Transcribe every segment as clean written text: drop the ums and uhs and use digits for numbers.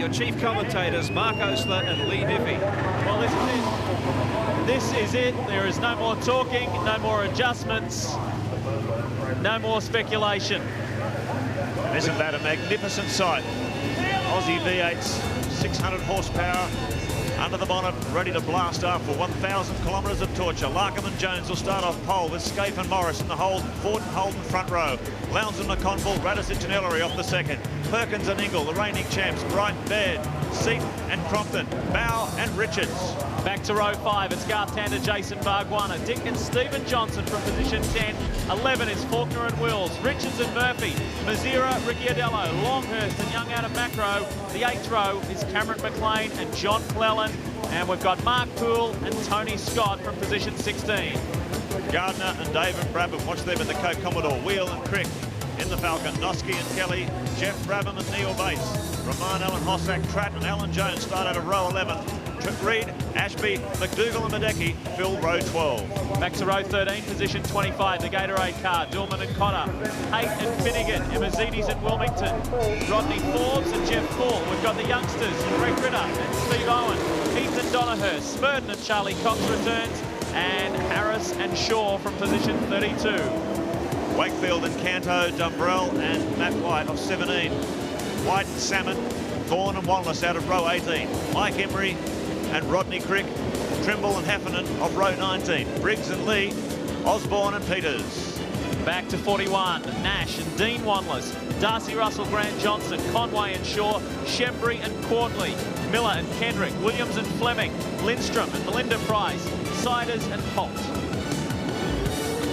your chief commentators, Mark Osler and Lee Diffie. Well, this is it. This is it. There is no more talking, no more adjustments, no more speculation. Isn't that a magnificent sight? Aussie V8s, 600 horsepower, under the bonnet, ready to blast off for 1,000 kilometres of torture. Larkham and Jones will start off pole with Scaife and Morris in the Ford and Holden front row. Lowndes and McConville, Radisich and Ellery off the second. Perkins and Ingle, the reigning champs, Bright, Baird, Seaton and Crompton, Bow and Richards. Back to row 5, it's Garth Tander, Jason Bargwanna, Dick and Stephen Johnson from position 10. 11 is Faulkner and Wills, Richards and Murphy, Mazira, Ricciardello, Longhurst and Young out of Macro. The 8th row is Cameron McLean and John Clellan. And we've got Mark Poole and Tony Scott from position 16. Gardner and David Brabham, watch them in the Coke Commodore. Wheel and Crick in the Falcon. Noski and Kelly, Jeff Brabham and Neil Bates. Romano and Hossack, Tratt and Alan Jones start out of row 11. Reed, Ashby, McDougall and Madecki fill row 12. Back to row 13, position 25, the Gatorade car, Dillman and Cotter, Haight and Finnegan, Emmazides and Wilmington, Rodney Forbes and Jeff Paul. We've got the youngsters, Greg Ritter and Steve Owen, Ethan Donahurst, Spurden and Charlie Cox returns, and Harris and Shaw from position 32. Wakefield and Canto, Dumbrell and Matt White of 17. White and Salmon, Vaughan and Wanless out of row 18. Mike Emery and Rodney Crick, Trimble and Heffernan of row 19. Briggs and Lee, Osborne and Peters. Back to 41, Nash and Dean Wanless, Darcy Russell, Grant Johnson, Conway and Shaw, Shembry and Courtney, Miller and Kendrick, Williams and Fleming, Lindstrom and Melinda Price, Siders and Holt.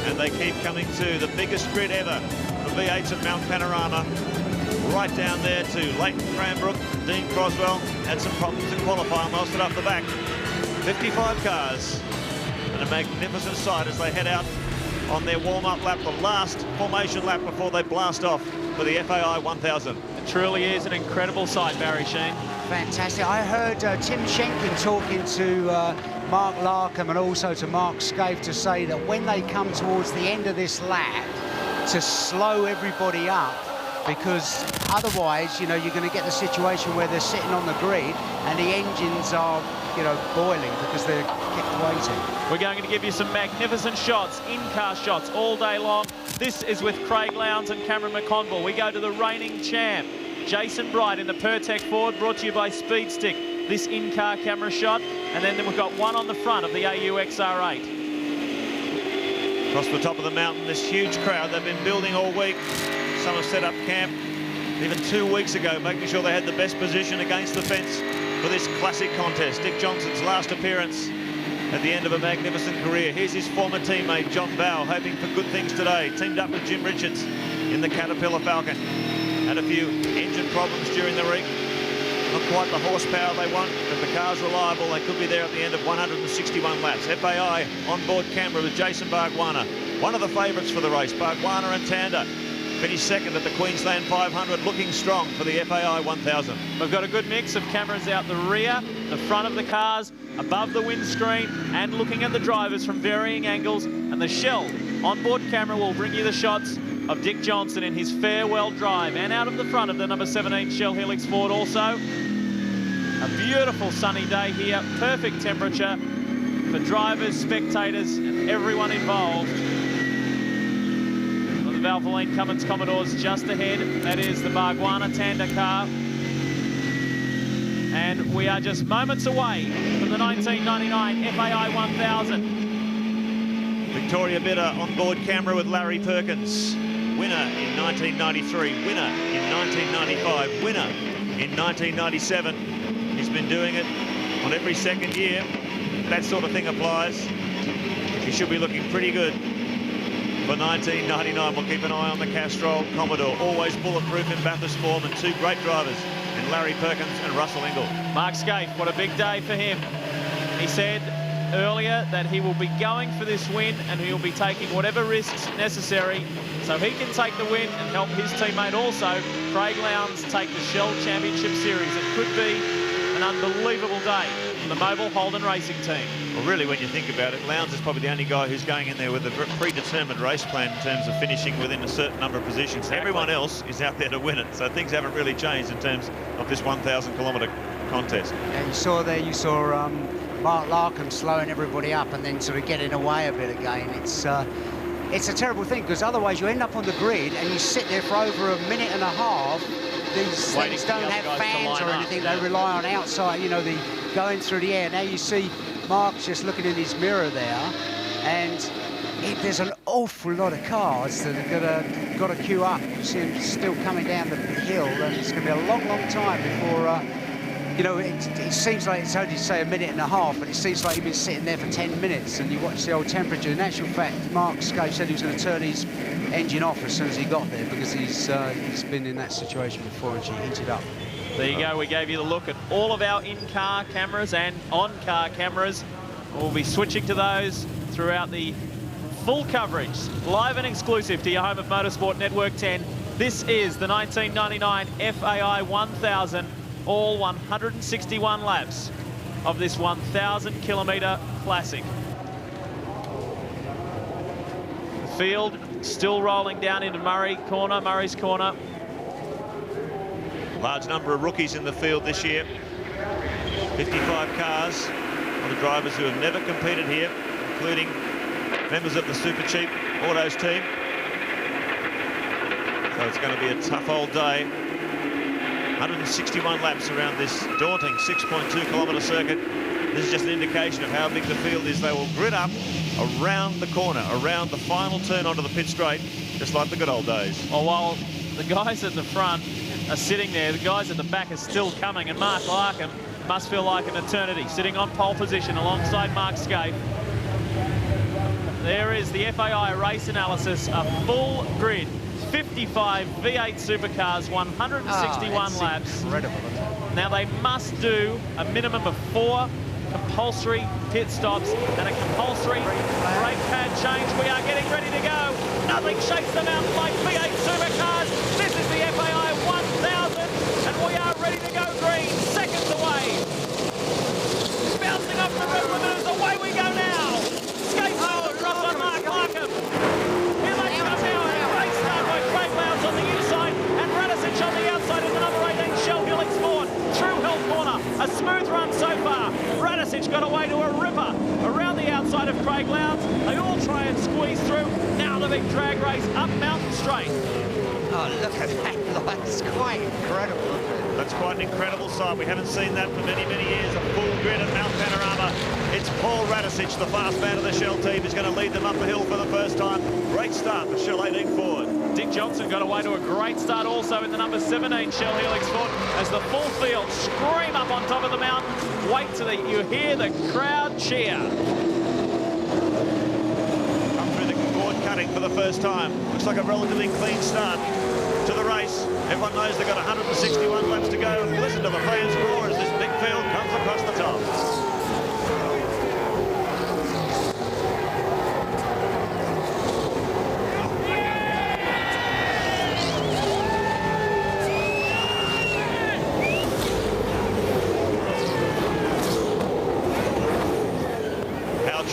And they keep coming to the biggest grid ever, the V8s at Mount Panorama. Right down there to Leighton Cranbrook, Dean Croswell had some problems in qualifying, most it up the back. 55 cars and a magnificent sight as they head out on their warm-up lap, the last formation lap before they blast off for the FAI 1000. It truly is an incredible sight, Barry Sheen. Fantastic. I heard Tim Schenkin talking to Mark Larkham and also to Mark Scaife to say that when they come towards the end of this lap, to slow everybody up, because otherwise, you know, you're going to get the situation where they're sitting on the grid and the engines are, you know, boiling because they're kept waiting. We're going to give you some magnificent shots, in-car shots all day long. This is with Craig Lowndes and Cameron McConville. We go to the reigning champ, Jason Bright in the Pertec Ford, brought to you by Speed Stick. This in-car camera shot, and then we've got one on the front of the AU XR8. Across the top of the mountain, this huge crowd they've been building all week. Some have set up camp even 2 weeks ago, making sure they had the best position against the fence for this classic contest. Dick Johnson's last appearance at the end of a magnificent career. Here's his former teammate, John Bow, hoping for good things today. Teamed up with Jim Richards in the Caterpillar Falcon. Had a few engine problems during the week. Not quite the horsepower they want, but the car's reliable. They could be there at the end of 161 laps. FAI on-board camera with Jason Bargwanna. One of the favourites for the race, Bargwanna and Tander. Finished second at the Queensland 500, looking strong for the FAI 1000. We've got a good mix of cameras out the rear, the front of the cars, above the windscreen, and looking at the drivers from varying angles. And the Shell onboard camera will bring you the shots of Dick Johnson in his farewell drive, and out of the front of the number 17 Shell Helix Ford also. A beautiful sunny day here, perfect temperature for drivers, spectators, and everyone involved. The Valvoline Cummins Commodores just ahead. That is the Bargwanna Tander car. And we are just moments away from the 1999 FAI 1000. Victoria Bitter on board camera with Larry Perkins. Winner in 1993, winner in 1995, winner in 1997. He's been doing it on every second year. That sort of thing applies. He should be looking pretty good for 1999. We'll keep an eye on the Castrol Commodore. Always bulletproof in Bathurst form, and two great drivers in Larry Perkins and Russell Ingall. Mark Scaife, what a big day for him. He said earlier that he will be going for this win and he will be taking whatever risks necessary so he can take the win and help his teammate also, Craig Lowndes, take the Shell Championship Series. It could be an unbelievable day for the Mobile Holden Racing Team. Well, really, when you think about it, Lowndes is probably the only guy who's going in there with a predetermined race plan in terms of finishing within a certain number of positions. Exactly. Everyone else is out there to win it, so things haven't really changed in terms of this 1,000-kilometre contest. And you saw Mark Larkham slowing everybody up and then sort of getting away a bit again. It's a terrible thing, because otherwise you end up on the grid and you sit there for over a minute and a half. These things don't have fans or anything. They rely on outside, you know, the going through the air. Now you see Mark's just looking in his mirror there, and there's an awful lot of cars that are got to queue up. You see him still coming down the hill, and it's going to be a long, long time before. You know, it seems like it's only, say, a minute and a half, but it seems like he's been sitting there for 10 minutes, and you watch the old temperature. In actual fact, Mark Scaife said he was going to turn his engine off as soon as he got there, because he's been in that situation before and she heated up. There you go. We gave you the look at all of our in-car cameras and on-car cameras. We'll be switching to those throughout the full coverage, live and exclusive to your home of Motorsport Network 10. This is the 1999 FAI 1000. All 161 laps of this 1,000-kilometre classic. The field still rolling down into Murray's corner. Large number of rookies in the field this year. 55 cars. All the drivers who have never competed here, including members of the Super Cheap Autos team. So it's going to be a tough old day. 161 laps around this daunting 6.2-kilometre circuit. This is just an indication of how big the field is. They will grid up around the corner, around the final turn onto the pit straight, just like the good old days. Well, while the guys at the front are sitting there, the guys at the back are still coming, and Mark Larkham must feel like an eternity, sitting on pole position alongside Mark Scaife. There is the FAI race analysis, a full grid. 55 V8 supercars, 161 laps. Incredible. Now they must do a minimum of 4 compulsory pit stops and a compulsory brake pad change. We are getting ready to go. Nothing shakes them out like V8 supercars. This is the FAI 1000, and we are ready to go green. Seconds away. Bouncing off the red limiters. Away we go now. Skate forward, drops on Mark Larkham. Here they come now. Great start by Craig Lowndes on the inside, and Radicic on the outside in the number 18 Shell Helix Ford. Through Hill Corner. A smooth run so far. Radicic got away to a ripper around the outside of Craig Lowndes. They all try and squeeze through. Now the big drag race up Mountain Straight. Oh, look at that. That's quite incredible. That's quite an incredible sight. We haven't seen that for many, many years. A full grid of Mount Panorama. It's Paul Radicic, the fast man of the Shell team, is going to lead them up the hill for the first time. Great start for Shell 18 Ford. Dick Johnson got away to a great start also in the number 17 Shell Helix Ford as the full field scream up on top of the mountain. Wait till you hear the crowd cheer. Come through the board cutting for the first time. Looks like a relatively clean start to the race. Everyone knows they've got 161 laps to go. Listen to the fans roar as this big field comes across the top.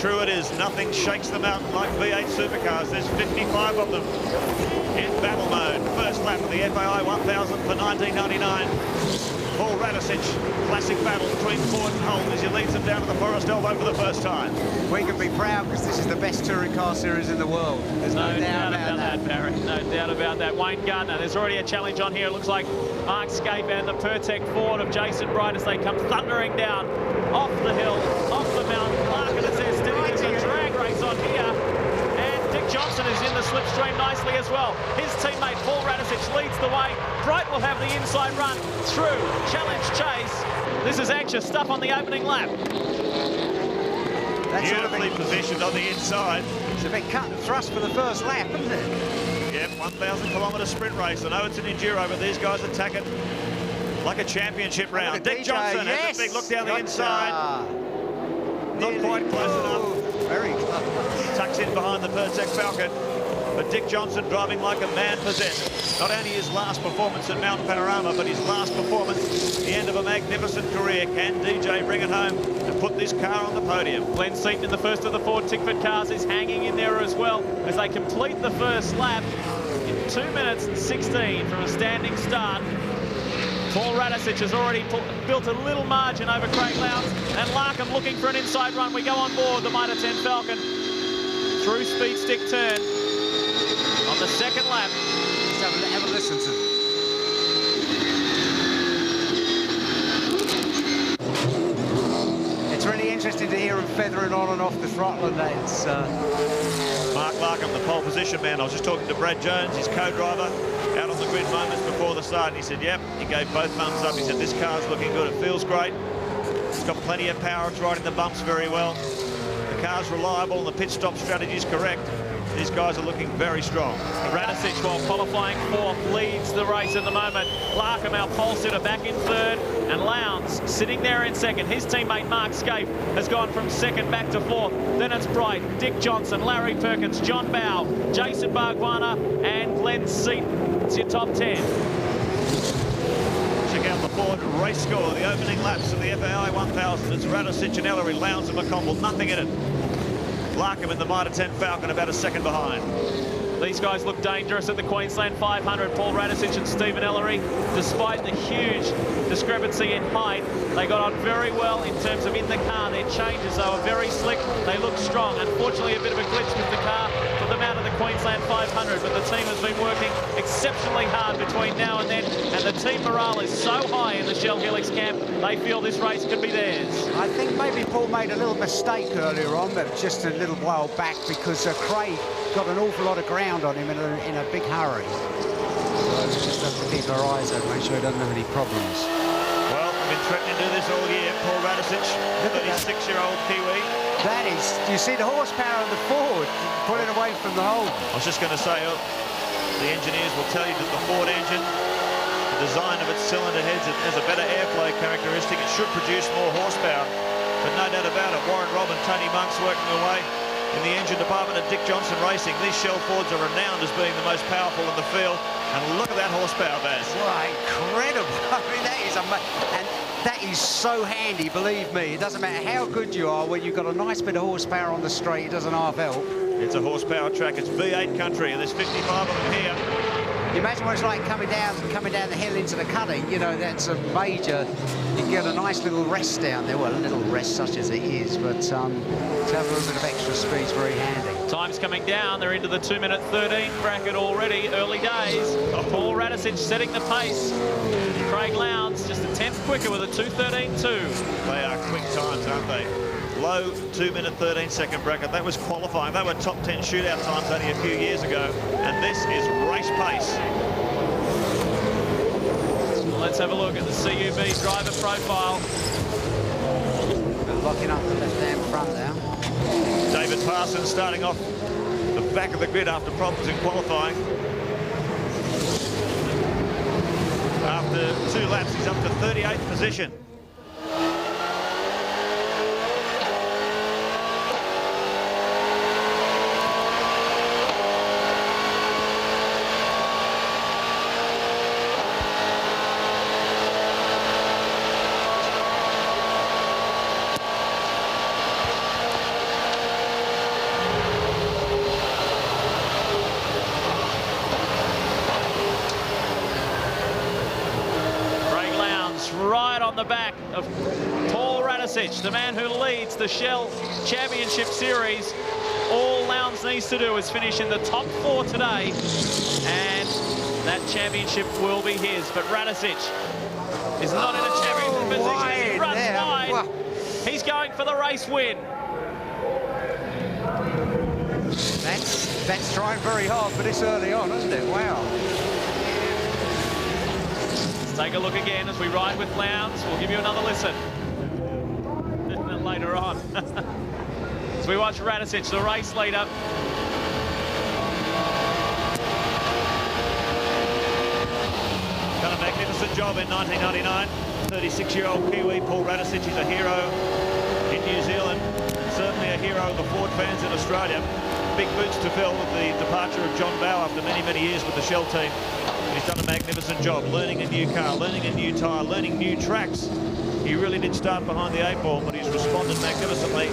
True it is, nothing shakes the mountain like V8 supercars. There's 55 of them in battle mode. First lap of the FAI 1000 for 1999. Paul Radicic, classic battle between Ford and Holden as he leads them down to the Forest Elbow for the first time. We can be proud because this is the best touring car series in the world. There's no doubt about that, Barry. No doubt about that. Wayne Gardner, there's already a challenge on here. It looks like Mark Scaife and the Pertec Ford of Jason Bright as they come thundering down off the hill, off the mountain. Larkin is there still. There's a drag race on here. And Dick Johnson is in the slipstream nicely as well. His teammate Paul Radicic leads the way. Bright will have the inside run through. Challenge chase. This is anxious stuff on the opening lap. That's beautifully positioned on the inside. It's a bit cut and thrust for the first lap, isn't it? Yep, 1,000-kilometre sprint race. I know it's an enduro, but these guys attack it like a championship round. Dick Johnson has a big look down the inside. Not quite close enough. Very close. Tucks in behind the Pertec Falcon. But Dick Johnson driving like a man possessed. Not only his last performance at Mount Panorama, but his last performance, the end of a magnificent career. Can DJ bring it home and put this car on the podium? Glenn Seaton in the first of the Ford Tickford cars is hanging in there as well as they complete the first lap in 2 minutes and 16 from a standing start. Paul Radicic has already built a little margin over Craig Lowndes, and Larkham looking for an inside run. We go on board the Mitre 10 Falcon through speed stick turn on the second lap. Just have a listen to It's really interesting to hear him feathering on and off the throttle, and that's Mark Larkham, the pole position man. I was just talking to Brad Jones, his co-driver, out on the grid moments before the start, and he said, yep, he gave both thumbs up. He said, this car's looking good, it feels great. It's got plenty of power, it's riding the bumps very well. The car's reliable and the pit stop strategy is correct. These guys are looking very strong. Radicic, while qualifying fourth, leads the race at the moment. Larkham, our pole sitter, back in third, and Lowndes sitting there in second. His teammate Mark Scaife has gone from second back to fourth. Then it's Bright, Dick Johnson, Larry Perkins, John Bow, Jason Bargwanna, and Glenn Seaton. It's your top 10. Check out the Ford race score, the opening laps of the FAI 1000. It's Radicic and Ellery, Lowndes and McConville, nothing in it. Larkham in the Mitre 10 Falcon about a second behind. These guys look dangerous at the Queensland 500. Paul Radicic and Stephen Ellery, despite the huge discrepancy in height, they got on very well in terms of in the car. Their changes, they were very slick. They look strong. Unfortunately, a bit of a glitch with the car for them out of the Queensland 500, but the team has been working exceptionally hard between now and then, and the team morale is so high in the Shell Helix camp, they feel this race could be theirs. I think maybe Paul made a little mistake earlier on, but just a little while back, because Craig got an awful lot of ground on him in a big hurry. So we just have to keep our eyes open, make sure he doesn't have any problems. Well, we've been threatening to do this all year. Paul Radicic, 36-year-old Kiwi. That is, do you see the horsepower of the Ford pulling away from the hole? I was just going to say, the engineers will tell you that the Ford engine, the design of its cylinder heads, it has a better airflow characteristic. It should produce more horsepower. But no doubt about it, Warren Robb and Tony Monk's working away in the engine department at Dick Johnson Racing. These Shell Fords are renowned as being the most powerful in the field. And look at that horsepower, Baz. Wow, incredible. I mean, that is amazing. And that is so handy, believe me. It doesn't matter how good you are, when you've got a nice bit of horsepower on the straight, it doesn't half help. It's a horsepower track. It's V8 country, and there's 55 of them here. You imagine what it's like coming down the hill into the cutting. You know, that's a major. You can get a nice little rest down there. Well, a little rest such as it is, but to have a little bit of extra speed is very handy. Time's coming down. They're into the 2-minute 13 bracket already. Early days. Paul Radicic setting the pace. Craig Lowndes just a tenth quicker with a 2:13.2. They are quick times, aren't they? Low 2-minute 13-second bracket. That was qualifying. They were top 10 shootout times only a few years ago. And this is race pace. Let's have a look at the CUB driver profile. We're locking up the left-hand front now. David Parsons starting off the back of the grid after problems in qualifying. After 2 laps, he's up to 38th position. Right on the back of Paul Radicic, the man who leads the Shell Championship Series. All Lowndes needs to do is finish in the top 4 today, and that championship will be his. But Radicic is not in a championship position. He runs wide. Well, he's going for the race win. that's trying very hard for this early on, isn't it? Wow. Take a look again as we ride with Lowndes. We'll give you another listen later on. As we watch Radicic, the race leader. Done a magnificent job in 1999. 36-year-old Kiwi Paul Radicic is a hero in New Zealand, and certainly a hero of the Ford fans in Australia. big boots to fill with the departure of John Bowe after many, many years with the Shell team. He's done a magnificent job learning a new car, learning a new tyre, learning new tracks. He really did start behind the 8-ball, but he's responded magnificently.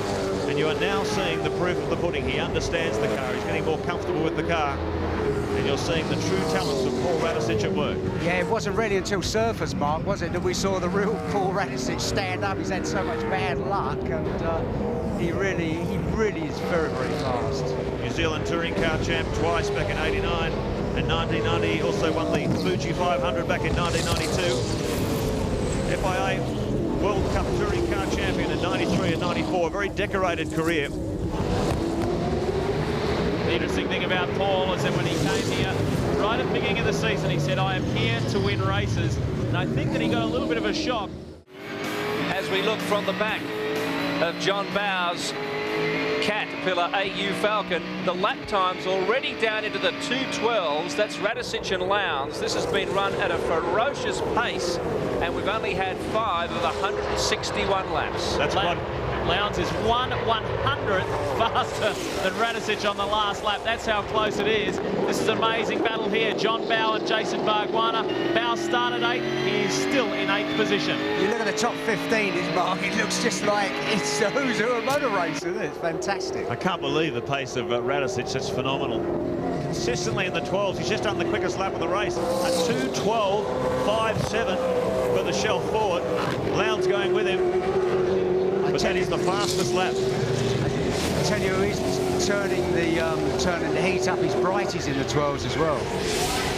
And you are now seeing the proof of the pudding. He understands the car. He's getting more comfortable with the car. And you're seeing the true talents of Paul Radisich at work. Yeah, it wasn't really until Surfers, Mark, was it, that we saw the real Paul Radisich stand up. He's had so much bad luck, and he really is very, very fast. New Zealand Touring Car Champ twice back in '89 and 1990. He also won the Fuji 500 back in 1992. FIA World Cup Touring Car Champion in '93 and '94. Very decorated career. The interesting thing about Paul is that when he came here, right at the beginning of the season, he said, I am here to win races. And I think that he got a little bit of a shock. As we look from the back of John Bowe's Caterpillar AU Falcon, the lap time's already down into the 2:12s. That's Radisich and Lowndes. This has been run at a ferocious pace, and we've only had 5 of 161 laps. That's quite... Lowndes is 1/100th faster than Radisich on the last lap. That's how close it is. This is an amazing battle here. John Bowe and Jason Bargwanna. Bowe started 8th. He is still in 8th position. You look at the top 15, Mark, it looks just like it's a who's who of motor racing, isn't it? It's fantastic. I can't believe the pace of Radisich. That's phenomenal. Consistently in the 12s. He's just done the quickest lap of the race. A 2:12.57 for the Shell Ford. Lowndes going with him. But that is the fastest lap. I tell you, he's turning the heat up his brighties in the 12s as well.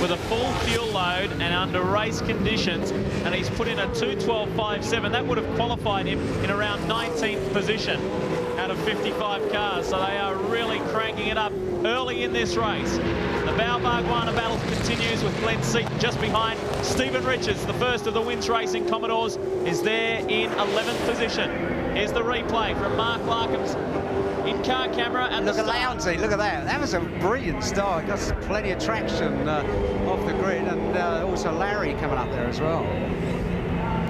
With a full fuel load and under race conditions, and he's put in a 2:12.57. That would have qualified him in around 19th position out of 55 cars. So they are really cranking it up early in this race. The Bowe-Bargwanna battle continues with Glenn Seaton just behind. Stephen Richards, the first of the Wins Racing Commodores, is there in 11th position. Here's the replay from Mark Larkham's in-car camera. And look at Lounsey, look at that. That was a brilliant start. Got plenty of traction off the grid, and also Larry coming up there as well.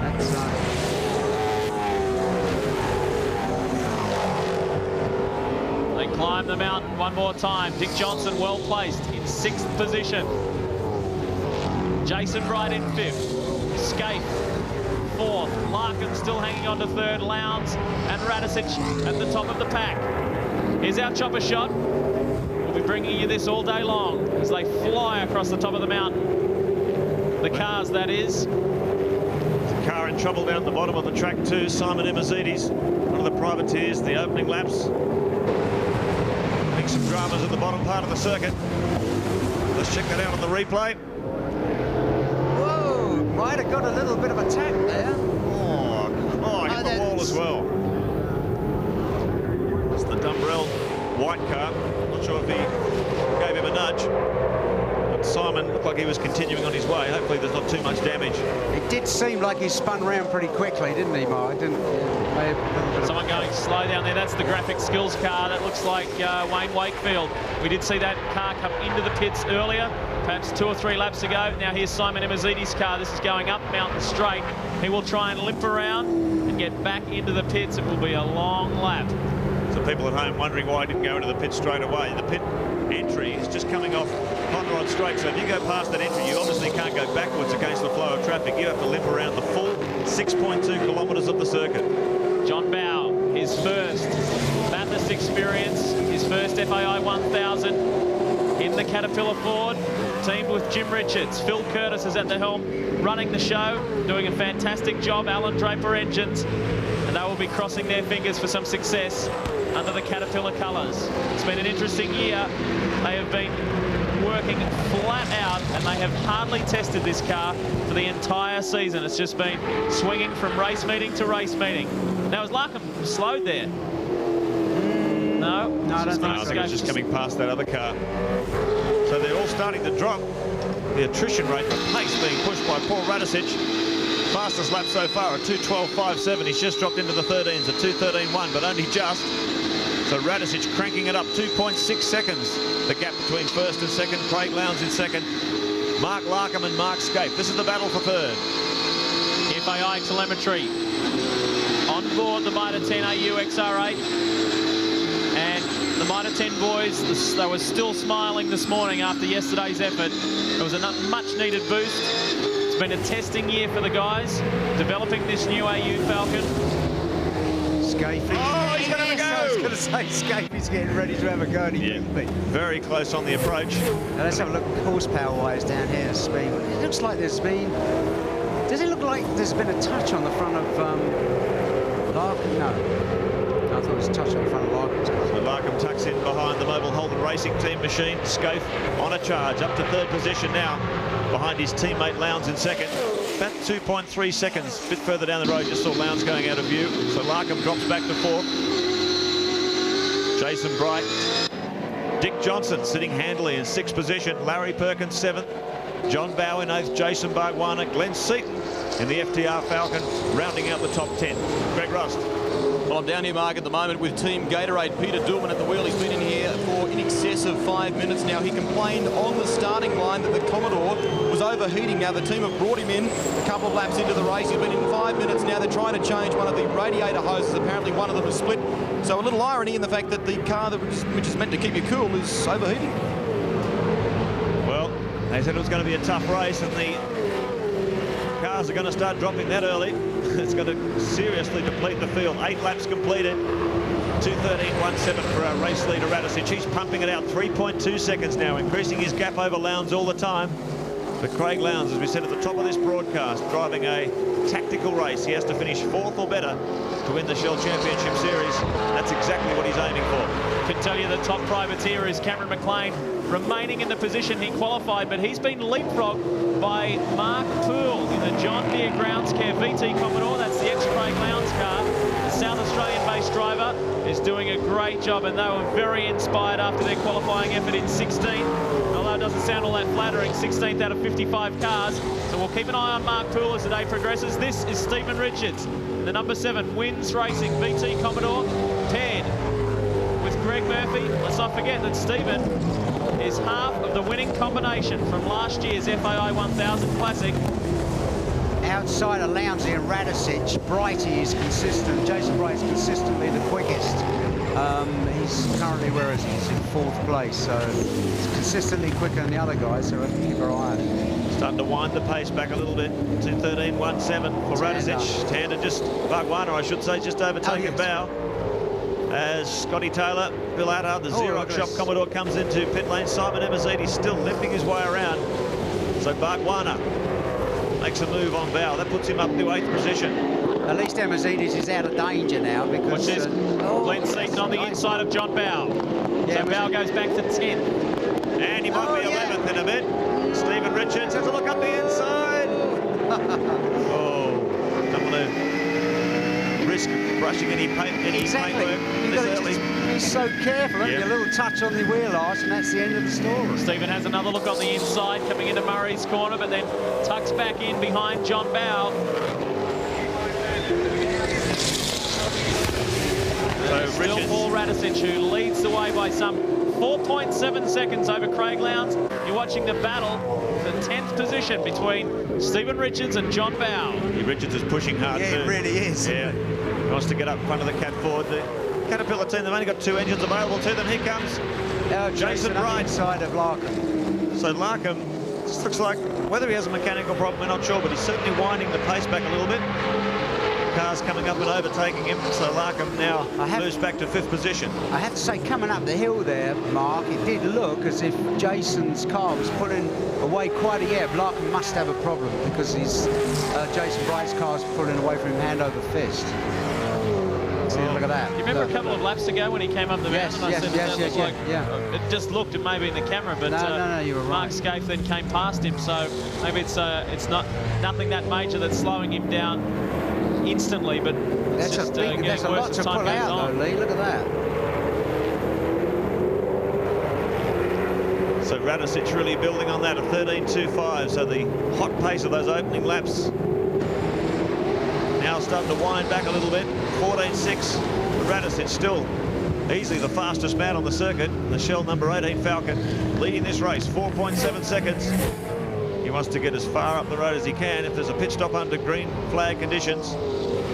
That's They climb the mountain one more time. Dick Johnson well placed in 6th position. Jason Wright in 5th. Scaife 4th. Larkin still hanging on to 3rd. Lowndes and Radisich at the top of the pack. Here's our chopper shot. We'll be bringing you this all day long as they fly across the top of the mountain. The cars, that is. The car in trouble down the bottom of the track too. Simon Emizides, one of the privateers, the opening laps. Some dramas at the bottom part of the circuit. Let's check that out on the replay. whoa, might have got a little bit of a tap there. Oh, hit the wall as well. It's the Dumbrell white car. Not sure if he gave him a nudge. But Simon looked like he was continuing on his way. Hopefully there's not too much damage. It did seem like he spun round pretty quickly, didn't he, Mark? Someone going slow down there. That's the graphic skills car. That looks like Wayne Wakefield. We did see that car come into the pits earlier, perhaps 2 or 3 laps ago. Now here's Simon Emizides' car. This is going up Mountain Straight. He will try and limp around and get back into the pits. It will be a long lap. So people at home wondering why he didn't go into the pit straight away. The pit entry is just coming off Conrod Straight. So if you go past that entry, you obviously can't go backwards against the flow of traffic. You have to limp around the full 6.2 kilometres of the circuit. John Bowe, his first Bathurst experience, his first FAI 1000 in the Caterpillar Ford, teamed with Jim Richards. Phil Curtis is at the helm, running the show, doing a fantastic job. Alan Draper engines, and they will be crossing their fingers for some success under the Caterpillar colours. It's been an interesting year. They have been working flat out, and they have hardly tested this car for the entire season. It's just been swinging from race meeting to race meeting. Now, is Larkham slowed there? No, I think it's just coming past that other car. So they're all starting to drop. The attrition rate, the pace being pushed by Paul Radisich. Fastest lap so far at 2:12.57. He's just dropped into the 13s at 2:13.1, but only just. So Radisich cranking it up 2.6 seconds. The gap between first and second. Craig Lowndes in second. Mark Larkham and Mark Scaife. This is the battle for third. FAI telemetry on board the Mitre 10 AU XR8. And the Minor 10 boys, they were still smiling this morning after yesterday's effort. It was a much-needed boost. It's been a testing year for the guys, developing this new AU Falcon. Scafey. Oh, he's going to go! I was going to say, Scafey's getting ready to have a go, and he didn't be. Very close on the approach. Now let's have a look at horsepower-wise down here. Speed. It looks like there's been... Does it look like there's been a touch on the front of Larkham? No. I thought it was a touch on the front of Larkham's car. So Larkham tucks in behind the Mobile Holden Racing Team machine. Scaife on a charge, up to third position now, behind his teammate Lowndes in second. About 2.3 seconds, a bit further down the road, just saw Lowndes going out of view. So Larkham drops back to fourth. Jason Bright. Dick Johnson sitting handily in sixth position. Larry Perkins seventh. John Bow in eighth. Jason Bargwanna. Glenn Seaton in the FTR Falcon, rounding out the top 10. Greg Rust. Well, I'm down here, Mark, at the moment with Team Gatorade. Peter Dillman at the wheel. He's been in here for in excess of 5 minutes now. He complained on the starting line that the Commodore was overheating. Now, the team have brought him in a couple of laps into the race. He's been in 5 minutes now. They're trying to change one of the radiator hoses. Apparently, one of them has split. So a little irony in the fact that the car, which is meant to keep you cool, is overheating. Well, they said it was going to be a tough race, and the cars are going to start dropping that early. It's going to seriously deplete the field. 8 laps completed. 2:13.17 for our race leader, Radicic. He's pumping it out 3.2 seconds now, increasing his gap over Lowndes all the time. But Craig Lowndes, as we said at the top of this broadcast, driving a tactical race. He has to finish fourth or better to win the Shell Championship Series. That's exactly what he's aiming for. I can tell you the top privateer is Cameron McLean, remaining in the position he qualified, but he's been leapfrogged by Mark Poole in the John Deere Grounds Care VT Commodore. That's the ex-Craig Lowndes car. The South Australian-based driver is doing a great job, and they were very inspired after their qualifying effort in 16. Although it doesn't sound all that flattering, 16th out of 55 cars. So we'll keep an eye on Mark Poole as the day progresses. This is Stephen Richards, the number 7 Wins Racing VT Commodore, paired with Greg Murphy. Let's not forget that Stephen is half of the winning combination from last year's FAI 1000 Classic. Outside of Lowndes and Radicic, Brighty is consistent. Jason Bright is consistently the quickest. He's currently, where is he? He's in 4th place, so he's consistently quicker than the other guys, so we have to keep our eye on him. Starting to wind the pace back a little bit. 2:13.17 for Radicic. Tander just, Bargwanna, I should say, just overtaking Bow. As Scotty Taylor, Bill Adder, the Xerox Shop Commodore comes into pit lane. Simon Emazidi still limping his way around. So Bargwanna makes a move on Bow. That puts him up to 8th position. At least Emazidis is out of danger now because... Watch this. Glenn Seaton on the inside of John Bow. Yeah, so Bow goes back to 10th. And he might be 11th in a bit. Stephen Richards has a look up the inside. Oh, don't want to risk brushing any paintwork this early. Be so careful, a little touch on the wheel arch, and that's the end of the story. Stephen has another look on the inside, coming into Murray's corner, but then tucks back in behind John Bow. So still Paul Radicic, who leads the way by some 4.7 seconds over Craig Lowndes. You're watching the battle, the 10th position between Stephen Richards and John Bow. Richards is pushing hard too. Yeah, he really is. Yeah, he wants to get up front of the Cat Ford. The Caterpillar team, they've only got 2 engines available to them. Here comes Jason Bright. Inside of Larkham. So Larkham just looks like, whether he has a mechanical problem, we're not sure, but he's certainly winding the pace back a little bit. Cars coming up and overtaking him, so Larkham now moves back to 5th position. I have to say, coming up the hill there, Mark, it did look as if Jason's car was pulling away quite a bit. Larkham must have a problem because Jason Bright's car's pulling away from him hand over fist. See, look at that. You remember a couple of laps ago when he came up the mountain? Yes. It just looked, it may be in the camera, but no, you were right. Mark Scaife then came past him, so maybe it's not nothing that major that's slowing him down instantly, but that's just that's a lot to pull out, though, Lee. Look at that. So Radicic really building on that, a 13.25. So the hot pace of those opening laps now starting to wind back a little bit. 14.6. Radicic still easily the fastest man on the circuit. The Shell number 18 Falcon leading this race, 4.7 seconds. He wants to get as far up the road as he can. If there's a pit stop under green flag conditions,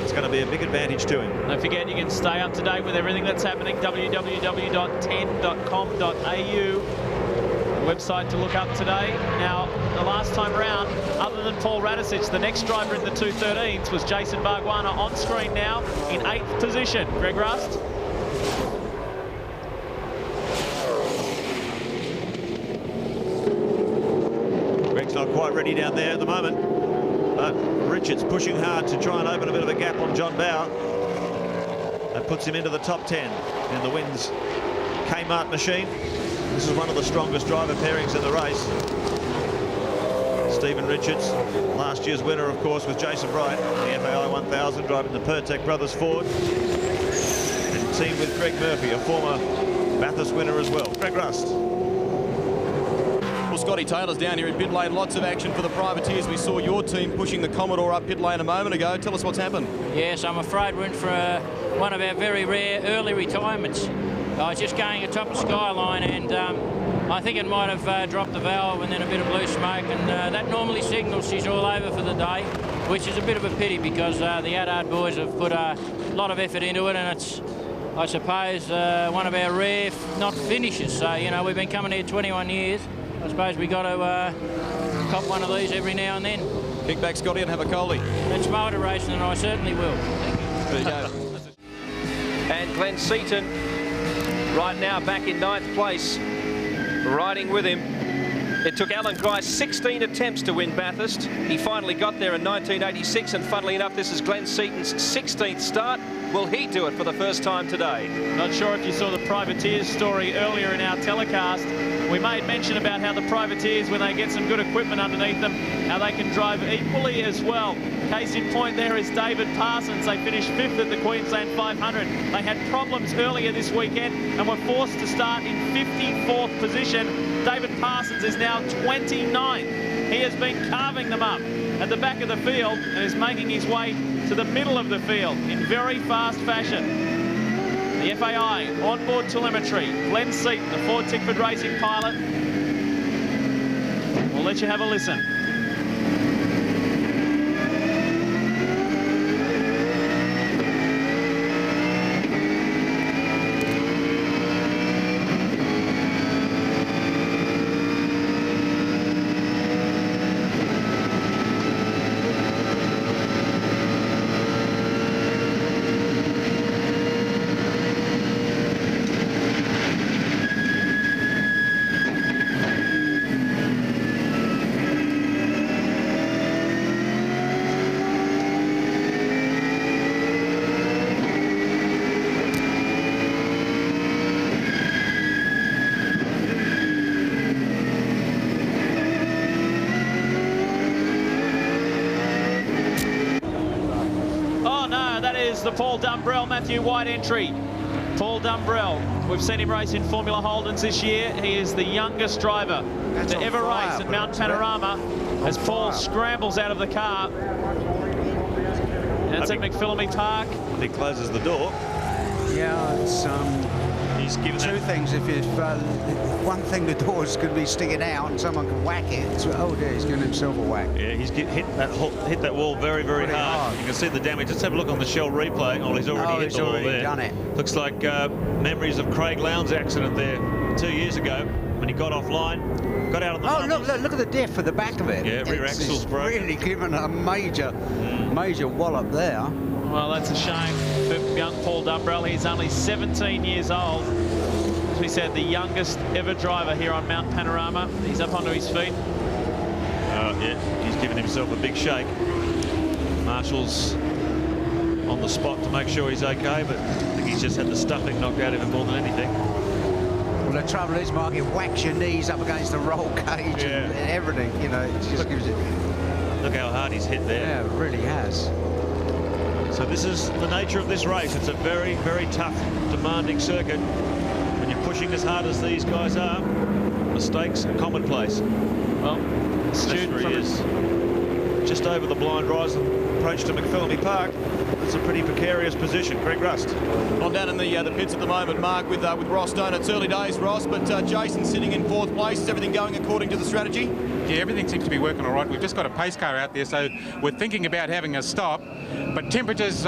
It's going to be a big advantage to him. Don't forget, you can stay up to date with everything that's happening. www.10.com.au. Website to look up today. Now, the last time round, other than Paul Radicic, the next driver in the 213s was Jason Bargwanna, on screen now in 8th position. Greg Rust. Greg's not quite ready down there at the moment. But Richards pushing hard to try and open a bit of a gap on John Bower. That puts him into the top 10 in the Wins Kmart machine. This is one of the strongest driver pairings in the race. Stephen Richards, last year's winner, of course, with Jason Bright, the FAI 1000, driving the Pertec Brothers Ford. And teamed with Greg Murphy, a former Bathurst winner as well. Greg Rust. Well, Scotty Taylor's down here in pit lane. Lots of action for the privateers. We saw your team pushing the Commodore up pit lane a moment ago. Tell us what's happened. Yes, I'm afraid we're in for one of our very rare early retirements. I was just going atop the Skyline, and I think it might have dropped the valve and then a bit of blue smoke, and that normally signals she's all over for the day, which is a bit of a pity because the Adard boys have put a lot of effort into it, and it's, I suppose, one of our rare not finishes. So, you know, we've been coming here 21 years. I suppose we got to cop one of these every now and then. Kick back, Scotty, and have a collie. It's motor racing, and I certainly will. Thank you. There you go. And Glenn Seaton, right now back in 9th place, riding with him. It took Alan Grice 16 attempts to win Bathurst. He finally got there in 1986, and funnily enough, this is Glenn Seaton's 16th start. Will he do it for the first time today? Not sure if you saw the Privateers story earlier in our telecast. We made mention about how the Privateers, when they get some good equipment underneath them, how they can drive equally as well. Case in point there is David Parsons. They finished 5th at the Queensland 500. They had problems earlier this weekend and were forced to start in 54th position. David Parsons is now 29th. He has been carving them up at the back of the field and is making his way to the middle of the field in very fast fashion. The FAI onboard telemetry. Glenn Seaton, the Ford Tickford Racing pilot. We'll let you have a listen. The Paul Dumbrell, Matthew White entry. Paul Dumbrell, we've seen him race in Formula Holdens this year. He is the youngest driver to ever race at Mount Panorama as Paul scrambles out of the car. And it's at McPhillamy Park. He closes the door. Yeah, it's He's given two things. If one thing, the doors could be sticking out and someone can whack it. So, oh dear, he's giving himself a whack. Yeah, he's hit that wall very, very hard. You can see the damage. Let's have a look on the Shell replay. Oh, he's already hit the wall there. Done it. Looks like memories of Craig Lowndes' accident there 2 years ago when he got offline, got out of the. Oh, look at the diff at the back of it. Yeah, rear axle's broken. Really given a major wallop there. Well, that's a shame for young Paul Dumbrell. He's only 17 years old. As we said, the youngest ever driver here on Mount Panorama. He's up onto his feet. Yeah, he's given himself a big shake. Marshall's on the spot to make sure he's okay, but I think he's just had the stuffing knocked out of him more than anything. Well, the trouble is, Mark, it whacks your knees up against the roll cage and everything, you know. It just gives it... Look how hard he's hit there. Yeah, it really has. So this is the nature of this race. It's a very, very tough, demanding circuit. When you're pushing as hard as these guys are, mistakes are commonplace. Well, student is just over the blind rise and approach to McPhillamy Park. It's a pretty precarious position. Greg Rust. I'm down in the pits at the moment, Mark, with Ross Stone. It's early days, Ross, but Jason's sitting in 4th place. Is everything going according to the strategy? Yeah, everything seems to be working all right. We've just got a pace car out there, so we're thinking about having a stop. But temperatures,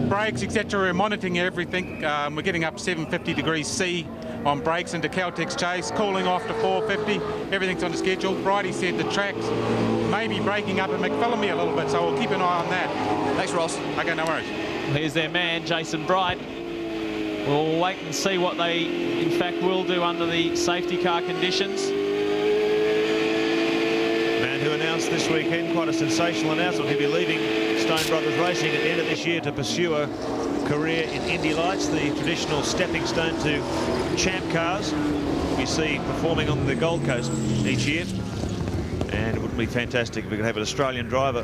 brakes, etc., we're monitoring everything. We're getting up 750 degrees C on brakes into Caltex Chase, cooling off to 450. Everything's on the schedule. Bridie said the tracks may be breaking up at McPhillamy a little bit, so we'll keep an eye on that. Thanks, Ross. Okay, no worries. Here's their man, Jason Bright. We'll wait and see what they, in fact, will do under the safety car conditions. Man who announced this weekend, quite a sensational announcement, he'll be leaving Stone Brothers Racing at the end of this year to pursue a career in Indy Lights, the traditional stepping stone to champ cars we see performing on the Gold Coast each year. And it would be fantastic if we could have an Australian driver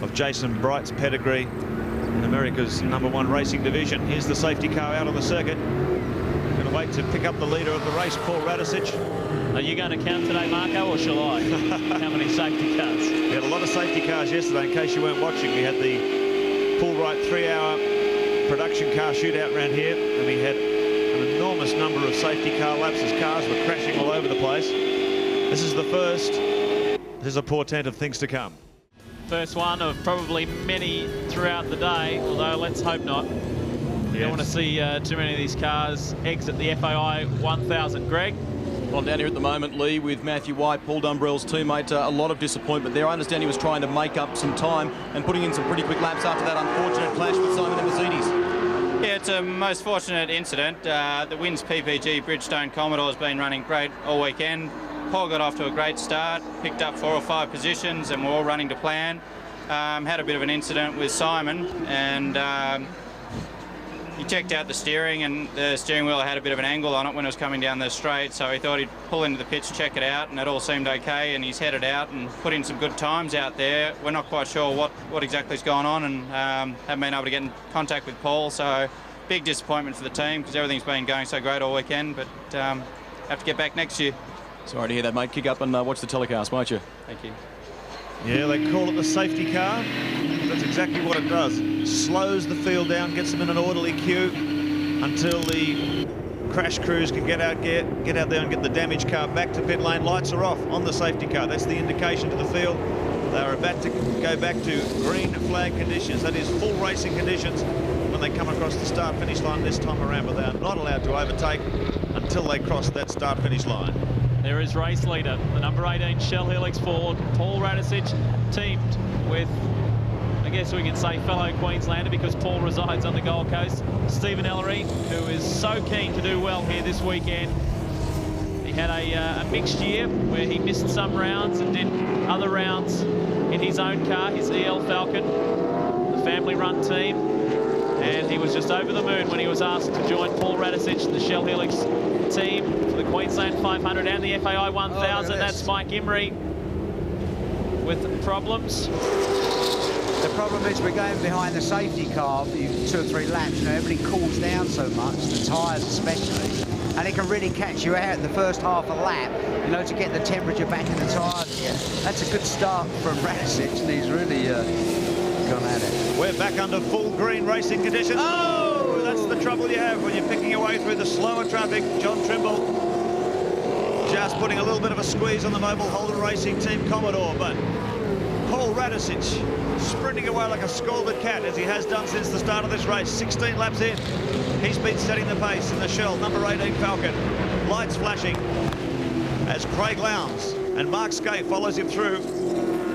of Jason Bright's pedigree in America's #1 racing division. Here's the safety car out on the circuit. Going to wait to pick up the leader of the race, Paul Radicic. Are you going to count today, Marco, or shall I? How many safety cars? We had a lot of safety cars yesterday. In case you weren't watching, we had the Paul Wright 3-hour production car shootout around here, and we had an enormous number of safety car laps as cars were crashing all over the place. This is the first. This is a portent of things to come. First one of probably many throughout the day, although let's hope not. You don't want to see too many of these cars exit the FAI 1000. Greg? Well, I'm down here at the moment, Lee, with Matthew White, Paul Dumbrell's teammate. A lot of disappointment there. I understand he was trying to make up some time and putting in some pretty quick laps after that unfortunate clash with Simon and Mercedes. Yeah, it's a most fortunate incident. The Wins PPG Bridgestone Commodore has been running great all weekend. Paul got off to a great start, picked up 4 or 5 positions, and we're all running to plan. Had a bit of an incident with Simon, and he checked out the steering, and the steering wheel had a bit of an angle on it when it was coming down the straight, so he thought he'd pull into the pits, check it out, and it all seemed okay, and he's headed out and put in some good times out there. We're not quite sure what exactly is going on, and haven't been able to get in contact with Paul, so big disappointment for the team because everything's been going so great all weekend, but have to get back next year. Sorry to hear that, mate. Kick up and watch the telecast, won't you? Thank you. Yeah, they call it the safety car. That's exactly what it does. Slows the field down, gets them in an orderly queue until the crash crews can get out there and get the damaged car back to pit lane. Lights are off on the safety car. That's the indication to the field. They are about to go back to green flag conditions. That is full racing conditions when they come across the start-finish line this time around, but they are not allowed to overtake until they cross that start-finish line. There is race leader, the number 18 Shell Helix Ford, Paul Radicic, teamed with, I guess we can say, fellow Queenslander because Paul resides on the Gold Coast, Stephen Ellery, who is so keen to do well here this weekend. He had a mixed year where he missed some rounds and did other rounds in his own car, his EL Falcon, the family-run team. And he was just over the moon when he was asked to join Paul Radicic, the Shell Helix team, for the Queensland 500 and the FAI 1000. That's Mike Imrie with problems. The problem is we're going behind the safety car for 2 or 3 laps. You know, everything cools down so much, the tyres especially, and it can really catch you out in the first half a lap, you know, to get the temperature back in the tyres. Yeah, that's a good start from Radicic, and he's really gone at it. We're back under full green racing conditions. Oh, that's the trouble you have when you're picking your way through the slower traffic. John Trimble just putting a little bit of a squeeze on the Mobile Holden Racing Team Commodore, but Paul Radicic sprinting away like a scalded cat, as he has done since the start of this race. 16 laps in. He's been setting the pace in the Shell number 18 Falcon. Lights flashing as Craig Lowndes and Mark Skaife follows him through.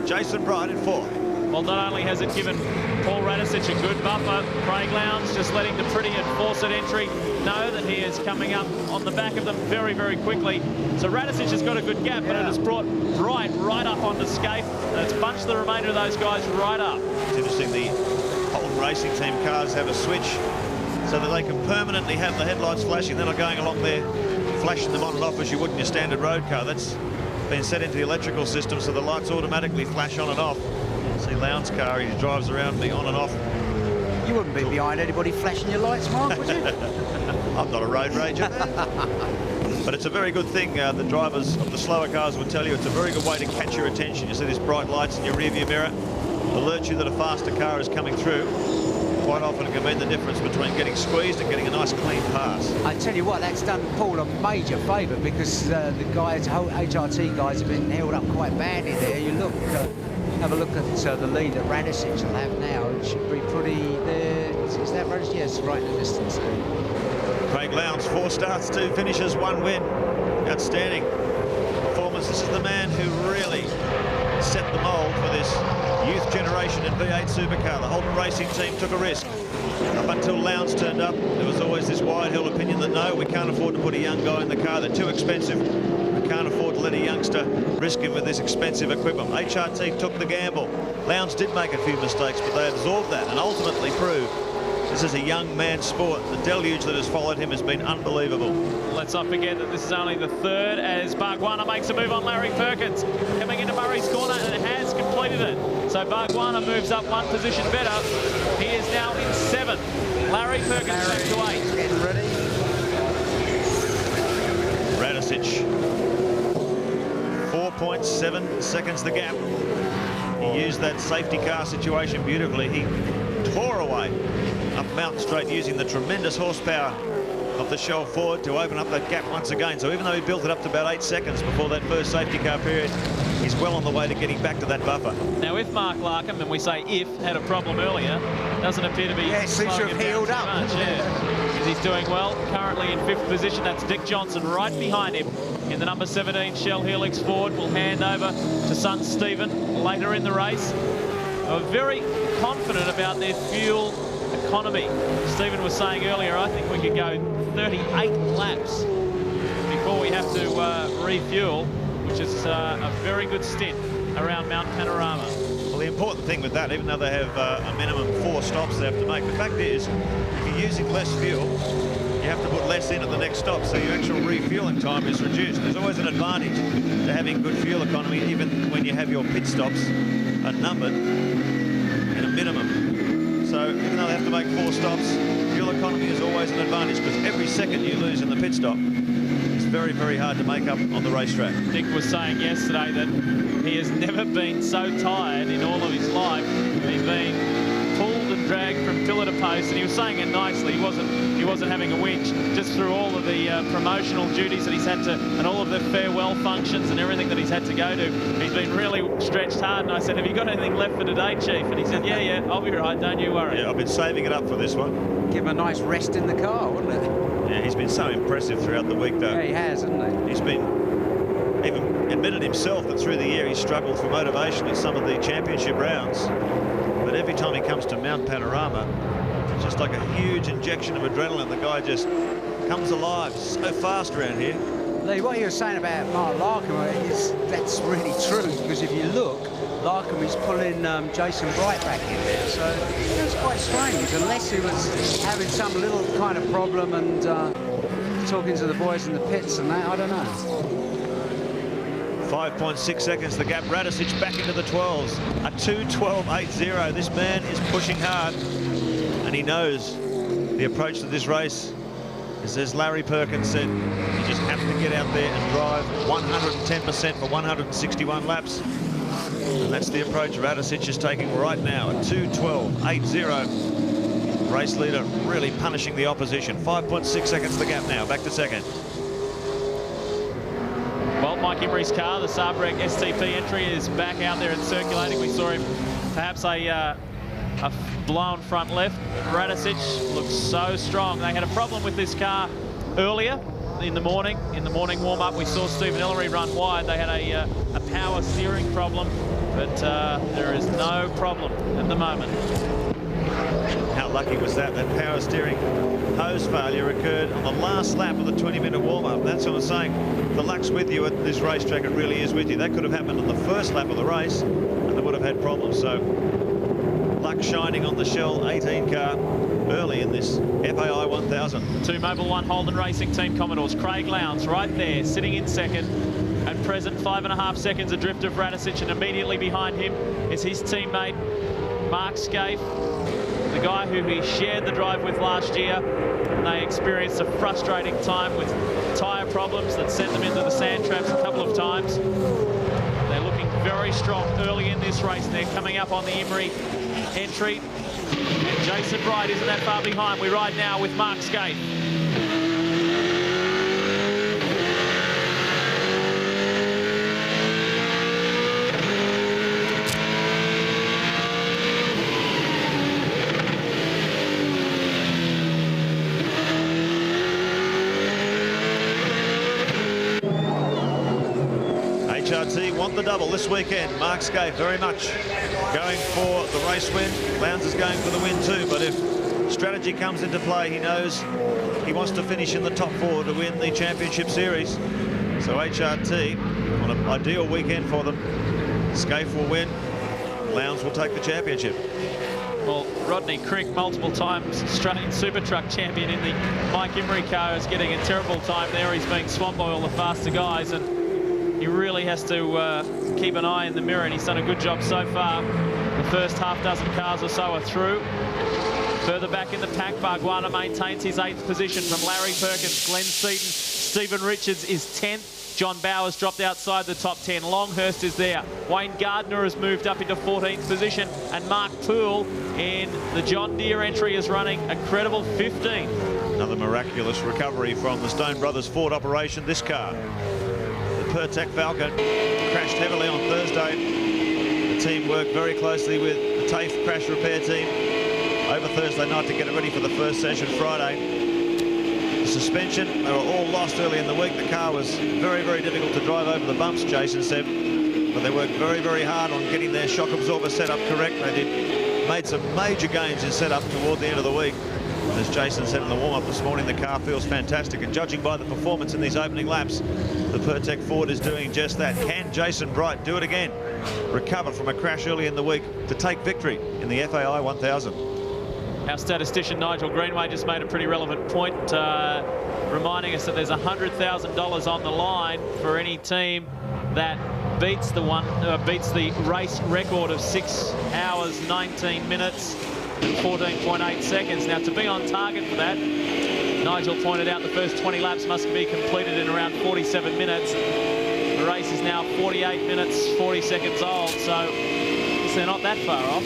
Jason Bright in 4th. Well, not only has it given Paul Radicic a good buffer, Craig Lowndes just letting the pretty and forced entry know that he is coming up on the back of them very, very quickly. So Radicic has got a good gap, but it has brought Bright right up onto Skaife, and it's bunched the remainder of those guys right up. It's interesting, the Holden Racing Team cars have a switch so that they can permanently have the headlights flashing. They're not going along there flashing them on and off as you would in your standard road car. That's been set into the electrical system so the lights automatically flash on and off. See Lowndes' car, he drives around me on and off. You wouldn't be behind anybody flashing your lights, Mark, would you? I'm not a road rager. But it's a very good thing. The drivers of the slower cars will tell you it's a very good way to catch your attention. You see these bright lights in your rearview mirror, alert you that a faster car is coming through. Quite often it can mean the difference between getting squeezed and getting a nice clean pass. I tell you what, that's done Paul a major favour because the guys, HRT guys, have been held up quite badly there. You look, have a look at the lead that Radicic will have now. It should be pretty there. Is that Radicic? Yes, right in the distance there. Craig Lowndes, 4 starts, 2 finishes, 1 win. Outstanding performance. This is the man who really set the mould for this youth generation in V8 supercar. The Holden Racing team took a risk. Up until Lowndes turned up, there was always this wide-held opinion that no, we can't afford to put a young guy in the car. They're too expensive. We can't afford to let a youngster risk him with this expensive equipment. HRT took the gamble. Lowndes did make a few mistakes, but they absorbed that and ultimately proved this is a young man's sport. The deluge that has followed him has been unbelievable. Let's not forget that this is only the 3rd as Bargwanna makes a move on Larry Perkins. Coming into Murray's corner and has completed it. So Bargwanna moves up 1 position better. He is now in 7th. Larry Perkins back to 8. Getting ready. Radicic, 4.7 seconds the gap. He used that safety car situation beautifully. He tore away up Mountain Straight using the tremendous horsepower of the Shell Ford to open up that gap once again. So even though he built it up to about 8 seconds before that first safety car period, he's well on the way to getting back to that buffer. Now, if Mark Larkham, and we say if, had a problem earlier, doesn't appear to be seems to have healed up. Because he's doing well. Currently in 5th position. That's Dick Johnson right behind him in the number 17 Shell Helix Ford. Will hand over to son Stephen later in the race. Are very confident about their fuel economy. Stephen was saying earlier, I think we could go 38 laps before we have to refuel, which is a very good stint around Mount Panorama. Well, the important thing with that, even though they have a minimum 4 stops they have to make, the fact is, if you're using less fuel, you have to put less in at the next stop, so your actual refueling time is reduced. There's always an advantage to having good fuel economy, even when you have your pit stops numbered in a minimum. So even though they have to make 4 stops, fuel economy is always an advantage, because every second you lose in the pit stop is very, very hard to make up on the racetrack. Dick was saying yesterday that he has never been so tired in all of his life. He's been pulled and dragged from pillar to post, and he was saying it nicely. He wasn't having a winch, just through all of the promotional duties that he's had to, and all of the farewell functions and everything that he's had to go to. He's been really stretched hard, and I said, have you got anything left for today, Chief? And he said, yeah, I'll be right, don't you worry. Yeah, I've been saving it up for this one. Give him a nice rest in the car, wouldn't it? Yeah, he's been so impressive throughout the week, though. Yeah, he has, hasn't he? He's been, even admitted himself that through the year he struggled for motivation in some of the championship rounds. But every time he comes to Mount Panorama, it's just like a huge injection of adrenaline. The guy just comes alive so fast around here. Lee, what you were saying about Mark Larkham, that's really true, because if you look, Larkham is pulling Jason Bright back in there, so it's quite strange, unless he was having some little kind of problem and talking to the boys in the pits and that, I don't know. 5.6 seconds the gap. Radicic back into the 12s. A 2:12.80. This man is pushing hard, and he knows the approach to this race is, as Larry Perkins said, you just have to get out there and drive 110% for 161 laps. And that's the approach Radicic is taking right now. A 2:12.80. Race leader really punishing the opposition. 5.6 seconds the gap now. Back to second. Well, Mike Emery's car, the Sabrec STP entry, is back out there and circulating. We saw him perhaps a blown front left. Radicic looks so strong. They had a problem with this car earlier in the morning. In the morning warm-up, we saw Stephen Ellery run wide. They had a power steering problem, but there is no problem at the moment. How lucky was that? That power steering hose failure occurred on the last lap of the 20-minute warm-up. That's what I'm saying. The luck's with you at this racetrack. It really is with you. That could have happened on the first lap of the race, and they would have had problems. So luck shining on the Shell 18 car early in this FAI 1000. 2 Mobil 1 Holden Racing Team Commodores. Craig Lowndes right there, sitting in second. At present, 5.5 seconds adrift of Radicic, and immediately behind him is his teammate, Mark Scaife, the guy who he shared the drive with last year. And they experienced a frustrating time with tyre problems that sent them into the sand traps a couple of times. They're looking very strong early in this race. They're coming up on the Emery entry. And Jason Bright isn't that far behind. We ride now with Mark Scaife. want the double this weekend. Mark Scaife very much going for the race win. Lowndes is going for the win too, but if strategy comes into play, he knows he wants to finish in the top 4 to win the championship series. So HRT on an ideal weekend for them. Scaife will win. Lowndes will take the championship. Well, Rodney Crick, multiple times Australian Super Truck champion in the Mike Emery car, is getting a terrible time there. He's being swamped by all the faster guys, and he really has to keep an eye in the mirror, and he's done a good job so far. The first half-dozen cars or so are through. Further back in the pack, Barguana maintains his 8th position from Larry Perkins, Glenn Seaton, Stephen Richards is 10th. John Bowers dropped outside the top 10. Longhurst is there. Wayne Gardner has moved up into 14th position, and Mark Poole in the John Deere entry is running a credible 15th. Another miraculous recovery from the Stone Brothers Ford operation. This car, the Pertec Falcon, crashed heavily on Thursday. The team worked very closely with the TAFE crash repair team over Thursday night to get it ready for the first session Friday. The suspension, they were all lost early in the week. The car was very, very difficult to drive over the bumps, Jason said, but they worked very, very hard on getting their shock absorber set up correct. They made some major gains in setup toward the end of the week. And as Jason said in the warm-up this morning, the car feels fantastic, and judging by the performance in these opening laps, the Pertec Ford is doing just that. Can Jason Bright do it again? Recover from a crash early in the week to take victory in the FAI 1000. Our statistician Nigel Greenway just made a pretty relevant point, reminding us that there's $100,000 on the line for any team that beats the race record of 6 hours, 19 minutes and 14.8 seconds. Now, to be on target for that, Nigel pointed out the first 20 laps must be completed in around 47 minutes. The race is now 48 minutes, 40 seconds old, so they're not that far off.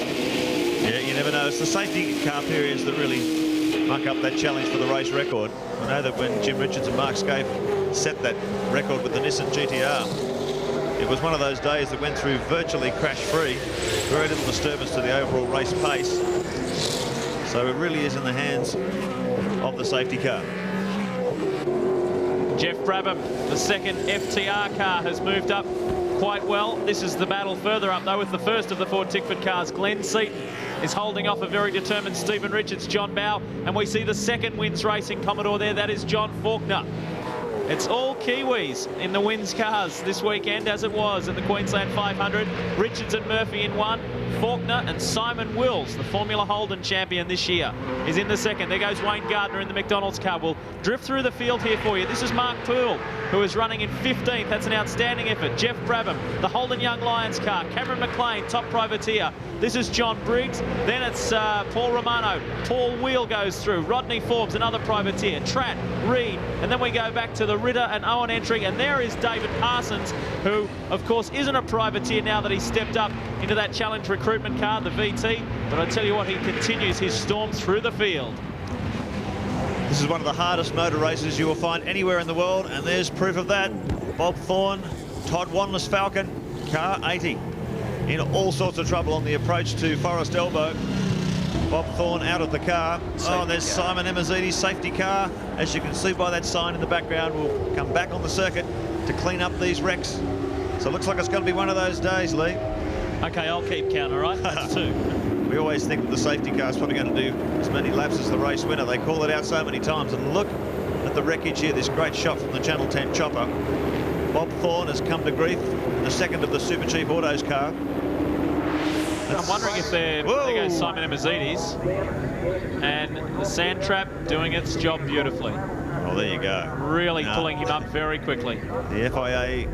Yeah, you never know. It's the safety car periods that really muck up that challenge for the race record. I know that when Jim Richards and Mark Scaife set that record with the Nissan GTR, it was one of those days that went through virtually crash-free, very little disturbance to the overall race pace. So it really is in the hands of the safety car. Jeff Brabham, the second FTR car, has moved up quite well. This is the battle further up, though, with the first of the Ford Tickford cars. Glenn Seaton is holding off a very determined Stephen Richards, John Bowe, and we see the second Wins Racing Commodore there. That is John Faulkner. It's all Kiwis in the Wins cars this weekend, as it was at the Queensland 500. Richards and Murphy in one. Faulkner and Simon Wills, the Formula Holden champion this year, is in the second. There goes Wayne Gardner in the McDonald's car. We'll drift through the field here for you. This is Mark Poole, who is running in 15th. That's an outstanding effort. Jeff Brabham, the Holden Young Lions car. Cameron McLean, top privateer. This is John Briggs. Then it's Paul Romano. Paul Wheel goes through. Rodney Forbes, another privateer. Tratt, Reed. And then we go back to the Ritter and Owen entry. And there is David Parsons, who, of course, isn't a privateer now that he's stepped up into that challenge recruitment car, the VT. But I tell you what, he continues his storm through the field. This is one of the hardest motor races you will find anywhere in the world, and there's proof of that. Bob Thorne, Todd Wanless Falcon, car 80. In all sorts of trouble on the approach to Forest Elbow. Bob Thorne out of the car. Oh, there's Simon Emazidi's safety car. As you can see by that sign in the background, will come back on the circuit to clean up these wrecks. So it looks like it's going to be one of those days, Lee. Okay, I'll keep count, all right? That's 2. We always think that the safety car is probably going to do as many laps as the race winner. They call it out so many times. And look at the wreckage here. This great shot from the Channel 10 chopper. Bob Thorne has come to grief in the second of the Super Cheap Autos car. I'm wondering if there goes Simon Emazides, and the sand trap doing its job beautifully. Oh, there you go. Really pulling him up very quickly. The FIA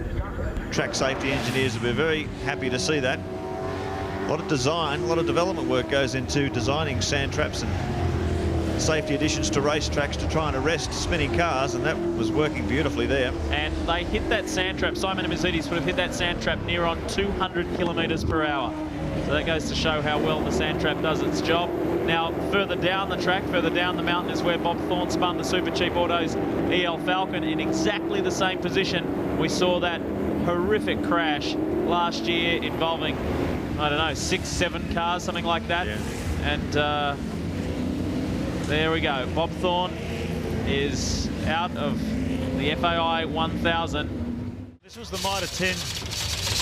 track safety engineers will be very happy to see that. A lot of design, a lot of development work goes into designing sand traps and safety additions to racetracks to try and arrest spinning cars, and that was working beautifully there. And they hit that sand trap. Simon Emazides would have hit that sand trap near on 200 kilometres per hour. So that goes to show how well the sand trap does its job. Now, further down the track, further down the mountain, is where Bob Thorne spun the Super Cheap Autos EL Falcon in exactly the same position. We saw that horrific crash last year involving, I don't know, 6, 7 cars, something like that. Yeah. And there we go. Bob Thorne is out of the FAI 1000. This was the Mitre 10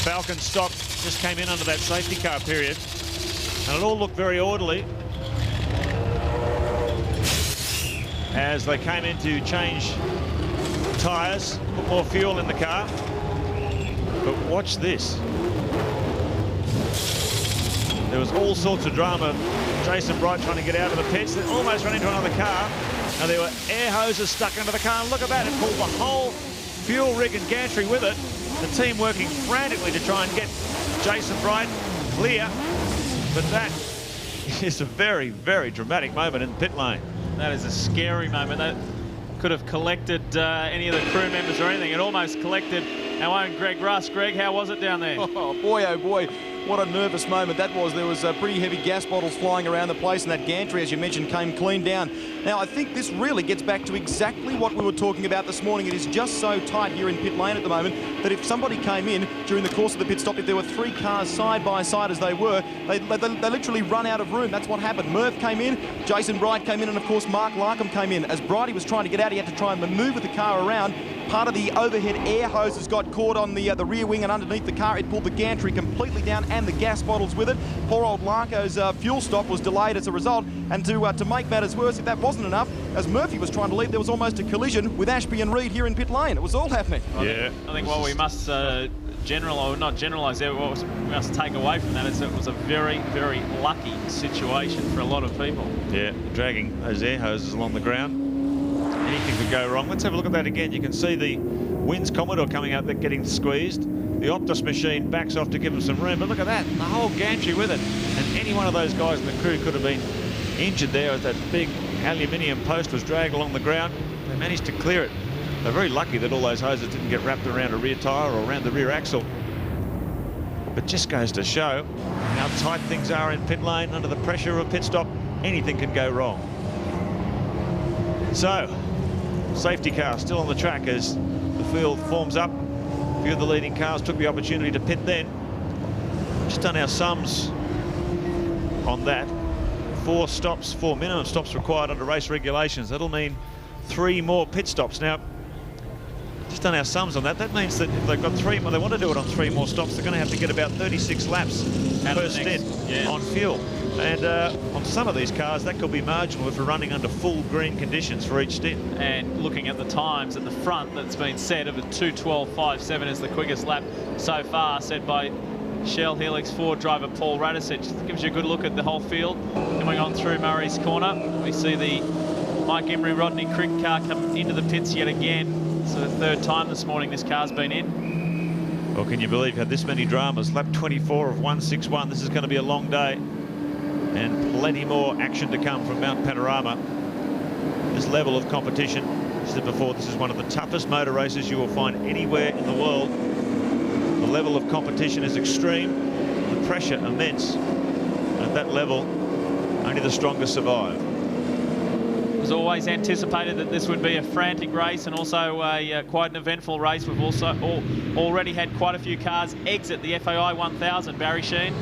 Falcon stop just came in under that safety car period, and it all looked very orderly as they came in to change tyres, put more fuel in the car. But watch this. There was all sorts of drama. Jason Bright trying to get out of the pits. They almost ran into another car. Now there were air hoses stuck into the car. And look at that. It pulled the whole fuel rig and gantry with it. The team working frantically to try and get Jason Bright clear. But that is a very, very dramatic moment in the pit lane. That is a scary moment. That could have collected any of the crew members or anything. It almost collected our own Greg Russ. Greg, how was it down there? Oh boy, what a nervous moment that was. There was pretty heavy gas bottles flying around the place, and that gantry, as you mentioned, came clean down. Now, I think this really gets back to exactly what we were talking about this morning. It is just so tight here in pit lane at the moment that if somebody came in during the course of the pit stop, if there were 3 cars side by side as they were, they literally run out of room. That's what happened. Murph came in, Jason Bright came in, and of course Mark Larkham came in. As Brighty was trying to get out, he had to try and maneuver the car around. Part of the overhead air hoses got caught on the rear wing and underneath the car. It pulled the gantry completely down and the gas bottles with it. Poor old Larko's fuel stop was delayed as a result. And to make matters worse, if that wasn't enough, as Murphy was trying to leave, there was almost a collision with Ashby and Reid here in pit lane. It was all happening. I think what we must not generalise there, what we must take away from that is it was a very, very lucky situation for a lot of people. Yeah, dragging those air hoses along the ground. Anything could go wrong. Let's have a look at that again. You can see the Wins Commodore coming out there getting squeezed. The Optus machine backs off to give them some room. But look at that, the whole gantry with it. And any one of those guys in the crew could have been injured there as that big aluminium post was dragged along the ground. They managed to clear it. They're very lucky that all those hoses didn't get wrapped around a rear tyre or around the rear axle. But just goes to show how tight things are in pit lane. Under the pressure of a pit stop, anything can go wrong. So, safety car still on the track as the field forms up. A few of the leading cars took the opportunity to pit then. Just done our sums on that. 4 minimum stops required under race regulations. That'll mean 3 more pit stops. Now, just done our sums on that. That means that if they've got 3 more, they want to do it on 3 more stops, they're going to have to get about 36 laps per stint on fuel. And on some of these cars, that could be marginal if we're running under full green conditions for each stint. And looking at the times at the front, that's been said of a 2:12.57 is the quickest lap so far, said by Shell Helix Ford driver Paul Radicic. Gives you a good look at the whole field. Coming on through Murray's Corner, we see the Mike Emery Rodney Crick car come into the pits yet again. It's the 3rd time this morning this car's been in. Well, can you believe how this many dramas? Lap 24 of 161. This is going to be a long day. And plenty more action to come from Mount Panorama. This level of competition, as I said before, this is one of the toughest motor races you will find anywhere in the world. The level of competition is extreme, the pressure immense. At that level, only the strongest survive. It was always anticipated that this would be a frantic race and also quite an eventful race. We've also already had quite a few cars exit the FAI 1000. Barry Sheen.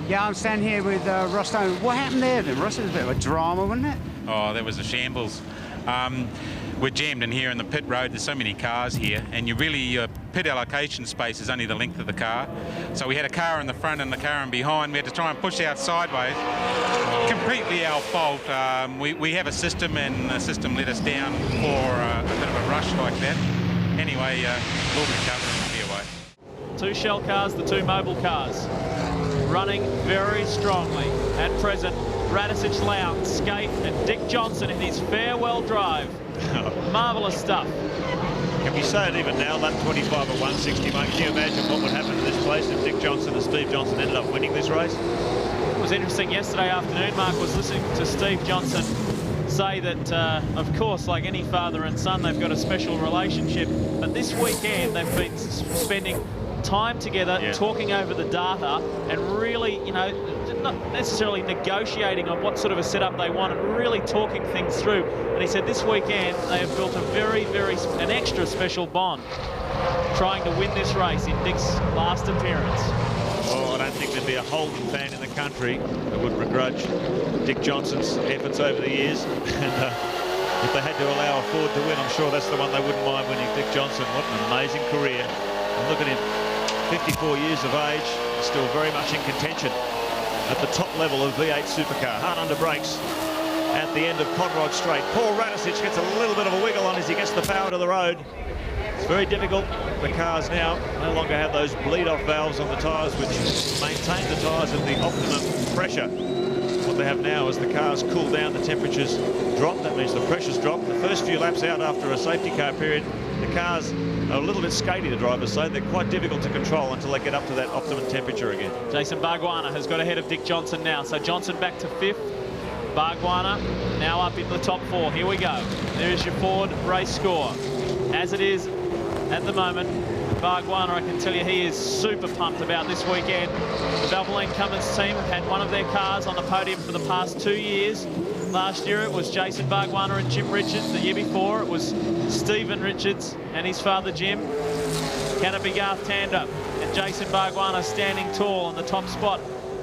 Yeah, I'm standing here with Ross Stone. What happened there then, Ross? It was a bit of a drama, wasn't it? Oh, there was a shambles. We're jammed in here in the pit road. There's so many cars here, and your pit allocation space is only the length of the car. So we had a car in the front and the car in behind. We had to try and push out sideways. Completely our fault. We have a system, and the system let us down for a bit of a rush like that. Anyway, we'll recover and be away. 2 Shell cars, the 2 Mobil cars, running very strongly at present. Radicic, Lowndes, Skate and Dick Johnson in his farewell drive. Marvellous stuff. Can we say it even now, lap 25 at 160, mate? Can you imagine what would happen to this place if Dick Johnson and Steve Johnson ended up winning this race? It was interesting yesterday afternoon, Mark was listening to Steve Johnson say that, of course, like any father and son, they've got a special relationship. But this weekend, they've been spending time together, talking over the data and really, you know, not necessarily negotiating on what sort of a setup they want and really talking things through. And he said this weekend they have built an extra special bond trying to win this race in Dick's last appearance. Oh, I don't think there'd be a Holden fan in the country that would begrudge Dick Johnson's efforts over the years. And if they had to allow a Ford to win, I'm sure that's the one they wouldn't mind winning. Dick Johnson, what an amazing career. And look at him 54 years of age, still very much in contention at the top level of V8 supercar. Hard under brakes at the end of Conrod Straight. Paul Radicic gets a little bit of a wiggle on as he gets the power to the road. It's very difficult. The cars now no longer have those bleed-off valves on the tyres, which maintain the tyres at the optimum pressure. What they have now, as the cars cool down, the temperatures drop. That means the pressures drop. The first few laps out after a safety car period, the cars are a little bit skatey, the drivers say. They're quite difficult to control until they get up to that optimum temperature again. Jason Bargwanna has got ahead of Dick Johnson now. So Johnson back to 5th. Bargwanna now up in the top 4. Here we go. There's your Ford race score. As it is at the moment, Bargwanna, I can tell you, he is super pumped about this weekend. The Valvoline Cummins team have had one of their cars on the podium for the past 2 years. Last year it was Jason Bargwanna and Jim Richards. The year before it was Stephen Richards and his father Jim. Can it be Garth Tander and Jason Bargwanna standing tall on the top spot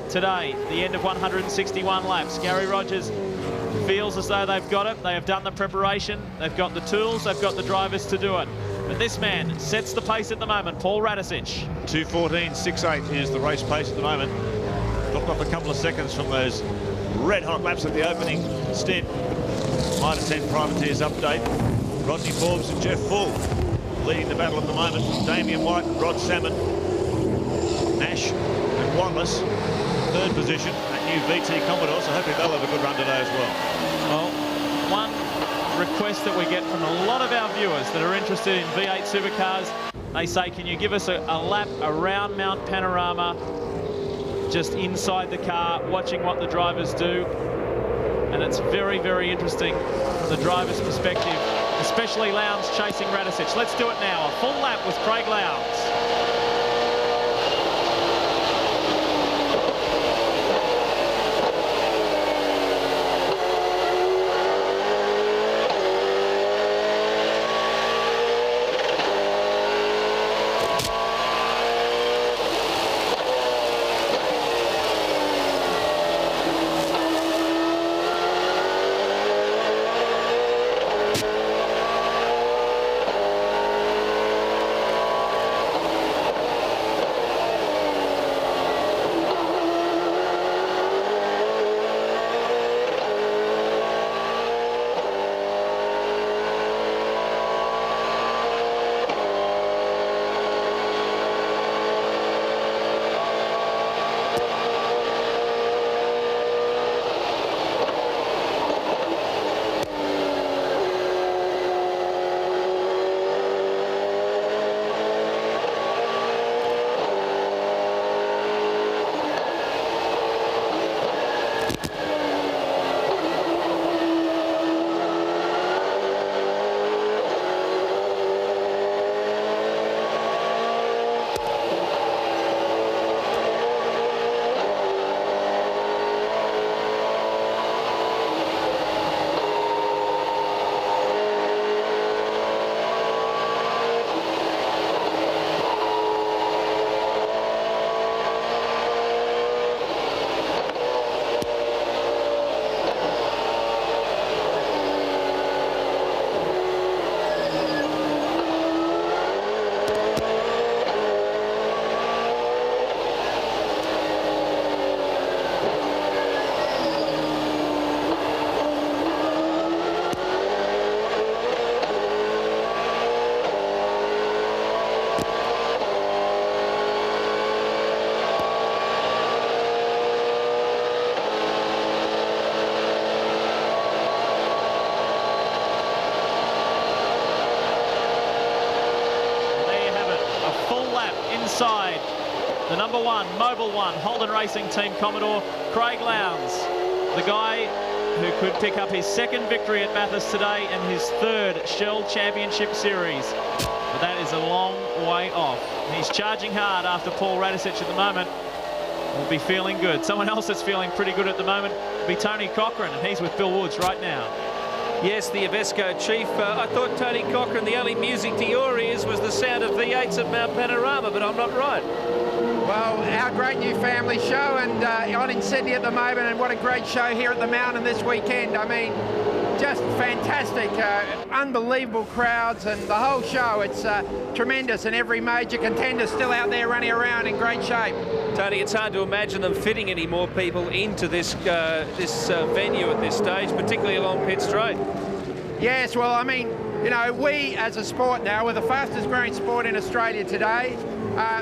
today, the end of 161 laps? Gary Rogers feels as though they've got it. They have done the preparation. They've got the tools. They've got the drivers to do it. But this man sets the pace at the moment, Paul Radicic. 2:14.68 is the race pace at the moment. Dropped off a couple of seconds from those red-hot laps at the opening stint. Mitre 10 Privateers update. Rodney Forbes and Jeff Full leading the battle at the moment. Damien White, Rod Salmon, Nash and Wanless, 3rd position. That new VT Commodore, so hopefully they'll have a good run today as well. Well, one request that we get from a lot of our viewers that are interested in V8 supercars, they say, can you give us a lap around Mount Panorama, just inside the car, watching what the drivers do? And it's very, very interesting from the driver's perspective, especially Lowndes chasing Radicic. Let's do it now. A full lap with Craig Lowndes. Inside the number 1, Mobile 1, Holden Racing Team Commodore, Craig Lowndes, the guy who could pick up his 2nd victory at Bathurst today and his 3rd Shell Championship Series. But that is a long way off. He's charging hard after Paul Radicic at the moment. Will be feeling good. Someone else that's feeling pretty good at the moment will be Tony Cochran, and he's with Bill Woods right now. Yes, the Avesco chief. I thought Tony Cochran, the only music to your ears was the sound of V8s at Mount Panorama, but I'm not right. Well, our great new family show, and on in Sydney at the moment, and what a great show here at the Mountain this weekend. I mean, just fantastic, unbelievable crowds, and the whole show, it's tremendous, and every major contender's still out there running around in great shape. Tony, it's hard to imagine them fitting any more people into this venue at this stage, particularly along Pitt Straight. Yes, well, I mean, you know, we as a sport now, we're the fastest growing sport in Australia today.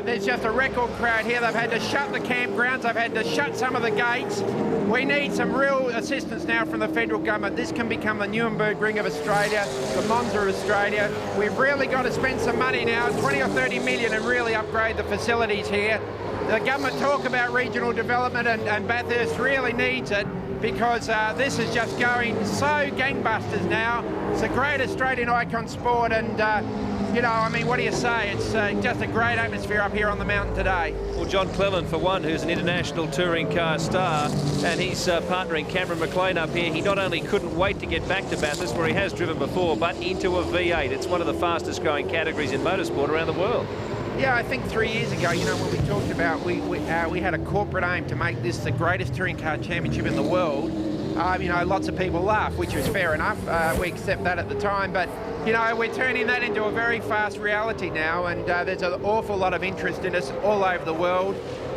There's just a record crowd here. They've had to shut the campgrounds. They've had to shut some of the gates. We need some real assistance now from the federal government. This can become the Nuremberg Ring of Australia, the Monza of Australia. We've really got to spend some money now, 20 or 30 million, and really upgrade the facilities here. The government talk about regional development, and Bathurst really needs it, because this is just going so gangbusters now. It's a great Australian icon sport, and you know, I mean, what do you say? It's just a great atmosphere up here on the mountain today. Well, John Cleland, for one, who's an international touring car star, and he's partnering Cameron McLean up here. He not only couldn't wait to get back to Bathurst, where he has driven before, but into a V8. It's one of the fastest growing categories in motorsport around the world. Yeah, I think 3 years ago, you know, when we talked about, we had a corporate aim to make this the greatest touring car championship in the world. You know, lots of people laugh, which was fair enough. We accept that at the time, but you know, we're turning that into a very fast reality now, and there's an awful lot of interest in us all over the world.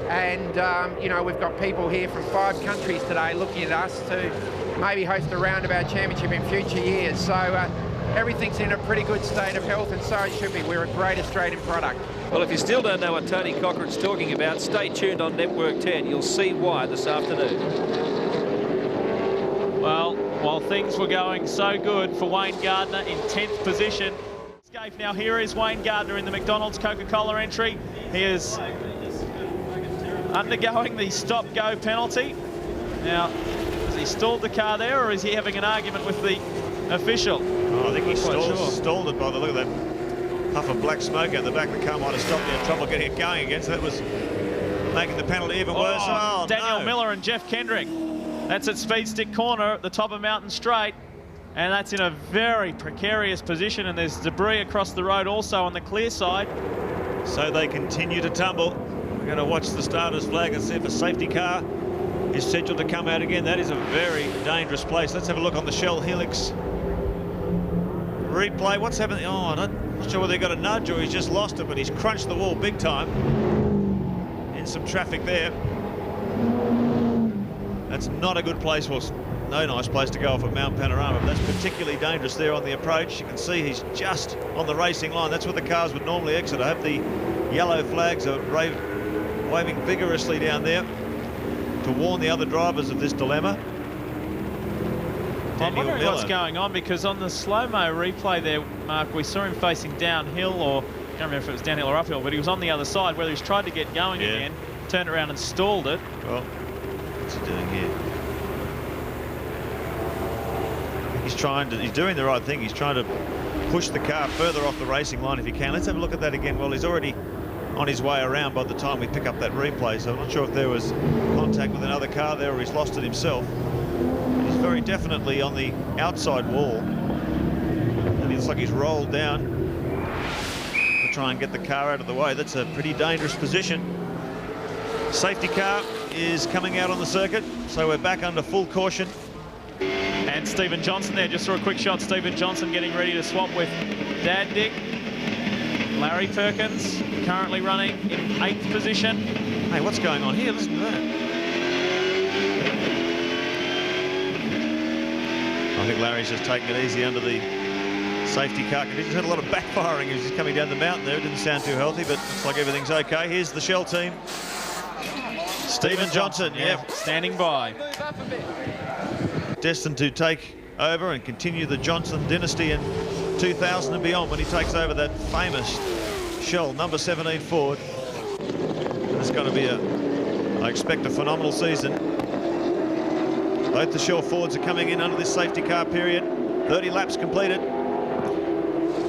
And you know, we've got people here from 5 countries today looking at us to maybe host a roundabout championship in future years. So everything's in a pretty good state of health, and so it should be. We're a great Australian product. Well, if you still don't know what Tony Cochrane's talking about, stay tuned on Network 10. You'll see why this afternoon. Well, while things were going so good for Wayne Gardner in 10th position, now here is Wayne Gardner in the McDonald's Coca-Cola entry. He is undergoing the stop-go penalty. Now, has he stalled the car there, or is he having an argument with the official? Oh, I think he stalled it by the look of that puff of black smoke out the back. The car might have stopped in trouble getting it going again, so that was making the penalty even worse. Oh, Daniel no. Miller and Jeff Kendrick. That's at Speed Stick Corner at the top of Mountain Straight, and that's in a very precarious position, and there's debris across the road also on the clear side. So they continue to tumble. We're going to watch the starter's flag and see if a safety car is scheduled to come out again. That is a very dangerous place. Let's have a look on the Shell Helix replay. What's happening? Oh, I'm not sure whether he got a nudge or he's just lost it, but he's crunched the wall big time. In some traffic there. That's not a good place, well, no nice place to go off at Mount Panorama, but that's particularly dangerous there on the approach. You can see he's just on the racing line. That's where the cars would normally exit. I hope the yellow flags are waving vigorously down there to warn the other drivers of this dilemma. I'm wondering what's going on, because on the slow-mo replay there, Mark, we saw him facing downhill, or I can't remember if it was downhill or uphill, but he was on the other side, whether he's tried to get going again, turned around and stalled it. Well, what's he doing here? He's doing the right thing. He's trying to push the car further off the racing line if he can. Let's have a look at that again. Well, he's already on his way around by the time we pick up that replay, so I'm not sure if there was contact with another car there or he's lost it himself. He's very definitely on the outside wall, and it looks like he's rolled down to try and get the car out of the way. That's a pretty dangerous position. Safety car is coming out on the circuit, so we're back under full caution. And Stephen Johnson there, just for a quick shot, Stephen Johnson getting ready to swap with Dad Dick. Larry Perkins currently running in 8th position. Hey, what's going on here? Listen to that. I think Larry's just taking it easy under the safety car conditions. Had a lot of backfiring as he's coming down the mountain there. It didn't sound too healthy, but looks like everything's okay. Here's the Shell team. Stephen Johnson, standing by. Destined to take over and continue the Johnson dynasty in 2000 and beyond, when he takes over that famous Shell number 17 Ford. And it's going to be I expect a phenomenal season. Both the Shell Fords are coming in under this safety car period. 30 laps completed.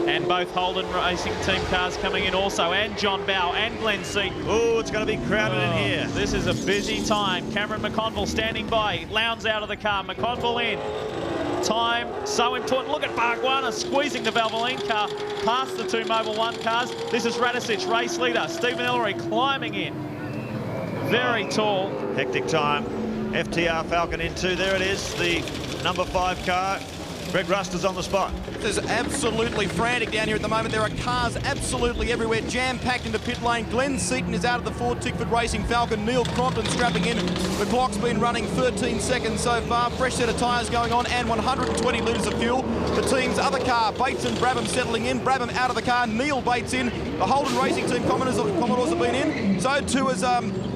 And both Holden Racing Team cars coming in also, and John Bow and Glenn Seaton. Oh, it's going to be crowded in here. This is a busy time. Cameron McConville standing by. Lowndes out of the car. McConville in. Time so important. Look at Mark Warner squeezing the Valvoline car past the two Mobil 1 cars. This is Radicic, race leader. Stephen Ellery climbing in. Very tall. Hectic time. FTR Falcon in 2. There it is, the number 5 car. Greg Rust is on the spot. This is absolutely frantic down here at the moment. There are cars absolutely everywhere, jam-packed into pit lane. Glenn Seaton is out of the Ford Tickford Racing Falcon. Neil Crompton strapping in. The clock's been running 13 seconds so far. Fresh set of tyres going on and 120 litres of fuel. The team's other car, Bates and Brabham settling in. Brabham out of the car, Neil Bates in. The Holden Racing Team Commodores have been in. So too is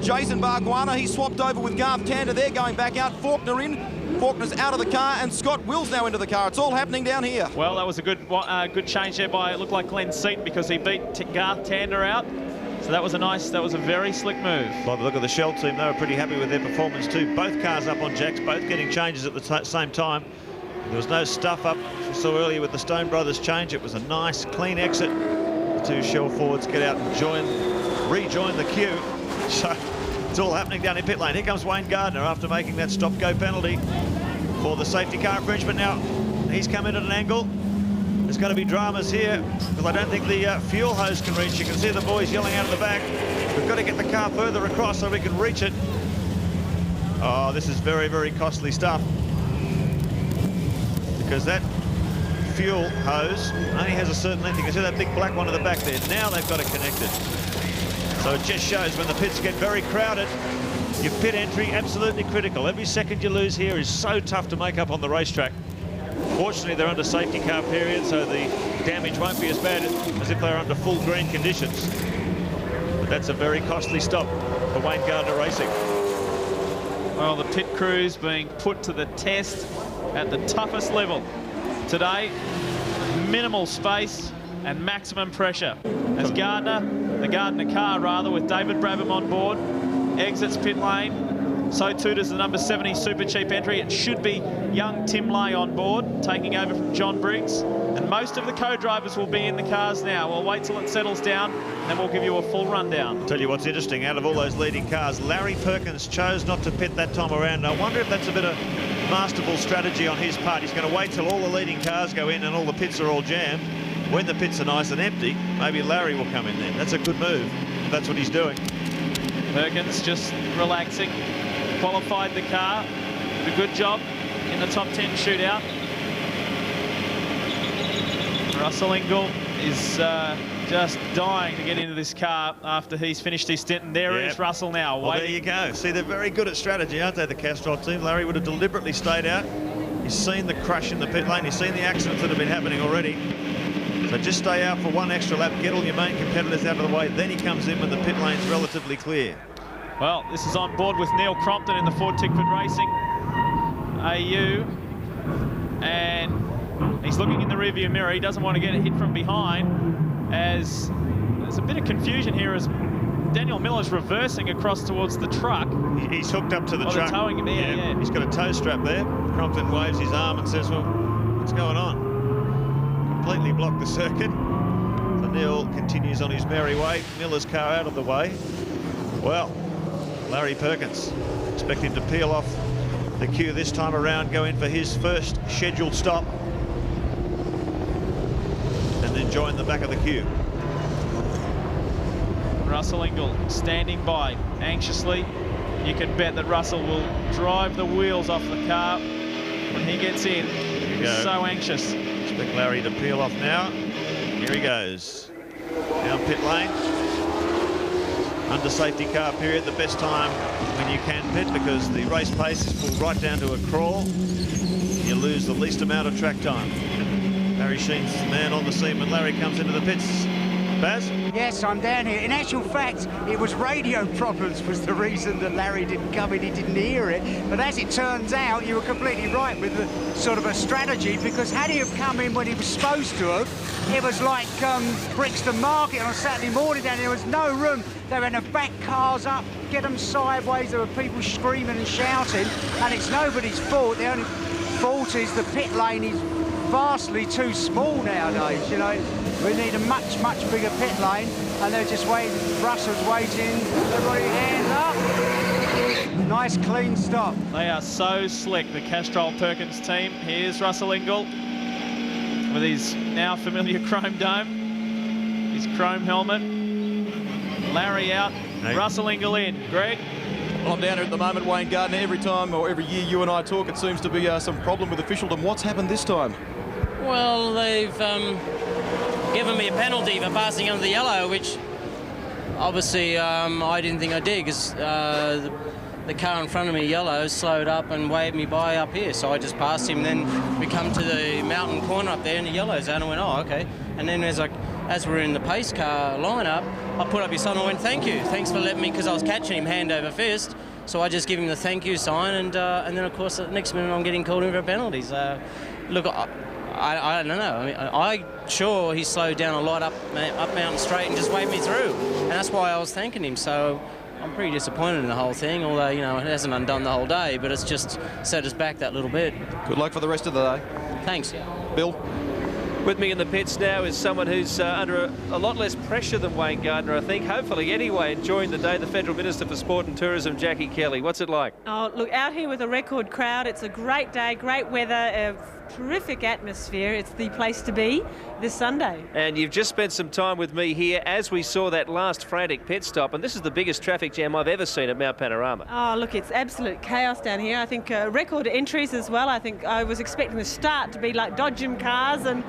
Jason Barguana. He swapped over with Garth Tander. They're going back out. Faulkner in. Faulkner's out of the car, and Scott Wills now into the car. It's all happening down here. Well, that was a good change there by, it looked like Glenn Seaton, because he beat Garth Tander out. So that was a very slick move. By the look of the Shell team, they were pretty happy with their performance too. Both cars up on jacks, both getting changes at the same time. There was no stuff up so earlier with the Stone Brothers change. It was a nice, clean exit. The two Shell forwards get out and rejoin the queue. So it's all happening down in pit lane. Here comes Wayne Gardner after making that stop-go penalty for the safety car infringement. Now, he's come in at an angle. There's going to be dramas here because I don't think the fuel hose can reach. You can see the boys yelling out of the back. We've got to get the car further across so we can reach it. Oh, this is very, very costly stuff, because that fuel hose only has a certain length. You can see that big black one at the back there. Now they've got it connected. So it just shows when the pits get very crowded, your pit entry absolutely critical. Every second you lose here is so tough to make up on the racetrack. Fortunately, they're under safety car period, so the damage won't be as bad as if they're under full green conditions. But that's a very costly stop for Wayne Gardner Racing. Well, the pit crew's being put to the test at the toughest level today. Minimal space and maximum pressure. As the Gardner car rather, with David Brabham on board, exits pit lane. So too does the number 70 Super Cheap entry. It should be young Tim Lay on board, taking over from John Briggs. And most of the co-drivers will be in the cars now. We'll wait till it settles down, and then we'll give you a full rundown. I'll tell you what's interesting, out of all those leading cars, Larry Perkins chose not to pit that time around. I wonder if that's a bit of masterful strategy on his part. He's going to wait till all the leading cars go in and all the pits are all jammed. When the pits are nice and empty, maybe Larry will come in there. That's a good move. That's what he's doing. Perkins just relaxing. Qualified the car. Did a good job in the top 10 shootout. Russell Ingall is just dying to get into this car after he's finished his stint. And there is Russell now. Well, there you go. See, they're very good at strategy, aren't they, the Castrol team? Larry would have deliberately stayed out. He's seen the crash in the pit lane. He's seen the accidents that have been happening already. So just stay out for one extra lap, get all your main competitors out of the way. Then he comes in when the pit lane's relatively clear. Well, this is on board with Neil Crompton in the Ford Tickford Racing AU. And he's looking in the rearview mirror. He doesn't want to get a hit from behind, as there's a bit of confusion here as Daniel Miller's reversing across towards the truck. He's hooked up to the truck. Towing him, yeah. He's got a tow strap there. Crompton waves his arm and says, well, what's going on? Completely blocked the circuit. So Neil continues on his merry way. Miller's car out of the way. Well, Larry Perkins, expect him to peel off the queue this time around, go in for his first scheduled stop, and then join the back of the queue. Russell Ingall standing by anxiously. You can bet that Russell will drive the wheels off the car when he gets in. He's so anxious. Expect Larry to peel off now. Here he goes. Down pit lane. Under safety car period, the best time when you can pit, because the race pace is pulled right down to a crawl. You lose the least amount of track time. Barry Sheen's the man on the scene when Larry comes into the pits. Baz? Yes, I'm down here. In actual fact, it was radio problems was the reason that Larry didn't come in. He didn't hear it. But as it turns out, you were completely right with the sort of a strategy, because had he have come in when he was supposed to have, it was like Brixton Market on a Saturday morning down there. There was no room. They were in the back cars up, get them sideways. There were people screaming and shouting, and it's nobody's fault. The only fault is the pit lane is vastly too small nowadays, you know. We need a much, much bigger pit lane, and they're just waiting. Russell's waiting. Everybody hands up. Nice, clean stop. They are so slick, the Castrol Perkins team. Here's Russell Ingall with his now familiar chrome dome, his chrome helmet. Larry out, Russell Ingall in. Greg? Well, I'm down here at the moment, Wayne Gardner. Every time or every year you and I talk, it seems to be some problem with officialdom. What's happened this time? Well, they've given me a penalty for passing under the yellow, which obviously I didn't think I did, because the car in front of me, yellow, slowed up and waved me by up here. So I just passed him. Then we come to the mountain corner up there in the yellow zone. I went, oh, okay. And then as we're in the pace car lineup, I put up his sign. I went, thank you. Thanks for letting me, because I was catching him hand over fist. So I just give him the thank you sign. And then, of course, the next minute I'm getting called in for penalties. Look, I don't know. I mean, I'm sure he slowed down a lot up Mountain Straight and just waved me through. And that's why I was thanking him. So I'm pretty disappointed in the whole thing, although, you know, it hasn't undone the whole day, but it's just set us back that little bit. Good luck for the rest of the day. Thanks. Bill? With me in the pits now is someone who's under a lot less pressure than Wayne Gardner, I think. Hopefully, anyway, enjoying the day. The Federal Minister for Sport and Tourism, Jackie Kelly. What's it like? Oh, look, out here with a record crowd. It's a great day, great weather, a terrific atmosphere. It's the place to be this Sunday. And you've just spent some time with me here as we saw that last frantic pit stop, and this is the biggest traffic jam I've ever seen at Mount Panorama. Oh, look, it's absolute chaos down here. I think record entries as well. I think I was expecting the start to be like dodgem cars and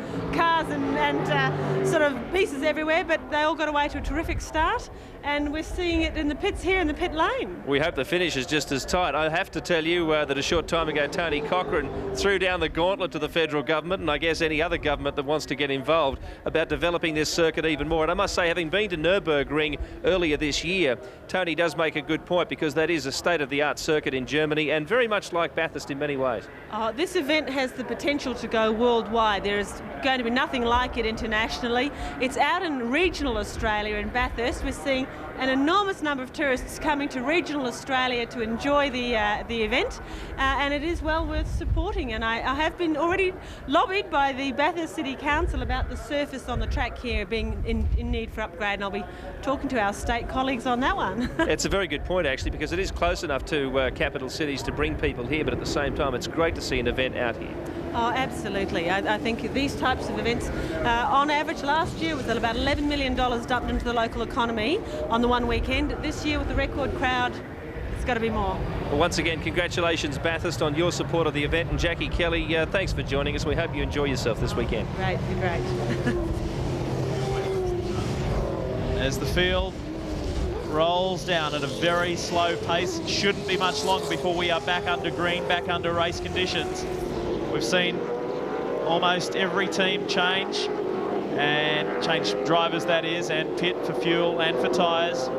sort of pieces everywhere, but they all got away to a terrific start, and we're seeing it in the pits here in the pit lane. We hope the finish is just as tight. I have to tell you that a short time ago, Tony Cochrane threw down the gauntlet to the federal government, and I guess any other government that wants to get involved, about developing this circuit even more. And I must say, having been to Nürburgring earlier this year, Tony does make a good point, because that is a state-of-the-art circuit in Germany, and very much like Bathurst in many ways. This event has the potential to go worldwide. There is going to be nothing like it internationally. It's out in regional Australia in Bathurst. We're seeing an enormous number of tourists coming to regional Australia to enjoy the event, and it is well worth supporting. And I have been already lobbied by the Bathurst City Council about the surface on the track here being in need for upgrade, and I'll be talking to our state colleagues on that one. It's a very good point, actually, because it is close enough to capital cities to bring people here, but at the same time it's great to see an event out here. Oh, absolutely. I think these types of events, on average last year was about $11 million dumped into the local economy on the one weekend. This year with the record crowd, it's got to be more. Well, once again, congratulations, Bathurst, on your support of the event. And Jackie Kelly, thanks for joining us. We hope you enjoy yourself this weekend. Great, great. As the field rolls down at a very slow pace, it shouldn't be much longer before we are back under green, back under race conditions. We've seen almost every team change drivers, that is, and pit for fuel and for tyres.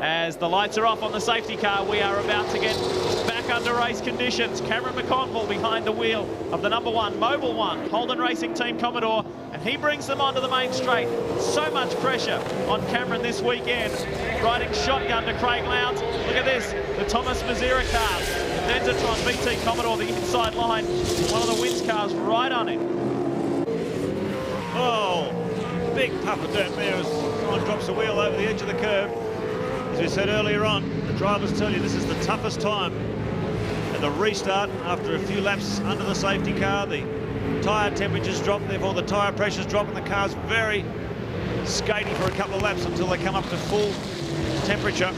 As the lights are off on the safety car, we are about to get back under race conditions. Cameron McConville behind the wheel of the #1 Mobile One Holden Racing Team Commodore, and he brings them onto the main straight. So much pressure on Cameron this weekend, riding shotgun to Craig Lowndes. Look at this, the Thomas Mazira car, the Densatron VT Commodore, the inside line, one of the Wins cars right on him. Oh, big puff of dirt there as someone drops the wheel over the edge of the curb. As we said earlier on, the drivers tell you this is the toughest time. And the restart after a few laps under the safety car, the tyre temperatures drop, therefore the tyre pressures drop, and the car's very skatey for a couple of laps until they come up to full temperature.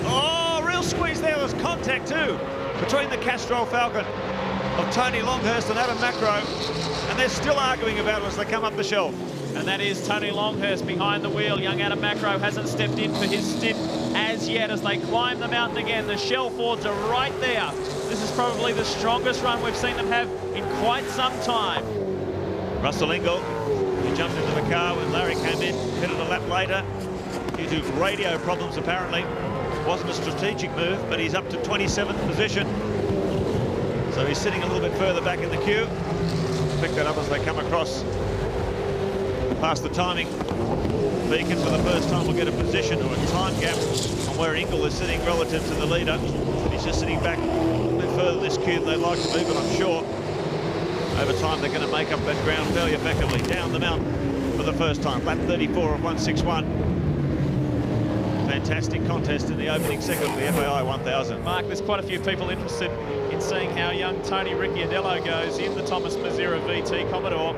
Oh, real squeeze there. There's contact too between the Castrol Falcon of Tony Longhurst and Adam Macro, and they're still arguing about it as they come up the shelf. And that is Tony Longhurst behind the wheel. Young Adam Macro hasn't stepped in for his stint as yet as they climb the mountain again. The Shell Fords are right there. This is probably the strongest run we've seen them have in quite some time. Russell Ingall, he jumped into the car when Larry came in, pitted a lap later due to radio problems apparently. Wasn't a strategic move, but he's up to 27th position. So he's sitting a little bit further back in the queue. Pick that up as they come across past the timing beacon. For the first time we'll get a position or a time gap on where Ingall is sitting relative to the leader. He's just sitting back a little bit further this queue than they'd like to move, but I'm sure over time they're going to make up that ground fairly effectively. Down the mountain for the first time, lap 34 of 161. Fantastic contest in the opening second of the FAI 1000. Mark, there's quite a few people interested in seeing how young Tony Ricciardello goes in the Thomas Mazira VT Commodore.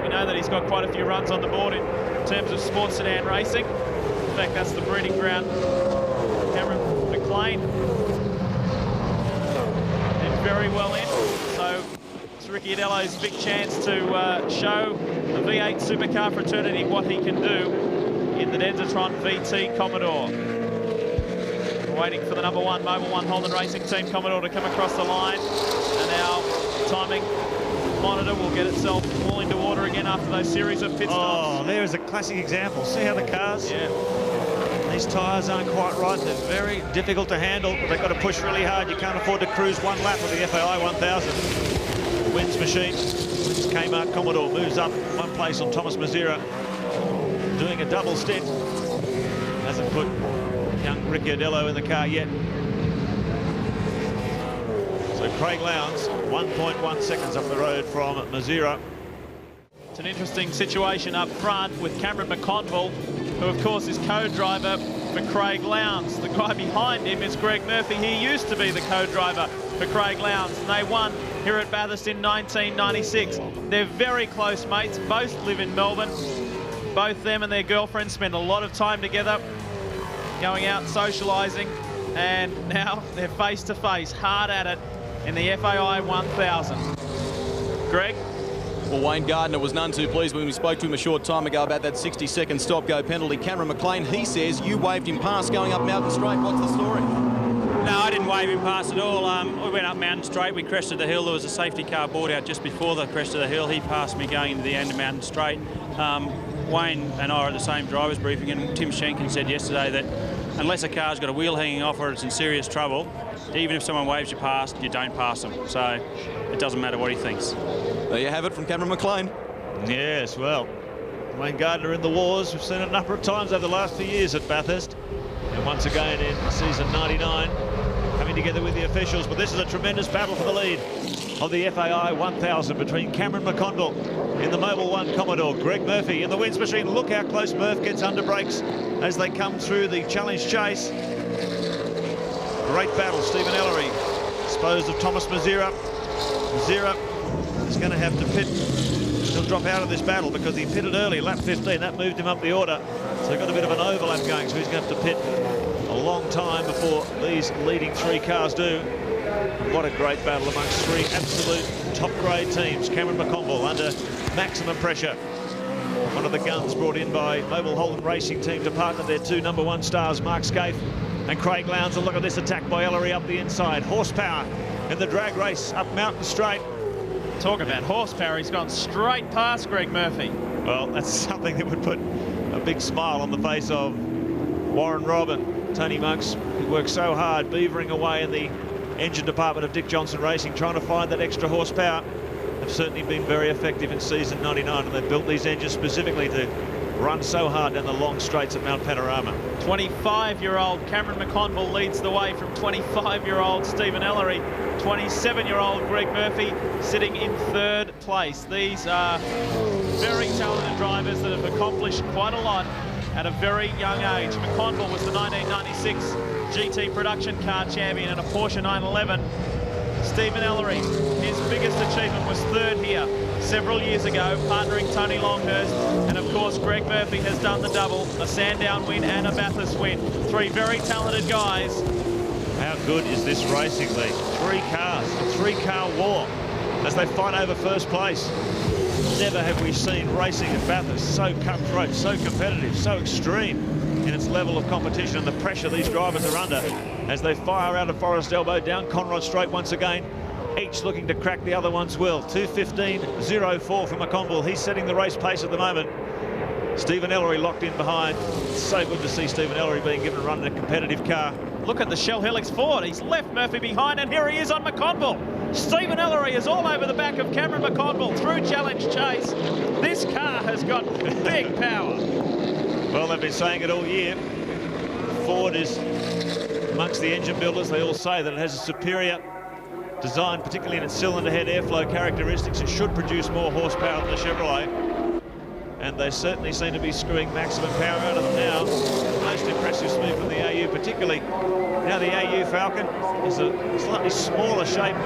We know that he's got quite a few runs on the board in terms of sports sedan racing. In fact, that's the breeding ground Cameron McLaren McLean did very well in. So it's Ricky Adello's big chance to show the V8 supercar fraternity what he can do in the Densatron VT Commodore. Waiting for the number 1 Mobile 1 Holden Racing Team Commodore to come across the line, and our timing monitor will get itself all into order again after those series of pit stops. Oh, there is a classic example. See how the cars, these tyres aren't quite right. They're very difficult to handle, but they've got to push really hard. You can't afford to cruise one lap with the FAI 1000. Wins machine, wins Kmart Commodore, moves up one place on Thomas Mazira, doing a double stint. Hasn't put young Ricky Adello in the car yet. So Craig Lowndes, 1.1 seconds up the road from Mazira. It's an interesting situation up front with Cameron McConville, who of course is co-driver for Craig Lowndes. The guy behind him is Greg Murphy. He used to be the co-driver for Craig Lowndes, and they won here at Bathurst in 1996. They're very close mates, both live in Melbourne. Both them and their girlfriends spend a lot of time together, going out socialising, and now they're face to face, hard at it in the FAI 1000. Greg? Well, Wayne Gardner was none too pleased when we spoke to him a short time ago about that 60-second stop-go penalty. Cameron McLean, he says you waved him past going up Mountain Straight. What's the story? No, I didn't wave him past at all. We went up Mountain Straight, we crested the hill. There was a safety car board out just before the crest of the hill. He passed me going into the end of Mountain Straight. Wayne and I are at the same drivers briefing, and Tim Schenken said yesterday that unless a car's got a wheel hanging off or it's in serious trouble, even if someone waves you past, you don't pass them. So it doesn't matter what he thinks. There you have it from Cameron McLean. Yes, well, Wayne Gardner in the wars. We've seen it a number of times over the last few years at Bathurst. And once again in season 99, coming together with the officials. But this is a tremendous battle for the lead of the FAI 1000 between Cameron McConville in the Mobile 1 Commodore, Greg Murphy in the wins machine. Look how close Murph gets under brakes as they come through the challenge chase. Great battle. Stephen Ellery disposed of Thomas Mazira. Mazira is going to have to pit. He'll drop out of this battle because he pitted early, lap 15. That moved him up the order. So got a bit of an overlap going, so he's going to have to pit a long time before these leading 3 cars do. What a great battle amongst 3 absolute top-grade teams. Cameron McConville under maximum pressure. One of the guns brought in by Mobile Holden Racing Team to partner their 2 number 1 stars, Mark Scaife and Craig Lowndes. And look at this attack by Ellery up the inside. Horsepower in the drag race up Mountain Straight. Talk about horsepower, he's gone straight past Greg Murphy. Well, that's something that would put a big smile on the face of Warren Robb and Tony Monks, who worked so hard beavering away in the engine department of Dick Johnson Racing, trying to find that extra horsepower. They've certainly been very effective in season 99, and they've built these engines specifically to run so hard down the long straights at Mount Panorama. 25-year-old Cameron McConville leads the way from 25-year-old Stephen Ellery. 27-year-old Greg Murphy sitting in 3rd place. These are very talented drivers that have accomplished quite a lot at a very young age. McConville was the 1996 GT production car champion in a Porsche 911. Stephen Ellery, his biggest achievement was 3rd here several years ago, partnering Tony Longhurst, and of course Greg Murphy has done the double, a Sandown win and a Bathurst win. 3 very talented guys. How good is this racing league? 3 cars, a 3-car war as they fight over first place. Never have we seen racing at Bathurst so cutthroat, so competitive, so extreme in its level of competition and the pressure these drivers are under as they fire out of Forest Elbow down Conrod Straight once again, each looking to crack the other one's will. 2:15.04 from McConville. He's setting the race pace at the moment. Stephen Ellery locked in behind. It's so good to see Stephen Ellery being given a run in a competitive car. Look at the Shell Helix Ford. He's left Murphy behind, and here he is on McConville. Stephen Ellery is all over the back of Cameron McConville through challenge chase. This car has got big power. Well, they've been saying it all year. Ford is amongst the engine builders. They all say that it has a superior design, particularly in its cylinder head airflow characteristics. It should produce more horsepower than the Chevrolet. And they certainly seem to be screwing maximum power out of them now. Most impressive speed from the AU, particularly now the AU Falcon is a slightly smaller shape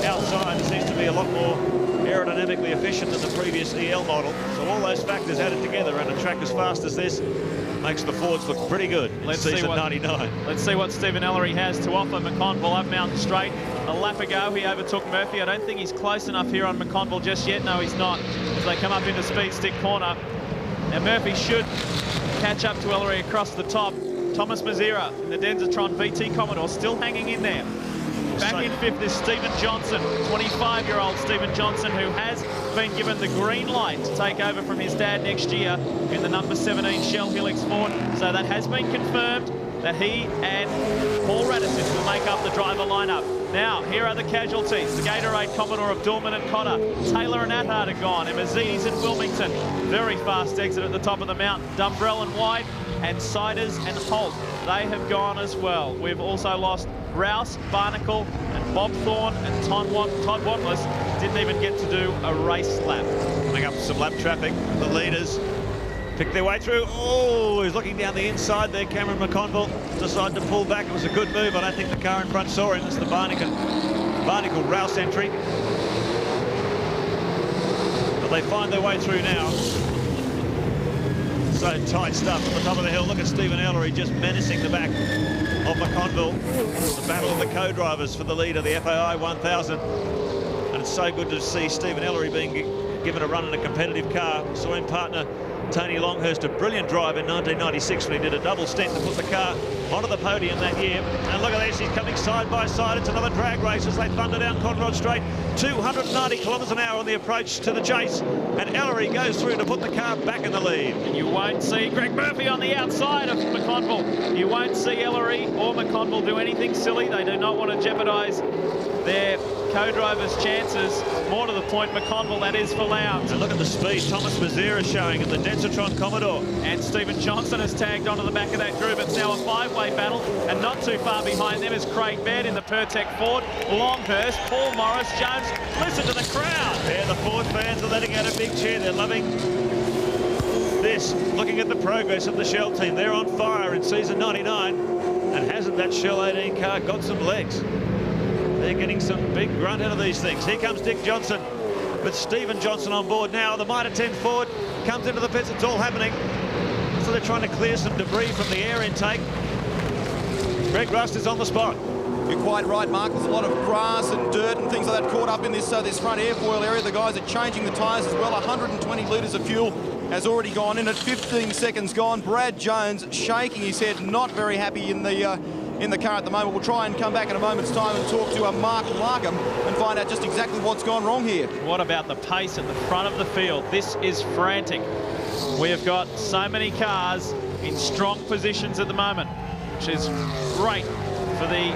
outside. It seems to be a lot more aerodynamically efficient than the previous EL model. So all those factors added together, and a track as fast as this makes the Fords look pretty good in season 99. Let's see what Stephen Ellery has to offer McConville up Mountain Straight. A lap ago, he overtook Murphy. I don't think he's close enough here on McConville just yet. No, he's not, as they come up into Speed Stick Corner. Now, Murphy should catch up to Ellery across the top. Thomas Mazira in the Densatron VT Commodore still hanging in there. Back in fifth is Stephen Johnson, 25-year-old Stephen Johnson, who has been given the green light to take over from his dad next year in the number 17 Shell Helix Ford. So that has been confirmed that he and Paul Radisich will make up the driver lineup. Now, here are the casualties. The Gatorade Commodore of Dorman and Cotter. Taylor and Attard are gone. Emmazides and Wilmington. Very fast exit at the top of the mountain. Dumbrell and White and Siders and Holt. They have gone as well. We've also lost Rouse, Barnacle and Bob Thorne and Todd Watless didn't even get to do a race lap. Coming up some lap traffic. The leaders pick their way through. Oh, he's looking down the inside there. Cameron McConville decided to pull back. It was a good move. I don't think the car in front saw him. It's the Barnacle Rouse entry. But they find their way through now. So tight stuff at the top of the hill. Look at Stephen Ellery just menacing the back of McConville. The battle of the co-drivers for the lead of the FAI 1000. And it's so good to see Stephen Ellery being given a run in a competitive car. Saw him partner Tony Longhurst, a brilliant drive in 1996 when he did a double stint to put the car onto the podium that year. And look at this, he's coming side by side. It's another drag race as they thunder down Conrod Straight. 290 kilometres an hour on the approach to the chase. And Ellery goes through to put the car back in the lead. And you won't see Greg Murphy on the outside of McConville. You won't see Ellery or McConville do anything silly. They do not want to jeopardise their co-drivers' chances. More to the point, McConville, that is for Lowndes. And look at the speed Thomas Mazira showing in the Densatron Commodore. And Stephen Johnson has tagged onto the back of that group. It's now a five-way battle, and not too far behind them is Craig Baird in the Pertec Ford, Longhurst, Paul Morris, Jones. Listen to the crowd. Yeah, the Ford fans are letting out a big cheer. They're loving this. Looking at the progress of the Shell team. They're on fire in season 99. And hasn't that Shell 18 car got some legs? They're getting some big grunt out of these things. Here comes Dick Johnson with Stephen Johnson on board now. The Mitre 10 Ford comes into the pits. It's all happening. So they're trying to clear some debris from the air intake. Greg Rust is on the spot. You're quite right, Mark. There's a lot of grass and dirt and things like that caught up in this front airfoil area. The guys are changing the tyres as well. 120 litres of fuel has already gone in at 15 seconds gone. Brad Jones shaking his head, not very happy in the car at the moment. We'll try and come back in a moment's time and talk to Mark Larkham and find out just exactly what's gone wrong here. What about the pace at the front of the field? This is frantic. We have got so many cars in strong positions at the moment, which is great for the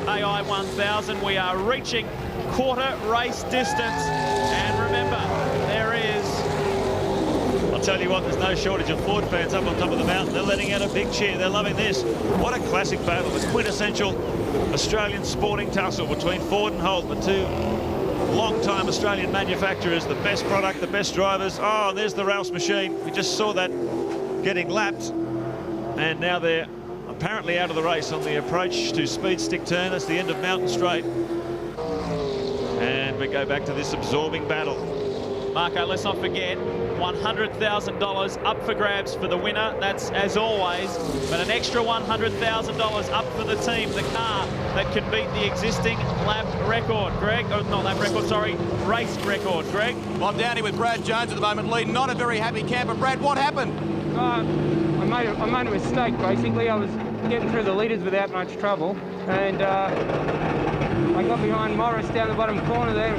FAI 1000. We are reaching quarter race distance, and remember, there is... I'll tell you what, there's no shortage of Ford fans up on top of the mountain. They're letting out a big cheer. They're loving this. What a classic battle. The quintessential Australian sporting tussle between Ford and Holt, the two long-time Australian manufacturers, the best product, the best drivers. Oh, and there's the Rouse machine. We just saw that getting lapped. And now they're apparently out of the race on the approach to Speed Stick Turn. That's the end of Mountain Straight. And we go back to this absorbing battle. Marco, let's not forget, $100,000 up for grabs for the winner. That's as always, but an extra $100,000 up for the team, the car that can beat the existing lap record. Greg, oh, not lap record, sorry, race record. Greg? Well, I'm down here with Brad Jones at the moment, leading. Not a very happy camper. Brad, what happened? I made a mistake, basically. I was getting through the leaders without much trouble, and I got behind Morris down the bottom corner there.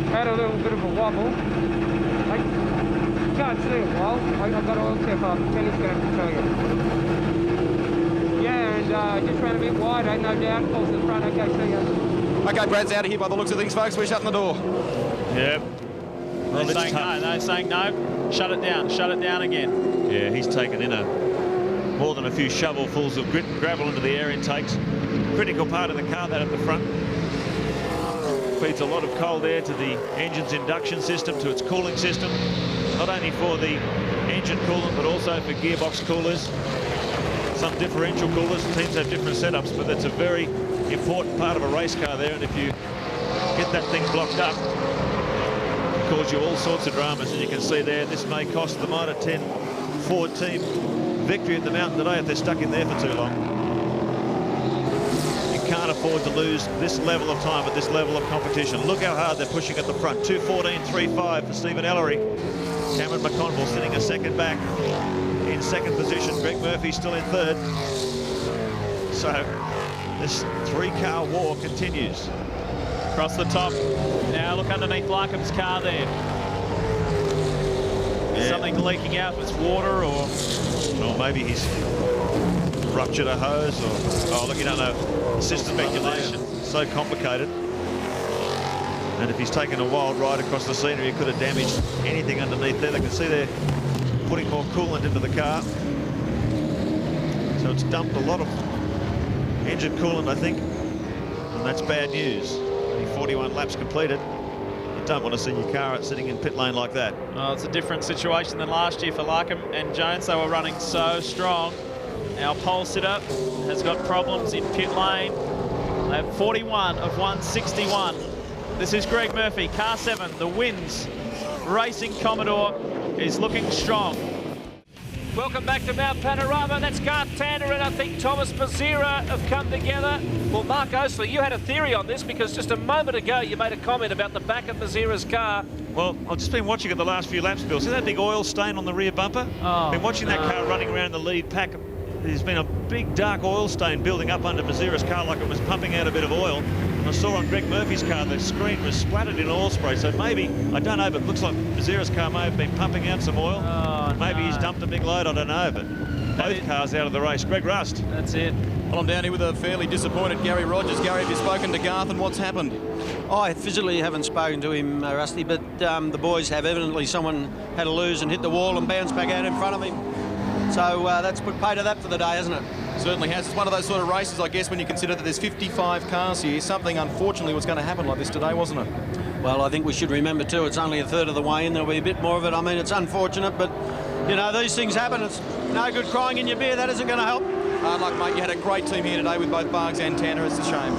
Had a little bit of a wobble. I can't see it well. I got oil tip up. Kenny's going to have to tell you. Yeah, and just ran a bit wide. I had no downfalls in the front. Okay, see ya. Okay, Brad's out of here by the looks of things, folks. We're shutting the door. Yeah. Well, they're saying no. They're saying no. Shut it down. Shut it down again. Yeah, he's taken in more than a few shovelfuls of grit and gravel into the air intakes. Critical part of the car, that at the front. Feeds a lot of cold air to the engine's induction system, to its cooling system, not only for the engine coolant but also for gearbox coolers, some differential coolers. Teams have different setups, but that's a very important part of a race car there, and if you get that thing blocked up, it causes you all sorts of dramas. And you can see there, this may cost the Mitre 10 Ford team victory at the mountain today if they're stuck in there for too long. You can't afford to lose this level of time at this level of competition. Look how hard they're pushing at the front. 2:14.35 for Stephen Ellery. Cameron McConville sitting a second back in second position. Greg Murphy still in third. So this three-car war continues. Across the top. Now look underneath Larkham's car there. Yeah. Something leaking out with water, or maybe he's ruptured a hose, or look, you don't know. System speculation, so complicated. And if he's taken a wild ride across the scenery, he could have damaged anything underneath there. They can see they're putting more coolant into the car. So it's dumped a lot of engine coolant, I think, and that's bad news. Only 41 laps completed. You don't want to see your car sitting in pit lane like that. Oh, it's a different situation than last year for Larkham and Jones. They were running so strong. Our pole sitter has got problems in pit lane. They have 41 of 161. This is Greg Murphy, car 7, the wins. Racing Commodore is looking strong. Welcome back to Mount Panorama. That's Garth Tander and I think Thomas Mazira have come together. Well, Mark Oasley, you had a theory on this because just a moment ago you made a comment about the back of Mazira's car. Well, I've just been watching it the last few laps, Bill. See that big oil stain on the rear bumper? Oh, been watching that car running around the lead pack. There's been a big dark oil stain building up under Mazira's car like it was pumping out a bit of oil. And I saw on Greg Murphy's car the screen was splattered in oil spray, so maybe, I don't know, but it looks like Mazira's car may have been pumping out some oil. Oh, maybe he's dumped a big load, I don't know, but both cars out of the race. Greg Rust. That's it. Well, I'm down here with a fairly disappointed Gary Rogers. Gary, have you spoken to Garth and what's happened? I physically haven't spoken to him, Rusty, but the boys have. Evidently someone had a lose and hit the wall and bounced back out in front of him. So that's put pay to that for the day, hasn't it? Certainly has. It's one of those sort of races, I guess, when you consider that there's 55 cars here. Something, unfortunately, was going to happen like this today, wasn't it? Well, I think we should remember, too, it's only a third of the way in. There'll be a bit more of it. I mean, it's unfortunate, but, you know, these things happen. It's no good crying in your beer. That isn't going to help. Hard luck, mate. You had a great team here today with both Bargs and Tanner. It's a shame.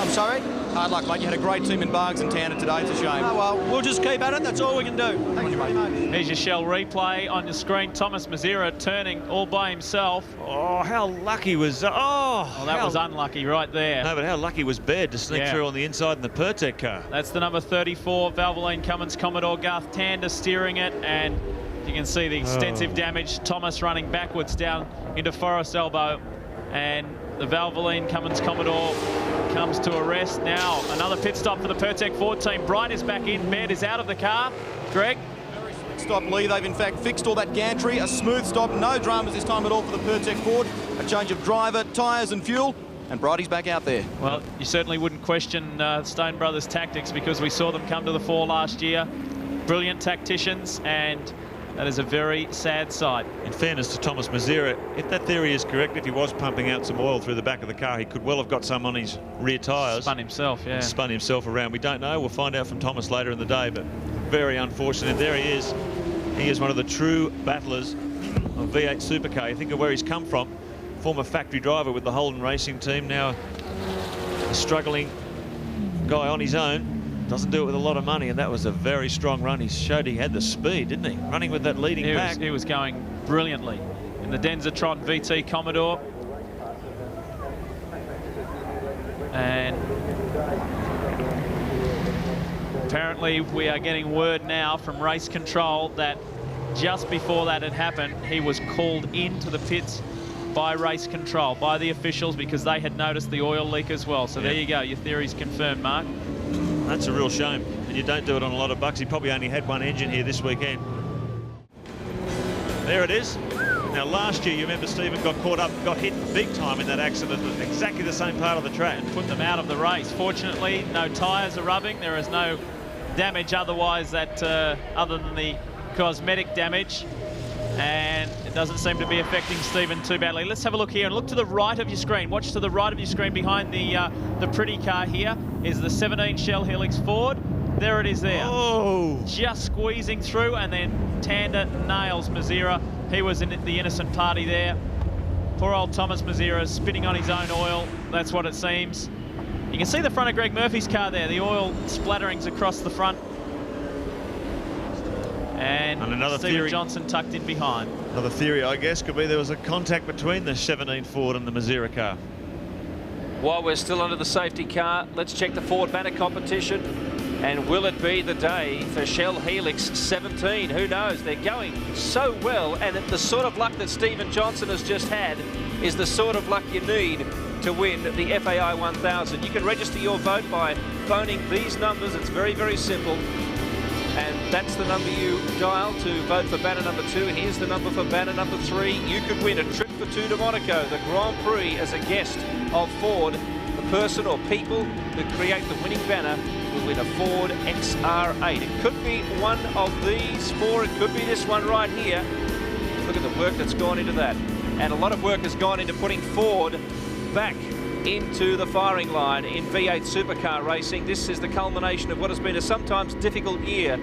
I'm sorry? Hard luck, mate. You had a great team in Bargs and Tanner today. It's a shame. Oh, well, we'll just keep at it. That's all we can do. Thank you very much. Here's your Shell replay on your screen. Thomas Mazira turning all by himself. Oh, how lucky was... Oh, that was unlucky right there. No, but how lucky was Baird to sneak through on the inside in the Pertec car. That's the number 34, Valvoline Cummins Commodore. Garth Tander steering it, and you can see the extensive damage. Thomas running backwards down into Forest Elbow, and the Valvoline Cummins Commodore comes to a rest. Now another pit stop for the Pertec Ford team. Bright is back in, Baird is out of the car. Greg? Very slick stop, Lee. They've in fact fixed all that gantry. A smooth stop, no dramas this time at all for the Pertec Ford. A change of driver, tyres and fuel, and Brighty's back out there. Well, you certainly wouldn't question Stone Brothers' tactics because we saw them come to the fore last year. Brilliant tacticians, and that is a very sad sight. In fairness to Thomas Mazira, if that theory is correct, if he was pumping out some oil through the back of the car, he could well have got some on his rear tyres. Spun himself, yeah. Spun himself around. We don't know. We'll find out from Thomas later in the day, but very unfortunate. And there he is. He is one of the true battlers of V8 Supercar. You think of where he's come from. Former factory driver with the Holden Racing team. Now a struggling guy on his own. Doesn't do it with a lot of money, and that was a very strong run. He showed he had the speed, didn't he? Running with that leading pack. He was going brilliantly in the Denzatron VT Commodore. And apparently we are getting word now from race control that just before that had happened, he was called into the pits by race control, by the officials, because they had noticed the oil leak as well. So there you go, your theory's confirmed, Mark. That's a real shame, and you don't do it on a lot of bucks. He probably only had one engine here this weekend. There it is. Now last year, you remember Stephen got caught up, got hit big time in that accident at exactly the same part of the track. And put them out of the race. Fortunately, no tyres are rubbing. There is no damage otherwise that other than the cosmetic damage. And it doesn't seem to be affecting Stephen too badly. Let's have a look here and look to the right of your screen. Watch to the right of your screen behind the pretty car here is the 17 Shell Helix Ford. There it is there. Oh! Just squeezing through, and then Tander nails Mazira. He was in the innocent party there. Poor old Thomas Mazira spitting on his own oil. That's what it seems. You can see the front of Greg Murphy's car there. The oil splatterings across the front. And and another Stephen theory, Johnson tucked in behind. Another theory, I guess, could be there was a contact between the 17 Ford and the Mazira car. While we're still under the safety car, let's check the Ford banner competition. And will it be the day for Shell Helix 17? Who knows? They're going so well, and the sort of luck that Stephen Johnson has just had is the sort of luck you need to win the FAI 1000. You can register your vote by phoning these numbers. It's very, very simple. And that's the number you dial to vote for banner number 2. Here's the number for banner number 3. You could win a trip for 2 to Monaco, the Grand Prix, as a guest of Ford. The person or people who create the winning banner will win a Ford XR8. It could be one of these 4. It could be this one right here. Look at the work that's gone into that. And a lot of work has gone into putting Ford back into the firing line in V8 supercar racing. This is the culmination of what has been a sometimes difficult year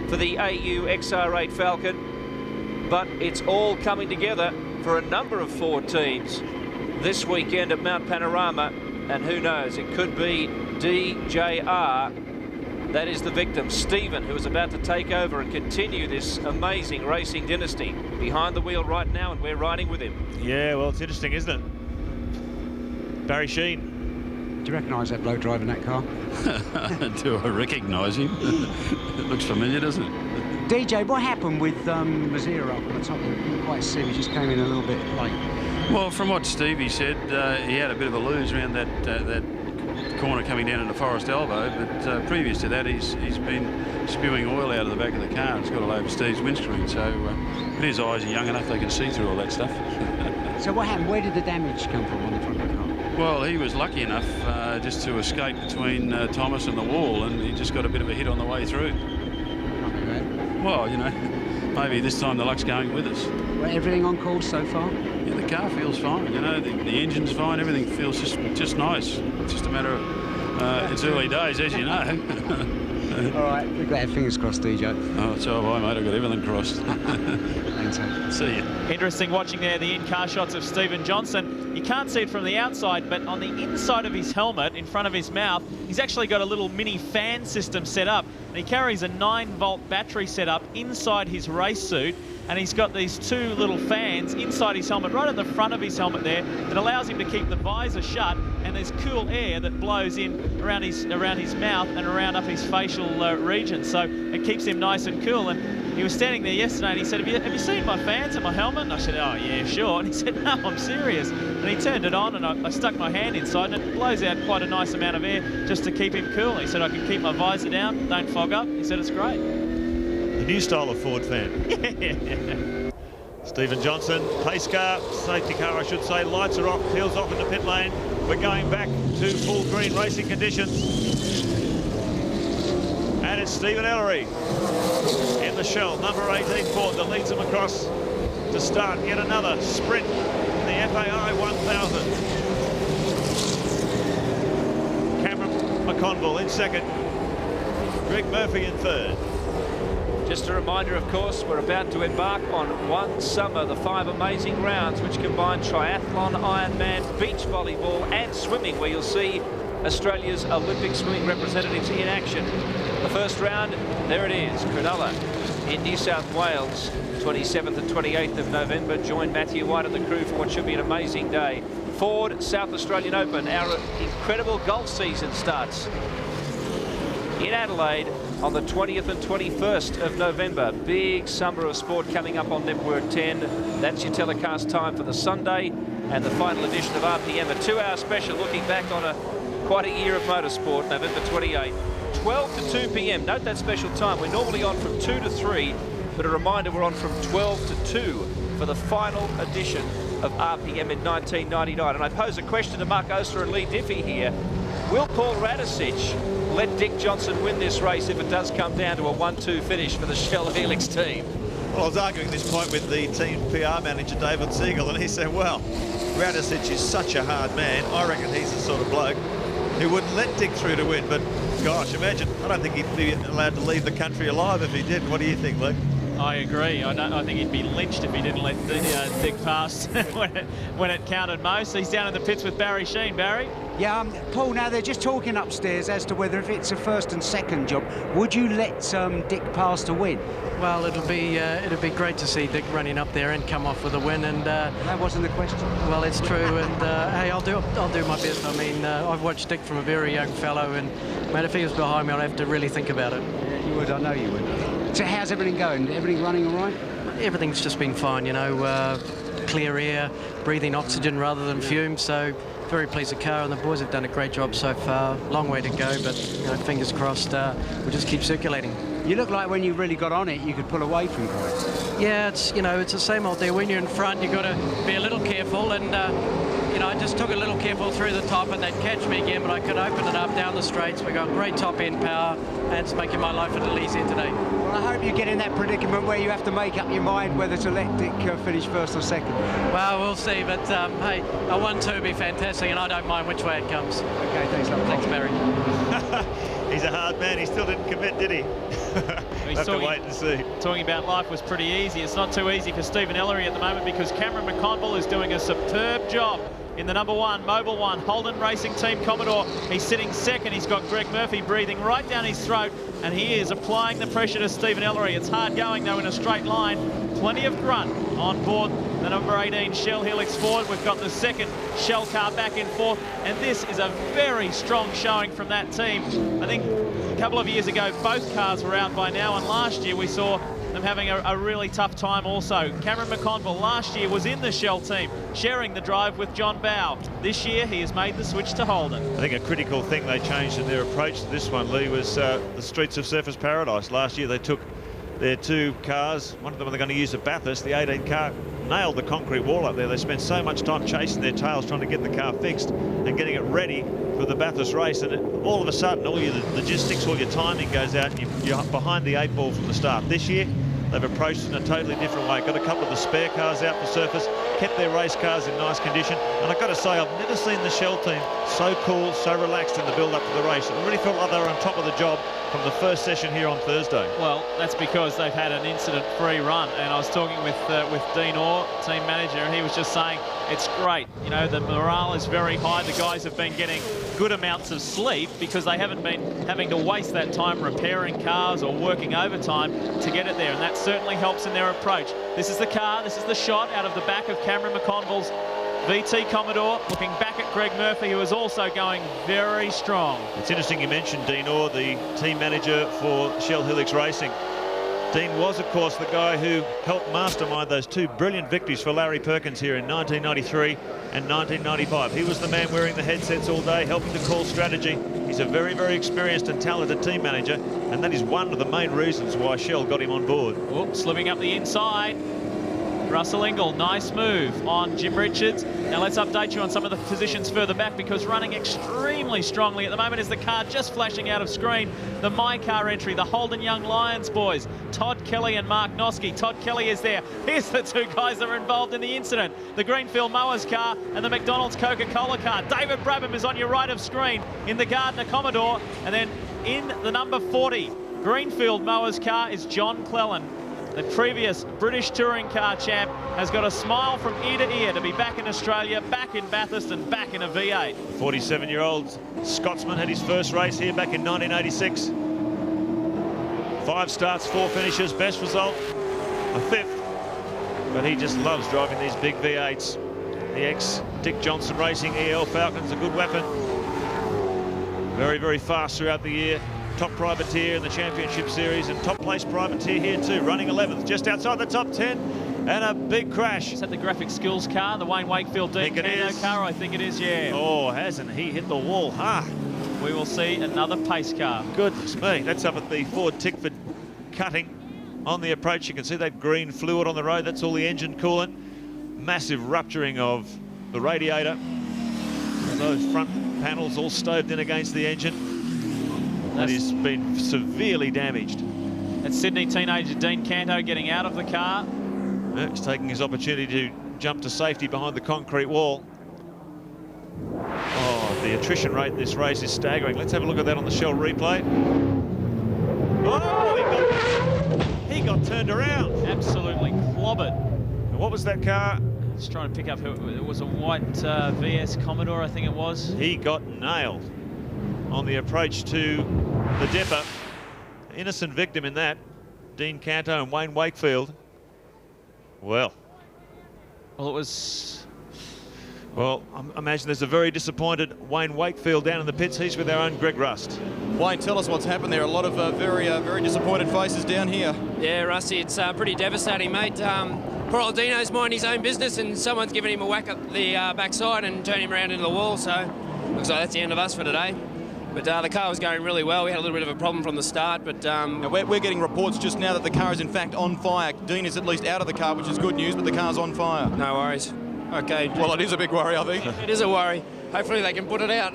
for the AU XR8 Falcon, but it's all coming together for a number of Ford teams this weekend at Mount Panorama, and who knows, it could be DJR that is the victim. Stephen, who is about to take over and continue this amazing racing dynasty, behind the wheel right now, and we're riding with him. Yeah, well, it's interesting, isn't it? Barry Sheen. Do you recognise that bloke driving that car? Do I recognise him? It looks familiar, doesn't it? DJ, what happened with Mazira up on the top? I didn't quite see. We just came in a little bit late. Well, from what Stevie said, he had a bit of a lose around that corner coming down into Forest Elbow, but previous to that, he's been spewing oil out of the back of the car. It's got all over Steve's windscreen, so but his eyes are young enough they can see through all that stuff. So what happened? Where did the damage come from on the front of the car? Well, he was lucky enough just to escape between Thomas and the wall, and he just got a bit of a hit on the way through. Well, you know, maybe this time the luck's going with us. Well, everything on course so far? Yeah, the car feels fine. You know, the engine's fine. Everything feels just nice. It's just a matter of it's early days, as you know. All right, we've got our fingers crossed, DJ. Oh, so have I, mate. I've got everything crossed. Thanks, mate. See you. Interesting watching there the in-car shots of Stephen Johnson. You can't see it from the outside, but on the inside of his helmet, in front of his mouth, he's actually got a little mini fan system set up. And he carries a 9-volt battery set up inside his race suit. And he's got these 2 little fans inside his helmet, right at the front of his helmet there, that allows him to keep the visor shut, and there's cool air that blows in around his mouth and around up his facial region. So it keeps him nice and cool. And he was standing there yesterday and he said, have you seen my fans and my helmet? And I said, oh yeah, sure. And he said, no, I'm serious. And he turned it on and I stuck my hand inside, and it blows out quite a nice amount of air just to keep him cool. He said, I can keep my visor down, don't fog up. He said, it's great. The new style of Ford fan. Yeah. Stephen Johnson, pace car, safety car I should say, lights are off, heels off in the pit lane. We're going back to full green racing conditions. And it's Stephen Ellery in the Shell, number 18 Ford, that leads them across to start yet another sprint in the FAI 1000. Cameron McConville in second, Greg Murphy in third. Just a reminder, of course, we're about to embark on One Summer, the 5 amazing rounds which combine triathlon, Ironman, beach volleyball and swimming, where you'll see Australia's Olympic swimming representatives in action. The first round, there it is, Cronulla in New South Wales, 27th and 28th of November. Join Matthew White and the crew for what should be an amazing day. Ford South Australian Open, our incredible golf season starts in Adelaide on the 20th and 21st of November. Big summer of sport coming up on Network 10. That's your telecast time for the Sunday and the final edition of RPM, a 2-hour special looking back on quite a year of motorsport, November 28. 12 to 2 p.m. Note that special time. We're normally on from 2 to 3, but a reminder, we're on from 12 to 2 for the final edition of RPM in 1999. And I pose a question to Mark Oster and Lee Diffie here. Will Paul Radisich let Dick Johnson win this race if it does come down to a 1-2 finish for the Shell Helix team? Well, I was arguing this point with the team PR manager, David Siegel, and he said, well, Radisich is such a hard man. I reckon he's the sort of bloke who wouldn't let Dick through to win. But, gosh, imagine, I don't think he'd be allowed to leave the country alive if he did. What do you think, Luke? I agree. I think he'd be lynched if he didn't let Dick pass when it counted most. He's down in the pits with Barry Sheen. Barry? Yeah, Paul, now they're just talking upstairs as to whether if it's a first and second job, would you let Dick pass to win? Well, it'll be great to see Dick running up there and come off with a win. And that wasn't the question. Well, it's true. And hey, I'll do my best. I mean, I've watched Dick from a very young fellow, and man, if he was behind me, I'd have to really think about it. Yeah, you would. I know you would. So how's everything going? Everything running all right? Everything's just been fine. You know, clear air, breathing oxygen rather than fumes. So. Very pleased with the car, and the boys have done a great job so far. Long way to go, but you know, fingers crossed, we'll just keep circulating. You look like when you really got on it, you could pull away from guys. Yeah, it's the same old deal. When you're in front, you've got to be a little careful, and I just took a little careful through the top, and they'd catch me again, but I could open it up down the straights. We got great top end power, and it's making my life a little easier today. Well, I hope you get in that predicament where you have to make up your mind whether to let Dick finish first or second. Well, we'll see, but hey, a 1-2 would be fantastic, and I don't mind which way it comes. Okay, thanks a lot. Thanks, Barry. He's a hard man. He still didn't commit, did he? We'll have to wait and see. Talking about life was pretty easy. It's not too easy for Stephen Ellery at the moment because Cameron McConville is doing a superb job in the number 1, Mobile 1, Holden Racing Team Commodore. He's sitting second. He's got Greg Murphy breathing right down his throat, and he is applying the pressure to Stephen Ellery. It's hard going, though, in a straight line. Plenty of grunt on board the number 18 Shell Helix Ford. We've got the second Shell car back in fourth, and this is a very strong showing from that team. I think a couple of years ago, both cars were out by now, and last year we saw them having a really tough time also. Cameron McConville last year was in the Shell team, sharing the drive with John Bowe. This year, he has made the switch to Holden. I think a critical thing they changed in their approach to this one, Lee, was the Streets of Surfers Paradise. Last year, they took their 2 cars. One of them they're going to use at Bathurst. The 18 car nailed the concrete wall up there. They spent so much time chasing their tails trying to get the car fixed and getting it ready for the Bathurst race, and all of a sudden all your logistics, all your timing goes out, and you're behind the 8 ball from the start. This year they've approached it in a totally different way. Got a couple of the spare cars out for surface, kept their race cars in nice condition, and I've got to say, I've never seen the Shell team so cool, so relaxed in the build-up to the race. I really felt like they were on top of the job from the first session here on Thursday. Well, that's because they've had an incident-free run, and I was talking with Dean Orr, team manager, and he was just saying it's great. You know, the morale is very high. The guys have been getting good amounts of sleep because they haven't been having to waste that time repairing cars or working overtime to get it there, and that certainly helps in their approach. This is the car, this is the shot out of the back of Cameron McConville's VT Commodore, looking back at Greg Murphy, who is also going very strong. It's interesting you mentioned Dean Orr, the team manager for Shell Helix Racing. Dean was, of course, the guy who helped mastermind those 2 brilliant victories for Larry Perkins here in 1993 and 1995. He was the man wearing the headsets all day, helping to call strategy. He's a very, very experienced and talented team manager, and that is one of the main reasons why Shell got him on board. Oops, slipping up the inside. Russell Ingall, nice move on Jim Richards. Now let's update you on some of the positions further back, because running extremely strongly at the moment is the car just flashing out of screen. The My Car entry, the Holden Young Lions boys, Todd Kelly and Mark Noski. Todd Kelly is there. Here's the 2 guys that are involved in the incident. The Greenfield Mowers car and the McDonald's Coca-Cola car. David Brabham is on your right of screen in the Gardner Commodore. And then in the number 40 Greenfield Mowers car is John Clellan. The previous British Touring Car champ has got a smile from ear to ear to be back in Australia, back in Bathurst and back in a V8. 47-year-old Scotsman had his first race here back in 1986. 5 starts, 4 finishes, best result, a 5th. But he just loves driving these big V8s. The ex-Dick Johnson Racing EL Falcon's a good weapon. Very, very fast throughout the year. Top privateer in the Championship Series and top place privateer here too, running 11th, just outside the top 10, and a big crash. Is that the Graphic Skills car, the Wayne Wakefield Dean Kano car? I think it is, yeah. Oh, hasn't he hit the wall hard? We will see another pace car. Goodness me, that's up at the Ford Tickford cutting on the approach. You can see that green fluid on the road, that's all the engine coolant. Massive rupturing of the radiator. Those front panels all stoved in against the engine. That has been severely damaged. That's Sydney teenager Dean Canto getting out of the car. Yeah, he's taking his opportunity to jump to safety behind the concrete wall. Oh, the attrition rate in this race is staggering. Let's have a look at that on the Shell replay. Oh, he got turned around. Absolutely clobbered. And what was that car? Just trying to pick up who it was. A white VS Commodore, I think it was. He got nailed on the approach to the dipper. Innocent victim in that. Dean Canto and Wayne Wakefield. Well, it was. Well, I imagine there's a very disappointed Wayne Wakefield down in the pits. He's with our own Greg Rust. Wayne, tell us what's happened there. A lot of very disappointed faces down here. Yeah, Rusty, it's pretty devastating, mate. Poor old Dino's minding his own business and someone's given him a whack up the backside and turned him around into the wall, so looks like that's the end of us for today. But the car was going really well. We had a little bit of a problem from the start, but... Now we're getting reports just now that the car is in fact on fire. Dean is at least out of the car, which is good news, but the car's on fire. No worries. Okay. Well, it is a big worry, I think. It is a worry. Hopefully they can put it out.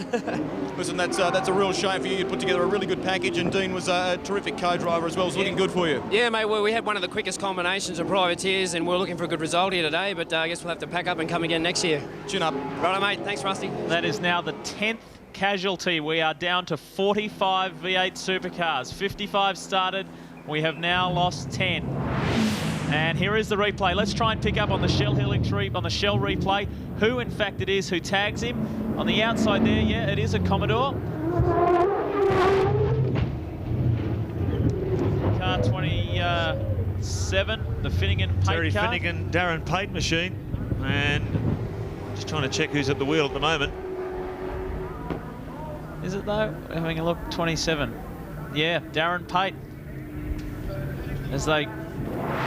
Listen, that's a real shame for you. You put together a really good package, and Dean was a terrific co-driver as well. It's looking good for you. Yeah, mate. Well, we had one of the quickest combinations of privateers, and we're looking for a good result here today. But I guess we'll have to pack up and come again next year. Chin up. Right, mate. Thanks, Rusty. That is now the 10th casualty. We are down to 45 V8 supercars. 55 started. We have now lost 10. And here is the replay. Let's try and pick up on the Shell Helix on the Shell replay who in fact it is who tags him. On the outside there, yeah, it is a Commodore. Car 27, the Finnegan Pate Terry car. Finnegan, Darren Pate machine. And just trying to check who's at the wheel at the moment. Is it though? Having a look, 27. Yeah, Darren Pate. As they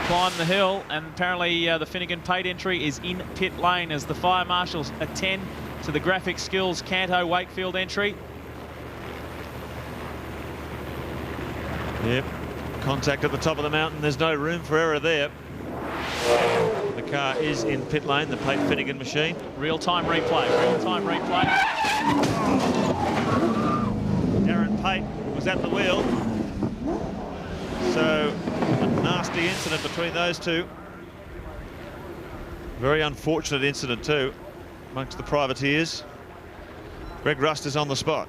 climb the hill, and apparently the Finnegan Pate entry is in pit lane as the fire marshals attend to the graphic skills Canto Wakefield entry. Yep, contact at the top of the mountain. There's no room for error there. The car is in pit lane, the Pate Finnegan machine. Real-time replay, real-time replay. Darren Pate was at the wheel. So, a nasty incident between those two. Very unfortunate incident too, amongst the privateers. Greg Rust is on the spot.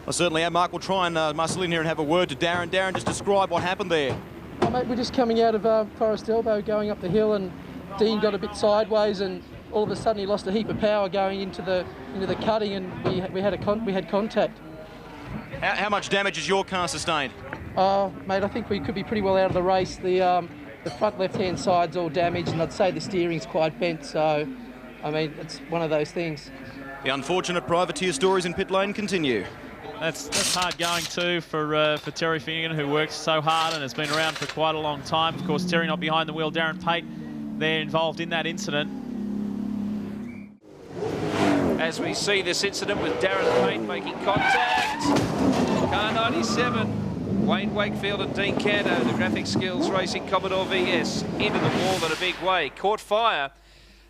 I certainly am. Mark will try and muscle in here and have a word to Darren. Darren, just describe what happened there. Oh, mate, we're just coming out of Forest Elbow, going up the hill, and Dean got a bit sideways, and all of a sudden he lost a heap of power going into the cutting, and we had contact. How much damage has your car sustained? Mate, I think we could be pretty well out of the race. The front left-hand side's all damaged, and I'd say the steering's quite bent, so, I mean, it's one of those things. The unfortunate privateer stories in pit lane continue. That's hard going too for Terry Finnegan, who works so hard and has been around for quite a long time. Of course, Terry not behind the wheel. Darren Pate, they're involved in that incident. As we see this incident with Darren Pate making contact. Car 97. Wayne Wakefield and Dean Canto, the Graphic Skills Racing Commodore VS, into the wall in a big way. Caught fire.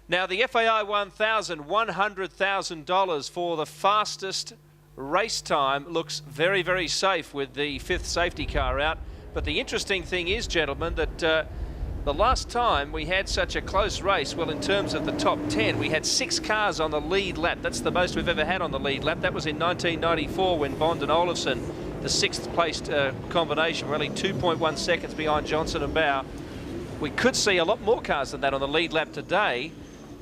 Now the FAI 1000, $100,000 for the fastest race time. Looks very, very safe with the 5th safety car out. But the interesting thing is, gentlemen, that the last time we had such a close race, well, in terms of the top 10, we had 6 cars on the lead lap. That's the most we've ever had on the lead lap. That was in 1994 when Bond and Olofsson, the 6th placed combination, were only 2.1 seconds behind Johnson and Bow. We could see a lot more cars than that on the lead lap today,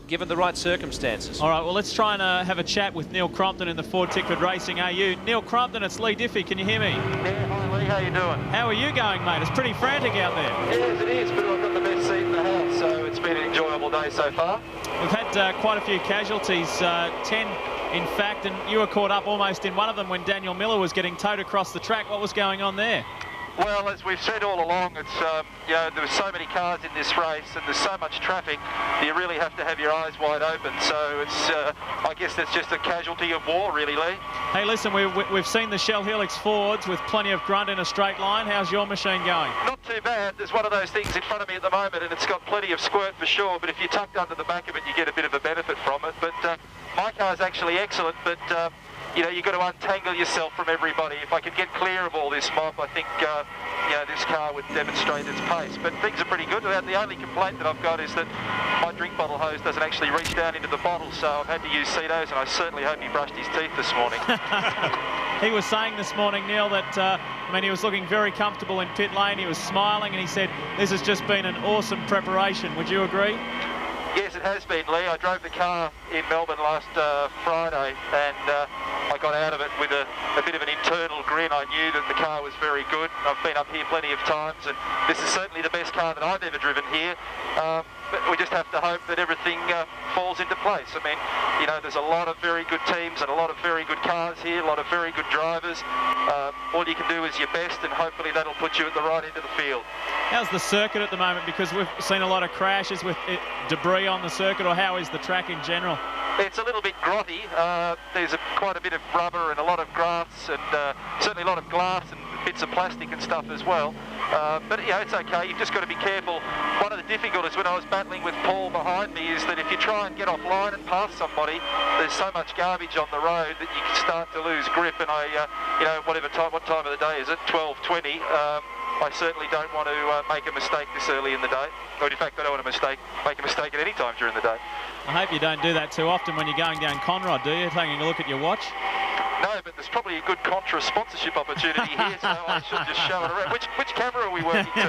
given the right circumstances. All right, well, let's try and have a chat with Neil Crompton in the Ford Tickford Racing AU. Neil Crompton, it's Lee Diffie. Can you hear me? Yeah, hi Lee, how you doing? How are you going, mate? It's pretty frantic out there. Yes, it is, but I've got the best seat in the house, so it's been an enjoyable day so far. We've had quite a few casualties, 10 in fact, and you were caught up almost in one of them when Daniel Miller was getting towed across the track. What was going on there? Well, as we've said all along, it's you know, there were so many cars in this race and there's so much traffic, you really have to have your eyes wide open. So it's, I guess that's just a casualty of war, really, Lee. Hey, listen, we've seen the Shell Helix Fords with plenty of grunt in a straight line. How's your machine going? Not too bad. There's one of those things in front of me at the moment, and it's got plenty of squirt for sure. But if you're tucked under the back of it, you get a bit of a benefit from it. But my car's actually excellent, but you know, you've got to untangle yourself from everybody. If I could get clear of all this mob, I think you know, this car would demonstrate its pace. But things are pretty good. The only complaint that I've got is that my drink bottle hose doesn't actually reach down into the bottle, so I've had to use Cetos, and I certainly hope he brushed his teeth this morning. He was saying this morning, Neil, that I mean, he was looking very comfortable in pit lane. He was smiling, and he said, this has just been an awesome preparation. Would you agree? Yes, it has been, Lee. I drove the car in Melbourne last Friday, and I got out of it with a bit of an internal grin. I knew that the car was very good. I've been up here plenty of times, and this is certainly the best car that I've ever driven here. But we just have to hope that everything falls into place. I mean, you know, there's a lot of very good teams and a lot of very good cars here, a lot of very good drivers. All you can do is your best, and hopefully that'll put you at the right end of the field. How's the circuit at the moment? Because we've seen a lot of crashes with debris on the circuit, or how is the track in general? It's a little bit grotty. There's quite a bit of rubber and a lot of grass, and certainly a lot of glass and bits of plastic and stuff as well. But you know, it's okay. You've just got to be careful. One of the difficulties when I was battling with Paul behind me is that if you try and get offline and pass somebody, there's so much garbage on the road that you can start to lose grip. And you know, what time of the day is it? 12:20. I certainly don't want to make a mistake this early in the day. Or in fact, I don't want to make a mistake at any time during the day. I hope you don't do that too often when you're going down Conrod, do you? Taking a look at your watch? No, but there's probably a good Contra sponsorship opportunity here, so I should just show it around. Which camera are we working to?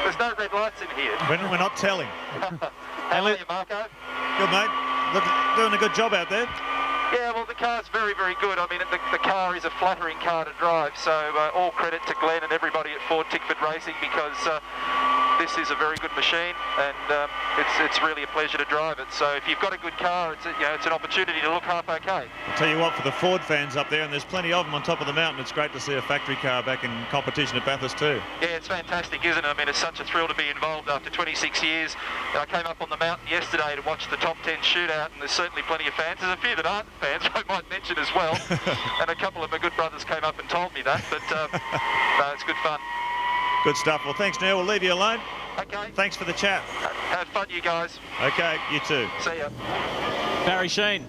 There's no red lights in here. We're not telling. How are you, Marco? Good, mate. Look, doing a good job out there. Yeah, well, the car's very, very good. I mean, the car is a flattering car to drive, so all credit to Glenn and everybody at Ford Tickford Racing, because this is a very good machine, and it's really a pleasure to drive it. So if you've got a good car, it's an opportunity to look half okay. I'll tell you what, for the Ford fans up there, and there's plenty of them on top of the mountain, it's great to see a factory car back in competition at Bathurst too. Yeah, it's fantastic, isn't it? I mean, it's such a thrill to be involved after 26 years. I came up on the mountain yesterday to watch the top 10 shootout, and there's certainly plenty of fans. There's a few that aren't fans, I might mention as well. And a couple of my good brothers came up and told me that, but no, it's good fun. Good stuff. Well, thanks, Neil. We'll leave you alone. Okay. Thanks for the chat. Have fun, you guys. Okay, you too. See ya. Barry Sheen.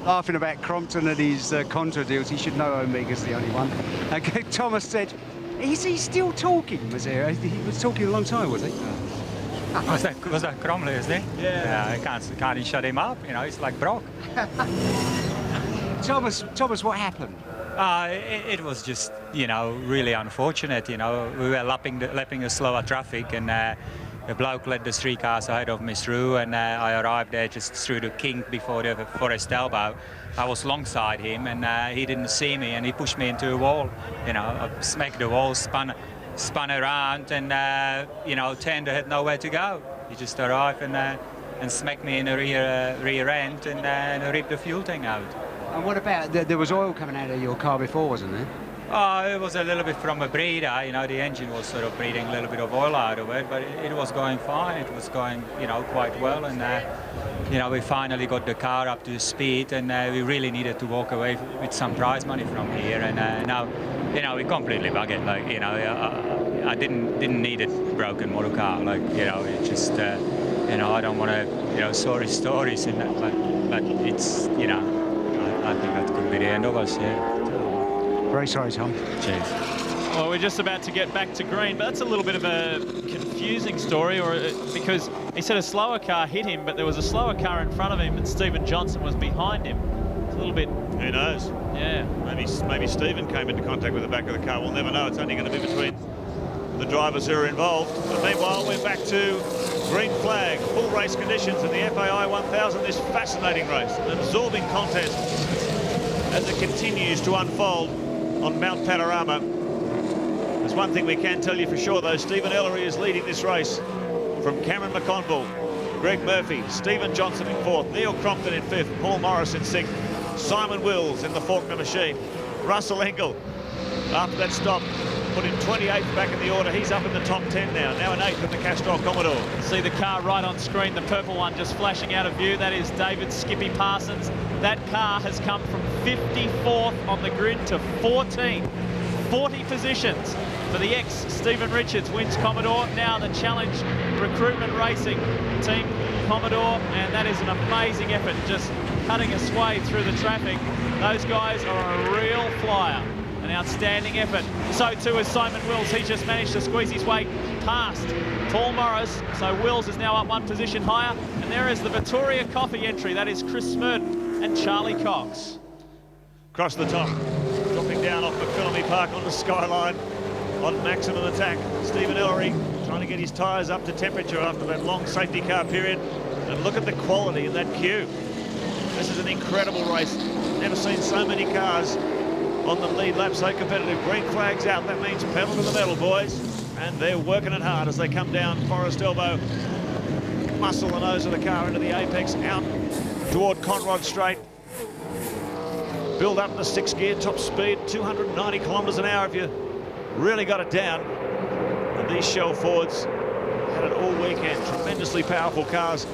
Laughing about Crompton and his Contra deals. He should know Omega's the only one. Okay, Thomas said, is he still talking, was he? He was talking a long time, was he? Was that Cromley, isn't he? Yeah. I can't shut him up, you know, it's like Brock. Thomas, what happened? It was just, you know, really unfortunate, you know. We were lapping the slower traffic, and the bloke led the 3 cars ahead of me through, and I arrived there just through the kink before the forest elbow. I was alongside him, and he didn't see me, and he pushed me into a wall. You know, I smacked the wall, spun around, and you know, turned had nowhere to go. He just arrived and smacked me in the rear end, and ripped the fuel tank out. And what about, there was oil coming out of your car before, wasn't there? Oh, it was a little bit from a breather, you know, the engine was sort of breathing a little bit of oil out of it, but it was going fine, it was going, you know, quite well, and, you know, we finally got the car up to speed, and we really needed to walk away with some prize money from here, and now, you know, we completely buggered, like, you know, I didn't need a broken motor car, like, you know, it just, you know, I don't want to, you know, sorry stories in that, but it's, you know, I think that could be the end of us, yeah. Very sorry, Tom. Cheers. Well, we're just about to get back to green, but that's a little bit of a confusing story, because he said a slower car hit him, but there was a slower car in front of him, and Stephen Johnson was behind him. It's a little bit... Who knows? Yeah. Maybe Stephen came into contact with the back of the car. We'll never know. It's only going to be between the drivers who are involved. But meanwhile, we're back to green flag, full race conditions in the FAI 1000. This fascinating race, an absorbing contest as it continues to unfold on Mount Panorama. There's one thing we can tell you for sure, though. Stephen Ellery is leading this race from Cameron McConville, Greg Murphy, Stephen Johnson in 4th, Neil Crompton in 5th, Paul Morris in 6th, Simon Wills in the Faulkner machine, Russell Engel, after that stop, put him 28th back in the order. He's up in the top 10 now in 8th in the Castrol Commodore. See the car right on screen, the purple one just flashing out of view. That is David Skippy Parsons. That car has come from 54th on the grid to 14. 40 positions for the ex-Stephen Richards wins Commodore. Now the Challenge Recruitment Racing Team Commodore, and that is an amazing effort, just cutting a swathe through the traffic. Those guys are a real flyer. An outstanding effort. So too is Simon Wills. He just managed to squeeze his way past Paul Morris. So Wills is now up 1 position higher. And there is the Victoria Coffee entry. That is Chris Smurden and Charlie Cox. Across the top, dropping down off McPhillamy Park on the Skyline on maximum attack. Stephen Ellery trying to get his tyres up to temperature after that long safety car period. And look at the quality in that queue. This is an incredible race. Never seen so many cars on the lead lap, so competitive. Green flags out, that means pedal to the metal, boys. And they're working it hard as they come down Forest Elbow. Muscle the nose of the car into the apex, out toward Conrod Straight. Build up the 6th gear, top speed, 290 kilometres an hour if you really got it down. And these Shell Fords had it all weekend. Tremendously powerful cars.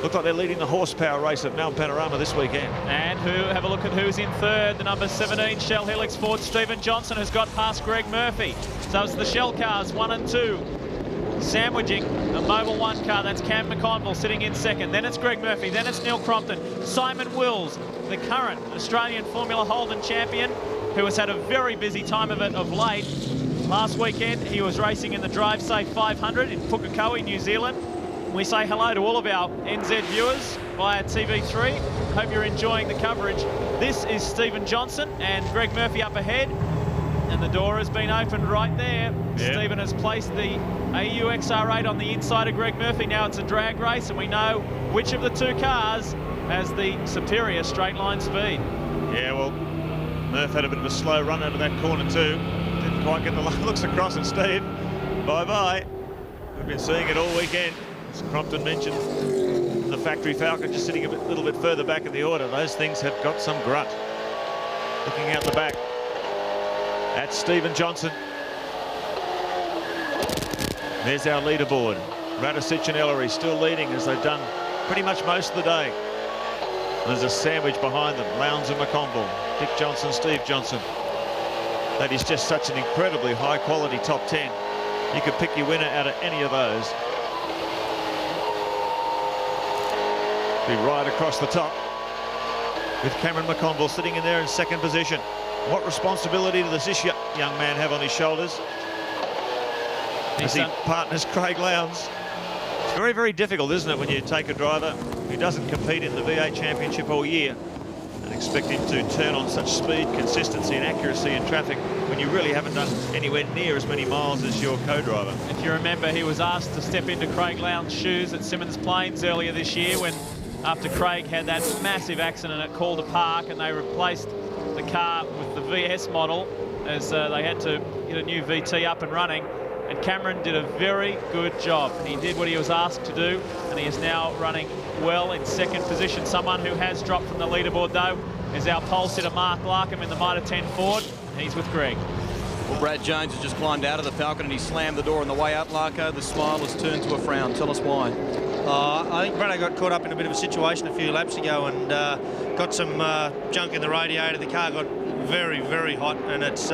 Look like they're leading the horsepower race at Mount Panorama this weekend. And have a look at who's in third. The number 17 Shell Helix Ford, Stephen Johnson, has got past Greg Murphy. So it's the Shell cars 1 and 2. Sandwiching the Mobil 1 car, that's Cam McConville sitting in second. Then it's Greg Murphy, then it's Neil Crompton. Simon Wills, the current Australian Formula Holden champion, who has had a very busy time of it of late. Last weekend, he was racing in the Drive Safe 500 in Pukekohe, New Zealand. We say hello to all of our NZ viewers via TV3. Hope you're enjoying the coverage. This is Stephen Johnson and Greg Murphy up ahead. And the door has been opened right there. Yep. Stephen has placed the AU XR8 on the inside of Greg Murphy. Now it's a drag race, and we know which of the two cars has the superior straight line speed. Yeah, well, Murph had a bit of a slow run out of that corner too. Didn't quite get the looks across, and Steve, bye-bye. We've been seeing it all weekend. As Crompton mentioned, the factory Falcon just sitting a little bit further back in the order. Those things have got some grunt. Looking out the back, that's Stephen Johnson. There's our leaderboard. Radicic and Ellery still leading as they've done pretty much most of the day. There's a sandwich behind them. Lowndes and McConville, Dick Johnson, Steve Johnson. That is just such an incredibly high-quality top 10. You could pick your winner out of any of those. Be right across the top with Cameron McConville sitting in there in second position. What responsibility does this young man have on his shoulders as he partners Craig Lowndes? It's very, very difficult, isn't it, when you take a driver who doesn't compete in the V8 Championship all year and expect him to turn on such speed, consistency and accuracy in traffic when you really haven't done anywhere near as many miles as your co-driver. If you remember, he was asked to step into Craig Lowndes' shoes at Symmons Plains earlier this year when, after Craig had that massive accident at Calder Park, and they replaced the car with the VS model as they had to get a new VT up and running. And Cameron did a very good job. He did what he was asked to do, and he is now running well in second position. Someone who has dropped from the leaderboard, though, is our pole sitter Mark Larkham in the Mitre 10 Ford. He's with Greg. Well, Brad Jones has just climbed out of the Falcon and he slammed the door on the way out, Larko. The smile has turned to a frown. Tell us why. I think Brad got caught up in a bit of a situation a few laps ago and got some junk in the radiator. The car got very, very hot, and it's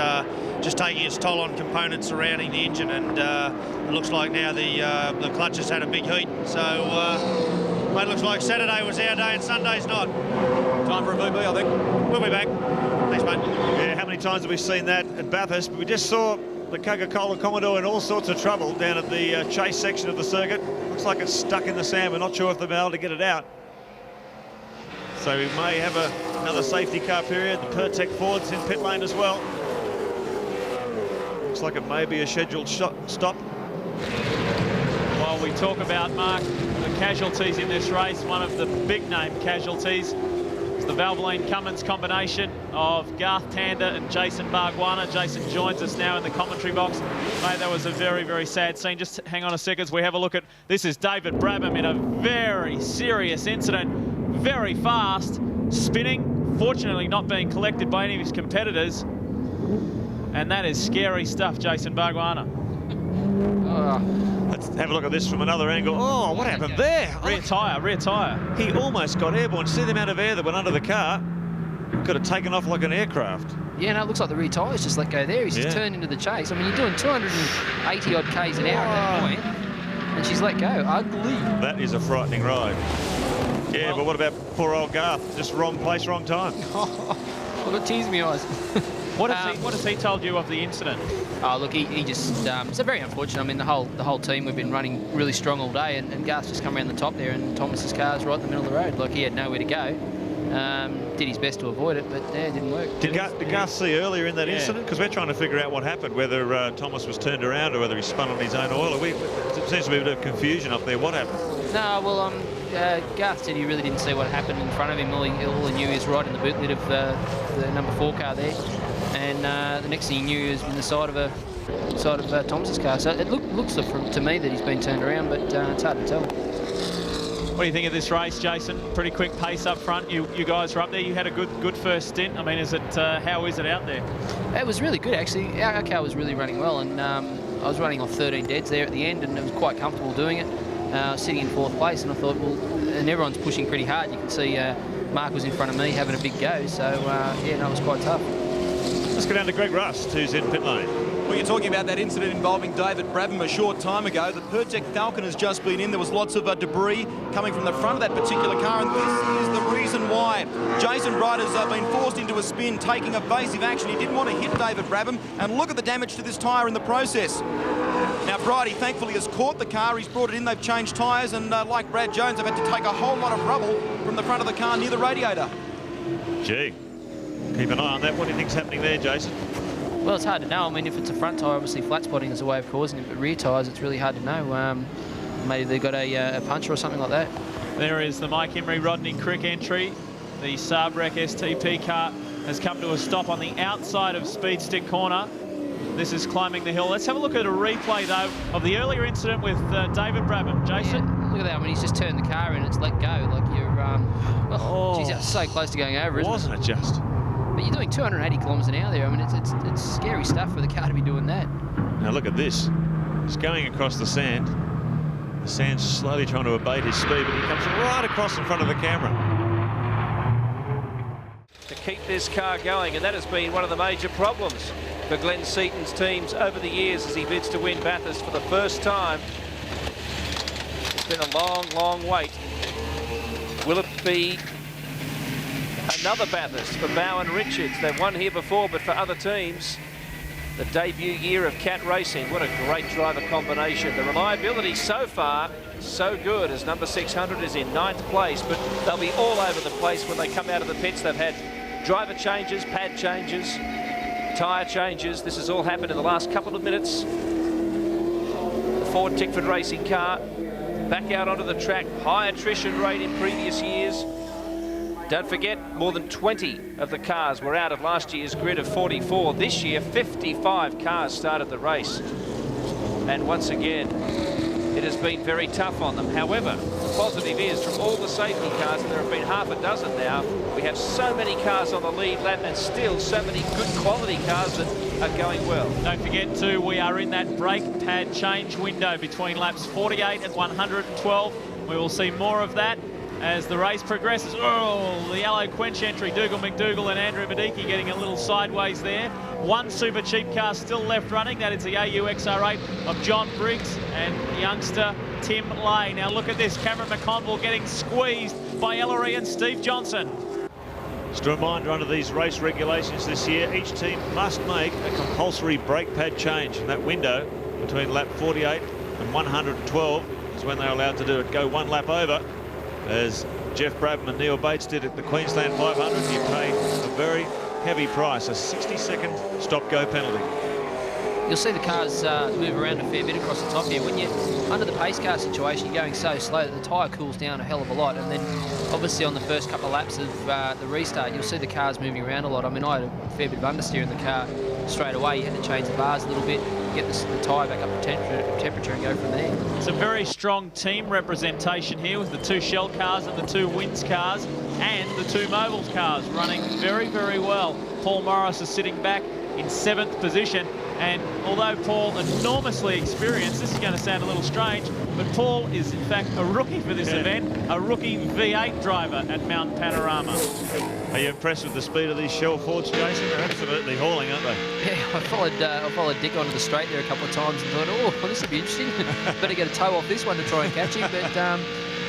just taking its toll on components surrounding the engine, and it looks like now the clutch has had a big heat. So mate, looks like Saturday was our day and Sunday's not. Time for a VB, I think. We'll be back. Thanks, mate. Yeah, how many times have we seen that at Bathurst? But we just saw the Coca-Cola Commodore in all sorts of trouble down at the chase section of the circuit. Looks like it's stuck in the sand. We're not sure if they'll be able to get it out. So we may have another safety car period. The Pertec Ford's in pit lane as well. Looks like it may be a scheduled stop. While we talk about, Mark, the casualties in this race, one of the big name casualties is the Valvoline Cummins combination of Garth Tander and Jason Bargwanna. Jason joins us now in the commentary box. Mate, that was a very, very sad scene. Just hang on a second as we have a look at, this is David Brabham in a very serious incident, very fast, spinning, fortunately not being collected by any of his competitors. And that is scary stuff, Jason Bargwanna. Let's have a look at this from another angle. Oh, what happened there? Rear tyre, rear tyre. He almost got airborne. See the amount of air that went under the car? Could have taken off like an aircraft. Yeah, no, it looks like the rear tyres just let go there. He's just turned into the chase. I mean, you're doing 280 odd Ks an hour at that point, and she's let go. Ugly. That is a frightening ride. Yeah, well, but what about poor old Garth? Just wrong place, wrong time. I've got tears in my eyes. What has he told you of the incident? Oh, look, he just, it's very unfortunate. I mean, the whole team, we've been running really strong all day, and Garth's just come around the top there, and Thomas's car's right in the middle of the road. Like, he had nowhere to go. Did his best to avoid it, but yeah, it didn't work. Did Garth see earlier in that incident? Because we're trying to figure out what happened, whether Thomas was turned around or whether he spun on his own oil. There seems to be a bit of confusion up there. What happened? No, well, Garth said he really didn't see what happened in front of him. All he knew is right in the boot lid of the number 4 car there, and the next thing he knew is in the side of Thomas's car. So it looks to me that he's been turned around, but it's hard to tell. What do you think of this race, Jason? Pretty quick pace up front. You guys were up there. You had a good first stint. I mean, how is it out there? It was really good, actually. Our car was really running well, and I was running on 13 deads there at the end, and it was quite comfortable doing it. Sitting in 4th place, and I thought, well, and everyone's pushing pretty hard. You can see Mark was in front of me having a big go, so yeah, no, it was quite tough. Let's go down to Greg Rust, who's in pit lane. Well, you're talking about that incident involving David Brabham a short time ago. The Pertec Falcon has just been in. There was lots of debris coming from the front of that particular car, and this is the reason why. Jason Bright has been forced into a spin, taking evasive action. He didn't want to hit David Brabham, and look at the damage to this tyre in the process. Now, Brighty thankfully has caught the car. He's brought it in. They've changed tyres, and like Brad Jones, they've had to take a whole lot of rubble from the front of the car near the radiator. Gee, keep an eye on that. What do you think's happening there, Jason? Well, it's hard to know. I mean, if it's a front tyre, obviously flat spotting is a way of causing it, but rear tyres, it's really hard to know. Maybe they've got a puncture or something like that. There is the Mike Emery Rodney Crick entry. The Saab Rec STP car has come to a stop on the outside of Speed Stick Corner. This is climbing the hill. Let's have a look at a replay, though, of the earlier incident with David Brabham. Jason? Yeah, look at that. I mean, he's just turned the car and it's let go. Like you're... geez, that's so close to going over, isn't it? Wasn't it just? But you're doing 280 kilometres an hour there. I mean, it's scary stuff for the car to be doing that. Now look at this. He's going across the sand. The sand's slowly trying to abate his speed, but he comes right across in front of the camera. To keep this car going, and that has been one of the major problems for Glenn Seaton's teams over the years as he bids to win Bathurst for the first time. It's been a long, long wait. Will it be another Bathurst for Bow and Richards? They've won here before, but for other teams, the debut year of Cat Racing. What a great driver combination. The reliability so far, so good, as number 600 is in 9th place, but they'll be all over the place when they come out of the pits. They've had driver changes, pad changes, tyre changes. This has all happened in the last couple of minutes. The Ford Tickford Racing car back out onto the track. High attrition rate in previous years. Don't forget, more than 20 of the cars were out of last year's grid of 44. This year, 55 cars started the race. And once again, it has been very tough on them. However, the positive is, from all the safety cars, and there have been half a dozen now, we have so many cars on the lead lap and still so many good quality cars that are going well. Don't forget too, we are in that brake pad change window between laps 48 and 112. We will see more of that as the race progresses. Oh, the yellow quench entry, Dougal McDougall and Andrew Badiki getting a little sideways there. One super cheap car still left running. That is the AU XR8 of John Briggs and youngster Tim Lay. Now look at this, Cameron McConville getting squeezed by Ellery and Steve Johnson. Just a reminder, under these race regulations this year, each team must make a compulsory brake pad change. And that window between lap 48 and 112 is when they're allowed to do it. Go one lap over, as Jeff Brabham and Neil Bates did at the Queensland 500. You pay a very heavy price, a 60-second stop-go penalty. You'll see the cars move around a fair bit across the top here. When you're under the pace car situation, you're going so slow that the tyre cools down a hell of a lot. And then obviously on the first couple of laps of the restart, you'll see the cars moving around a lot. I mean, I had a fair bit of understeer in the car straight away. You had to change the bars a little bit, get the tyre back up to temperature and go from there. It's a very strong team representation here with the 2 Shell cars and the 2 Wins cars and the 2 Mobiles cars running very, very well. Paul Morris is sitting back in 7th position, and although Paul enormously experienced, this is going to sound a little strange, but Paul is in fact a rookie for this event, a rookie V8 driver at Mount Panorama. Are you impressed with the speed of these Shell Fords, Jason? They're absolutely hauling, aren't they? Yeah, I followed Dick onto the straight there a couple of times and thought, oh, well, this will be interesting. Better get a toe off this one to try and catch him. But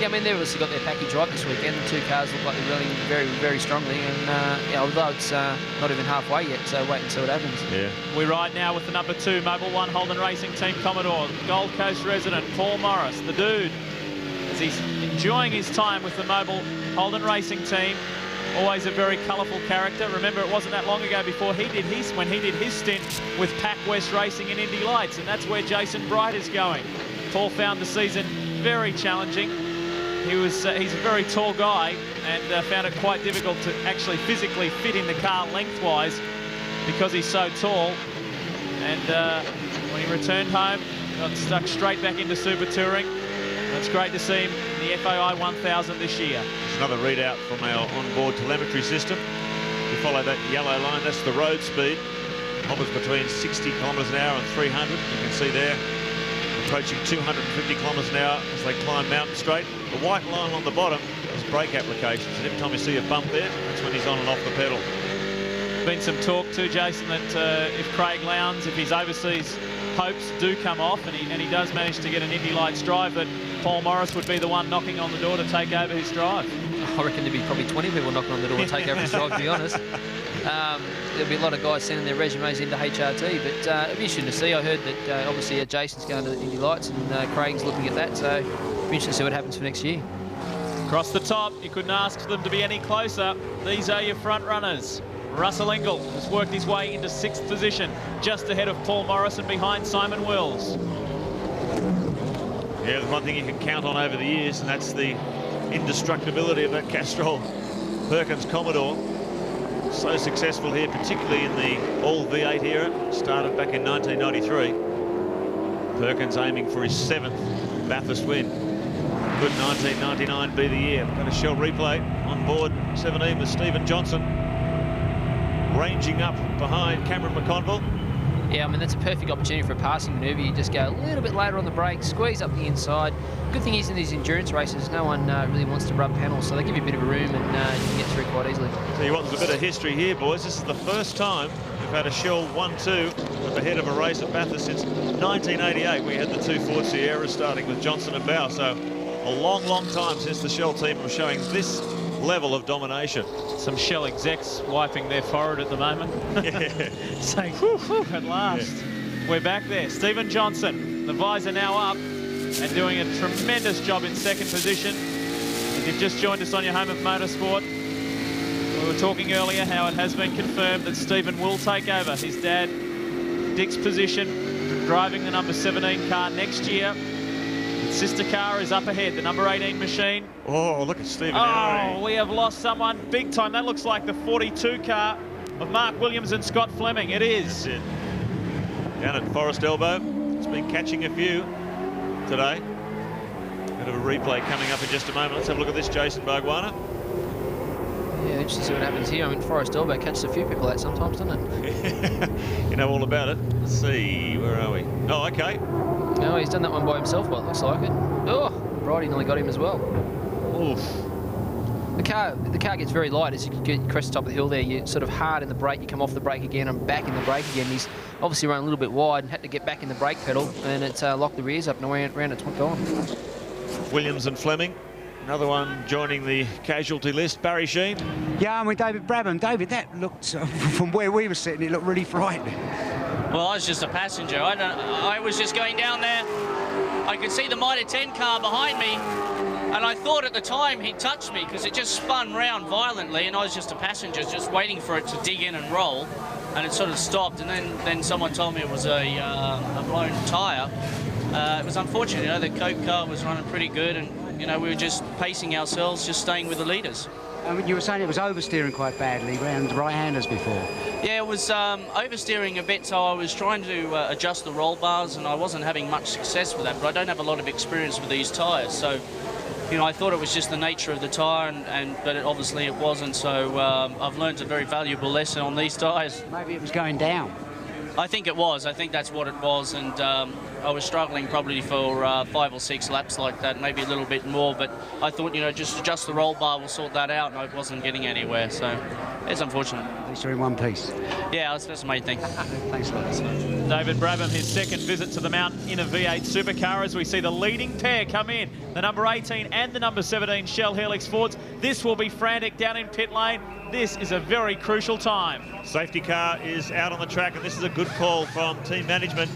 yeah, I mean, they've obviously got their package right this weekend. The 2 cars look like they're running very, very strongly, and yeah, although it's not even halfway yet, so wait and see what happens. Yeah. We ride now with the number 2 Mobile 1 Holden Racing Team Commodore, Gold Coast resident Paul Morris, the dude, as he's enjoying his time with the Mobile Holden Racing Team. Always a very colourful character. Remember, it wasn't that long ago before when he did his stint with Pac West Racing in Indy Lights, and that's where Jason Bright is going. Paul found the season very challenging. he's a very tall guy and found it quite difficult to actually physically fit in the car lengthwise because he's so tall. And when he returned home, got stuck straight back into Super Touring. It's great to see him in the FAI 1000 this year. There's another readout from our onboard telemetry system. We follow that yellow line, that's the road speed. Hovers between 60 kilometres an hour and 300. You can see there, approaching 250 kilometres an hour as they climb Mountain Straight. The white line on the bottom is brake applications, and every time you see a bump there, that's when he's on and off the pedal. Been some talk too, Jason, that if Craig Lowndes, if his overseas hopes do come off and he does manage to get an Indy Lights drive, that Paul Morris would be the one knocking on the door to take over his drive. I reckon there'd be probably 20 people knocking on the door to take over his drive, to be honest. There'll be a lot of guys sending their resumes into HRT, but it'll be interesting to see. I heard that obviously Jason's going to the Indy Lights and Craig's looking at that, so it'll be interesting to see what happens for next year. Across the top, you couldn't ask them to be any closer. These are your front runners. Russell Ingall has worked his way into 6th position, just ahead of Paul Morris and behind Simon Wills. Yeah, there's one thing you can count on over the years, and that's the indestructibility of that Castrol Perkins Commodore. So successful here, particularly in the all V8 era. Started back in 1993. Perkins aiming for his 7th Bathurst win. Could 1999 be the year? Got a shell replay on board 17 with Stephen Johnson ranging up behind Cameron McConville. Yeah, I mean, that's a perfect opportunity for a passing manoeuvre. You just go a little bit later on the brake, squeeze up the inside. Good thing is in these endurance races, no one really wants to rub panels, so they give you a bit of a room and you can get through quite easily. Tell you what, there's a bit of history here, boys. This is the first time we've had a Shell 1-2 at the head of a race at Bathurst since 1988. We had the 2 Ford Sierras starting with Johnson and Bow, so a long, long time since the Shell team was showing this level of domination. Some Shell execs wiping their forehead at the moment. Yeah. Saying, whew, whew, at last. Yeah. We're back there. Stephen Johnson, the visor now up and doing a tremendous job in 2nd position. If you've just joined us on your home of motorsport, we were talking earlier how it has been confirmed that Stephen will take over his dad, Dick's position, driving the number 17 car next year. His sister car is up ahead, the number 18 machine. Oh, look at Stephen. Oh, we have lost someone big time. That looks like the 42 car of Mark Williams and Scott Fleming. It is. That's it. Down at Forest Elbow. It's been catching a few today. Bit of a replay coming up in just a moment. Let's have a look at this, Jason Bargwana. Yeah, interesting to see what happens here. I mean, Forest Elbow catches a few people out sometimes, doesn't it? You know all about it. Let's see, where are we? Oh, okay. No, he's done that one by himself, but it looks like it. Oh, Bridie nearly got him as well. Oof. The car gets very light as you get crest the top of the hill there. You're sort of hard in the brake, you come off the brake again and back in the brake again. He's obviously run a little bit wide and had to get back in the brake pedal, and it's locked the rears up and around it's gone. Williams and Fleming. Another one joining the casualty list, Barry Sheen. Yeah, I'm with David Brabham. David, that looked, from where we were sitting, it looked really frightening. Well, I was just a passenger. I was just going down there. I could see the Mitre 10 car behind me, and I thought at the time he'd touched me because it just spun round violently, and I was just a passenger just waiting for it to dig in and roll, and it sort of stopped, and then someone told me it was a blown tyre. It was unfortunate, you know, the Coke car was running pretty good, and, you know, we were just pacing ourselves, just staying with the leaders. You were saying it was oversteering quite badly around right-handers before. Yeah, it was oversteering a bit, so I was trying to adjust the roll bars, and I wasn't having much success with that, but I don't have a lot of experience with these tyres, so, you know, I thought it was just the nature of the tyre, but obviously it wasn't, so I've learned a very valuable lesson on these tyres. Maybe it was going down. I think it was. I think that's what it was, and I was struggling probably for 5 or 6 laps like that, maybe a little bit more, but I thought, you know, just adjust the roll bar, we'll sort that out, and I wasn't getting anywhere, so it's unfortunate. At least you're in one piece. Yeah, that's the main thing. Thanks a lot. David Brabham, his 2nd visit to the Mountain in a V8 supercar as we see the leading pair come in, the number 18 and the number 17 Shell Helix Fords. This will be frantic down in pit lane. This is a very crucial time. Safety car is out on the track, and this is a good call from team management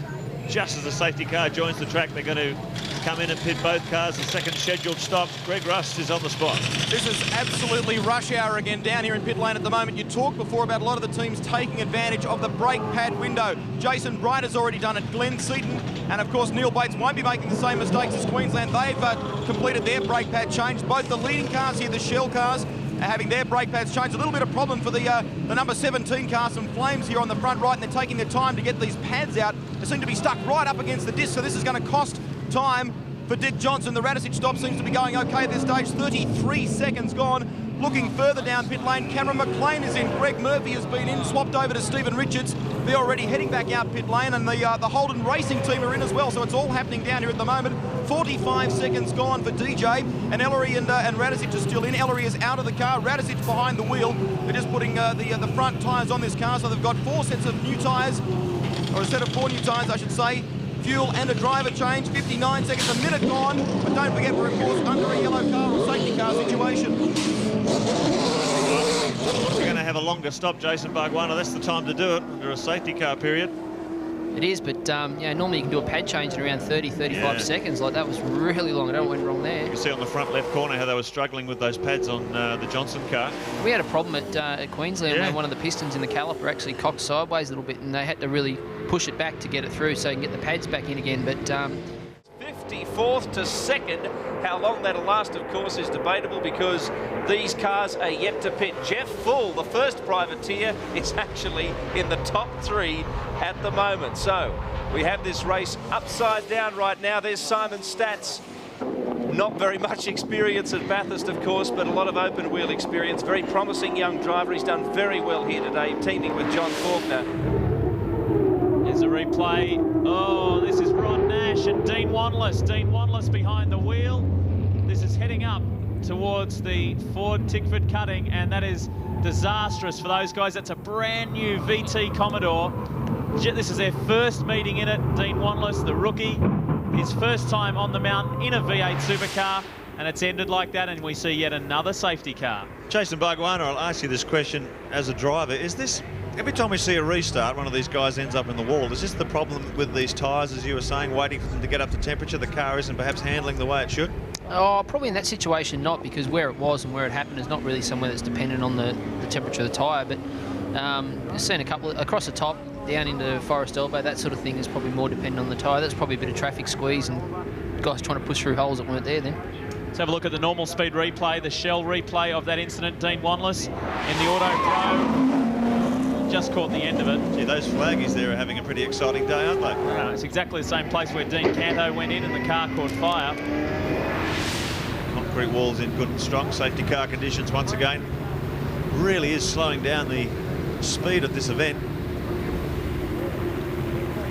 just as the safety car joins the track, they're going to come in and pit both cars. The second scheduled stop. Greg Rust is on the spot. This is absolutely rush hour again down here in pit lane at the moment. You talked before about a lot of the teams taking advantage of the brake pad window. Jason Bright has already done it. Glenn Seaton and, of course, Neil Bates won't be making the same mistakes as Queensland. They've completed their brake pad change. Both the leading cars here, the Shell cars, are having their brake pads changed. A little bit of problem for the number 17 car, some flames here on the front right, and they're taking their time to get these pads out. They seem to be stuck right up against the disc, so this is going to cost time for Dick Johnson. The Radisich stop seems to be going okay at this stage. 33 seconds gone. Looking further down pit lane, Cameron McLean is in. Greg Murphy has been in, swapped over to Stephen Richards. They're already heading back out pit lane, and the Holden Racing team are in as well, so it's all happening down here at the moment. 45 seconds gone for DJ, and Ellery and Radisich are still in. Ellery is out of the car, Radisich behind the wheel. They're just putting the front tyres on this car, so they've got 4 sets of new tyres, or a set of 4 new tyres, I should say. Fuel and a driver change, 59 seconds, a minute gone, but don't forget we're, of course, under a yellow car or safety car situation. We're going to have a longer stop, Jason Barguana. That's the time to do it under a safety car period. It is, but yeah, normally you can do a pad change in around 30, 35 seconds. Like, that was really long. I don't know what went wrong there. You can see on the front left corner how they were struggling with those pads on the Johnson car. We had a problem at Queensland where one of the pistons in the caliper actually cocked sideways a little bit, and they had to really push it back to get it through so you can get the pads back in again. But 54th to 2nd. How long that'll last, of course, is debatable because these cars are yet to pit. Jeff Full, the first privateer, is actually in the top 3 at the moment. So we have this race upside down right now. There's Simon Stats. Not very much experience at Bathurst, of course, but a lot of open wheel experience. Very promising young driver. He's done very well here today, teaming with John Faulkner. Here's a replay. Oh, this is Ron Nash and Dean Wanless. Dean Wanless behind the wheel. This is heading up towards the Ford Tickford cutting, and that is disastrous for those guys. That's a brand new VT Commodore. This is their first meeting in it. Dean Wanless, the rookie, his first time on the mountain in a V8 supercar, and it's ended like that, and we see yet another safety car. Jason Barguana, I'll ask you this question as a driver. Is this, every time we see a restart, one of these guys ends up in the wall. Is this the problem with these tyres, as you were saying, waiting for them to get up to temperature? The car isn't perhaps handling the way it should? Oh, probably in that situation not, because where it was and where it happened is not really somewhere that's dependent on the temperature of the tyre. But I've seen a couple across the top, down into Forest Elbow, that sort of thing is probably more dependent on the tyre. That's probably a bit of traffic squeeze and guys trying to push through holes that weren't there then. Let's have a look at the normal speed replay, the Shell replay of that incident. Dean Wanless in the Auto Pro. Just caught the end of it. Gee, those flaggies there are having a pretty exciting day, aren't they? No, it's exactly the same place where Dean Canto went in and the car caught fire. Concrete walls in good and strong safety car conditions once again. Really is slowing down the speed of this event.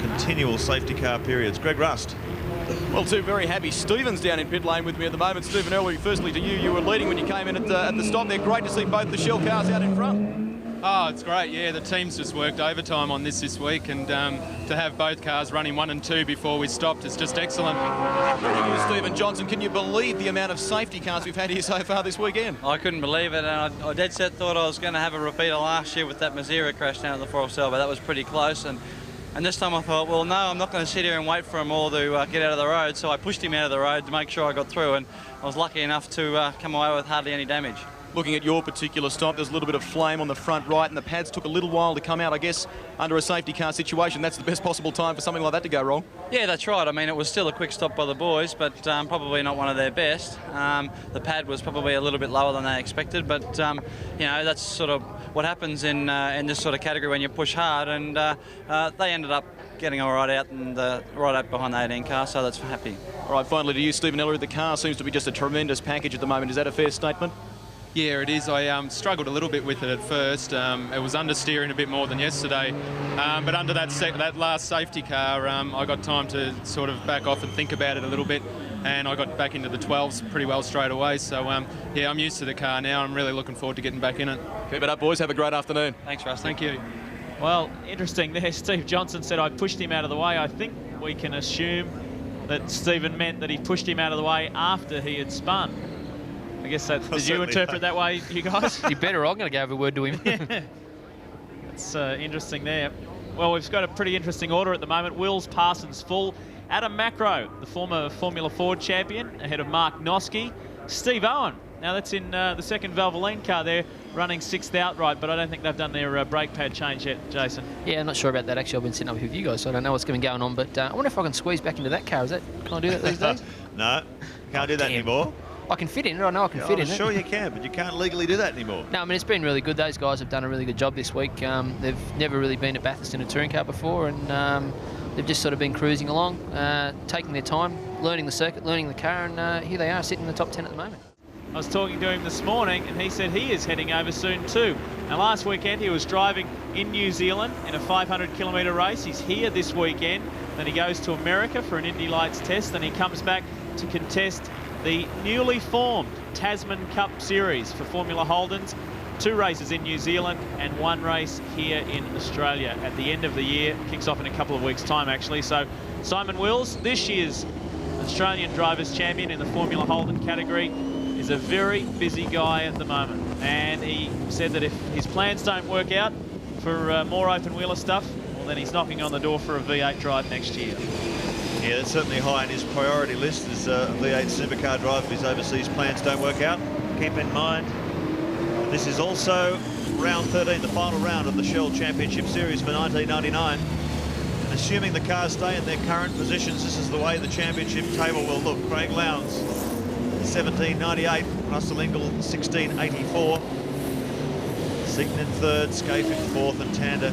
Continual safety car periods. Greg Rust. Well, 2 very happy Stevens down in pit lane with me at the moment. Stephen Ellery, firstly to you, you were leading when you came in at the stop there. Great to see both the Shell cars out in front. Oh, it's great, yeah. The team's just worked overtime on this week, and to have both cars running 1 and 2 before we stopped is just excellent. Stephen Johnson, can you believe the amount of safety cars we've had here so far this weekend? I couldn't believe it, and I dead set thought I was going to have a repeat of last year with that Mazira crash down at the Forest Elbow. That was pretty close, and this time I thought, well, no, I'm not going to sit here and wait for them all to get out of the road, so I pushed him out of the road to make sure I got through, and I was lucky enough to come away with hardly any damage. Looking at your particular stop, there's a little bit of flame on the front right, and the pads took a little while to come out, I guess, under a safety car situation. That's the best possible time for something like that to go wrong. Yeah, that's right. I mean, it was still a quick stop by the boys, but probably not one of their best. The pad was probably a little bit lower than they expected, but, you know, that's sort of what happens in this sort of category when you push hard, and they ended up getting all right out and right up behind the 18 car, so that's happy. All right, finally to you, Stephen Ellery. The car seems to be just a tremendous package at the moment. Is that a fair statement? Yeah, it is. I struggled a little bit with it at first. It was understeering a bit more than yesterday. But under that last safety car, I got time to sort of back off and think about it a little bit. And I got back into the 12s pretty well straight away. So, yeah, I'm used to the car now. I'm really looking forward to getting back in it. Keep it up, boys. Have a great afternoon. Thanks, Russ. Thank you. Well, interesting there. Steve Johnson said I pushed him out of the way. I think we can assume that Stephen meant that he pushed him out of the way after he had spun. I guess that, did you interpret that way, you guys? You better. I'm going to go have a word to him. Yeah. It's interesting there. Well, we've got a pretty interesting order at the moment. Wills, Parsons, full. Adam Macro, the former Formula Ford champion, ahead of Mark Noske. Steve Owen, now that's in the second Valvoline car there, running 6th outright, but I don't think they've done their brake pad change yet, Jason. Yeah, I'm not sure about that. Actually, I've been sitting up with you guys, so I don't know what's going to be going on, but I wonder if I can squeeze back into that car. Can I do that these days? No, can't do that anymore. I can fit in it. I know I can fit in it. I'm sure you can, but you can't legally do that anymore. No, I mean, it's been really good. Those guys have done a really good job this week. They've never really been at Bathurst in a touring car before, and they've just sort of been cruising along, taking their time, learning the circuit, learning the car, and here they are sitting in the top 10 at the moment. I was talking to him this morning, and he said he is heading over soon too. Now, last weekend he was driving in New Zealand in a 500-kilometre race. He's here this weekend. Then he goes to America for an Indy Lights test. Then he comes back to contest the newly formed Tasman Cup Series for Formula Holdens. 2 races in New Zealand and 1 race here in Australia at the end of the year. Kicks off in a couple of weeks' time, actually. So Simon Wills, this year's Australian Drivers' Champion in the Formula Holden category, is a very busy guy at the moment. And he said that if his plans don't work out for more open-wheeler stuff, well, then he's knocking on the door for a V8 drive next year. Yeah, that's certainly high on his priority list as a V8 supercar drive if his overseas plans don't work out. Keep in mind, this is also round 13, the final round of the Shell Championship Series for 1999. And assuming the cars stay in their current positions, this is the way the championship table will look. Craig Lowndes, 1798, Russell Ingall, 1684. Seaton in 3rd, Scaife in 4th, and Tander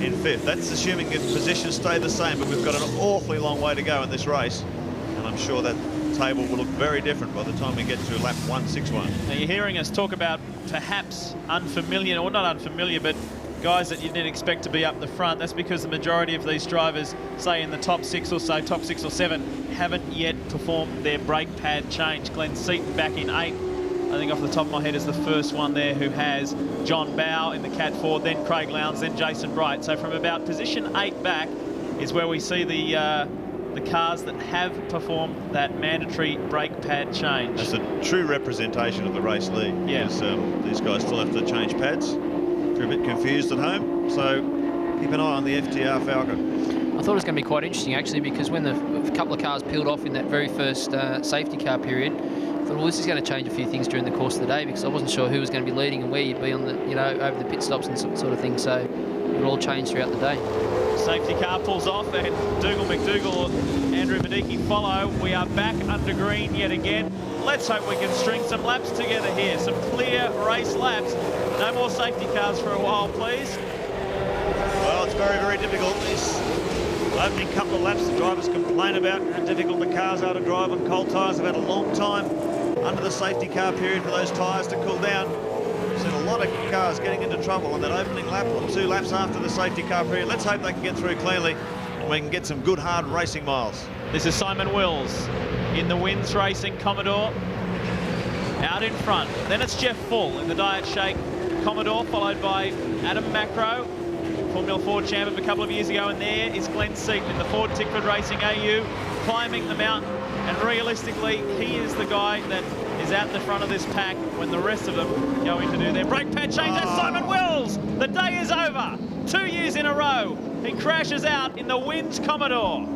in 5th. That's assuming if positions stay the same, but we've got an awfully long way to go in this race. And I'm sure that table will look very different by the time we get to lap 161. Now you're hearing us talk about perhaps unfamiliar, or not unfamiliar, but guys that you didn't expect to be up the front. That's because the majority of these drivers, say in the top 6 or so, top 6 or 7, haven't yet performed their brake pad change. Glenn Seaton back in 8th. I think off the top of my head is the first one there who has. John Bow in the Cat 4, then Craig Lowndes, then Jason Bright. So from about position 8 back is where we see the cars that have performed that mandatory brake pad change. That's a true representation of the race league. Yeah. Because, these guys still have to change pads. They're a bit confused at home, so keep an eye on the FTR Falcon. I thought it was going to be quite interesting, actually, because when a couple of cars peeled off in that very first safety car period, I thought, well, this is going to change a few things during the course of the day, because I wasn't sure who was going to be leading and where you'd be on the, over the pit stops and sort of thing. So it all changed throughout the day. Safety car pulls off, and Dougal McDougall, Andrew Madiki follow. We are back under green yet again. Let's hope we can string some laps together here. Some clear race laps. No more safety cars for a while, please. Well, it's very, very difficult. These opening couple of laps, the drivers complain about how difficult the cars are to drive on cold tyres. They've had a long time under the safety car period for those tyres to cool down. We've seen a lot of cars getting into trouble on that opening lap or 2 laps after the safety car period. Let's hope they can get through cleanly and we can get some good, hard racing miles. This is Simon Wills in the Wins Racing Commodore. Out in front. Then it's Jeff Full in the Diet Shake Commodore, followed by Adam Macro, Formula Ford champion a couple of years ago, and there is Glenn Seaton in the Ford Tickford Racing AU, climbing the mountain, and realistically, he is the guy that is at the front of this pack when the rest of them go in to do their brake pad change. That's Simon Wills! The day is over! 2 years in a row, he crashes out in the Wins Commodore.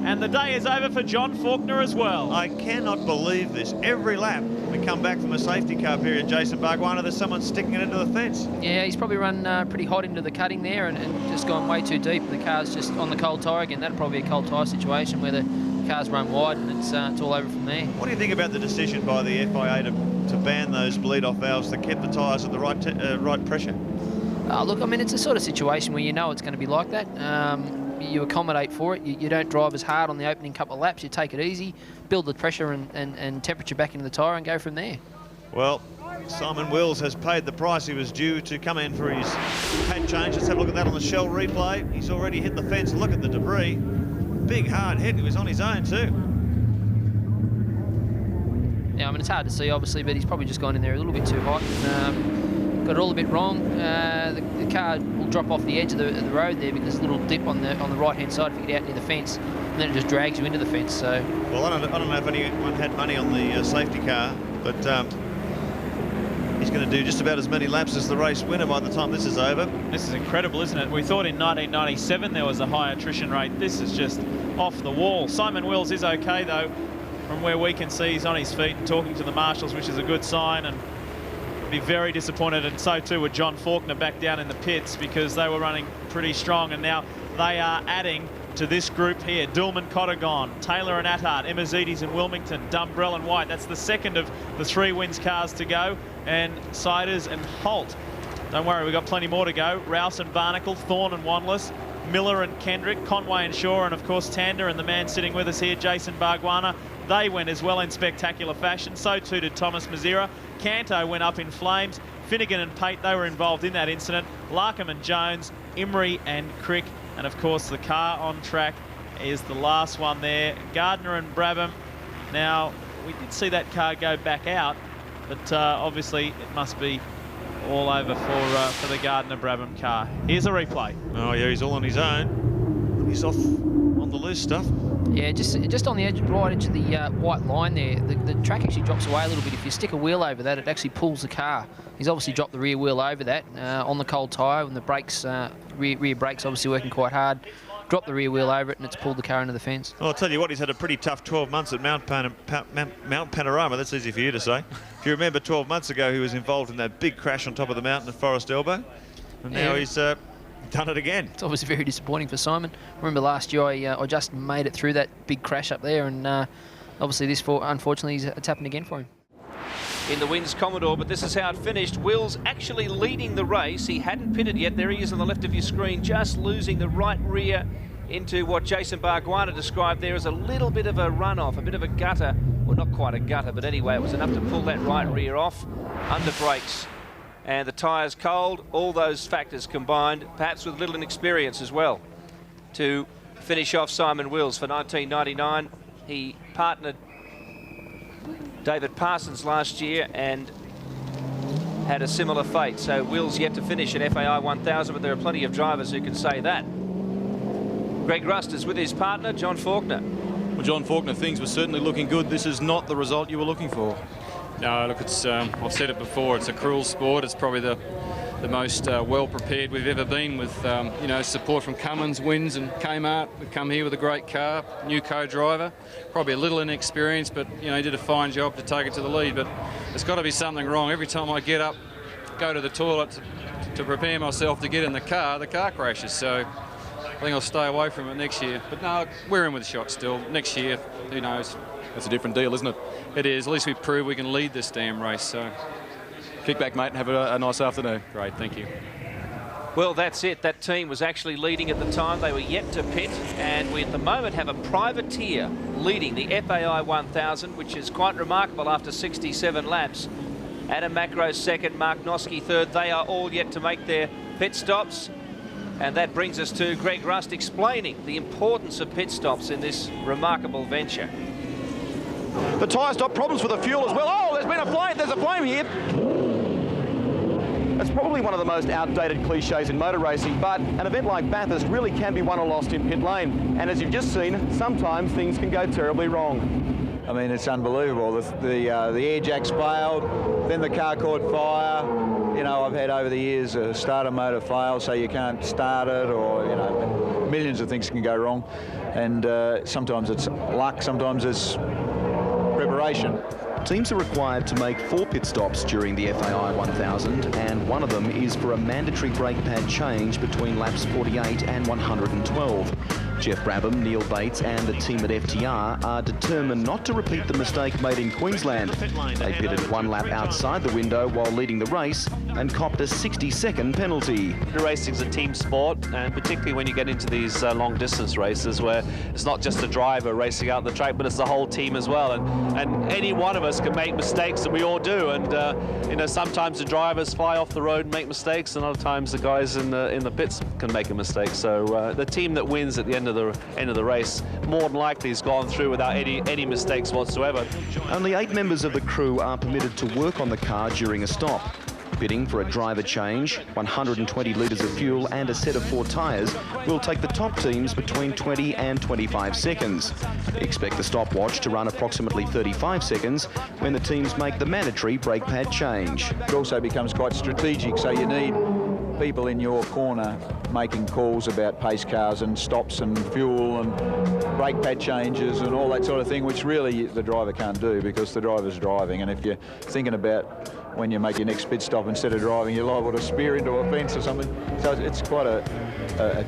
And the day is over for John Faulkner as well. I cannot believe this. Every lap we come back from a safety car period, Jason Barguana, there's someone sticking it into the fence. Yeah, he's probably run pretty hot into the cutting there and just gone way too deep. The car's just on the cold tyre again. That'll probably be a cold tyre situation where the car's run wide and it's all over from there. What do you think about the decision by the FIA to ban those bleed-off valves that kept the tyres at the right pressure? Look, I mean, it's a sort of situation where you know it's going to be like that. You accommodate for it. You don't drive as hard on the opening couple of laps. You take it easy, build the pressure and temperature back into the tyre and go from there. Well, Simon Wills has paid the price he was due to come in for his pad change. Let's have a look at that on the Shell replay. He's already hit the fence. Look at the debris. Big, hard hit. He was on his own too. Yeah, I mean, it's hard to see, obviously, but he's probably just gone in there a little bit too hot. Got it all a bit wrong. The car will drop off the edge of the road there because there's a little dip on the right-hand side if you get out near the fence, and then it just drags you into the fence. So, well, I don't know if anyone had money on the safety car, but He's going to do just about as many laps as the race winner by the time this is over. This is incredible, isn't it? We thought in 1997 there was a high attrition rate. This is just off the wall. Simon Wills is okay, though. From where we can see, he's on his feet and talking to the marshals, which is a good sign, and be very disappointed, and so too with John Faulkner back down in the pits, because they were running pretty strong, and now they are adding to this group here. Dillman, Cottergon, Taylor and Attard, Emmazides and Wilmington, Dumbrell and White. That's the second of the 3 wins cars to go, and Siders and Holt. Don't worry, we've got plenty more to go. Rouse and Barnacle, Thorne and Wanless, Miller and Kendrick, Conway and Shaw, and of course Tander, and the man sitting with us here, Jason Bargwanna. They went as well in spectacular fashion. So too did Thomas Mazira. Canto went up in flames. Finnegan and Pate, they were involved in that incident. Larkham and Jones, Imrie and Crick. And of course the car on track is the last one there. Gardner and Brabham. Now, we did see that car go back out, but obviously it must be all over for the Gardner-Brabham car. Here's a replay. Oh yeah, he's all on his own. He's off on the loose stuff. Yeah, just on the edge, right edge of the white line there. The track actually drops away a little bit. If you stick a wheel over that, it actually pulls the car. He's obviously dropped the rear wheel over that on the cold tyre, and the brakes, rear brakes obviously working quite hard. Dropped the rear wheel over it, and it's pulled the car into the fence. Well, I'll tell you what, he's had a pretty tough 12 months at Mount Panorama. That's easy for you to say. If you remember, 12 months ago, he was involved in that big crash on top of the mountain at Forest Elbow. And now he's done it again. It's obviously very disappointing for Simon. I remember last year I just made it through that big crash up there, and obviously unfortunately, it's happened again for him. In the wins Commodore, but this is how it finished. Wills actually leading the race. He hadn't pitted yet. There he is on the left of your screen, just losing the right rear into what Jason Bargwanna described there as a little bit of a runoff, a bit of a gutter. Well, not quite a gutter, but anyway, it was enough to pull that right rear off. Under brakes and the tyres cold, all those factors combined, perhaps with little inexperience as well, to finish off Simon Wills for 1999. He partnered David Parsons last year and had a similar fate. So Wills yet to finish at FAI 1000, but there are plenty of drivers who can say that. Greg Rust is with his partner, John Faulkner. Well, John Faulkner, things were certainly looking good. This is not the result you were looking for. No, look, it's I've said it before, it's a cruel sport. It's probably the most well-prepared we've ever been with, you know, support from Cummins, Wins and Kmart. We've come here with a great car, new co-driver, probably a little inexperienced, but, you know, he did a fine job to take it to the lead. But there's got to be something wrong. Every time I get up, go to the toilet to prepare myself to get in the car crashes. So I think I'll stay away from it next year. But no, we're in with a shot still. Next year, who knows? That's a different deal, isn't it? It is. At least we prove we can lead this damn race. So kick back, mate, and have a nice afternoon. Great, thank you. Well, that's it. That team was actually leading at the time. They were yet to pit, and we at the moment have a privateer leading the FAI 1000, which is quite remarkable after 67 laps. Adam Macro second, Mark Noski third. They are all yet to make their pit stops. And that brings us to Greg Rust explaining the importance of pit stops in this remarkable venture. The tyre stop, problems with the fuel as well. Oh, there's been a flame. There's a flame here. It's probably one of the most outdated cliches in motor racing, but an event like Bathurst really can be won or lost in pit lane. And as you've just seen, sometimes things can go terribly wrong. I mean, it's unbelievable. The air jacks failed, then the car caught fire. You know, I've had over the years a starter motor fail, so you can't start it, or, you know, millions of things can go wrong. And sometimes it's luck, sometimes it's preparation. Teams are required to make 4 pit stops during the FAI 1000, and one of them is for a mandatory brake pad change between laps 48 and 112. Jeff Brabham, Neil Bates and the team at FTR are determined not to repeat the mistake made in Queensland. They pitted 1 lap outside the window while leading the race and copped a 60-second penalty. Racing's a team sport, and particularly when you get into these long-distance races where it's not just the driver racing out the track, but it's the whole team as well. And any one of us can make mistakes, and we all do. And you know, sometimes the drivers fly off the road and make mistakes, and other times the guys in the pits can make a mistake. So the team that wins at the end of the race more than likely has gone through without any mistakes whatsoever. Only 8 members of the crew are permitted to work on the car during a stop. Bidding for a driver change, 120 litres of fuel and a set of 4 tyres will take the top teams between 20 and 25 seconds. Expect the stopwatch to run approximately 35 seconds when the teams make the mandatory brake pad change. It also becomes quite strategic, so you need people in your corner making calls about pace cars and stops and fuel and brake pad changes and all that sort of thing, which really the driver can't do because the driver's driving. And if you're thinking about when you make your next pit stop instead of driving, you're liable to spear into a fence or something. So it's quite a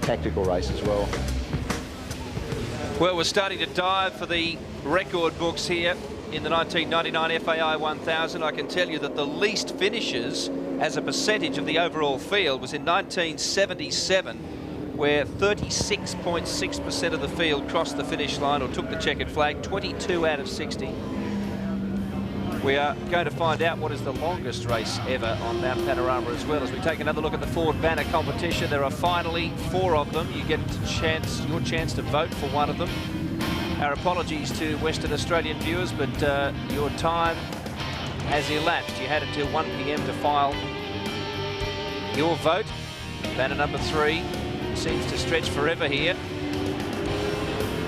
tactical race as well. Well, we're starting to dive for the record books here in the 1999 FAI 1000. I can tell you that the least finishes as a percentage of the overall field was in 1977, where 36.6% of the field crossed the finish line or took the checkered flag, 22 out of 60. We are going to find out what is the longest race ever on Mount Panorama as well. As we take another look at the Ford banner competition, there are finally 4 of them. You get your chance to vote for one of them. Our apologies to Western Australian viewers, but your time has elapsed. You had until 1 p.m. to file your vote. Banner number 3 seems to stretch forever here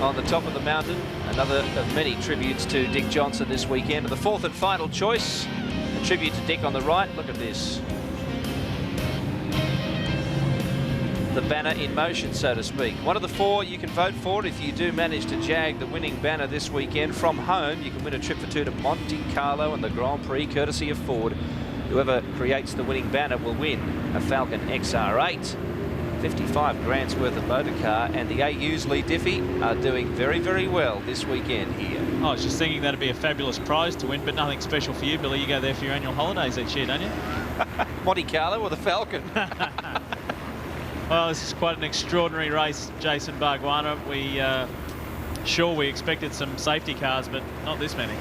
on the top of the mountain. Another of many tributes to Dick Johnson this weekend. And the 4th and final choice, a tribute to Dick on the right. Look at this. The banner in motion, so to speak. One of the 4 you can vote for if you do manage to jag the winning banner this weekend. From home, you can win a trip for 2 to Monte Carlo and the Grand Prix, courtesy of Ford. Whoever creates the winning banner will win a Falcon XR8. 55 grand's worth of motor car, and the AU's Lee Diffie are doing very, very well this weekend here. I was just thinking that'd be a fabulous prize to win, but nothing special for you, Billy. You go there for your annual holidays each year, don't you? Monte Carlo or the Falcon? Well, this is quite an extraordinary race, Jason Bargwanna. We expected some safety cars, but not this many.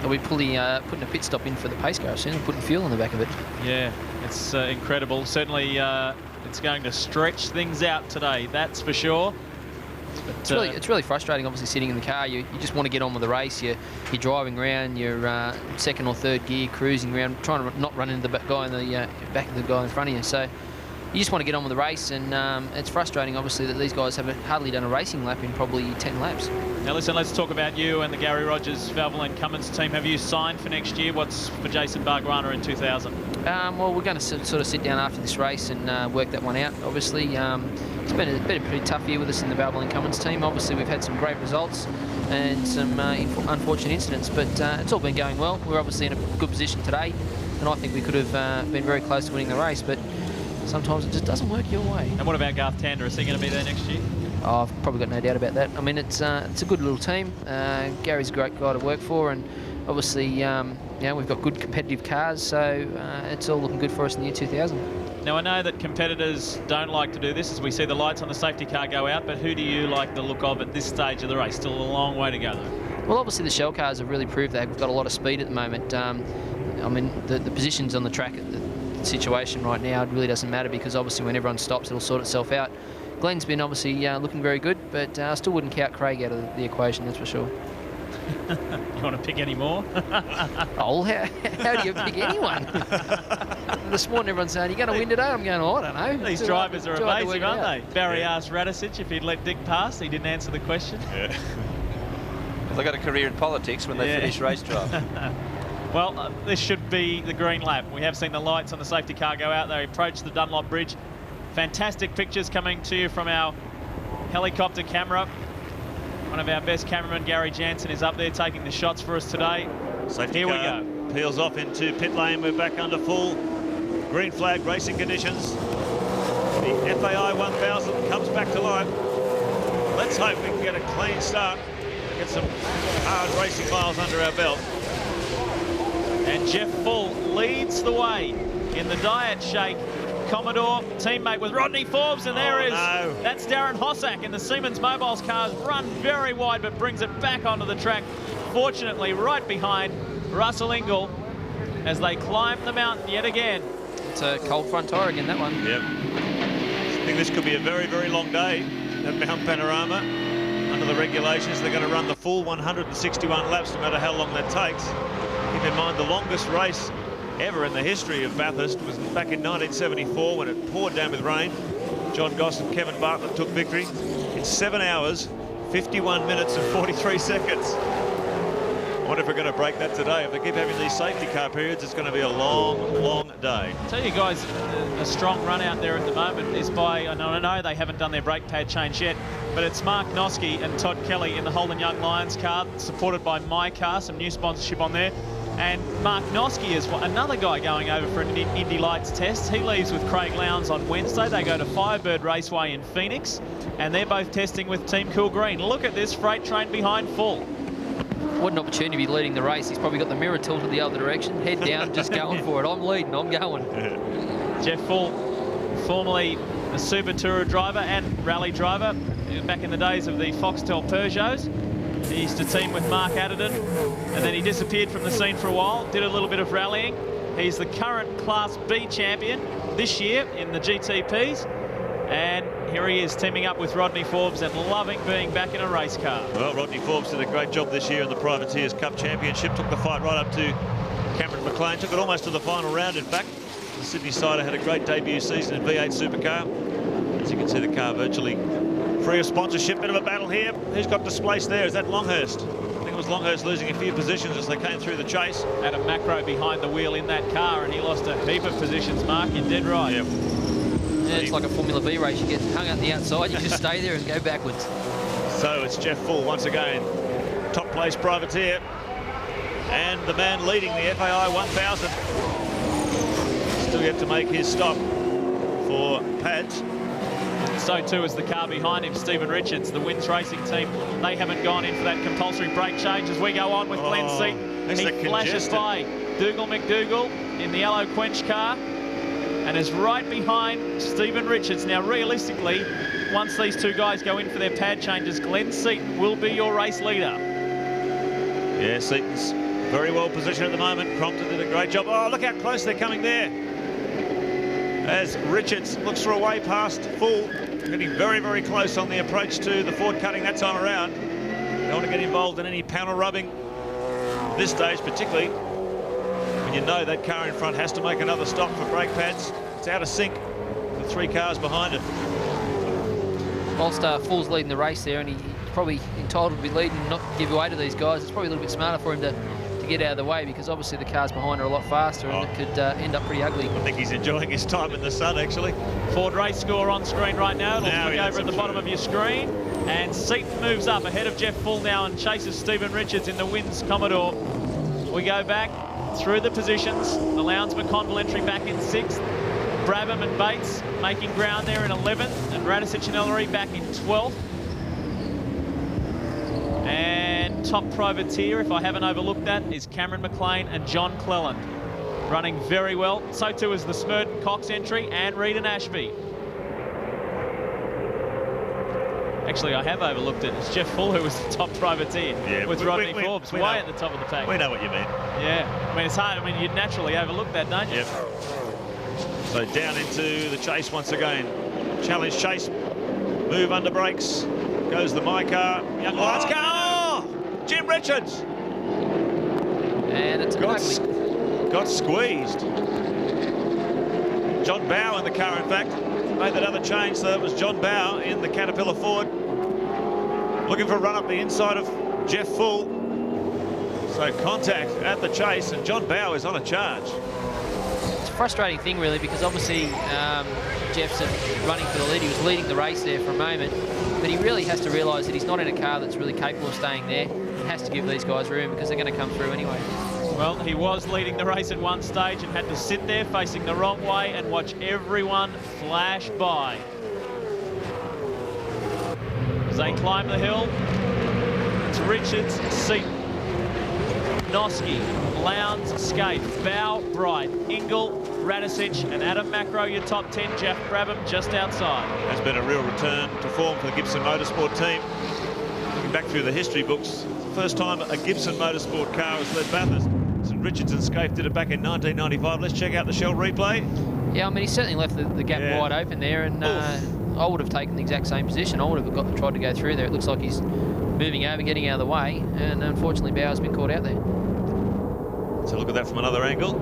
Are we putting a pit stop in for the pace car soon and putting fuel on the back of it? Yeah, it's incredible. Certainly it's going to stretch things out today, that's for sure. But, it's really frustrating, obviously, sitting in the car. You just want to get on with the race. You're driving around, you're 2nd or 3rd gear, cruising around, trying to not run into the guy in the back of the guy in front of you. So you just want to get on with the race, and it's frustrating, obviously, that these guys have hardly done a racing lap in probably 10 laps. Now, listen, let's talk about you and the Gary Rogers Valvoline Cummins team. Have you signed for next year? What's for Jason Bargwanna in 2000? Well, we're going to sort of sit down after this race and work that one out, obviously. It's been a pretty tough year with us in the Valvoline Cummins team. Obviously, we've had some great results and some unfortunate incidents, but it's all been going well. We're obviously in a good position today, and I think we could have been very close to winning the race, but sometimes it just doesn't work your way. And what about Garth Tander? Is he going to be there next year? Oh, I've probably got no doubt about that. I mean, it's a good little team. Gary's a great guy to work for, and obviously, we've got good competitive cars, so it's all looking good for us in the year 2000. Now, I know that competitors don't like to do this as we see the lights on the safety car go out, but who do you like the look of at this stage of the race? Still a long way to go, though. Well, obviously, the Shell cars have really proved that we've got a lot of speed at the moment. I mean, the positions on the track, the situation right now, it really doesn't matter because obviously when everyone stops, it'll sort itself out. Glenn's been obviously looking very good, but I still wouldn't count Craig out of the equation, that's for sure. You want to pick any more? Oh, how do you pick anyone? This morning everyone's saying, you're going to win today? I'm going, oh, I don't know. These drivers are amazing, aren't they? Barry asked Radicic if he'd let Dick pass. He didn't answer the question. Yeah. They got a career in politics when they finish race drive. Well, this should be the green lap. We have seen the lights on the safety car go out. They approach the Dunlop Bridge. Fantastic pictures coming to you from our helicopter camera. One of our best cameramen, Gary Jansen, is up there taking the shots for us today. Safety Here car we go. Peels off into pit lane. We're back under full green flag racing conditions. The FAI 1000 comes back to life. Let's hope we can get a clean start. Get some hard racing miles under our belt. And Jeff Full leads the way in the Diet Shake Commodore, teammate with Rodney Forbes, and that's Darren Hossack in the Siemens Mobiles cars, run very wide but brings it back onto the track, fortunately right behind Russell Ingall as they climb the mountain yet again. It's a cold front tyre again, that one. Yep. I think this could be a very, very long day at Mount Panorama. Under the regulations, they're going to run the full 161 laps no matter how long that takes. Keep in mind the longest race ever in the history of Bathurst was back in 1974 when it poured down with rain. John Goss and Kevin Bartlett took victory in 7 hours, 51 minutes and 43 seconds. I wonder if we're going to break that today. If they keep having these safety car periods, it's going to be a long, long day. I'll tell you guys, a strong run out there at the moment is by, and I know they haven't done their brake pad change yet, but it's Mark Noske and Todd Kelly in the Holden Young Lions car, supported by My Car, some new sponsorship on there. And Mark Noske is another guy going over for an Indy Lights test. He leaves with Craig Lowndes on Wednesday. They go to Firebird Raceway in Phoenix, and they're both testing with Team Cool Green. Look at this freight train behind full. What an opportunity to be leading the race. He's probably got the mirror tilted the other direction. Head down, just going for it. I'm leading, I'm going. Jeff Full, formerly a Super Tourer driver and rally driver back in the days of the Foxtel Peugeots. He used to team with Mark Attrition, and then he disappeared from the scene for a while, did a little bit of rallying. He's the current Class B champion this year in the GTPs. And here he is teaming up with Rodney Forbes and loving being back in a race car. Well, Rodney Forbes did a great job this year in the Privateers Cup Championship. Took the fight right up to Cameron McLean. Took it almost to the final round, in fact. The Sydney Sider had a great debut season in V8 Supercar. As you can see, the car virtually free of sponsorship. Bit of a battle here. Who's got displaced there? Is that Longhurst? I think it was Longhurst losing a few positions as they came through the chase. Adam Macro behind the wheel in that car, and he lost a heap of positions, Mark. You're dead right. Yep. Yeah, it's like a Formula V race. You get hung out the outside, you just stay there and go backwards. So it's Jeff Full once again, top place privateer, and the man leading the FAI 1000. Still yet to make his stop for pads. So too is the car behind him, Stephen Richards, the Wins Racing team. They haven't gone in for that compulsory brake change as we go on with Glenn Seaton. He flashes by Dougal McDougall in the yellow Quench car and is right behind Stephen Richards. Now, realistically, once these two guys go in for their pad changes, Glenn Seaton will be your race leader. Yeah, Seaton's very well positioned at the moment. Crompton did a great job. Oh, look how close they're coming there. As Richards looks for a way past Full, getting very, very close on the approach to the Ford cutting that time around. Don't want to get involved in any panel rubbing this stage, particularly when you know that car in front has to make another stop for brake pads. It's out of sync with 3 cars behind it. Whilst Full's leading the race there, and he's probably entitled to be leading and not give away to these guys, it's probably a little bit smarter for him to get out of the way, because obviously the cars behind are a lot faster and it could end up pretty ugly. I think he's enjoying his time in the sun, actually. Ford race score on screen right now. It'll flick over at the bottom of your screen. And Seaton moves up ahead of Jeff Full now and chases Stephen Richards in the Wins Commodore. We go back through the positions. The Lowndes McConville entry back in 6th. Brabham and Bates making ground there in 11th. And Radicic and Ellery back in 12th. And top privateer, if I haven't overlooked that, is Cameron McLean and John Cleland. Running very well. So too is the Smurton Cox entry and Reed and Ashby. Actually, I have overlooked it. It's Jeff Full who was the top privateer with Rodney Forbes way at the top of the pack. We know what you mean. Yeah, I mean, it's hard. I mean, you'd naturally overlook that, don't you? Yep. So down into the chase once again. Challenge chase. Move under brakes. Goes the My Car. Young Lions car. Oh! Jim Richards. And it's got squeezed. John Bow in the car, in fact. Made that other change, so it was John Bow in the Caterpillar Ford. Looking for a run up the inside of Jeff Full. So contact at the chase, and John Bow is on a charge. It's a frustrating thing, really, because obviously Jeff's running for the lead. He was leading the race there for a moment, but he really has to realise that he's not in a car that's really capable of staying there. He has to give these guys room because they're going to come through anyway. Well, he was leading the race at one stage and had to sit there facing the wrong way and watch everyone flash by. As they climb the hill, it's Richards, Seaton, Noske, Lowndes, Scaife, Bow, Bright, Ingle, Radicic and Adam Macro, your top 10. Jeff Brabham just outside. Has been a real return to form for the Gibson Motorsport team. Looking back through the history books, first time a Gibson Motorsport car has led Bathurst. St Richards and Scaife did it back in 1995. Let's check out the Shell replay. Yeah, I mean, he certainly left the gap wide open there, and I would have taken the exact same position. I would have tried to go through there. It looks like he's moving over, getting out of the way, and unfortunately Bauer's been caught out there. So look at that from another angle.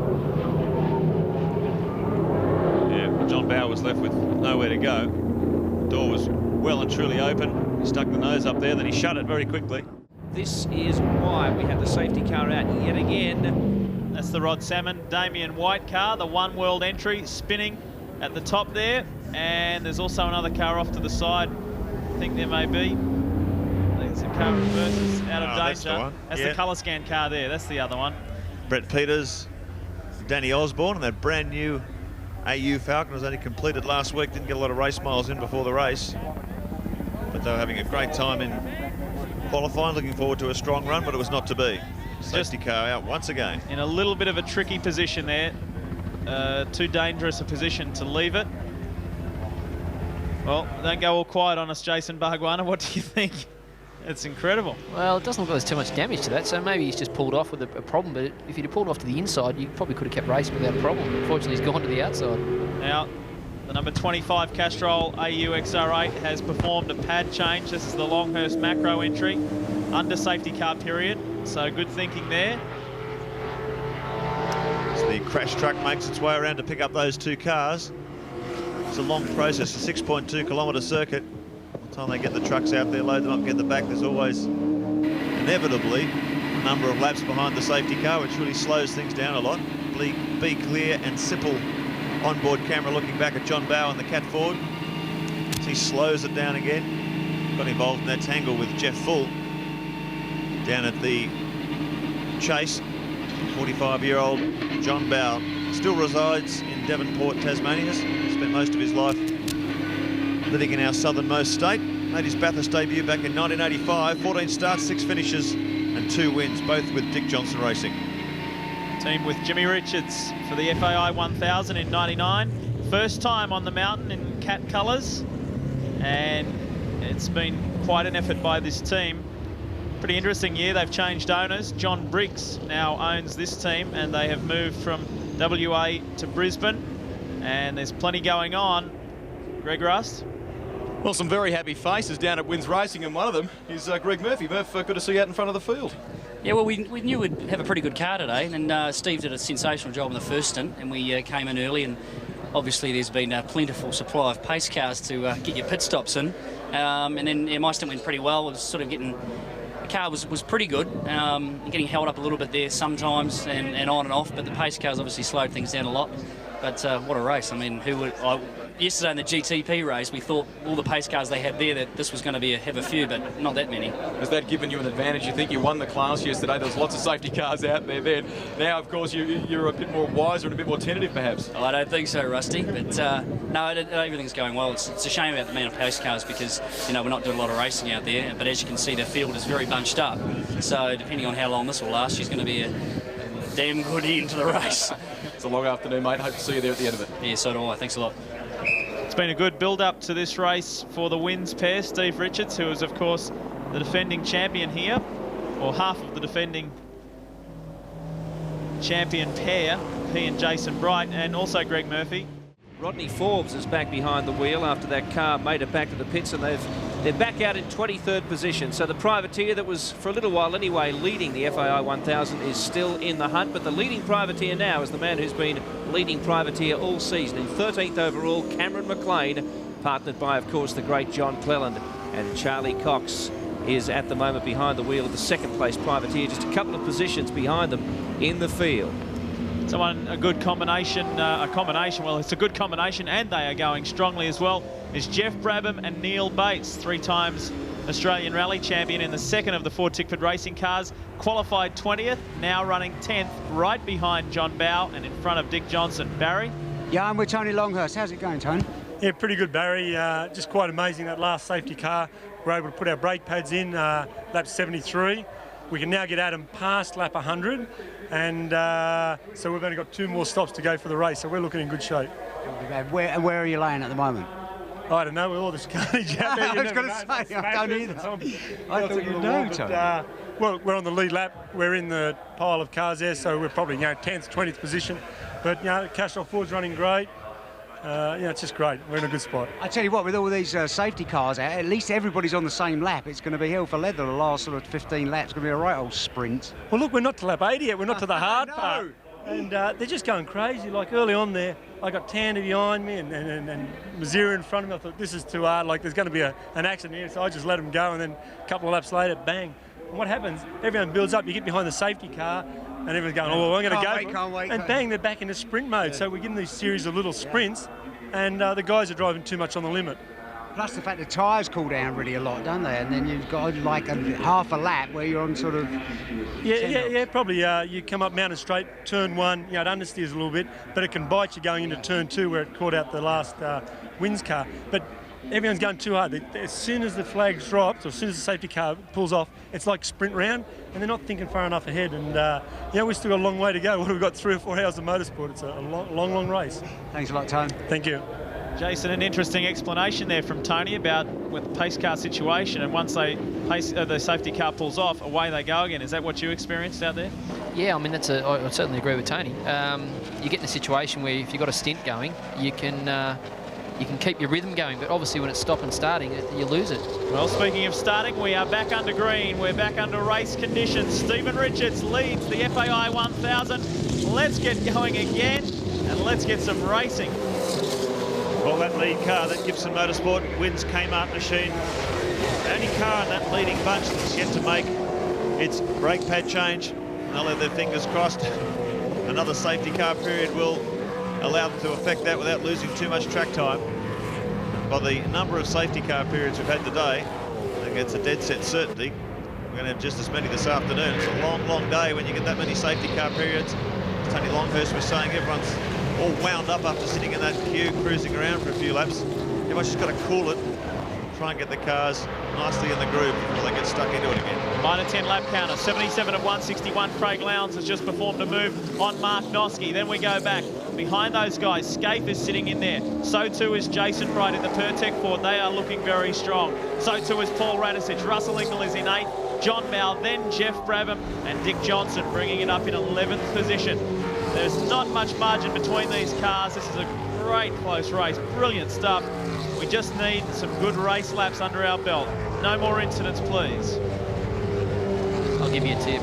John Bower was left with nowhere to go. The door was well and truly open. He stuck the nose up there, then he shut it very quickly. This is why we have the safety car out yet again. That's the Rod Salmon, Damien White car, the One World entry, spinning at the top there. And there's also another car off to the side. I think there may be. There's a car reverses out of danger. That's the one. That's the colour scan car there. That's the other one. Brett Peters, Danny Osborne, and that brand new AU Falcon was only completed last week. Didn't get a lot of race miles in before the race, but they were having a great time in qualifying. Looking forward to a strong run, but it was not to be. Safety car out once again. In a little bit of a tricky position there. Too dangerous a position to leave it. Well, don't go all quiet on us, Jason Bargwanna. What do you think? It's incredible. Well, it doesn't look like there's too much damage to that, so maybe he's just pulled off with a problem, but if he'd have pulled off to the inside, you probably could have kept racing without a problem. Unfortunately, he's gone to the outside. Now, the number 25 Castrol AUXR8 has performed a pad change. This is the Longhurst macro entry, under safety car period, so good thinking there. So the crash truck makes its way around to pick up those two cars. It's a long process, a 6.2 kilometre circuit. By the time they get the trucks out there, load them up, get them back, there's always inevitably a number of laps behind the safety car, which really slows things down a lot. Be clear and simple onboard camera looking back at John Bower and the Cat Ford. As he slows it down again. Got involved in that tangle with Jeff Full down at the chase. 45-year-old John Bower still resides in Devonport, Tasmania. Spent most of his life living in our southernmost state. Made his Bathurst debut back in 1985. 14 starts, 6 finishes and 2 wins, both with Dick Johnson Racing. Team with Jimmy Richards for the FAI 1000 in '99. First time on the mountain in cat colours, and it's been quite an effort by this team. Pretty interesting year. They've changed owners. John Briggs now owns this team, and they have moved from WA to Brisbane, and there's plenty going on. Greg Rust? Well, some very happy faces down at Wins Racing, and one of them is Greg Murphy. Murph, good to see you out in front of the field. Yeah, well, we knew we'd have a pretty good car today, and Steve did a sensational job in the first stint, and we came in early, and obviously there's been a plentiful supply of pace cars to get your pit stops in, and then my stint went pretty well. It was sort of getting... The car was pretty good, getting held up a little bit there sometimes and on and off, but the pace cars obviously slowed things down a lot. But what a race. I mean, yesterday in the GTP race, we thought all the pace cars they had there that this was going to have a few, but not that many. Has that given you an advantage? You think you won the class yesterday? There was lots of safety cars out there then. Now, of course, you're a bit more wiser and a bit more tentative, perhaps. I don't think so, Rusty. But no, everything's going well. It's a shame about the amount of pace cars because, we're not doing a lot of racing out there. But as you can see, the field is very bunched up. So depending on how long this will last, she's going to be a damn good end to the race. It's a long afternoon, mate. Hope to see you there at the end of it. Yeah, so do I. Thanks a lot. It's been a good build-up to this race for the Wins pair. Steve Richards, who is, of course, the defending champion here, or half of the defending champion pair, he and Jason Bright, and also Greg Murphy. Rodney Forbes is back behind the wheel after that car made it back to the pits, and they're back out in 23rd position. So the privateer that was, for a little while anyway, leading the FAI 1000 is still in the hunt. But the leading privateer now is the man who's been leading privateer all season. In 13th overall, Cameron McLean, partnered by, of course, the great John Cleland. And Charlie Cox is at the moment behind the wheel of the second place privateer, just a couple of positions behind them in the field. A good combination, well, it's a good combination, and they are going strongly as well, is Jeff Brabham and Neil Bates, 3 times Australian Rally champion in the second of the 4 Tickford Racing cars, qualified 20th, now running 10th, right behind John Bowe and in front of Dick Johnson. Barry? Yeah, I'm with Tony Longhurst. How's it going, Tony? Yeah, pretty good, Barry. Just quite amazing, that last safety car. We're able to put our brake pads in, lap 73. We can now get Adam past lap 100, and so we've only got 2 more stops to go for the race, so we're looking in good shape. Where are you laying at the moment? I don't know, with all this carnage out there. I was going to say, I don't either. I thought you'd know, Tony. Well, we're on the lead lap. We're in the pile of cars there, so we're probably 10th, 20th position. But Castrol Ford's running great. It's just great. We're in a good spot. I tell you what, with all these safety cars out, at least everybody's on the same lap. It's going to be hell for leather the last sort of 15 laps. It's going to be a right old sprint. Well, look, we're not to lap 80 yet. We're not to the hard part. And they're just going crazy. Like early on there, I got Tanner behind me and Mazira in front of me. I thought, this is too hard. Like there's going to be an accident here. So I just let them go. And then a couple of laps later, bang. And what happens? Everyone builds up. You get behind the safety car and everyone's going, oh, I'm going to go. Can't wait. And bang, they're back into sprint mode. Yeah. So we're getting these series of little sprints and the guys are driving too much on the limit. Plus the fact the tyres cool down really a lot, don't they? And then you've got like half a lap where you're on sort of... Yeah, probably. You come up Mountain Straight, turn 1, it understeers a little bit, but it can bite you going into turn 2 where it caught out the last wins car. But everyone's going too hard. As soon as the flag drops, or as soon as the safety car pulls off, it's like sprint round, and they're not thinking far enough ahead. And, we've still got a long way to go. We've got 3 or 4 hours of motorsport. It's a long race. Thanks a lot, Tone. Thank you. Jason, an interesting explanation there from Tony about with the pace car situation, and once the safety car pulls off, away they go again. Is that what you experienced out there? Yeah, I mean, I certainly agree with Tony. You get in a situation where if you've got a stint going, you can keep your rhythm going, but obviously when it's stop and starting, you lose it. Well, speaking of starting, we are back under green. We're back under race conditions. Stephen Richards leads the FAI 1000. Let's get going again, and let's get some racing. Well, that lead car, that Gibson Motorsport wins Kmart machine. The only car in that leading bunch that's yet to make its brake pad change. They'll have their fingers crossed. Another safety car period will allow them to effect that without losing too much track time. By the number of safety car periods we've had today, I think it's a dead set certainty. We're going to have just as many this afternoon. It's a long day when you get that many safety car periods. As Tony Longhurst was saying, everyone's all wound up after sitting in that queue, cruising around for a few laps. Everyone's just got to cool it, try and get the cars nicely in the groove before they get stuck into it again. Minor 10 lap counter, 77 of 161. Craig Lowndes has just performed a move on Mark Noske. Then we go back. Behind those guys, Scaife is sitting in there. So too is Jason Bright in the Pertec Ford. They are looking very strong. So too is Paul Radisich. Russell Ingall is in 8th. John Bow, then Jeff Brabham, and Dick Johnson bringing it up in 11th position. There's not much margin between these cars. This is a great close race. Brilliant stuff. We just need some good race laps under our belt. No more incidents, please. I'll give you a tip.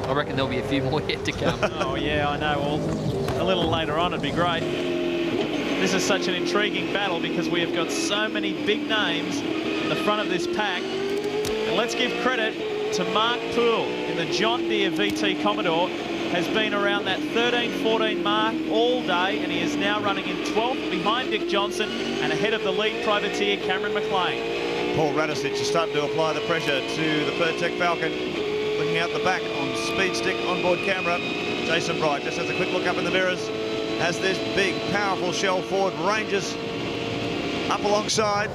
I reckon there'll be a few more yet to come. Oh, yeah, I know. Well, a little later on, it'd be great. This is such an intriguing battle because we have got so many big names in the front of this pack. And let's give credit to Mark Poole in the John Deere VT Commodore. Has been around that 13-14 mark all day, and he is now running in 12th behind Dick Johnson and ahead of the lead privateer Cameron McLean. Paul Radisich is starting to apply the pressure to the Pertec Falcon. Looking out the back on speed stick onboard camera. Jason Bright just has a quick look up in the mirrors as this big, powerful Shell Ford ranges up alongside.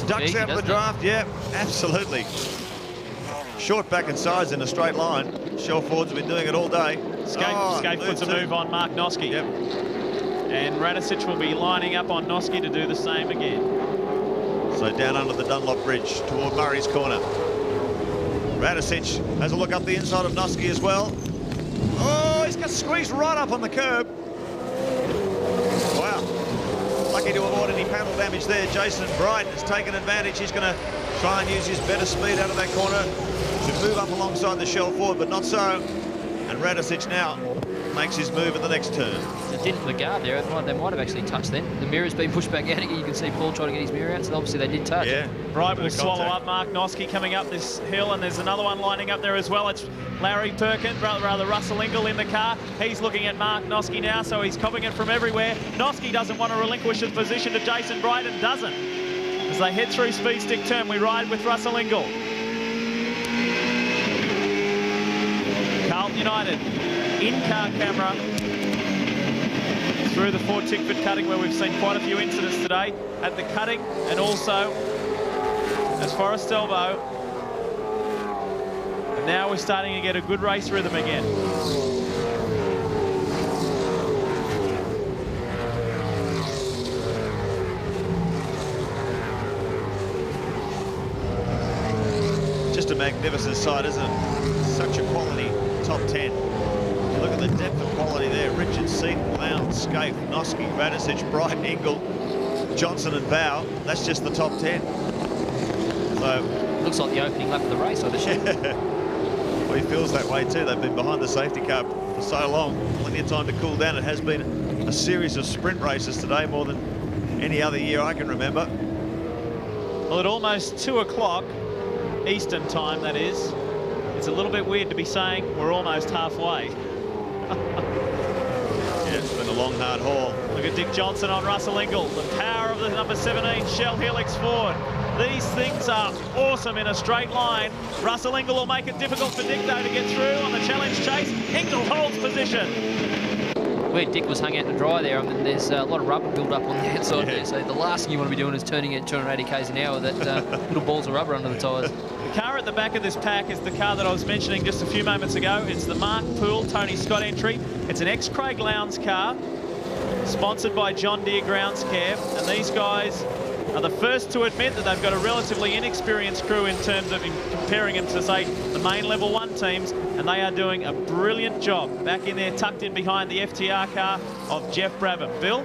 Ducks out of the draft. Yeah, absolutely. Short back and sides in a straight line. Shell Fords have been doing it all day. Scaife puts a move on Mark Noske. Yep. And Radisich will be lining up on Noske to do the same again. So down under the Dunlop Bridge toward Murray's Corner. Radisich has a look up the inside of Noske as well. Oh, he's got squeezed right up on the curb. Wow. Lucky to avoid any panel damage there. Jason Bright has taken advantage. He's going to try and use his better speed out of that corner to move up alongside the Shell Ford, but not so. And Radisich now makes his move at the next turn. It's a dent in the guard there. They might have actually touched then. The mirror's been pushed back out again. You can see Paul trying to get his mirror out, so obviously they did touch. Yeah. Bright will swallow up Mark Noske coming up this hill, and there's another one lining up there as well. It's Larry Perkins, rather Russell Ingall in the car. He's looking at Mark Noske now, so he's copying it from everywhere. Noske doesn't want to relinquish his position to Jason Bright and doesn't. As they head through speed stick turn, we ride with Russell Ingall. Carlton United, in-car camera through the Ford Tickford cutting, where we've seen quite a few incidents today at the cutting and also as Forest Elbow. And now we're starting to get a good race rhythm again. Just a magnificent sight, isn't it? Such a quality top 10. Look at the depth of quality there. Richard, Seaton, Lowndes, Scaife, Noske, Radisich, Bright, Ingall, Johnson and Bow. That's just the top 10. So looks like the opening lap of the race, I assume. Well, he feels that way too. They've been behind the safety car for so long. Plenty of time to cool down. It has been a series of sprint races today, more than any other year I can remember. Well, at almost 2 o'clock Eastern time, that is, it's a little bit weird to be saying we're almost halfway. Yeah, it's been a long, hard haul. Look at Dick Johnson on Russell Ingall. The power of the number 17 Shell Helix Ford. These things are awesome in a straight line. Russell Ingall will make it difficult for Dick, though, to get through on the challenge chase. Ingall holds position. Where Dick was hung out to dry there, I mean, there's a lot of rubber build up on the outside there, so the last thing you want to be doing is turning at 280 k's an hour. That little balls of rubber under the tyres. The car at the back of this pack is the car that I was mentioning just a few moments ago. It's the Mark Poole Tony Scott entry. It's an ex-Craig Lowndes car, sponsored by John Deere Grounds Care, and these guys are the first to admit that they've got a relatively inexperienced crew in terms of comparing them to, say, the main level 1 teams, and they are doing a brilliant job back in there, tucked in behind the FTR car of Jeff Brabham. Bill?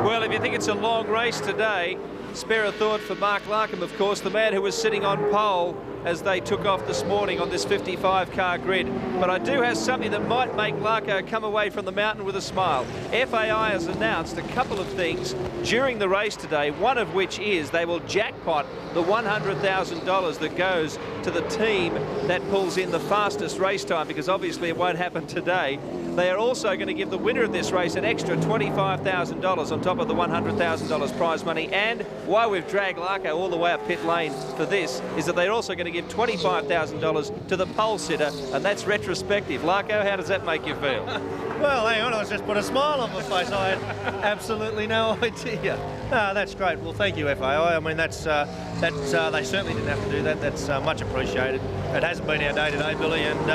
Well, if you think it's a long race today, spare a thought for Mark Larkham, of course, the man who was sitting on pole as they took off this morning on this 55-car grid. But I do have something that might make Larko come away from the mountain with a smile. FAI has announced a couple of things during the race today, one of which is they will jackpot the $100,000 that goes to the team that pulls in the fastest race time, because obviously it won't happen today. They are also going to give the winner of this race an extra $25,000 on top of the $100,000 prize money. And why we've dragged Larko all the way up pit lane for this is that they're also going to give $25,000 to the pole sitter, and that's retrospective. Larko, how does that make you feel? Well, hang on, I was just put a smile on my face. I had absolutely no idea. No, that's great. Well, thank you, FAI. I mean, they certainly didn't have to do that. That's much appreciated. It hasn't been our day-to-day, Billy, and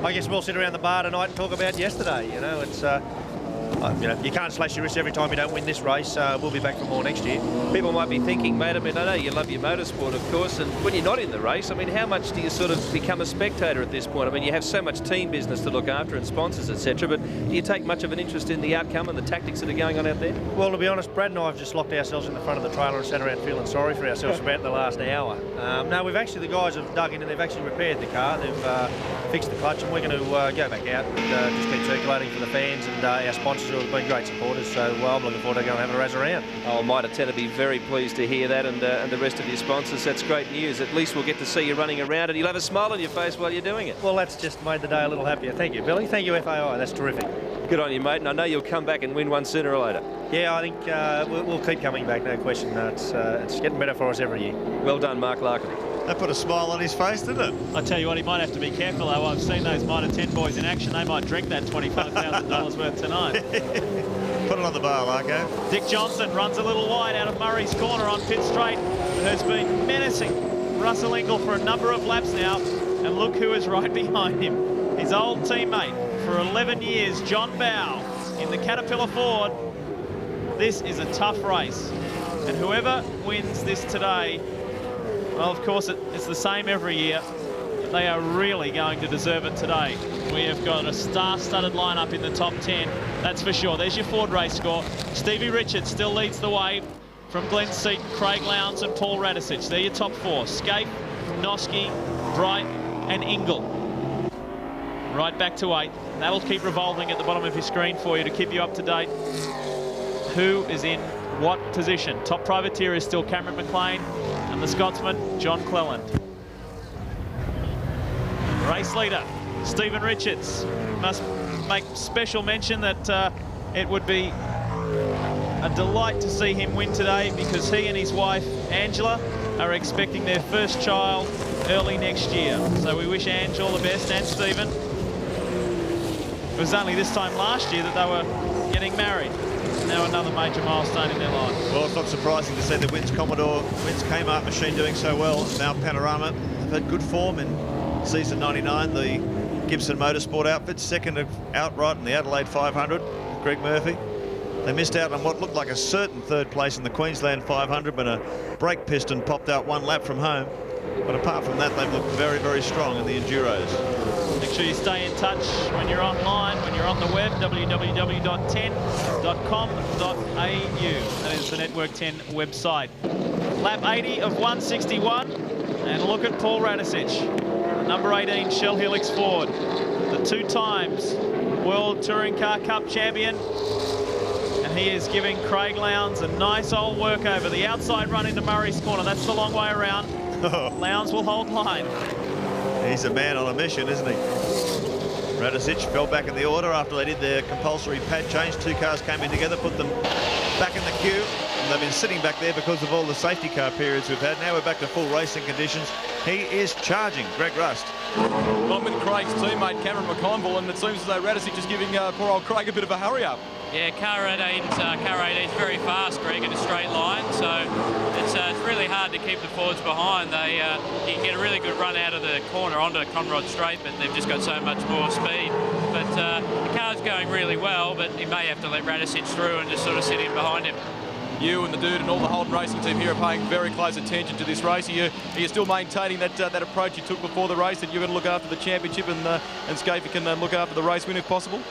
I guess we'll sit around the bar tonight and talk about yesterday. You know, it's you know, you can't slash your wrist every time you don't win this race. We'll be back for more next year. People might be thinking, mate, I mean, I know you love your motorsport, of course, and when you're not in the race, I mean, how much do you sort of become a spectator at this point? I mean, you have so much team business to look after and sponsors, etc., but do you take much of an interest in the outcome and the tactics that are going on out there? Well, to be honest, Brad and I have just locked ourselves in the front of the trailer and sat around feeling sorry for ourselves about the last hour. No, we've actually, the guys have dug in and they've actually repaired the car. They've fixed the clutch, and we're going to go back out and just keep circulating for the fans and our sponsors who have been great supporters. So I'm looking forward to going and having a razz around. Oh, Mitre 10 will be very pleased to hear that, and the rest of your sponsors. That's great news. At least we'll get to see you running around, and you'll have a smile on your face while you're doing it. Well, that's just made the day a little happier. Thank you, Billy. Thank you, FAI. That's terrific. Good on you, mate, and I know you'll come back and win one sooner or later. Yeah, I think we'll keep coming back, no question. It's getting better for us every year. Well done, Mark Larkin. That put a smile on his face, didn't it? I tell you what, he might have to be careful, though. I've seen those Mitre 10 boys in action. They might drink that $25,000 worth tonight. Put it on the bar, Larko. Dick Johnson runs a little wide out of Murray's corner on pit straight. It has been menacing Russell Ingall for a number of laps now. And look who is right behind him. His old teammate for 11 years, John Bowe, in the Caterpillar Ford. This is a tough race. And whoever wins this today, well, of course, it's the same every year. But they are really going to deserve it today. We have got a star-studded lineup in the top 10, that's for sure. There's your Ford race score. Stevie Richards still leads the way from Glenn Seaton, Craig Lowndes and Paul Radisich. They're your top 4. Scaife, Noski, Bright and Ingall. Right back to 8. That'll keep revolving at the bottom of your screen for you to keep you up to date. Who is in what position? Top privateer is still Cameron McLean and the Scotsman, John Cleland. Race leader, Stephen Richards. Must make special mention that it would be a delight to see him win today, because he and his wife, Angela, are expecting their first child early next year. So we wish Ange all the best, and Stephen. It was only this time last year that they were getting married. Now another major milestone in their life. Well, it's not surprising to see the Wins Commodore, Wins Kmart machine doing so well. Now Panorama have had good form in season 99. The Gibson Motorsport outfit, second outright in the Adelaide 500, Greg Murphy. They missed out on what looked like a certain third place in the Queensland 500 when a brake piston popped out one lap from home. But apart from that, they've looked very, very strong in the Enduros. Make sure you stay in touch when you're online, when you're on the web, www.10.com.au. That is the Network 10 website. Lap 80 of 161. And look at Paul Radisich. number 18 Shell Helix Ford, the 2 times World Touring Car Cup champion. And he is giving Craig Lowndes a nice old work over the outside run into Murray's Corner. That's the long way around. Lowndes will hold line. He's a man on a mission, isn't he? Radicic fell back in the order after they did their compulsory pad change. 2 cars came in together, put them back in the queue. And they've been sitting back there because of all the safety car periods we've had. Now we're back to full racing conditions. He is charging. Greg Rust. Well, I'm with Craig's teammate, Cameron McConville, and it seems as though Radicic is giving poor old Craig a bit of a hurry-up. Yeah, car 18's very fast, Greg, in a straight line, so it's really hard to keep the Fords behind. You can get a really good run out of the corner onto Conrod Straight, but they've just got so much more speed. But the car's going really well, but he may have to let Radicic through and just sort of sit in behind him. You and the dude and all the Holden racing team here are paying very close attention to this race. Are you still maintaining that approach you took before the race, that you're going to look after the championship and Scafey can look after the race win if possible?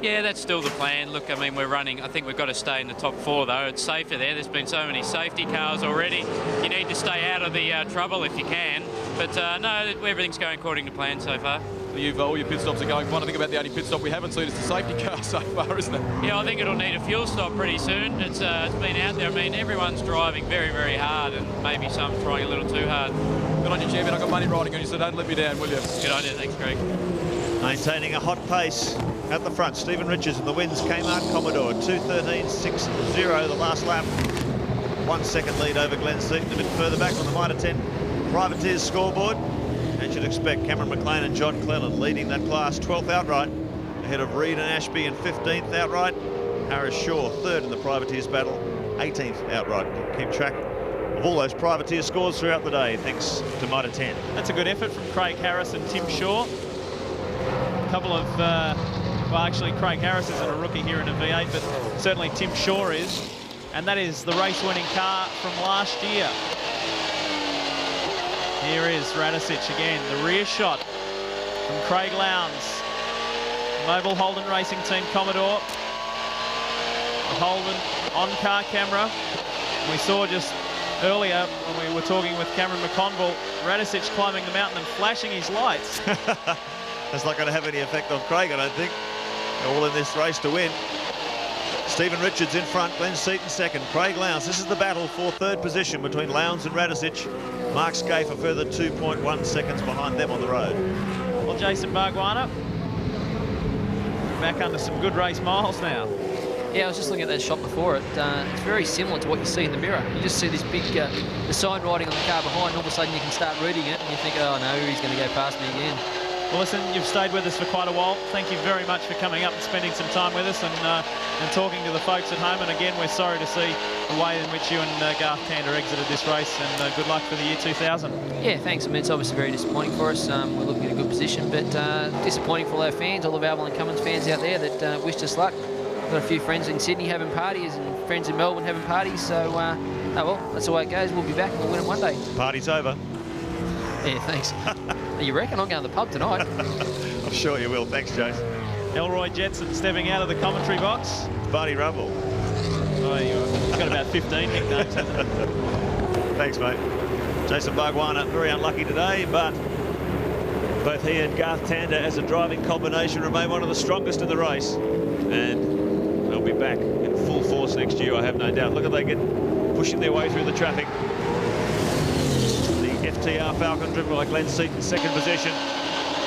Yeah, that's still the plan. Look, I mean, we're running. I think we've got to stay in the top 4, though. It's safer there. There's been so many safety cars already. You need to stay out of the trouble if you can. But no, everything's going according to plan so far. For you, all your pit stops are going fine. I think about the only pit stop we haven't seen is the safety car so far, isn't it? Yeah, I think it'll need a fuel stop pretty soon. It's been out there. I mean, everyone's driving very, very hard, and maybe some trying a little too hard. Good on you, champion. I've got money riding on you, so don't let me down, will you? Good idea. Thanks, Greg. Maintaining a hot pace at the front. Stephen Richards in the wins. Kmart Commodore 2:13.60 the last lap. 1 second lead over Glenn Seaton. A bit further back on the Mitre 10 Privateers scoreboard. As you'd expect, Cameron McLean and John Cleland leading that class. 12th outright, ahead of Reed and Ashby in 15th outright. Harris Shaw 3rd in the Privateers battle, 18th outright. Keep track of all those Privateer scores throughout the day, thanks to Mitre 10. That's a good effort from Craig Harris and Tim Shaw. A couple of, well, actually, Craig Harris isn't a rookie here in a V8, but certainly Tim Shaw is. And that is the race-winning car from last year. Here is Radicic again, the rear shot from Craig Lowndes. Mobile Holden Racing Team Commodore. Holden on-car camera. We saw just earlier when we were talking with Cameron McConville, Radicic climbing the mountain and flashing his lights. That's not going to have any effect on Craig, I don't think. They're all in this race to win. Stephen Richards in front, Glenn Seaton second, Craig Lowndes. This is the battle for 3rd position between Lowndes and Radicic. Mark Scaife a further 2.1 seconds behind them on the road. Well, Jason Bargwanna back under some good race miles now. Yeah, I was just looking at that shot before it. It's very similar to what you see in the mirror. You just see this big the sign writing on the car behind, and all of a sudden you can start reading it and you think, oh no, he's going to go past me again. Well, listen, you've stayed with us for quite a while. Thank you very much for coming up and spending some time with us and talking to the folks at home. And again, we're sorry to see the way in which you and Garth Tander exited this race, and good luck for the year 2000. Yeah, thanks. I mean, it's obviously very disappointing for us. We're looking at a good position, but disappointing for all our fans, all of our Avalon Cummins fans out there that wished us luck. Got a few friends in Sydney having parties and friends in Melbourne having parties, so oh well, that's the way it goes. We'll be back and we'll win it one day. Party's over. Yeah, thanks. You reckon? I'm going to the pub tonight. I'm sure you will. Thanks, Jason. Elroy Jetson stepping out of the commentary box. Barney Rumble. Oh, you've got about 15 nicknames, hasn't it? Thanks, mate. Jason Bargwanna, very unlucky today, but both he and Garth Tander as a driving combination remain one of the strongest in the race. And they'll be back in full force next year, I have no doubt. Look at they get pushing their way through the traffic. FTR Falcon driven by Glenn Seaton, second position.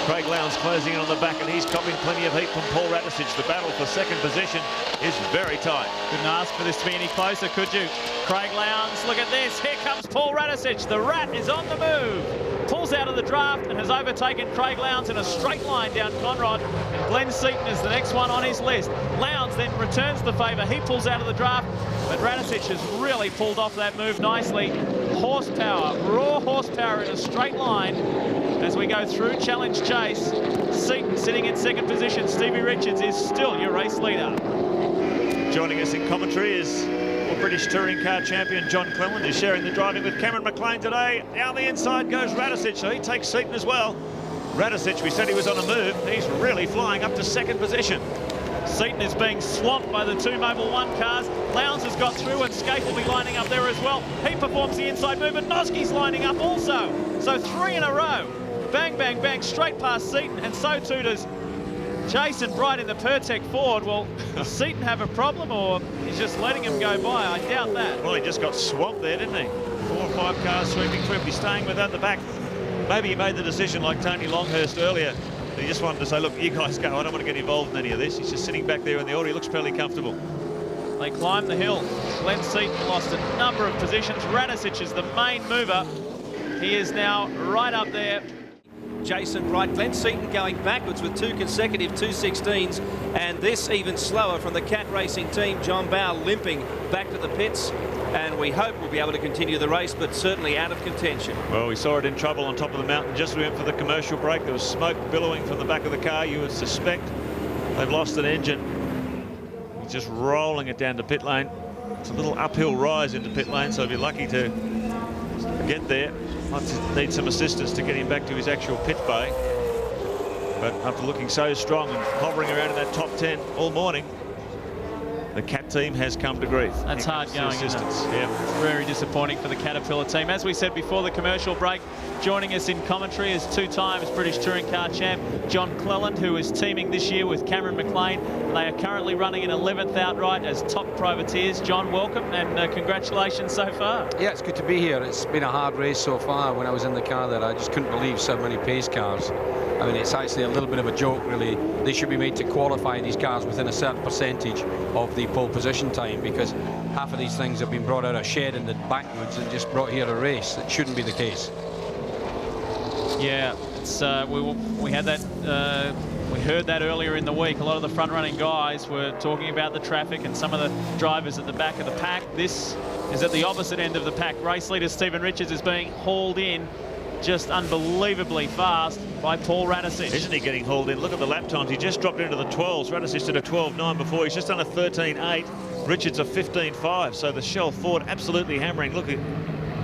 Craig Lowndes closing in on the back, and he's copping plenty of heat from Paul Radicic. The battle for second position is very tight. Couldn't ask for this to be any closer, could you? Craig Lowndes, look at this. Here comes Paul Radicic. The Rat is on the move. Pulls out of the draft and has overtaken Craig Lowndes in a straight line down Conrod. And Glenn Seaton is the next one on his list. Lowndes then returns the favour. He pulls out of the draft, but Radicic has really pulled off that move nicely. Horsepower, raw horsepower in a straight line as we go through Challenge Chase. Seaton sitting in second position. Stevie Richards is still your race leader. Joining us in commentary is British Touring Car Champion John Cleland, who's sharing the driving with Cameron McLean today. Down the inside goes Radicic, so he takes Seaton as well. Radicic, we said he was on a move. He's really flying up to second position. Seaton is being swamped by the two Mobil 1 cars. Lowndes has got through and Scaife will be lining up there as well. He performs the inside move and Noski's lining up also. So 3 in a row. Bang, bang, bang, straight past Seaton, and so too does Jason Bright in the Pertec Ford. Well, does Seaton have a problem, or he's just letting him go by? I doubt that. Well, he just got swamped there, didn't he? 4 or 5 cars sweeping through. He's staying with at the back. Maybe he made the decision like Tony Longhurst earlier. He just wanted to say, look, you guys go. I don't want to get involved in any of this. He's just sitting back there in the order. He looks fairly comfortable. They climb the hill. Glenn Seaton lost a number of positions. Radicic is the main mover. He is now right up there. Jason Bright, Glenn Seaton going backwards with 2 consecutive 2:16s, and this even slower from the Cat Racing team. John Bowe limping back to the pits, and we hope we'll be able to continue the race, but certainly out of contention. Well, we saw it in trouble on top of the mountain just as we went for the commercial break. There was smoke billowing from the back of the car. You would suspect they've lost an engine. He's just rolling it down to pit lane. It's a little uphill rise into pit lane, so if you're lucky to get there, might need some assistance to get him back to his actual pit bay. But after looking so strong and hovering around in that top 10 all morning, the Cat team has come to grief. That's hard going, isn't it? Yeah. Very disappointing for the Caterpillar team. As we said before the commercial break, joining us in commentary is 2 times British Touring Car Champ John Cleland, who is teaming this year with Cameron McLean. They are currently running in 11th outright as top privateers. John, welcome, and congratulations so far. Yeah, it's good to be here. It's been a hard race so far. When I was in the car there, I just couldn't believe so many pace cars. I mean, it's actually a little bit of a joke, really. They should be made to qualify these cars within a certain percentage of the pole position time, because half of these things have been brought out of shed in the backwoods and just brought here to race. It shouldn't be the case. Yeah, it's, we had that. We heard that earlier in the week. A lot of the front-running guys were talking about the traffic and some of the drivers at the back of the pack. This is at the opposite end of the pack. Race leader Stephen Richards is being hauled in just unbelievably fast by Paul Radicic. Isn't he getting hauled in? Look at the lap times. He just dropped into the 12s. Radicic did a 12.9 before. He's just done a 13.8. Richards a 15.5. So the Shell Ford absolutely hammering. Look,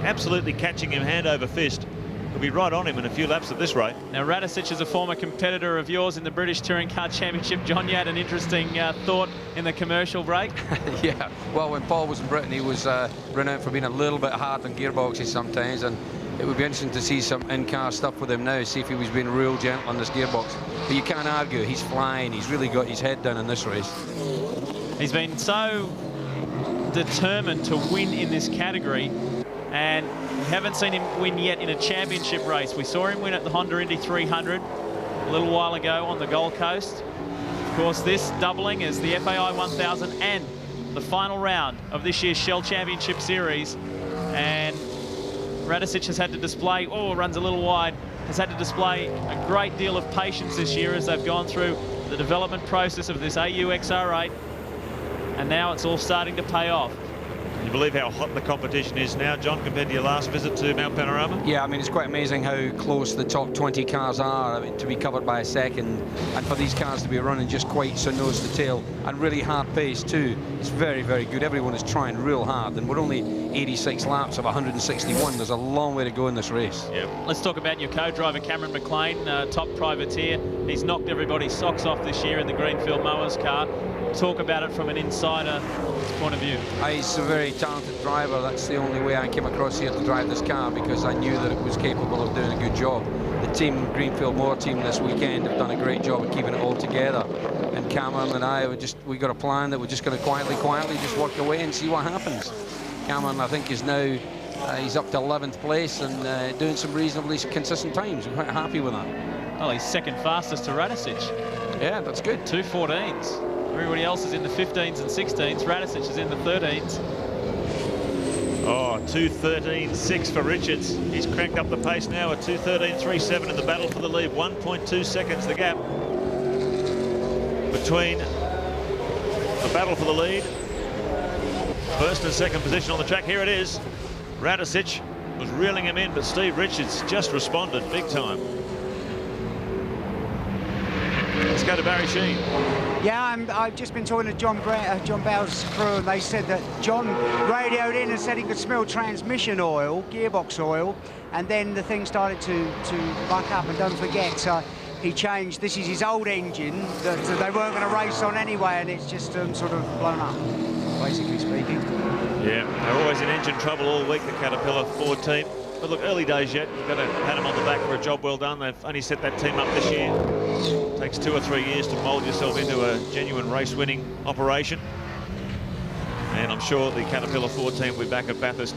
absolutely catching him hand over fist. He'll be right on him in a few laps at this rate. Now, Radicic is a former competitor of yours in the British Touring Car Championship. John, you had an interesting thought in the commercial break. Yeah, well, when Paul was in Britain, he was renowned for being a little bit hard on gearboxes sometimes, and it would be interesting to see some in-car stuff with him now, see if he was being real gentle on this gearbox. But you can't argue, he's flying. He's really got his head down in this race. He's been so determined to win in this category, and we haven't seen him win yet in a championship race. We saw him win at the Honda Indy 300 a little while ago on the Gold Coast. Of course, this doubling is the FAI 1000 and the final round of this year's Shell Championship Series. And Radicic has had to display, runs a little wide, has had to display a great deal of patience this year as they've gone through the development process of this AUXR8, and now it's all starting to pay off. Can you believe how hot the competition is now, John, compared to your last visit to Mount Panorama? Yeah, I mean, it's quite amazing how close the top 20 cars are. I mean, to be covered by a second, and for these cars to be running just quite so nose to tail, and really hard pace too. It's very, very good. Everyone is trying real hard, and we're only 86 laps of 161. There's a long way to go in this race. Yep. Let's talk about your co-driver, Cameron McLean, top privateer. He's knocked everybody's socks off this year in the Greenfield Mowers car. Talk about it from an insider point of view. He's a very talented driver. That's the only way I came across here to drive this car, because I knew that it was capable of doing a good job. The team, Greenfield Motor team this weekend, have done a great job of keeping it all together. And Cameron and I, we got a plan that we're just going to quietly just work away and see what happens. Cameron, I think, is now, he's up to 11th place and doing some reasonably consistent times. I'm quite happy with that. Well, he's second fastest to Radicic. Yeah, that's good. 2:14s. Everybody else is in the 15s and 16s. Radicic is in the 13s. Oh, 2:13.6 for Richards. He's cranked up the pace now at 2:13.37 in the battle for the lead. 1.2 seconds the gap between the battle for the lead. First and second position on the track. Here it is. Radicic was reeling him in, but Steve Richards just responded big time. Let's go to Barry Sheen. Yeah, I've just been talking to John Bowe's crew, and they said that John radioed in and said he could smell transmission oil, gearbox oil, and then the thing started to buck up. And don't forget, he changed. This is his old engine that they weren't going to race on anyway, and it's just sort of blown up, basically speaking. Yeah, they're always in engine trouble all week, the Caterpillar Ford team. But look, early days yet. You've got to pat them on the back for a job well done. They've only set that team up this year. It takes 2 or 3 years to mould yourself into a genuine race-winning operation. And I'm sure the Caterpillar 4 team will be back at Bathurst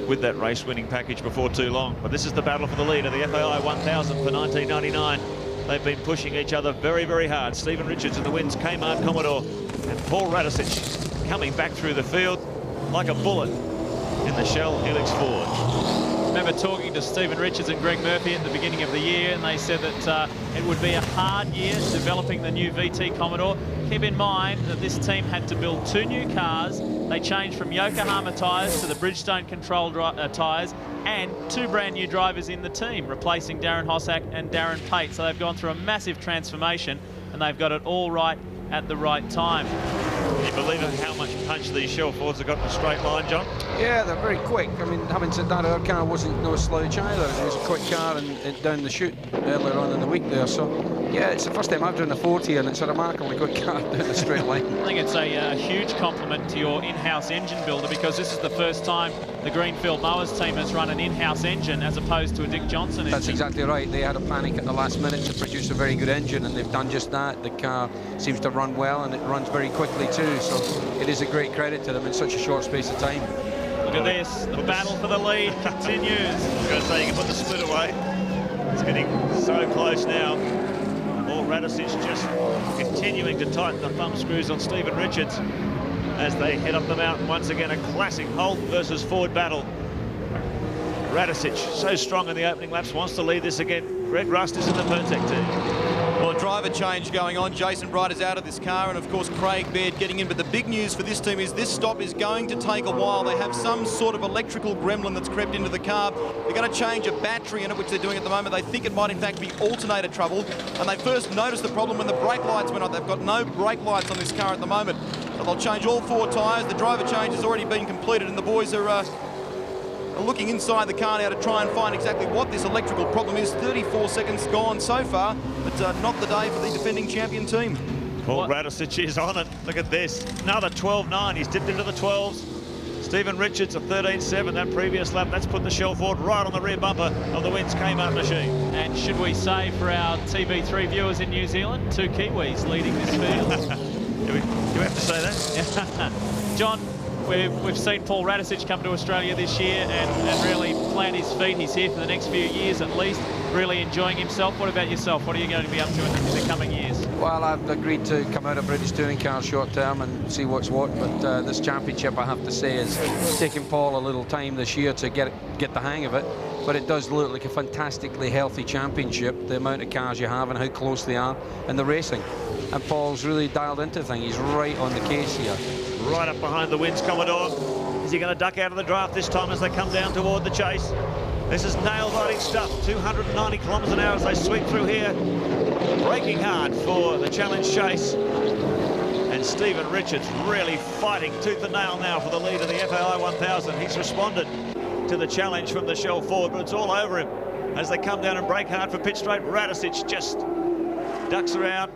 with that race-winning package before too long. But this is the battle for the lead of the FAI 1000 for 1999. They've been pushing each other very, very hard. Stephen Richards in the wins, Kmart Commodore, and Paul Radicic coming back through the field like a bullet in the Shell Helix Ford. I remember talking to Stephen Richards and Greg Murphy at the beginning of the year, and they said that it would be a hard year developing the new VT Commodore. Keep in mind that this team had to build 2 new cars. They changed from Yokohama tyres to the Bridgestone control tyres, and 2 brand new drivers in the team, replacing Darren Hossack and Darren Pate. So they've gone through a massive transformation, and they've got it all right at the right time. Can you believe how much punch these Shell Fords have got in a straight line, John? Yeah, they're very quick. I mean, having said that, our car wasn't no slouch either. It was a quick car and down the chute earlier on in the week there. So, yeah, it's the first time I've driven a 40, and it's a remarkably good car down the straight line. I think it's a huge compliment to your in-house engine builder, because this is the first time the Greenfield Mowers team has run an in-house engine as opposed to a Dick Johnson engine. That's exactly right. They had a panic at the last minute to produce a very good engine, and they've done just that. The car seems to run well, and it runs very quickly too. So it is a great credit to them in such a short space of time. Look at this. The battle for the lead continues. I was going to say, you can put the split away. It's getting so close now. Paul Radicic just continuing to tighten the thumb screws on Stephen Richards as they head up the mountain. Once again, a classic Holt versus Ford battle. Radicic, so strong in the opening laps, wants to lead this again. Greg Rust is in the Pertec team. Well, a driver change going on. Jason Bright is out of this car, and of course Craig Baird getting in. But the big news for this team is this stop is going to take a while. They have some sort of electrical gremlin that's crept into the car. They're going to change a battery in it, which they're doing at the moment. They think it might in fact be alternator trouble, and they first noticed the problem when the brake lights went on. They've got no brake lights on this car at the moment. So they'll change all 4 tyres. The driver change has already been completed, and the boys are looking inside the car now to try and find exactly what this electrical problem is. 34 seconds gone so far, but not the day for the defending champion team. Paul Radicic is on it. Look at this. Another 12.9. He's dipped into the 12s. Stephen Richards, a 13.7. That previous lap, that's put the Shell Ford right on the rear bumper of the Wins Kmart machine. And should we say for our TV3 viewers in New Zealand, 2 Kiwis leading this field. Do we have to say that? John, we've seen Paul Radicic come to Australia this year and really plant his feet. He's here for the next few years at least, really enjoying himself. What about yourself? What are you going to be up to in the coming years? Well, I've agreed to come out of British Touring Cars short term and see what's what, but this championship, I have to say, is taking Paul a little time this year to get the hang of it. But it does look like a fantastically healthy championship, the amount of cars you have and how close they are, and the racing. And Paul's really dialed into things. He's right on the case here. Right up behind the Wins Commodore. Is he going to duck out of the draft this time as they come down toward the chase? This is nail-biting stuff. 290 kilometres an hour as they sweep through here. Braking hard for the challenge chase. And Stephen Richards really fighting tooth and nail now for the lead of the FAI 1000. He's responded to the challenge from the Shell Ford, but it's all over him as they come down and brake hard for pit straight. Radicic just ducks around,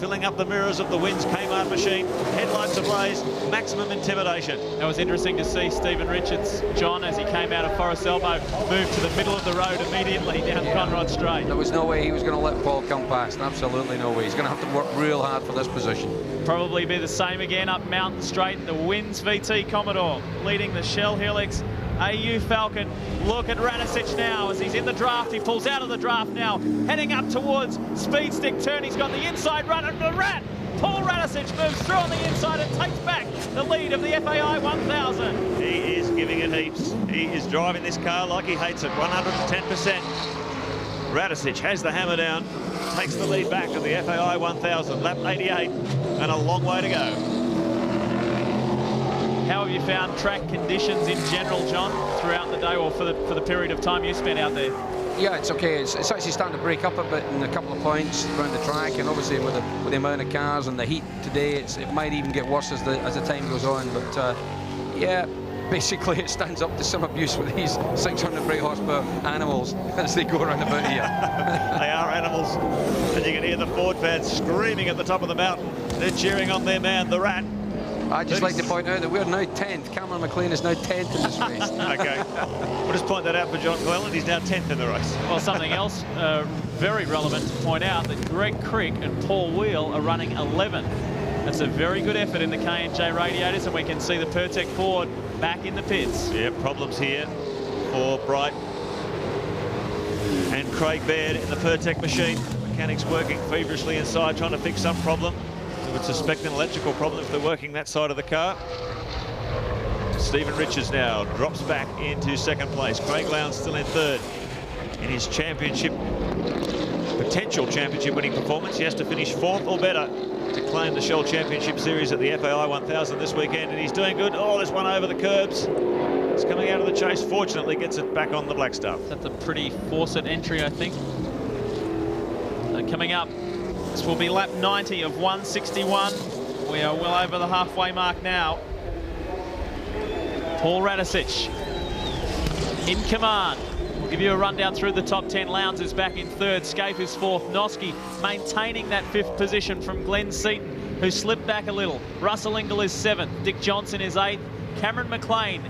filling up the mirrors of the Wins Kmart machine. Headlights ablaze, maximum intimidation. It was interesting to see Stephen Richards, John, as he came out of Forest Elbow, move to the middle of the road immediately down Conrod Straight. There was no way he was going to let Paul come past. Absolutely no way. He's going to have to work real hard for this position. Probably be the same again up Mountain Straight. The Wins VT Commodore leading the Shell Helix AU Falcon. Look at Radicic now as he's in the draft. He pulls out of the draft now, heading up towards Speed Stick turn. He's got the inside run and the rat. Paul Radicic moves through on the inside and takes back the lead of the FAI 1000. He is giving it heaps. He is driving this car like he hates it, 110%. Radicic has the hammer down, takes the lead back of the FAI 1000, lap 88, and a long way to go. How have you found track conditions in general, John, throughout the day or for the period of time you spent out there? Yeah, it's okay. It's actually starting to break up a bit in a couple of points around the track, and obviously with the amount of cars and the heat today, it might even get worse as the time goes on. But yeah, basically it stands up to some abuse with these 600 brake horsepower animals as they go around about here. They are animals, and you can hear the Ford fans screaming at the top of the mountain. They're cheering on their man, the rat. I'd just like to point out that we're now 10th. Cameron McLean is now 10th in this race. Okay. We'll just point that out for John Cleland. He's now 10th in the race. Well, something else very relevant to point out that Greg Crick and Paul Wheel are running 11th. That's a very good effort in the K&J Radiators, and we can see the Pertec Ford back in the pits. Yeah, problems here for Bright and Craig Baird in the Pertec machine. Mechanics working feverishly inside, trying to fix some problem. I would suspect an electrical problem if they're working that side of the car. Stephen Richards now drops back into second place. Craig Lowndes still in third in his potential championship winning performance. He has to finish fourth or better to claim the Shell Championship Series at the FAI 1000 this weekend, and he's doing good. Oh, there's one over the curbs. He's coming out of the chase. Fortunately, gets it back on the black stuff. That's a pretty forced entry, I think. Coming up, this will be lap 90 of 161. We are well over the halfway mark now. Paul Radicic in command. We'll give you a rundown through the top 10. Lowndes is back in third. Scaife is fourth. Noski maintaining that fifth position from Glenn Seaton, who slipped back a little. Russell Ingall is seventh. Dick Johnson is eighth. Cameron McLean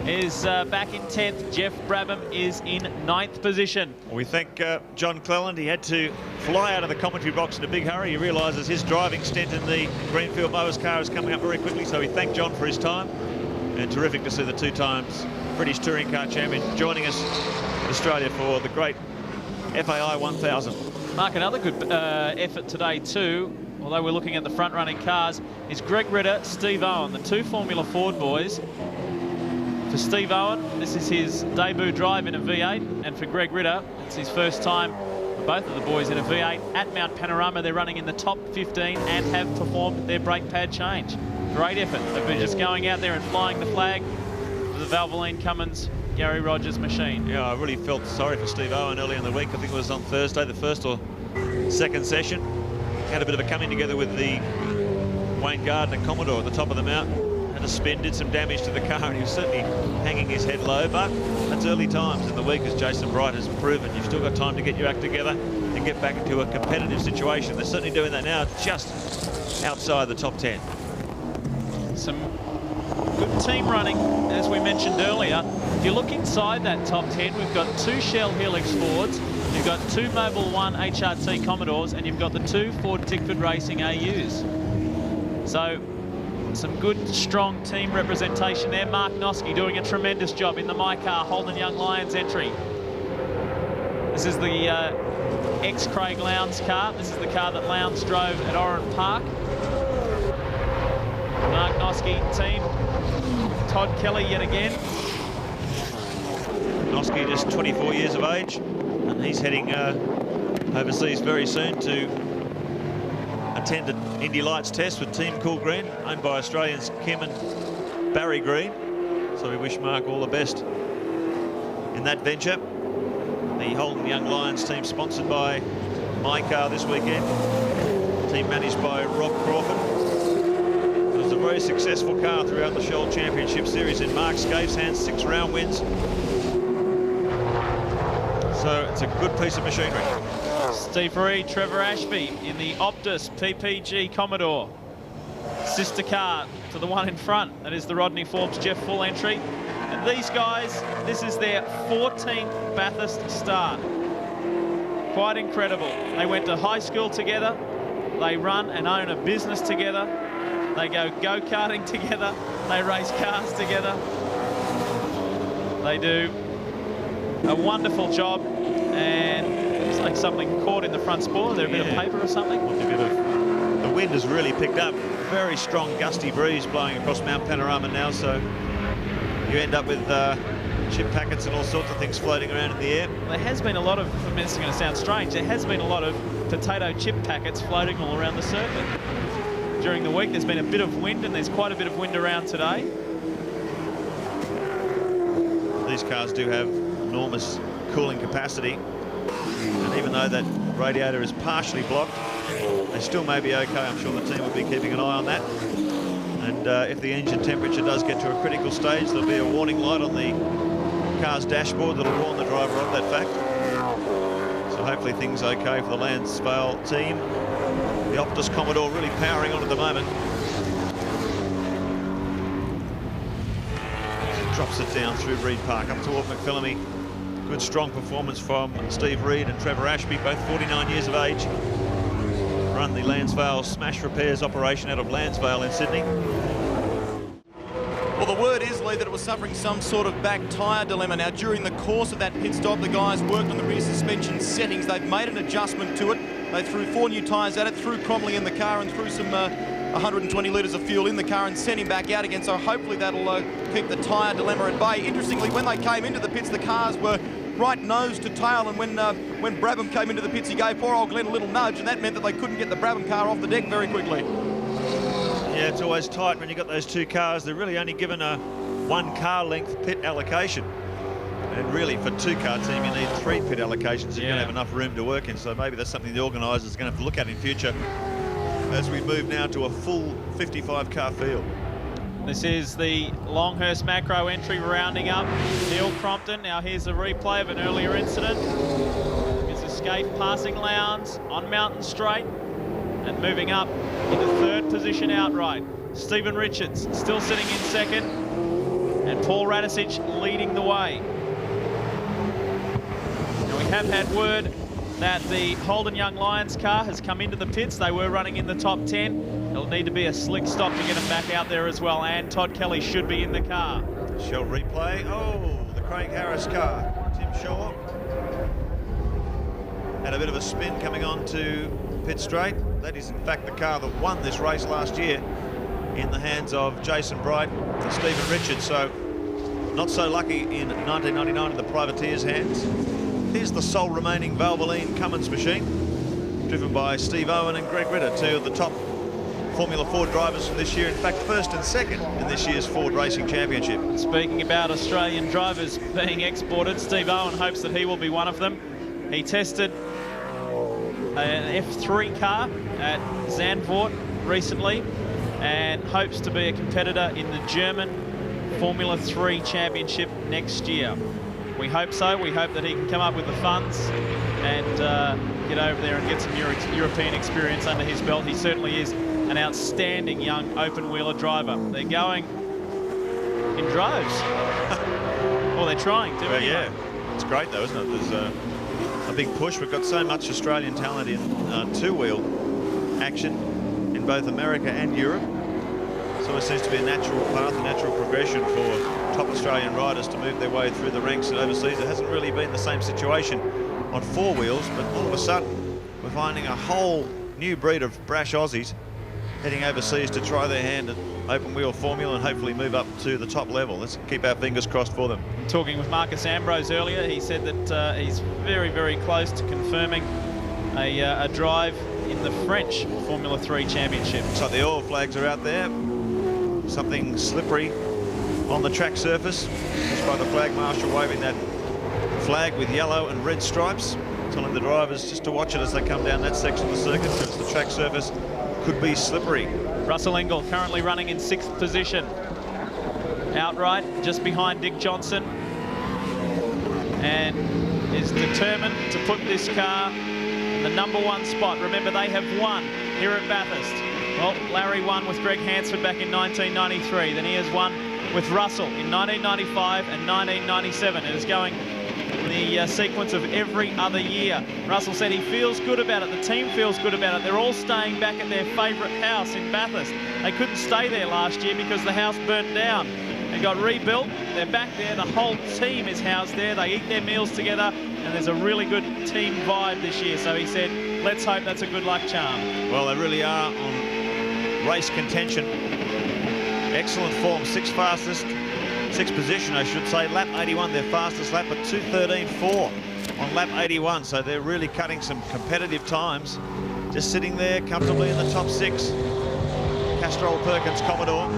is back in 10th. Jeff Brabham is in 9th position. We thank John Cleland. He had to fly out of the commentary box in a big hurry. He realises his driving stint in the Greenfield Mowers car is coming up very quickly, so we thank John for his time. And terrific to see the 2 times British Touring Car Champion joining us in Australia for the great FAI 1000. Mark, another good effort today too, although we're looking at the front-running cars, is Greg Ritter, Steve Owen, the 2 Formula Ford boys. For Steve Owen, this is his debut drive in a V8, and for Greg Ritter, it's his first time, both of the boys, in a V8 at Mount Panorama. They're running in the top 15 and have performed their brake pad change. Great effort. They've been just going out there and flying the flag for the Valvoline Cummins Gary Rogers machine. Yeah, I really felt sorry for Steve Owen early in the week. I think it was on Thursday, the first or second session. Had a bit of a coming together with the Wayne Gardner Commodore at the top of the mountain. Had a spin, did some damage to the car, and he was certainly hanging his head low, but that's early times in the week, as Jason Bright has proven. You've still got time to get your act together and get back into a competitive situation. They're certainly doing that now, just outside the top 10. Some good team running, as we mentioned earlier. If you look inside that top 10, we've got 2 Shell Helix Fords, you've got 2 Mobil 1 HRT Commodores, and you've got the 2 Ford Tickford Racing AUs. So some good, strong team representation there. Mark Noski doing a tremendous job in the My Car Holden Young Lions entry. This is the ex-Craig Lowndes car. This is the car that Lowndes drove at Oran Park. Mark Noski team. Todd Kelly yet again. Noski just 24 years of age, and he's heading overseas very soon to attend an Indy Lights test with Team Cool Green, owned by Australians Kim and Barry Green. So we wish Mark all the best in that venture. The Holden Young Lions team sponsored by My Car this weekend. Team managed by Rob Crawford. It was a very successful car throughout the Shell Championship Series in Mark Scaife's hands, 6 round wins. So it's a good piece of machinery. Steve Reed, Trevor Ashby in the Optus PPG Commodore. Sister car to the one in front. That is the Rodney Forbes Jeff Full entry. And these guys, this is their 14th Bathurst start. Quite incredible. They went to high school together. They run and own a business together. They go go-karting together. They race cars together. They do a wonderful job. And it's like something caught in the front spoiler. There a bit of paper or something? The wind has really picked up. Very strong gusty breeze blowing across Mount Panorama now, so you end up with chip packets and all sorts of things floating around in the air. There has been a lot of, I mean, this is going to sound strange, there has been a lot of potato chip packets floating all around the circuit. During the week there's been a bit of wind, and there's quite a bit of wind around today. These cars do have enormous cooling capacity, and even though that radiator is partially blocked, they still may be okay. I'm sure the team will be keeping an eye on that. And if the engine temperature does get to a critical stage, there'll be a warning light on the car's dashboard that'll warn the driver of that fact. So hopefully things okay for the Lansvale team. The Optus Commodore really powering on at the moment. drops it down through Reed Park up toward McPhillamy. Good strong performance from Steve Reed and Trevor Ashby, both 49 years of age. Run the Lansvale Smash Repairs operation out of Lansvale in Sydney. Well, the word is, Lee, that it was suffering some sort of back tyre dilemma. Now, during the course of that pit stop, the guys worked on the rear suspension settings. They've made an adjustment to it. They threw 4 new tyres at it, threw Cromley in the car and threw some 120 litres of fuel in the car and sent him back out again. So hopefully that'll keep the tyre dilemma at bay. Interestingly, when they came into the pits, the cars were right nose to tail, and when Brabham came into the pits, he gave poor old Glenn a little nudge, and that meant that they couldn't get the Brabham car off the deck very quickly. Yeah, it's always tight when you've got those 2 cars. They're really only given a 1 car length pit allocation. And really, for 2-car team, you need 3 pit allocations. So you're going to have enough room to work in. So maybe that's something the organisers are going to have to look at in future as we move now to a full 55-car field. This is the Longhurst macro entry rounding up Neil Crompton. Now here's a replay of an earlier incident. Here's a skate passing Lowndes on Mountain Straight and moving up into 3rd position outright. Stephen Richards still sitting in 2nd and Paul Radicic leading the way. Now we have had word that the Holden Young Lions car has come into the pits. They were running in the top 10. It'll need to be a slick stop to get them back out there as well, and Todd Kelly should be in the car. Shell replay. Oh, the Craig Harris car. Tim Shaw had a bit of a spin coming on to pit straight. That is in fact the car that won this race last year in the hands of Jason Bright and Stephen Richards. So not so lucky in 1999 in the privateer's hands. Here's the sole remaining Valvoline Cummins machine, driven by Steve Owen and Greg Ritter, 2 of the top Formula Ford drivers from this year. In fact, 1st and 2nd in this year's Ford Racing Championship. Speaking about Australian drivers being exported, Steve Owen hopes that he will be one of them. He tested an F3 car at Zandvoort recently and hopes to be a competitor in the German Formula 3 Championship next year. We hope so. We hope that he can come up with the funds and get over there and get some European experience under his belt. He certainly is an outstanding young open-wheeler driver. They're going in droves. Well, they're trying to. Well, yeah, it's great though, isn't it? There's a big push. We've got so much Australian talent in 2-wheel action in both America and Europe. So it seems to be a natural path, a natural progression for top Australian riders to move their way through the ranks and overseas. It hasn't really been the same situation on 4 wheels, but all of a sudden we're finding a whole new breed of brash Aussies heading overseas to try their hand at open wheel formula and hopefully move up to the top level. Let's keep our fingers crossed for them. Talking with Marcus Ambrose earlier, he said that he's very, very close to confirming a drive in the French Formula 3 Championship. So the oil flags are out there. Something slippery on the track surface, just by the flag marshal waving that flag with yellow and red stripes, telling the drivers just to watch it as they come down that section of the circuit, because the track surface could be slippery. Russell Engel currently running in 6th position. Outright, just behind Dick Johnson, and is determined to put this car in the #1 spot. Remember, they have won here at Bathurst. Well, Larry won with Greg Hansford back in 1993. Then he has won with Russell in 1995 and 1997. It is going in the sequence of every other year. Russell said he feels good about it. The team feels good about it. They're all staying back at their favourite house in Bathurst. They couldn't stay there last year because the house burnt down and got rebuilt. They're back there. The whole team is housed there. They eat their meals together, and there's a really good team vibe this year. So he said, let's hope that's a good luck charm. Well, they really are on race contention. Excellent form, 6th fastest, 6th position I should say. Lap 81, their fastest lap at 2:13.4 on lap 81. So they're really cutting some competitive times. Just sitting there comfortably in the top 6. Castrol Perkins Commodore.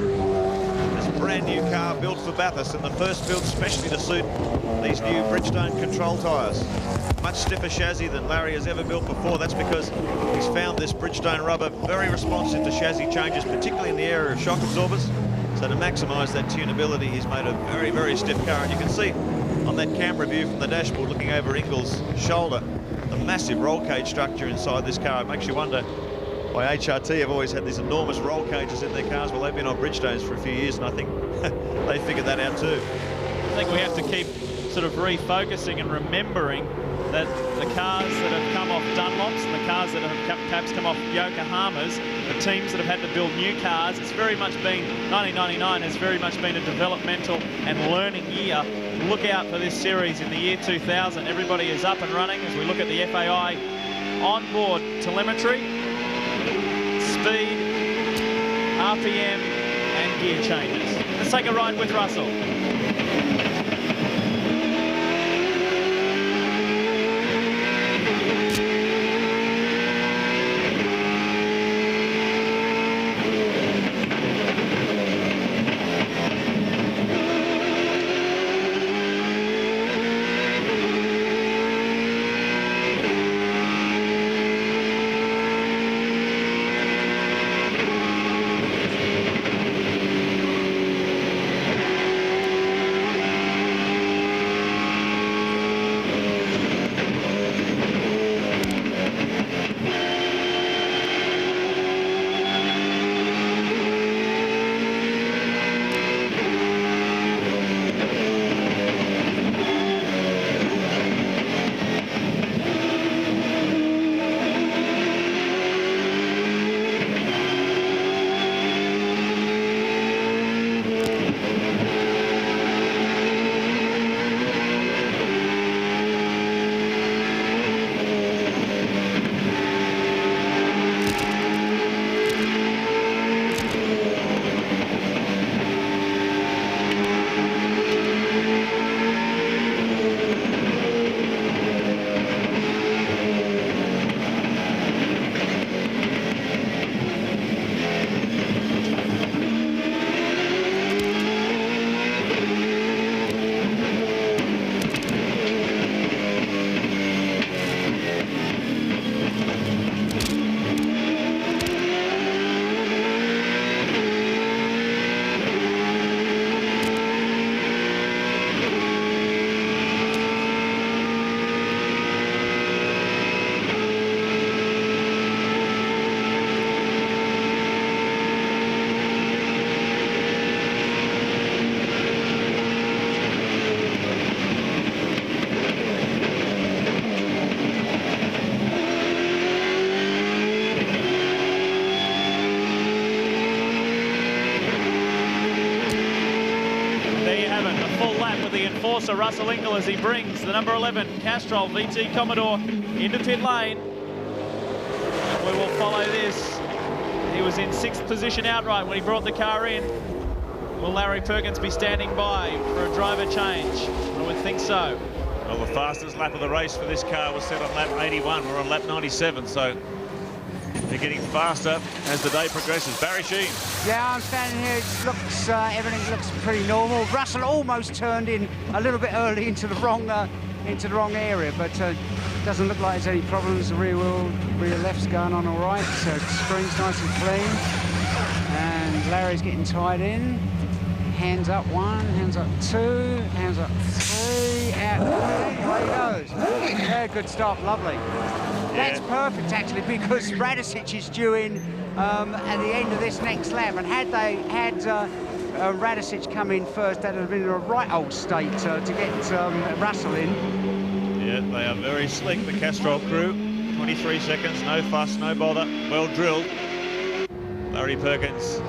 It's a brand new car built for Bathurst, and the first built specially to suit these new Bridgestone control tyres. Much stiffer chassis than Larry has ever built before. That's because he's found this Bridgestone rubber very responsive to chassis changes, particularly in the area of shock absorbers. So to maximise that tunability, he's made a very, very stiff car. And you can see on that camera view from the dashboard, looking over Ingles' shoulder, the massive roll cage structure inside this car. It makes you wonder by HRT have always had these enormous roll cages in their cars. Well, they've been on Bridgestones for a few years, and I think they figured that out too. I think we have to keep sort of refocusing and remembering that the cars that have come off Dunlops and the cars that have perhaps come off Yokohamas, the teams that have had to build new cars, it's very much been, 1999 has very much been a developmental and learning year. Look out for this series in the year 2000. Everybody is up and running as we look at the FAI onboard telemetry, speed, RPM and gear changes. Let's take a ride with Russell. Enforcer Russell Ingall as he brings the number 11 Castrol VT Commodore into pit lane. And we will follow this. He was in 6th position outright when he brought the car in. Will Larry Perkins be standing by for a driver change? I would think so. Well, the fastest lap of the race for this car was set on lap 81. We're on lap 97, so they're getting faster as the day progresses. Barry Sheen. Yeah, I'm standing here. It looks, everything looks pretty normal. Russell almost turned in a little bit early into the wrong area, but doesn't look like there's any problems. The rear left's going on all right. So the screen's nice and clean. And Larry's getting tied in. Hands up 1, hands up 2, hands up 3, out. Away he goes. Yeah, good stop, lovely. That's perfect, actually, because Radicic is due in at the end of this next lap, and had they had Radicic come in first, that would have been in a right old state to get Russell in. Yeah, they are very slick, the Castrol crew. 23 seconds, no fuss, no bother, well drilled. Larry Perkins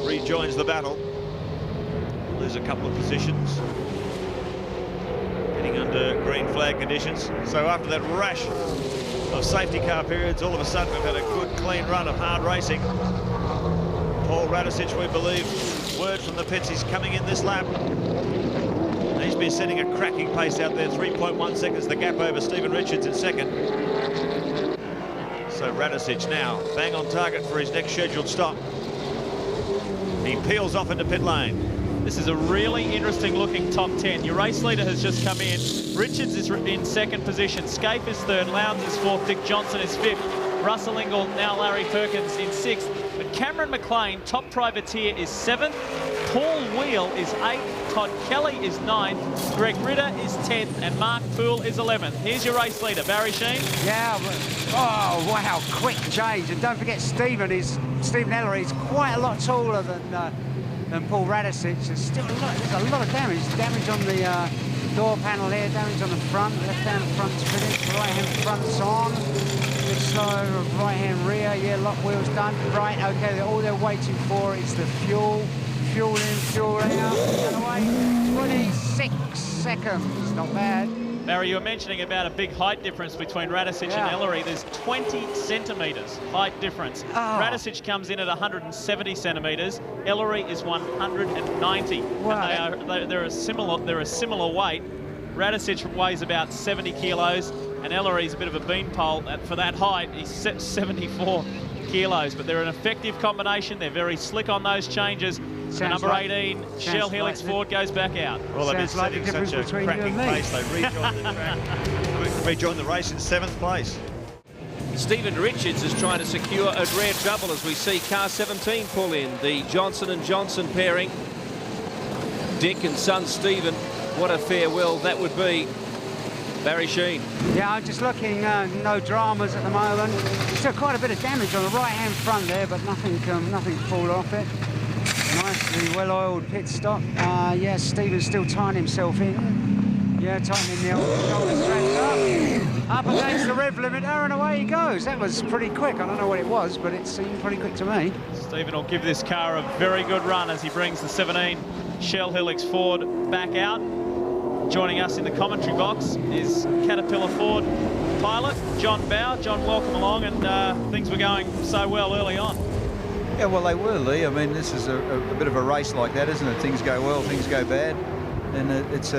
rejoins the battle. Lose a couple of positions. Getting under green flag conditions. So after that rash of safety car periods, all of a sudden we've had a good clean run of hard racing. Paul Radicic, we believe, word from the pits, he's coming in this lap. He's been setting a cracking pace out there, 3.1 seconds the gap over Stephen Richards in second. So Radicic now bang on target for his next scheduled stop. He peels off into pit lane. This is a really interesting looking top 10. Your race leader has just come in. Richards is in second position. Scaife is third. Lowndes is fourth. Dick Johnson is fifth. Russell Ingall, now Larry Perkins in sixth. But Cameron McLean, top privateer, is 7th. Paul Wheel is 8th. Todd Kelly is 9th. Greg Ritter is 10th. And Mark Poole is 11th. Here's your race leader, Barry Sheen. Yeah, oh, wow, quick change. And don't forget Stephen Ellery is quite a lot taller than Paul Radicic. There's a lot of damage. Damage on the door panel here, damage on the front, left-hand front's finished, right-hand front's on. So right-hand rear, yeah, lock wheel's done. Right, okay, all they're waiting for is the fuel. Fuel in, fuel out, and away. 26 seconds, not bad. Barry, you were mentioning about a big height difference between Radicic and Ellery. There's 20 centimetres height difference. Radicic comes in at 170 centimetres. Ellery is 190. Wow. And they're a similar weight. Radicic weighs about 70 kilos, and Ellery's a bit of a beanpole. For that height, he's 74 kilos. But they're an effective combination. They're very slick on those changes. Number 18, Shell Helix Ford goes back out. Well, they've been setting such a cracking pace. They rejoined the track, rejoined the race in 7th place. Stephen Richards is trying to secure a rare double as we see car 17 pull in. The Johnson & Johnson pairing. Dick and son Stephen. What a farewell that would be. Barry Sheen. Yeah, I'm just looking, no dramas at the moment. Still quite a bit of damage on the right-hand front there, but nothing fall off it. Nicely well-oiled pit stop. Yeah, Stephen's still tying himself in. Yeah, tightening the old shoulder straps up against the rev limiter, and away he goes. That was pretty quick. I don't know what it was, but it seemed pretty quick to me. Stephen will give this car a very good run as he brings the 17 Shell Helix Ford back out. Joining us in the commentary box is Caterpillar Ford pilot John Bow. John, welcome along, and things were going so well early on. Yeah, well, they were, Lee. I mean, this is a bit of a race like that, isn't it? Things go well, things go bad. And it's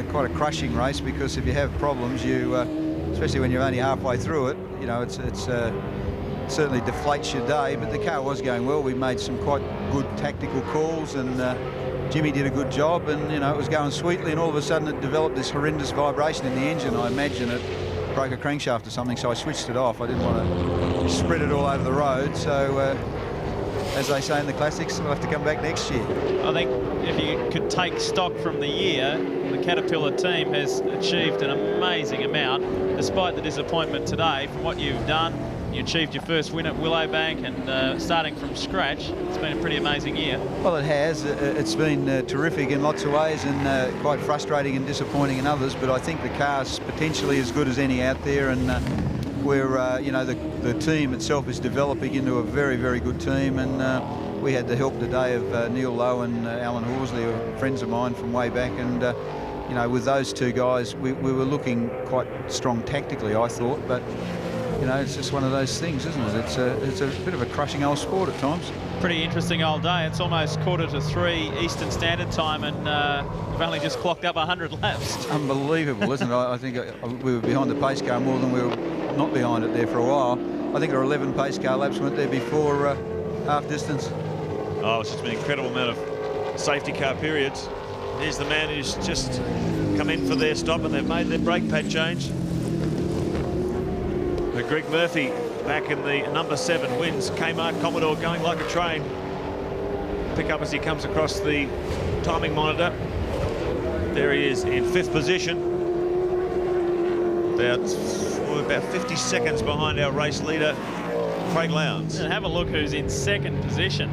quite a crushing race, because if you have problems, you, especially when you're only halfway through it, you know, it certainly deflates your day. But the car was going well. We made some quite good tactical calls, and Jimmy did a good job, and, you know, it was going sweetly, and all of a sudden it developed this horrendous vibration in the engine. I imagine it broke a crankshaft or something, so I switched it off. I didn't want to spread it all over the road, so... as they say in the classics, we'll have to come back next year. I think if you could take stock from the year, the Caterpillar team has achieved an amazing amount. Despite the disappointment today, from what you've done, you achieved your first win at Willowbank, and starting from scratch, it's been a pretty amazing year. Well, it has. It's been terrific in lots of ways, and quite frustrating and disappointing in others, but I think the car's potentially as good as any out there, and we're, you know, the team itself is developing into a very, very good team, and we had the help today of Neil Lowe and Alan Horsley, who are friends of mine from way back, and you know, with those two guys, we were looking quite strong tactically, I thought, but you know, it's just one of those things, isn't it? It's a bit of a crushing old sport at times. Pretty interesting old day. It's almost 2:45 Eastern Standard Time, and we've only just clocked up 100 laps. It's unbelievable, isn't it? I think we were behind the pace car more than we were not behind it there for a while. I think there were 11 pace car laps went there before half distance. Oh, it's just been an incredible amount of safety car periods. Here's the man who's just come in for their stop, and they've made their brake pad change. But Greg Murphy back in the number 7 wins. Kmart Commodore going like a train. Pick up as he comes across the timing monitor. There he is in 5th position. About 50 seconds behind our race leader, Craig Lowndes. And have a look who's in 2nd position.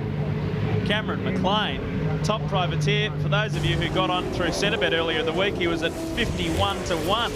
Cameron McLean, top privateer. For those of you who got on through Centrebet earlier in the week, he was at 51-1.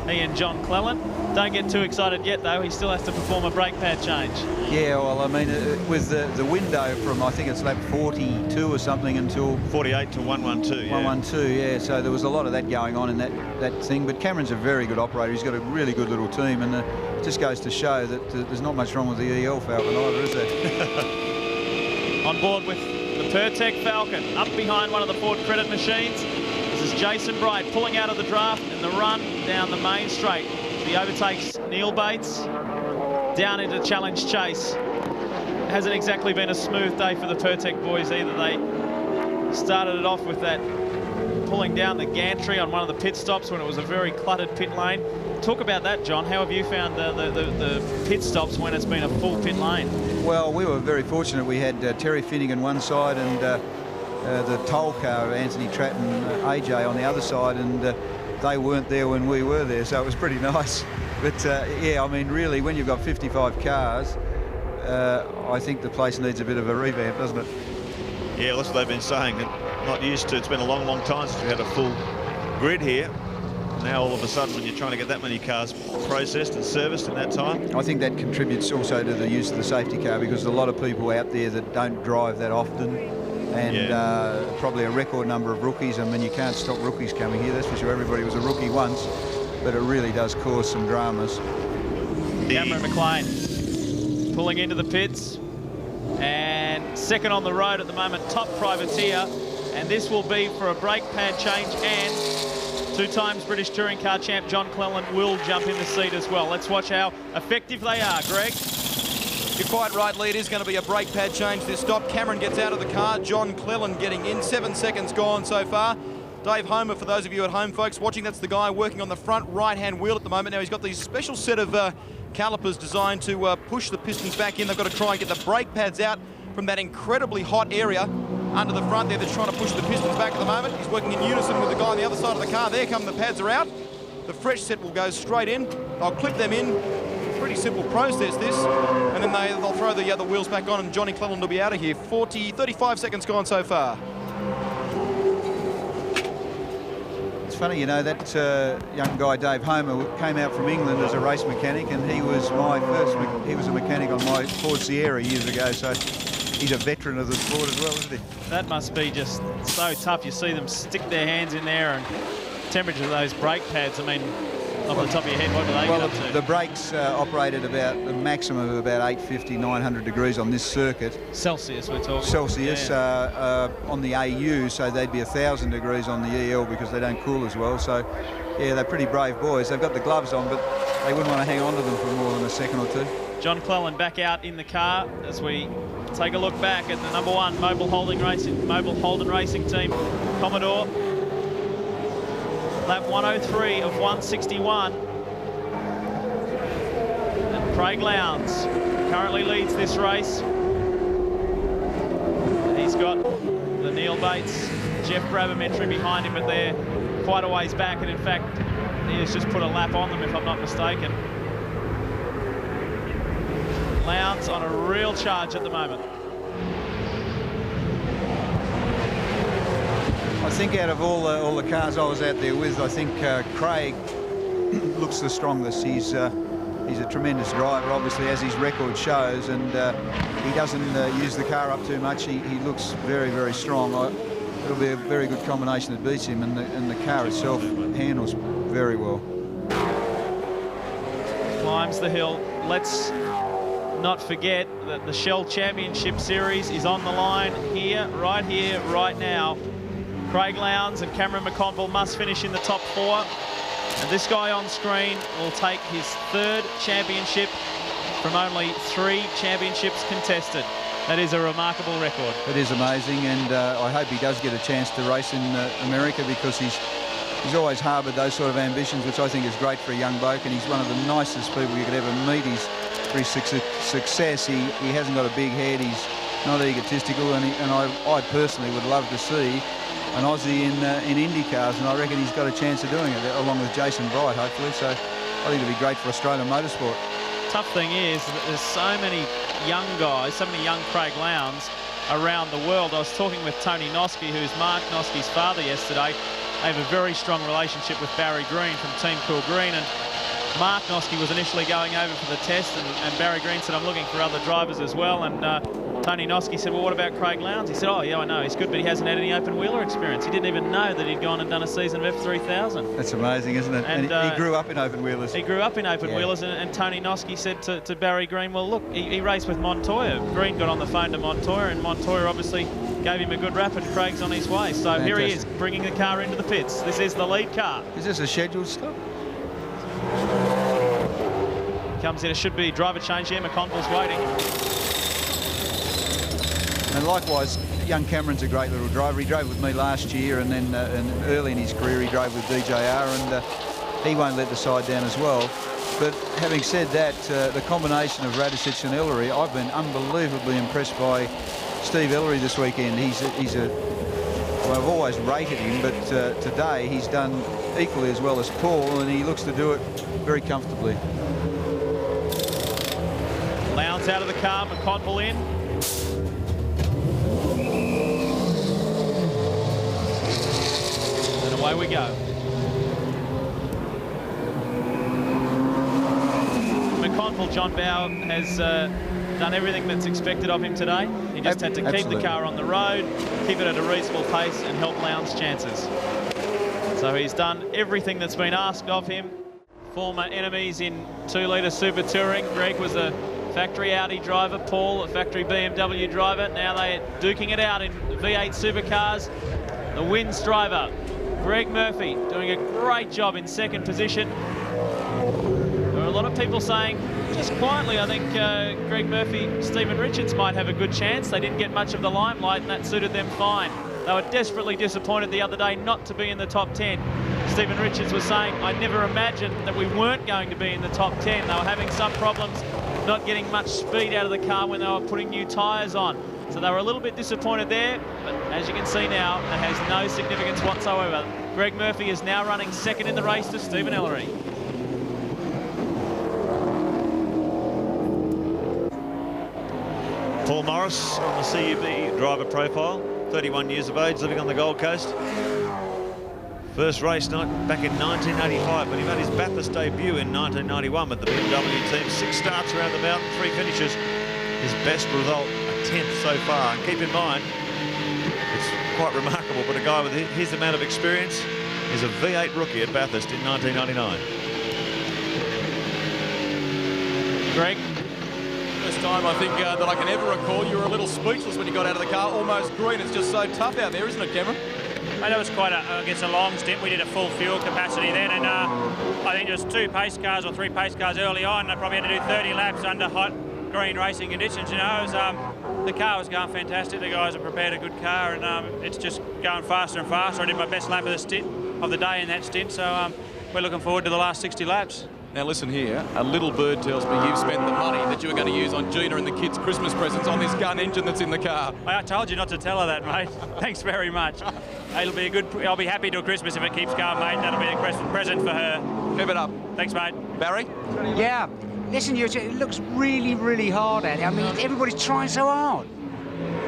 He and John Cleland. Don't get too excited yet, though. He still has to perform a brake pad change. Yeah, well, I mean, with the window from, I think it's lap 42 or something until 48 to 112. Yeah. 112, yeah. So there was a lot of that going on in that thing. But Cameron's a very good operator. He's got a really good little team, and it just goes to show that there's not much wrong with the EL Falcon either, is there? On board with the Pertec Falcon, up behind one of the Ford Credit machines. This is Jason Bright pulling out of the draft in the run down the main straight. He overtakes Neil Bates down into Challenge Chase. Hasn't exactly been a smooth day for the Pertec boys either. They started it off with that pulling down the gantry on one of the pit stops when it was a very cluttered pit lane. Talk about that, John. How have you found the pit stops when it's been a full pit lane? Well, we were very fortunate. We had Terry Finnigan one side and the toll car, Anthony Tratt and AJ on the other side, and they weren't there when we were there, so it was pretty nice. But yeah, I mean, really, when you've got 55 cars, I think the place needs a bit of a revamp, doesn't it? Yeah, that's what they've been saying. Not used to. It's been a long, long time since we had a full grid here. Now all of a sudden, when you're trying to get that many cars processed and serviced in that time. I think that contributes also to the use of the safety car, because there's a lot of people out there that don't drive that often, and probably a record number of rookies. I mean, you can't stop rookies coming here, that's for sure. Everybody was a rookie once, but it really does cause some dramas. Cameron McLean pulling into the pits, and second on the road at the moment, top privateer, and this will be for a brake pad change, and 2 times British Touring Car champ John Cleland will jump in the seat as well. Let's watch how effective they are, Greg. You're quite right, Lee. It is going to be a brake pad change this stop. Cameron gets out of the car. John Cleland getting in. 7 seconds gone so far. Dave Homer, for those of you at home, folks, watching, that's the guy working on the front right-hand wheel at the moment. Now, he's got these special set of calipers designed to push the pistons back in. They've got to try and get the brake pads out from that incredibly hot area under the front there that's trying to push the pistons back at the moment. He's working in unison with the guy on the other side of the car. There come the pads are out. The fresh set will go straight in. They'll clip them in. Pretty simple process, this. And then they'll throw the other wheels back on, and Johnny Cleland will be out of here. 35 seconds gone so far. It's funny, you know, that young guy, Dave Homer, came out from England as a race mechanic, and he was he was a mechanic on my Ford Sierra years ago, so he's a veteran of the sport as well, isn't he? That must be just so tough. You see them stick their hands in there, and temperature of those brake pads, I mean, off the top of your head, what do they get up to? The brakes operate at about a maximum of about 850, 900 degrees on this circuit. Celsius, we're talking. Celsius, on the AU, so they'd be 1,000 degrees on the EL because they don't cool as well. So, yeah, they're pretty brave boys. They've got the gloves on, but they wouldn't want to hang on to them for more than a second or two. John Cleland back out in the car as we take a look back at the #1 Mobile Holden Racing Team, Commodore. Lap 103 of 161. And Craig Lowndes currently leads this race. He's got the Neil Bates, Jeff Brabham entry behind him, but they're quite a ways back, and in fact, he has just put a lap on them, if I'm not mistaken. Lowndes on a real charge at the moment. I think out of all the cars I was out there with, I think Craig looks the strongest. He's a tremendous driver, obviously, as his record shows, and he doesn't use the car up too much. He looks very, very strong. It'll be a very good combination that beats him, and the car itself handles very well. Climbs the hill. Let's not forget that the Shell Championship Series is on the line here, right now. Craig Lowndes and Cameron McConville must finish in the top 4. And this guy on screen will take his 3rd championship from only 3 championships contested. That is a remarkable record. It is amazing, and I hope he does get a chance to race in America, because he's always harboured those sort of ambitions, which I think is great for a young bloke, and he's one of the nicest people you could ever meet. For his success, he hasn't got a big head, he's not egotistical, and I personally would love to see an Aussie in Indy cars, and I reckon he's got a chance of doing it, along with Jason Bright, hopefully. So I think it'll be great for Australian motorsport. Tough thing is that there's so many young guys, so many young Craig Lowndes around the world. I was talking with Tony Noske, who's Mark Noske's father, yesterday. They have a very strong relationship with Barry Green from Team Cool Green, and Mark Noske was initially going over for the test, and Barry Green said, I'm looking for other drivers as well, and Tony Noske said, well, what about Craig Lowndes? He said, oh, yeah, I know, he's good, but he hasn't had any open wheeler experience. He didn't even know that he'd gone and done a season of F3000. That's amazing, isn't it? And he grew up in open wheelers. He grew up in open wheelers, and Tony Noske said to Barry Green, well, look, he raced with Montoya. Green got on the phone to Montoya, and Montoya obviously gave him a good rap, and Craig's on his way. So Fantastic. Here he is, bringing the car into the pits. This is the lead car. Is this a scheduled stop? Comes in, it should be driver change here. McConville's waiting. And likewise, young Cameron's a great little driver. He drove with me last year, and then and early in his career he drove with DJR, and he won't let the side down as well. But having said that, the combination of Radicic and Ellery, I've been unbelievably impressed by Steve Ellery this weekend. Well, I've always rated him, but today he's done equally as well as Paul, and he looks to do it very comfortably. Lowndes out of the car, McConville in. And away we go. McConville, John Bowe has done everything that's expected of him today. He just had to keep the car on the road, keep it at a reasonable pace and help Lowndes' chances. So he's done everything that's been asked of him. Former enemies in 2-litre Super Touring. Greg was a factory Audi driver, Paul a factory BMW driver. Now they're duking it out in V8 Supercars. The wins driver, Greg Murphy, doing a great job in second position. There are a lot of people saying, just quietly, I think Greg Murphy, Stephen Richards might have a good chance. They didn't get much of the limelight and that suited them fine. They were desperately disappointed the other day not to be in the top 10. Stephen Richards was saying, I never imagined that we weren't going to be in the top 10. They were having some problems not getting much speed out of the car when they were putting new tyres on. So they were a little bit disappointed there, but as you can see now, that has no significance whatsoever. Greg Murphy is now running second in the race to Stephen Ellery. Paul Morris on the CUB driver profile, 31 years of age, living on the Gold Coast. First race night back in 1985, but he made his Bathurst debut in 1991 with the BMW team. 6 starts around the mountain, 3 finishes. His best result, a 10th so far. And keep in mind, it's quite remarkable, but a guy with his amount of experience is a V8 rookie at Bathurst in 1999. Greg? First time I think that I can ever recall. You were a little speechless when you got out of the car, almost green. It's just so tough out there, isn't it, Cameron? Mate, that was quite, I guess, a long stint. We did a full fuel capacity then, and I think there was 2 pace cars or 3 pace cars early on. I probably had to do 30 laps under hot green racing conditions. You know, it was, the car was going fantastic. The guys have prepared a good car, and it's just going faster and faster. I did my best lap of the day in that stint, so we're looking forward to the last 60 laps. Now listen here, a little bird tells me you've spent the money that you were going to use on Gina and the kids' Christmas presents on this gun engine that's in the car. I told you not to tell her that, mate. Thanks very much. It'll be a good. I'll be happy till Christmas if it keeps going, mate. That'll be a present for her. Keep it up. Thanks, mate. Barry? Yeah. Listen, it looks really, really hard out here. I mean, everybody's trying so hard.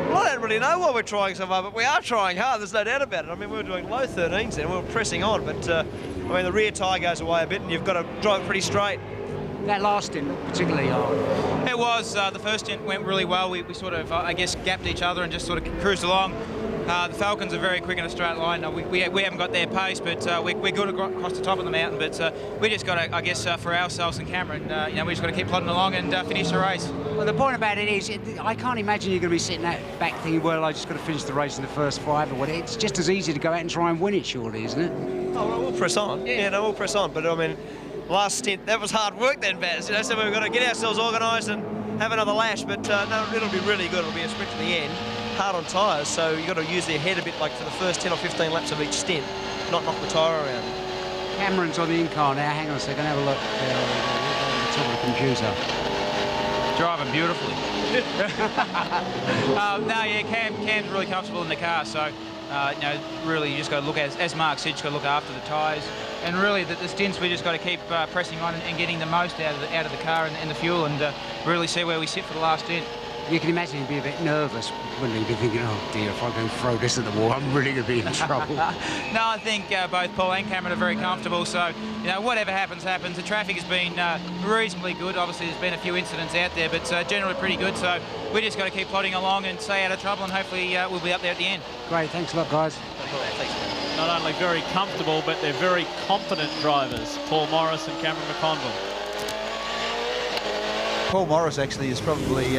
Well, I don't really know why we're trying so hard, but we are trying hard. There's no doubt about it. I mean, we were doing low 13s then. We were pressing on, but I mean, the rear tyre goes away a bit, and you've got to drive it pretty straight. That last stint looked particularly hard. It was. The first stint went really well. We sort of, I guess, gapped each other and just sort of cruised along. The Falcons are very quick in a straight line. We haven't got their pace, but we're good across the top of the mountain. But we just got to, I guess, for ourselves and Cameron, you know, we just got to keep plodding along and finish the race. Well, the point about it is, I can't imagine you're going to be sitting back thinking, well, I just got to finish the race in the first 5 or whatever. It's just as easy to go out and try and win it, surely, isn't it? Oh, well, we'll press on. Yeah, no, we'll press on. But I mean, last stint, that was hard work then, Baz. You know, so we've got to get ourselves organised and have another lash. But no, it'll be really good. It'll be a sprint to the end. Hard on tyres, so you've got to use their head a bit like for the first 10 or 15 laps of each stint, not knock the tyre around. Cameron's on the in-car now. Hang on a second, have a look. On the top of the computer. Driving beautifully. No, yeah, Cam's really comfortable in the car, so you know, really you just got to look, as Mark said, just got to look after the tyres. And really, the stints, we just got to keep pressing on and getting the most out of the car and the fuel, and really see where we sit for the last stint. You can imagine he'd be a bit nervous, wouldn't he? Be thinking, oh dear, if I go throw this at the wall, I'm really going to be in trouble. No, I think both Paul and Cameron are very comfortable, so, you know, whatever happens, happens. The traffic has been reasonably good. Obviously, there's been a few incidents out there, but generally pretty good, so we just got to keep plodding along and stay out of trouble, and hopefully we'll be up there at the end. Great, thanks a lot, guys. Thanks. Not only very comfortable, but they're very confident drivers, Paul Morris and Cameron McConville. Paul Morris actually is probably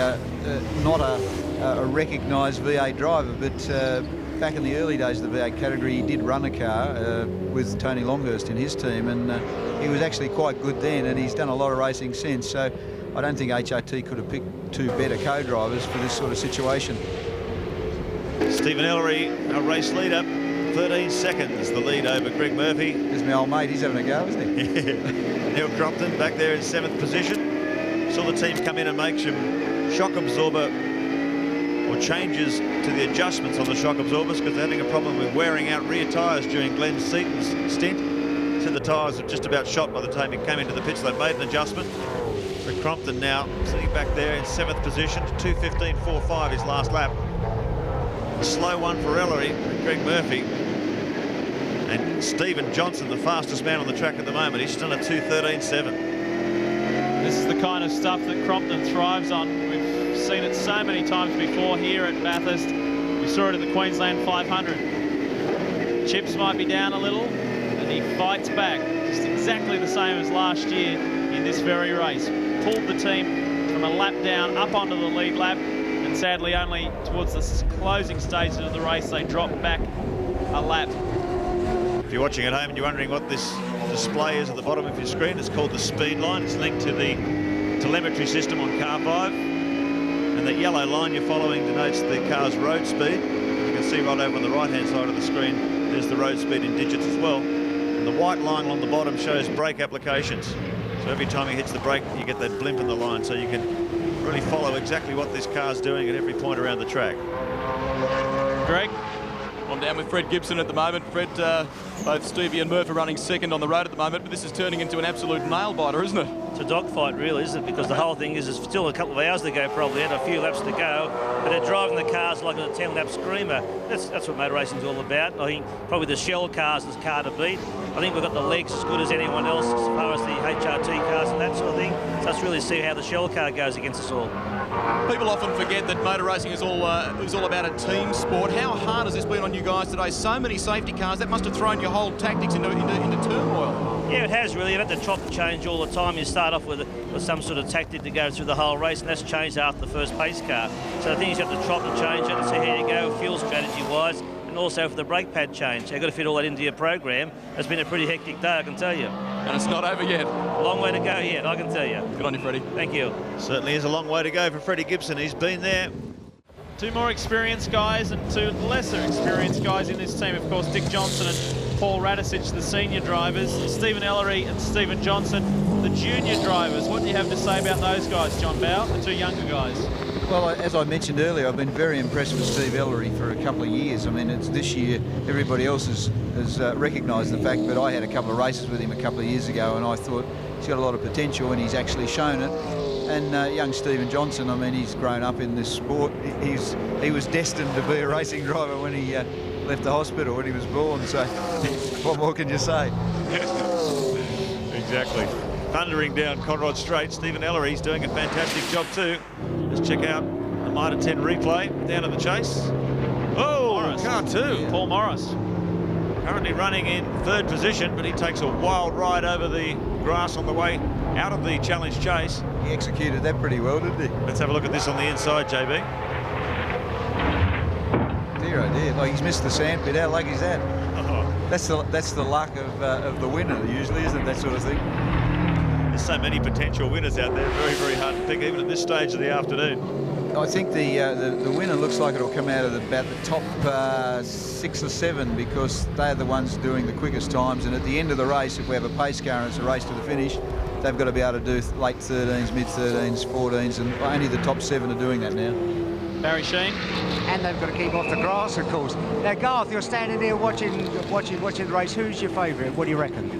not a recognised V8 driver, but back in the early days of the V8 category, he did run a car with Tony Longhurst in his team, and he was actually quite good then, and he's done a lot of racing since, so I don't think HRT could have picked 2 better co-drivers for this sort of situation. Stephen Ellery, our race leader, 13 seconds, the lead over Greg Murphy. There's my old mate, he's having a go, isn't he? Neil Crompton back there in 7th position. Saw the team come in and make some shock absorber or changes to the adjustments on the shock absorbers because they're having a problem with wearing out rear tyres during Glenn Seaton's stint. Said the tyres were just about shot by the time he came into the pits. They've made an adjustment. But Crompton now sitting back there in 7th position, 2:15.45 his last lap. A slow one for Ellery and Greg Murphy. And Stephen Johnson, the fastest man on the track at the moment. He's done a 2:13.7. This is the kind of stuff that Crompton thrives on. We've seen it so many times before here at Bathurst. We saw it at the Queensland 500. Chips might be down a little, and he fights back. Just exactly the same as last year in this very race. Pulled the team from a lap down up onto the lead lap, and sadly only towards the closing stages of the race they dropped back a lap. If you're watching at home and you're wondering what this display is at the bottom of your screen, it's called the speed line. It's linked to the telemetry system on car 5. And that yellow line you're following denotes the car's road speed. You can see right over on the right-hand side of the screen, there's the road speed in digits as well. And the white line along the bottom shows brake applications. So every time he hits the brake, you get that blimp in the line, so you can really follow exactly what this car's doing at every point around the track. Greg? I'm down with Fred Gibson at the moment. Fred, both Stevie and Murph are running second on the road at the moment, but this is turning into an absolute nail-biter, isn't it? It's a dogfight, really, isn't it? Because the whole thing is there's still a couple of hours to go, probably, and a few laps to go, but they're driving the cars like a 10-lap screamer. That's what motor racing's all about. I think probably the Shell cars is car to beat. I think we've got the legs as good as anyone else as far as the HRT cars and that sort of thing. So let's really see how the Shell car goes against us all. People often forget that motor racing is all about a team sport. How hard has this been on you guys today? So many safety cars, that must have thrown your whole tactics into turmoil. Yeah, it has really. You've had to chop and change all the time. You start off with some sort of tactic to go through the whole race, and that's changed after the first pace car. So the thing is you have to chop and change it and see how you go, fuel strategy-wise, and also for the brake pad change. You've got to fit all that into your program. It's been a pretty hectic day, I can tell you. And it's not over yet. A long way to go yet, I can tell you. Good on you, Freddie. Thank you. Certainly is a long way to go for Freddie Gibson. He's been there. Two more experienced guys and two lesser experienced guys in this team. Of course, Dick Johnson and Paul Radisich, the senior drivers. Stephen Ellery and Stephen Johnson, the junior drivers. What do you have to say about those guys, John Bow, the two younger guys? Well, as I mentioned earlier, I've been very impressed with Steve Ellery for a couple of years. I mean, it's this year, everybody else has recognised the fact, but I had a couple of races with him a couple of years ago, and I thought he's got a lot of potential, and he's actually shown it. And young Stephen Johnson, I mean, he's grown up in this sport. He was destined to be a racing driver when he left the hospital when he was born, so what more can you say? Exactly. Thundering down Conrod Straight, Stephen Ellery's doing a fantastic job too. Let's check out the Mitre 10 replay down at the chase. Oh, Morris. Car 2. Paul Morris. Currently running in 3rd position, but he takes a wild ride over the grass on the way out of the challenge chase. He executed that pretty well, didn't he? Let's have a look at this on the inside, JB. Dear oh dear, like he's missed the sandpit. How lucky is that? Oh. That's the luck of the winner usually, isn't it? That sort of thing. There's so many potential winners out there. Very, very hard to pick, even at this stage of the afternoon. I think the winner looks like it'll come out of about the top 6 or 7 because they're the ones doing the quickest times. And at the end of the race, if we have a pace car and it's a race to the finish, they've got to be able to do late 13s, mid 13s, 14s, and only the top 7 are doing that now. Barry Sheen. And they've got to keep off the grass, of course. Now, Garth, you're standing there watching the race. Who's your favourite? What do you reckon?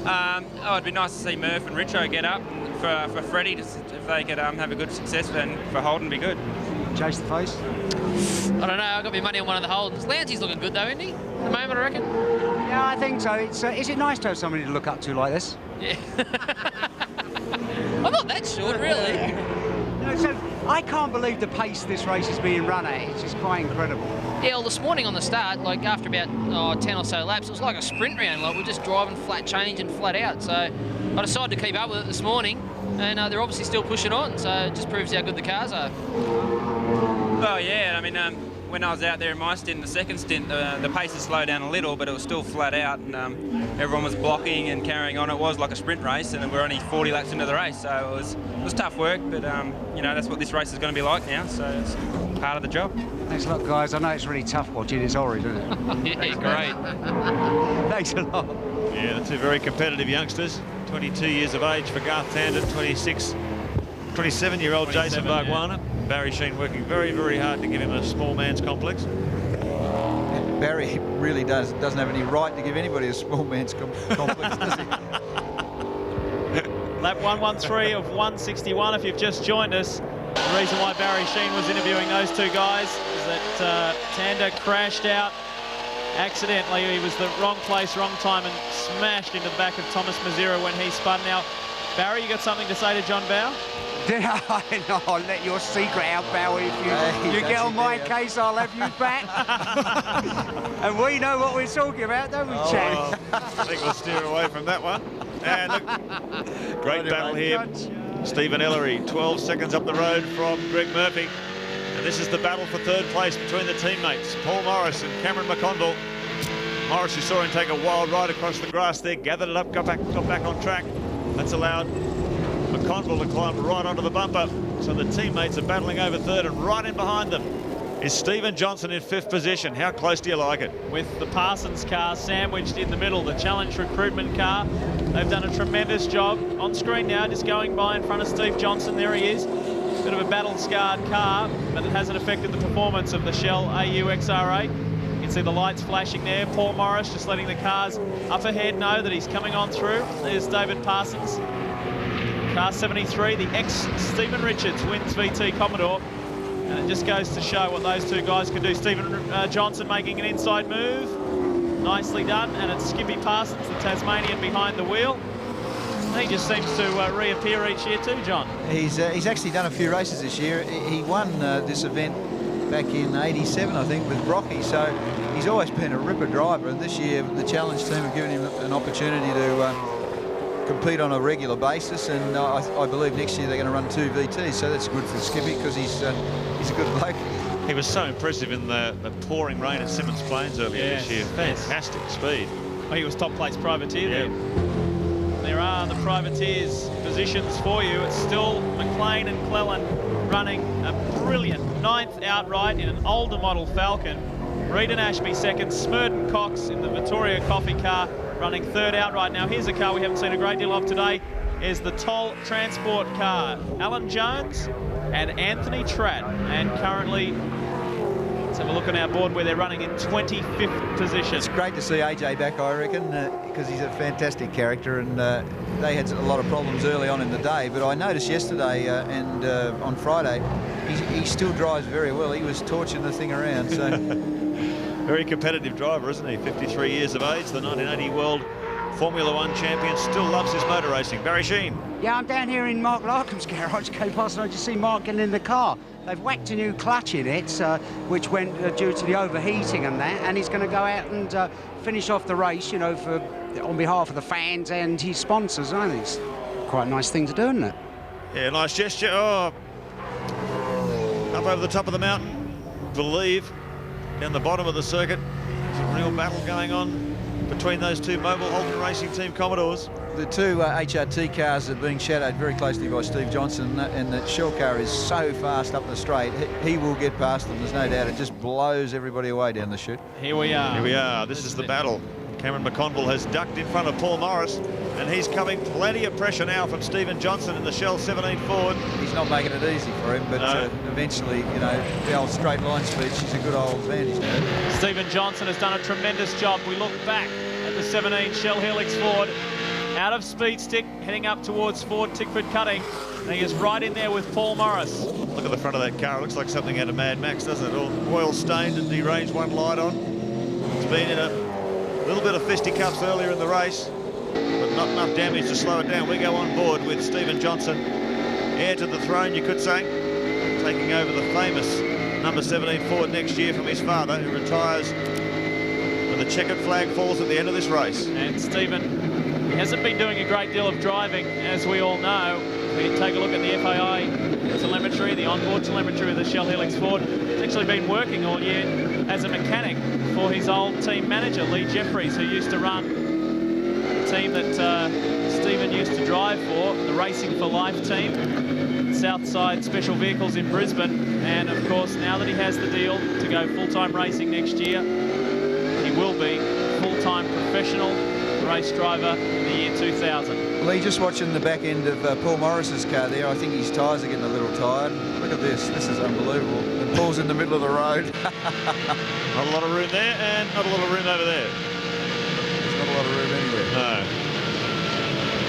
It'd be nice to see Murph and Richo get up. For Freddie, if they could have a good success, then for Holden be good. Chase the face? I don't know, I've got my money on one of the Holdens. Lancey's looking good though, isn't he? At the moment, I reckon. Yeah, I think so. It's is it nice to have somebody to look up to like this? Yeah. I'm not that short, really. No, so I can't believe the pace this race is being run at. It's just quite incredible. Yeah, well, this morning on the start, like after about 10 or so laps, it was like a sprint round. Like we're just driving flat change and flat out. So I decided to keep up with it this morning, and they're obviously still pushing on. So it just proves how good the cars are. Oh yeah, I mean, when I was out there in my stint, the second stint, the pace had slowed down a little, but it was still flat out, and everyone was blocking and carrying on. It was like a sprint race, and we're only 40 laps into the race, so it was tough work, but you know, that's what this race is going to be like now, so it's part of the job. Thanks a lot, guys. I know it's really tough watching. It's horrid, isn't it? Yeah, great. Thanks a lot. Yeah, the two very competitive youngsters. 22 years of age for Garth Tander, 27-year-old Jason Bargwana. Yeah. Barry Sheen working very, very hard to give him a small man's complex. Barry really doesn't have any right to give anybody a small man's complex, does he? Lap 113 of 161. If you've just joined us, the reason why Barry Sheen was interviewing those two guys is that Tander crashed out accidentally. He was the wrong place, wrong time, and smashed into the back of Thomas Mazira when he spun. Now, Barry, you got something to say to John Bowe? No, I'll let your secret out, Bowie. If you get on my case, I'll have you back. And we know what we're talking about, don't we, Chad? I think we'll steer away from that one. And look, great battle here. Stephen Ellery, 12 seconds up the road from Greg Murphy. And this is the battle for third place between the teammates, Paul Morris and Cameron McConville. Morris, you saw him take a wild ride across the grass there, gathered it up, got back on track. That's allowed McConville to climb right onto the bumper. So the teammates are battling over third, and right in behind them is Stephen Johnson in 5th position. How close do you like it? With the Parsons car sandwiched in the middle, the Challenge recruitment car. They've done a tremendous job. On screen now, just going by in front of Steve Johnson. There he is. Bit of a battle-scarred car, but it hasn't affected the performance of the Shell AU XR8. You can see the lights flashing there. Paul Morris just letting the cars up ahead know that he's coming on through. There's David Parsons. Car 73, the ex-Stephen Richards wins VT Commodore. And it just goes to show what those two guys can do. Stephen Johnson making an inside move. Nicely done. And it's Skippy Parsons, the Tasmanian, behind the wheel. He just seems to reappear each year too, John. He's actually done a few races this year. He won this event back in '87, I think, with Brocky. So he's always been a ripper driver. And this year, the Challenge team have given him an opportunity to compete on a regular basis. And I believe next year they're going to run 2 VTs. So that's good for Skippy because he's a good bloke. He was so impressive in the pouring rain at Simmons Plains earlier this year. Fantastic speed. Well, he was top place privateer there. There are the privateers positions for you. It's still McLean and Cleland running a brilliant 9th outright in an older model Falcon. Reed and Ashby second, Smurden Cox in the Victoria Coffee car running 3rd outright. Now here's a car we haven't seen a great deal of today, is the Toll Transport car. Alan Jones and Anthony Tratt, and currently, let's have a look on our board where they're running in 25th position. It's great to see AJ back, I reckon, because he's a fantastic character, and they had a lot of problems early on in the day, but I noticed yesterday and on Friday, he still drives very well. He was torching the thing around. So very competitive driver, isn't he? 53 years of age, the 1980 World Formula One champion, still loves his motor racing. Barry Sheen. Yeah, I'm down here in Mark Larkham's garage. Came past and I just see Mark getting in the car. They've whacked a new clutch in it, which went due to the overheating and that, and he's going to go out and finish off the race, you know, on behalf of the fans and his sponsors. I think it's quite a nice thing to do, isn't it? Yeah, nice gesture. Oh, up over the top of the mountain, believe, down the bottom of the circuit. There's a real battle going on between those two Mobile Holden Racing Team Commodores. The two HRT cars are being shadowed very closely by Steve Johnson, and the Shell car is so fast up the straight. He will get past them, there's no doubt. It just blows everybody away down the chute. Here we are. Here we are. This is the battle. Cameron McConville has ducked in front of Paul Morris, and he's coming plenty of pressure now from Stephen Johnson in the Shell 17 Ford. He's not making it easy for him, but eventually, you know, the old straight line speed, she's a good old advantage now. Stephen Johnson has done a tremendous job. We look back at the 17 Shell Helix Ford, out of speed stick, heading up towards Ford Tickford Cutting. And he is right in there with Paul Morris. Look at the front of that car. It looks like something out of Mad Max, doesn't it? All oil stained and deranged, one light on. It's been in a little bit of fisticuffs earlier in the race, but not enough damage to slow it down. We go on board with Stephen Johnson, heir to the throne, you could say, taking over the famous number 17 Ford next year from his father, who retires when the checkered flag falls at the end of this race. And Stephen, he hasn't been doing a great deal of driving, as we all know. We take a look at the FAI telemetry, the onboard telemetry of the Shell Helix Ford. He's actually been working all year as a mechanic for his old team manager, Lee Jeffries, who used to run the team that Stephen used to drive for, the Racing for Life team, Southside Special Vehicles in Brisbane. And of course, now that he has the deal to go full-time racing next year, he will be full-time professional race driver in the year 2000. Lee, just watching the back end of Paul Morris's car there, I think his tyres are getting a little tired. Look at this. This is unbelievable. And Paul's in the middle of the road. Not a lot of room there, and not a lot of room over there. There's not a lot of room anywhere. No.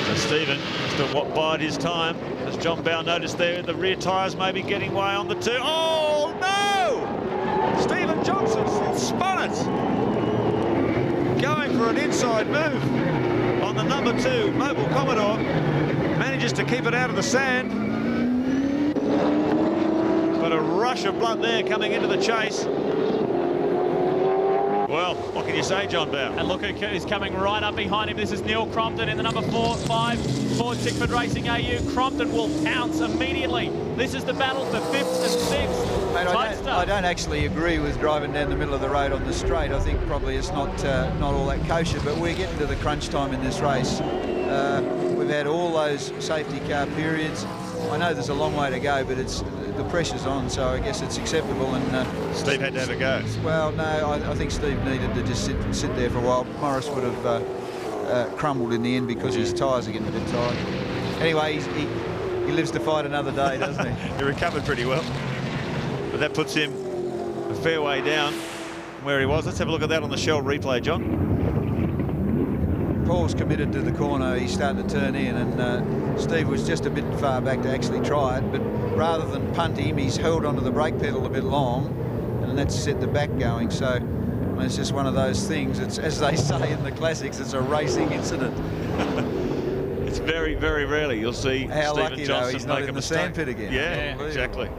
So Stephen has to bide his time. As John Bowe noticed there, the rear tyres may be getting way on the two. Oh, no! Stephen Johnson spun it. Going for an inside move on the number 2 Mobile Commodore. Manages to keep it out of the sand. But a rush of blood there coming into the chase. Well, what can you say, John Bowe? And look who's coming right up behind him. This is Neil Crompton in the number 4-5 Ford Tickford Racing AU. Crompton will pounce immediately. This is the battle for 5th and 6th. Mate, I don't actually agree with driving down the middle of the road on the straight. I think probably it's not all that kosher, but we're getting to the crunch time in this race. We've had all those safety car periods. I know there's a long way to go, but the pressure's on, so I guess it's acceptable. And Steve had to have a go. Well, no, I think Steve needed to just sit there for a while. Morris would have crumbled in the end because his tyres are getting a bit tired. Anyway, he lives to fight another day, doesn't he? He recovered pretty well. But that puts him a fair way down from where he was. Let's have a look at that on the Shell replay, John. Paul's committed to the corner. He's starting to turn in, and Steve was just a bit far back to actually try it. But rather than punt him, he's held onto the brake pedal a bit long, and that's set the back going. So I mean, it's just one of those things. It's, as they say in the classics, it's a racing incident. It's very, very rarely you'll see How Stephen lucky, Johnson though, he's not make in a the mistake. sandpit again. Yeah, exactly.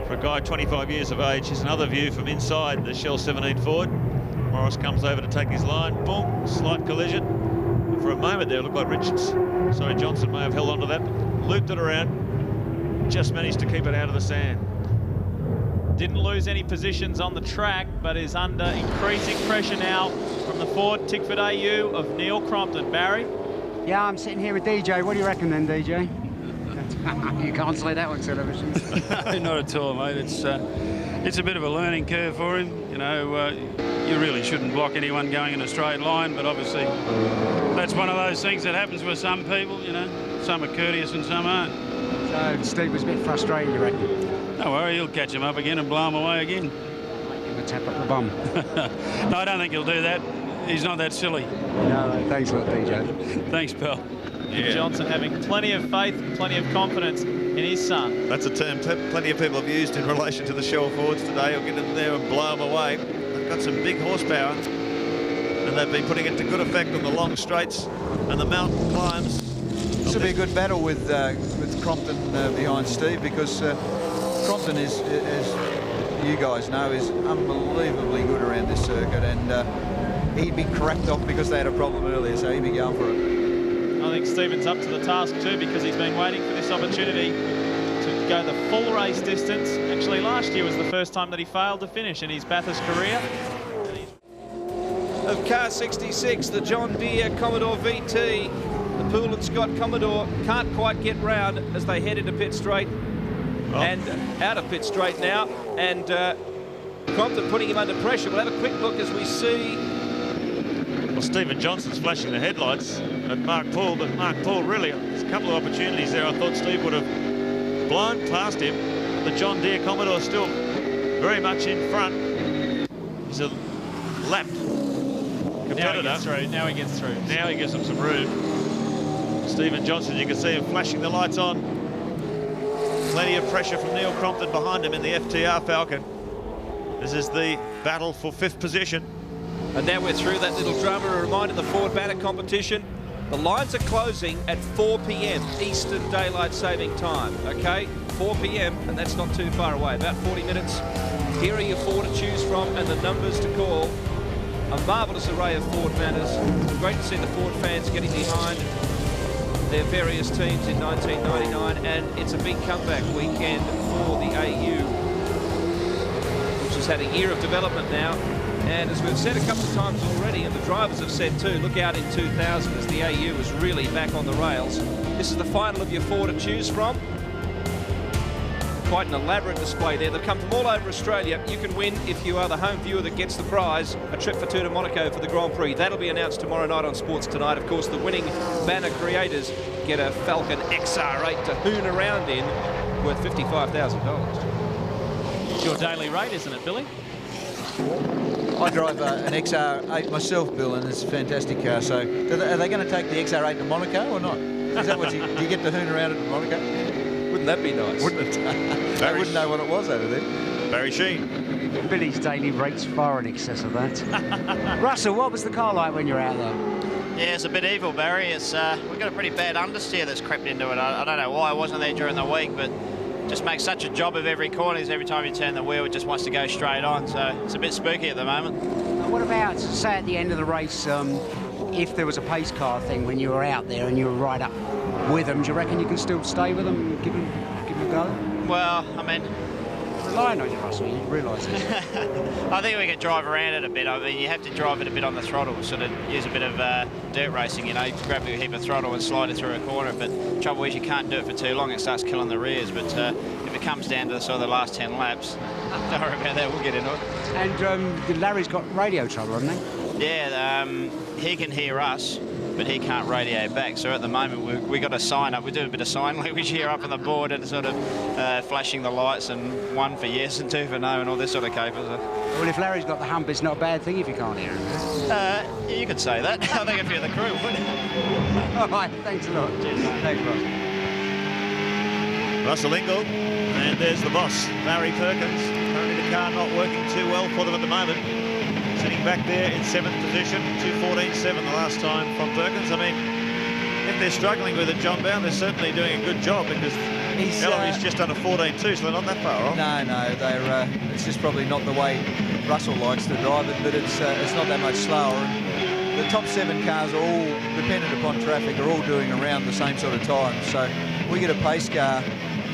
For a guy 25 years of age, here's another view from inside the Shell 17 Ford. Morris comes over to take his line. Boom, slight collision. And for a moment there, it looked like Johnson may have held onto that, but looped it around. Just managed to keep it out of the sand. Didn't lose any positions on the track, but is under increasing pressure now from the Ford Tickford AU of Neil Crompton. Barry? Yeah, I'm sitting here with DJ. What do you reckon then, DJ? You can't say that on television. Not at all, mate. It's a bit of a learning curve for him. You know, you really shouldn't block anyone going in a straight line, but obviously that's one of those things that happens with some people, you know. Some are courteous and some aren't. So Steve was a bit frustrated, you reckon? Don't worry, he'll catch him up again and blow him away again. Give a tap up the bum. No, I don't think he'll do that. He's not that silly. No, thanks a lot, DJ. Thanks, pal. Yeah. Johnson having plenty of faith, plenty of confidence in his son. That's a term plenty of people have used in relation to the Shell Fords today. He'll get in there and blow them away. They've got some big horsepower, and they've been putting it to good effect on the long straights and the mountain climbs. This will be a good battle with Crompton behind Steve, because Crompton is, as you guys know, is unbelievably good around this circuit, and he'd be cracked off because they had a problem earlier, so he'd be going for it. I think Stephen's up to the task too, because he's been waiting for this opportunity to go the full race distance. Actually, last year was the first time that he failed to finish in his Bathurst career. Of car 66, the John Deere Commodore VT. The Poole and Scott Commodore can't quite get round as they head into pit straight and out of pit straight now. And Crompton putting him under pressure. We'll have a quick look as we see. Well, Stephen Johnson's flashing the headlights at Mark Poole, but Mark Poole really, there's a couple of opportunities there. I thought Steve would have blown past him. The John Deere Commodore still very much in front. He's a lapped competitor. Now he gets through. Now he gives him some room. Stephen Johnson, you can see him flashing the lights on. Plenty of pressure from Neil Crompton behind him in the FTR Falcon. This is the battle for 5th position. And now we're through that little drama. A reminder, the Ford Banner competition. The lines are closing at 4 p.m. Eastern Daylight Saving Time, okay? 4 p.m, and that's not too far away, about 40 minutes. Here are your 4 to choose from and the numbers to call. A marvellous array of Ford banners. Great to see the Ford fans getting behind their various teams in 1999, and it's a big comeback weekend for the AU, which has had a year of development now. And as we've said a couple of times already, and the drivers have said too, look out in 2000 as the AU is really back on the rails. This is the final of your 4 to choose from. Quite an elaborate display there. They've come from all over Australia. You can win, if you are the home viewer that gets the prize, a trip for 2 to Monaco for the Grand Prix. That'll be announced tomorrow night on Sports Tonight. Of course, the winning banner creators get a Falcon XR8 to hoon around in, worth $55,000. It's your daily rate, isn't it, Billy? I drive an XR8 myself, Bill, and it's a fantastic car. So are they going to take the XR8 to Monaco or not? Is that what do you get to hoon around at Monaco? Wouldn't that be nice? Wouldn't it? They wouldn't know what it was over there. Barry Sheen. Billy's daily rate's far in excess of that. Russell, what was the car like when you're out there? Yeah, it's a bit evil, Barry. It's we've got a pretty bad understeer that's crept into it. I don't know why I wasn't there during the week, but just makes such a job of every corner. Every time you turn the wheel, it just wants to go straight on. So it's a bit spooky at the moment. What about, say, at the end of the race, if there was a pace car thing when you were out there and you were right up with them, do you reckon you can still stay with them and give them a go? Well, I mean, relying on you, Russell, you realise this. I think we could drive around it a bit. I mean, you have to drive it a bit on the throttle, sort of use a bit of dirt racing, you know, grab a heap of throttle and slide it through a corner. But the trouble is you can't do it for too long, it starts killing the rears. But if it comes down to sort of the last 10 laps, don't worry about that, we'll get into it. And Larry's got radio trouble, hasn't he? Yeah, he can hear us, but he can't radio back. So at the moment, we got a sign up. We do a bit of sign language here up on the board and sort of flashing the lights and 1 for yes and 2 for no and all this sort of capers. Well, if Larry's got the hump, it's not a bad thing if you can't hear him. Yeah, you could say that. I think a few of the crew would. All right, thanks a lot. Cheers. Thanks, Russ. Russell Ingall, and there's the boss, Larry Perkins. Currently the car not working too well for them at the moment. Sitting back there in 7th position, 2:14.7 the last time from Perkins. I mean, if they're struggling with it, John Bound, they're certainly doing a good job because Ellery's just under 14.2, so they're not that far off. No, they're, it's just probably not the way Russell likes to drive it, but it's not that much slower. And the top 7 cars are all dependent upon traffic, are all doing around the same sort of time. So we get a pace car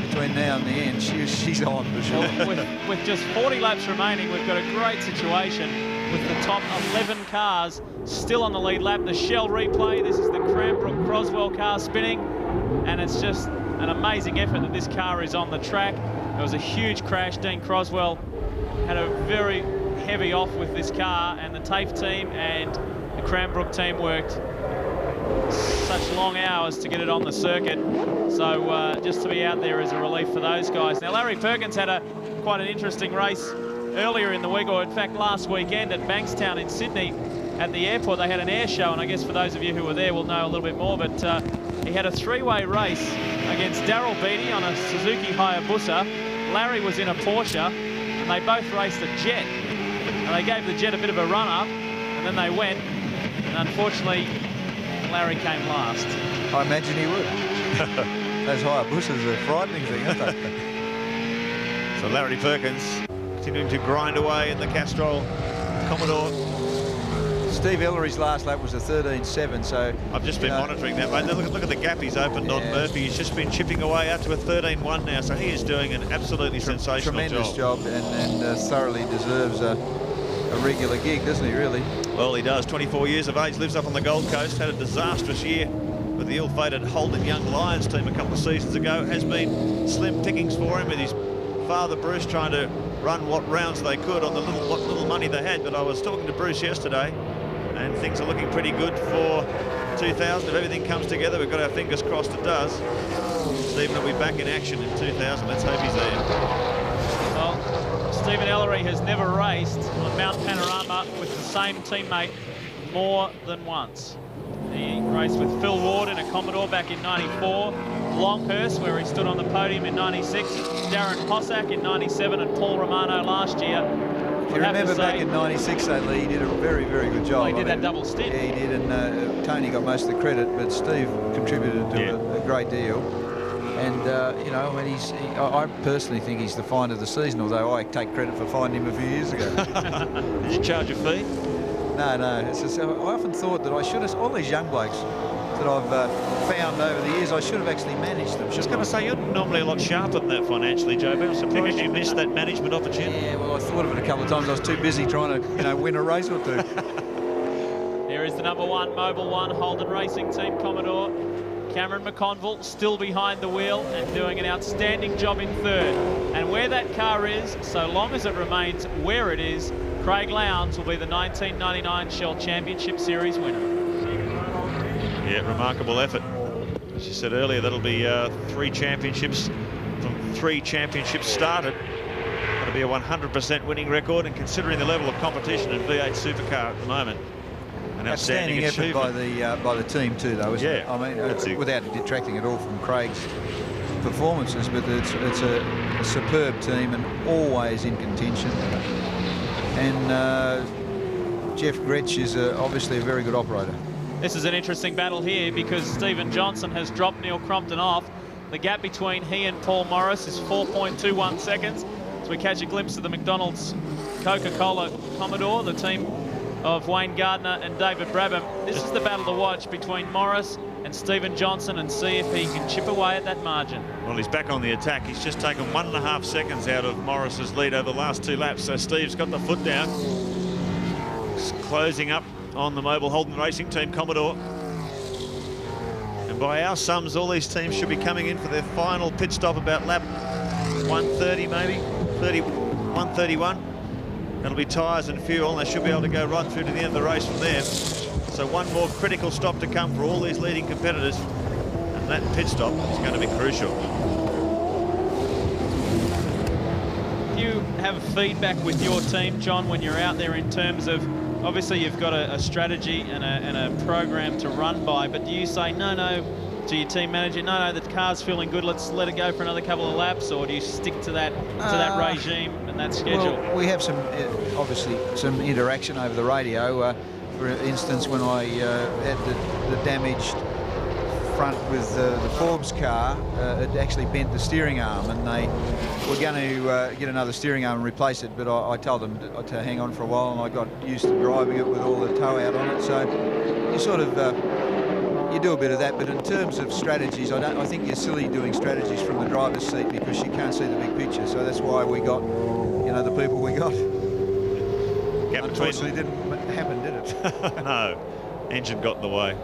between now and the end, she's on for sure. Well, with just 40 laps remaining, we've got a great situation with the top 11 cars still on the lead lap. The Shell replay, this is the Cranbrook-Croswell car spinning, and it's just an amazing effort that this car is on the track. There was a huge crash. Dean Croswell had a very heavy off with this car, and the TAFE team and the Cranbrook team worked such long hours to get it on the circuit. So just to be out there is a relief for those guys. Now, Larry Perkins had quite an interesting race earlier in the week, or in fact last weekend at Bankstown in Sydney. At the airport they had an air show, and I guess for those of you who were there will know a little bit more, but he had a 3-way race against Darryl Beattie on a Suzuki Hayabusa. Larry was in a Porsche, and they both raced a Jet, and they gave the Jet a bit of a run-up, and then they went, and unfortunately Larry came last. I imagine he would. Those Hayabusas are a frightening thing, aren't they? So Larry Perkins continuing to grind away in the Castrol Commodore. Steve Ellery's last lap was a 13.7, so... I've just been monitoring that, mate. Look at the gap he's opened on Murphy. He's just been chipping away out to a 13.1 now, so he is doing an absolutely sensational tremendous job and thoroughly deserves a regular gig, doesn't he, really? Well, he does. 24 years of age, lives up on the Gold Coast, had a disastrous year with the ill-fated Holden Young Lions team a couple of seasons ago. Has been slim pickings for him with his father Bruce trying to run what rounds they could on the what little money they had. But I was talking to Bruce yesterday, and things are looking pretty good for 2000. If everything comes together, we've got our fingers crossed it does. Stephen will be back in action in 2000. Let's hope he's there. Well, Stephen Ellery has never raced on Mount Panorama with the same teammate more than once. He raced with Phil Ward in a Commodore back in '94, Longhurst, where he stood on the podium in '96, Darren Hossack in '97, and Paul Romano last year. If you remember back in '96, though, Lee, he did a very, very good job. Well, he did that double stint. Yeah, he did, and Tony got most of the credit, but Steve contributed to a great deal. And, you know, I mean, I personally think he's the find of the season, although I take credit for finding him a few years ago. Did you charge a fee? No. It's just, I often thought that I should have, all these young blokes that I've found over the years. I should have actually managed them. I was just going to say, you're normally a lot sharper than that financially, Joe, but I'm surprised you missed that management opportunity. Yeah, well, I thought of it a couple of times. I was too busy trying to, you know, win a race or two. Here is the number 1 Mobil 1 Holden Racing Team Commodore. Cameron McConville still behind the wheel and doing an outstanding job in third. And where that car is, so long as it remains where it is, Craig Lowndes will be the 1999 Shell Championship Series winner. Yeah, remarkable effort. As you said earlier, that'll be 3 championships from 3 championships started. That'll be a 100% winning record, and considering the level of competition in V8 Supercar at the moment, an outstanding effort by the team too, though, isn't it? I mean, without detracting at all from Craig's performances, but it's a superb team and always in contention. And Jeff Gretsch is obviously a very good operator. This is an interesting battle here because Stephen Johnson has dropped Neil Crompton off. The gap between he and Paul Morris is 4.21 seconds. So we catch a glimpse of the McDonald's Coca-Cola Commodore, the team of Wayne Gardner and David Brabham. This is the battle to watch between Morris and Stephen Johnson, and see if he can chip away at that margin. Well, he's back on the attack. He's just taken 1.5 seconds out of Morris's lead over the last 2 laps. So Steve's got the foot down. He's closing up on the Mobil Holden Racing Team Commodore. And by our sums, all these teams should be coming in for their final pit stop about lap 130 maybe, 131. That'll be tyres and fuel, and they should be able to go right through to the end of the race from there. So one more critical stop to come for all these leading competitors, and that pit stop is going to be crucial. Do you have feedback with your team, John, when you're out there in terms of, obviously you've got a strategy and a program to run by, but do you say, no, to your team manager, no, the car's feeling good, let's let it go for another couple of laps, or do you stick to that regime and that schedule? Well, we have some, obviously, some interaction over the radio. For instance, when I had the damaged front with the Forbes car, it actually bent the steering arm, and they were going to get another steering arm and replace it, but I told them to hang on for a while, and I got used to driving it with all the tow out on it. So you sort of you do a bit of that, but in terms of strategies, I think you're silly doing strategies from the driver's seat because you can't see the big picture. So that's why we got, you know, the people we got. Unfortunately, didn't happen, did it? No, engine got in the way.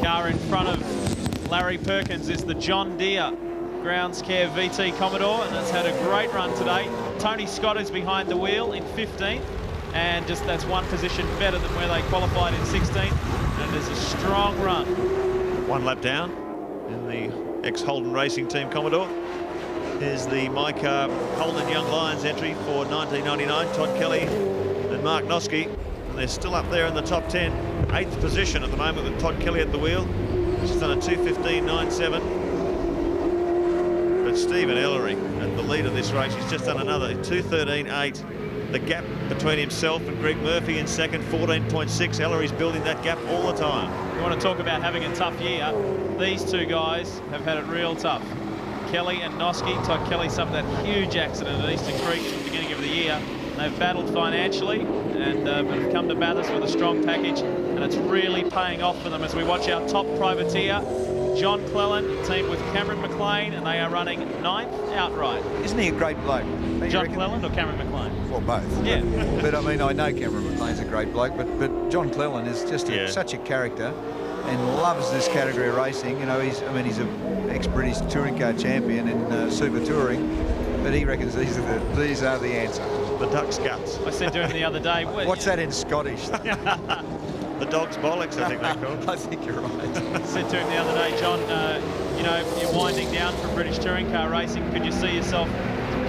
Car in front of Larry Perkins is the John Deere Grounds Care VT Commodore, and it's had a great run today. Tony Scott is behind the wheel in 15th, and just that's 1 position better than where they qualified in 16th, and it is a strong run. 1 lap down in the ex-Holden Racing Team Commodore. Here's the MyCar Holden Young Lions entry for 1999, Todd Kelly and Mark Noske, and they're still up there in the top 10. 8th position at the moment with Todd Kelly at the wheel. He's done a 2:15.97. But Stephen Ellery at the lead of this race, he's just done another 2:13.8. The gap between himself and Greg Murphy in second, 14.6. Ellery's building that gap all the time. You want to talk about having a tough year? These 2 guys have had it real tough. Kelly and Noske. Todd Kelly suffered that huge accident at Eastern Creek at the beginning of the year. They've battled financially and have come to Bathurst with a strong package, and it's really paying off for them as we watch our top privateer, John Cleland, teamed with Cameron McLean, and they are running 9th outright. Isn't he a great bloke? John Cleland or Cameron McLean? Well, both. Yeah. But I mean, I know Cameron McLean's a great bloke, but John Cleland is just such a character and loves this category of racing. You know, he's an ex-British touring car champion in Super Touring, but he reckons these are the answer. The duck's guts. I said to him the other day, what's that in Scottish? The dog's bollocks, I think they're called. I think you're right. I said to him the other day, John, you know, you're winding down from British touring car racing. Could you see yourself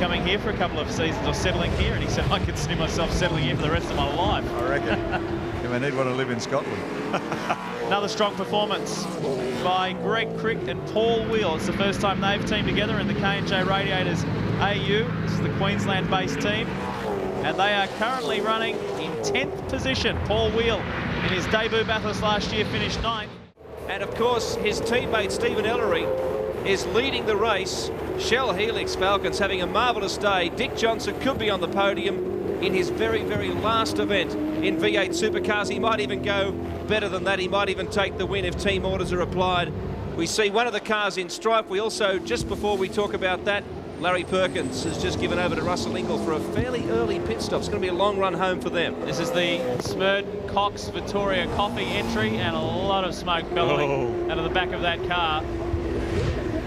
coming here for a couple of seasons or settling here? And he said, I could see myself settling here for the rest of my life. I reckon. You may need one to live in Scotland. Another strong performance by Greg Crick and Paul Wheel. It's the first time they've teamed together in the K&J Radiators AU. This is the Queensland-based team, and they are currently running in 10th position. Paul Wheel, in his debut Bathurst last year, finished 9th. And of course, his teammate Stephen Ellery is leading the race. Shell Helix Falcons having a marvellous day. Dick Johnson could be on the podium in his very, very last event in V8 Supercars. He might even go better than that. He might even take the win if team orders are applied. We see one of the cars in strife. We also, just before we talk about that, Larry Perkins has just given over to Russell Ingall for a fairly early pit stop. It's going to be a long run home for them. This is the Smurd Cox Victoria Coffee entry, and a lot of smoke billowing out of the back of that car.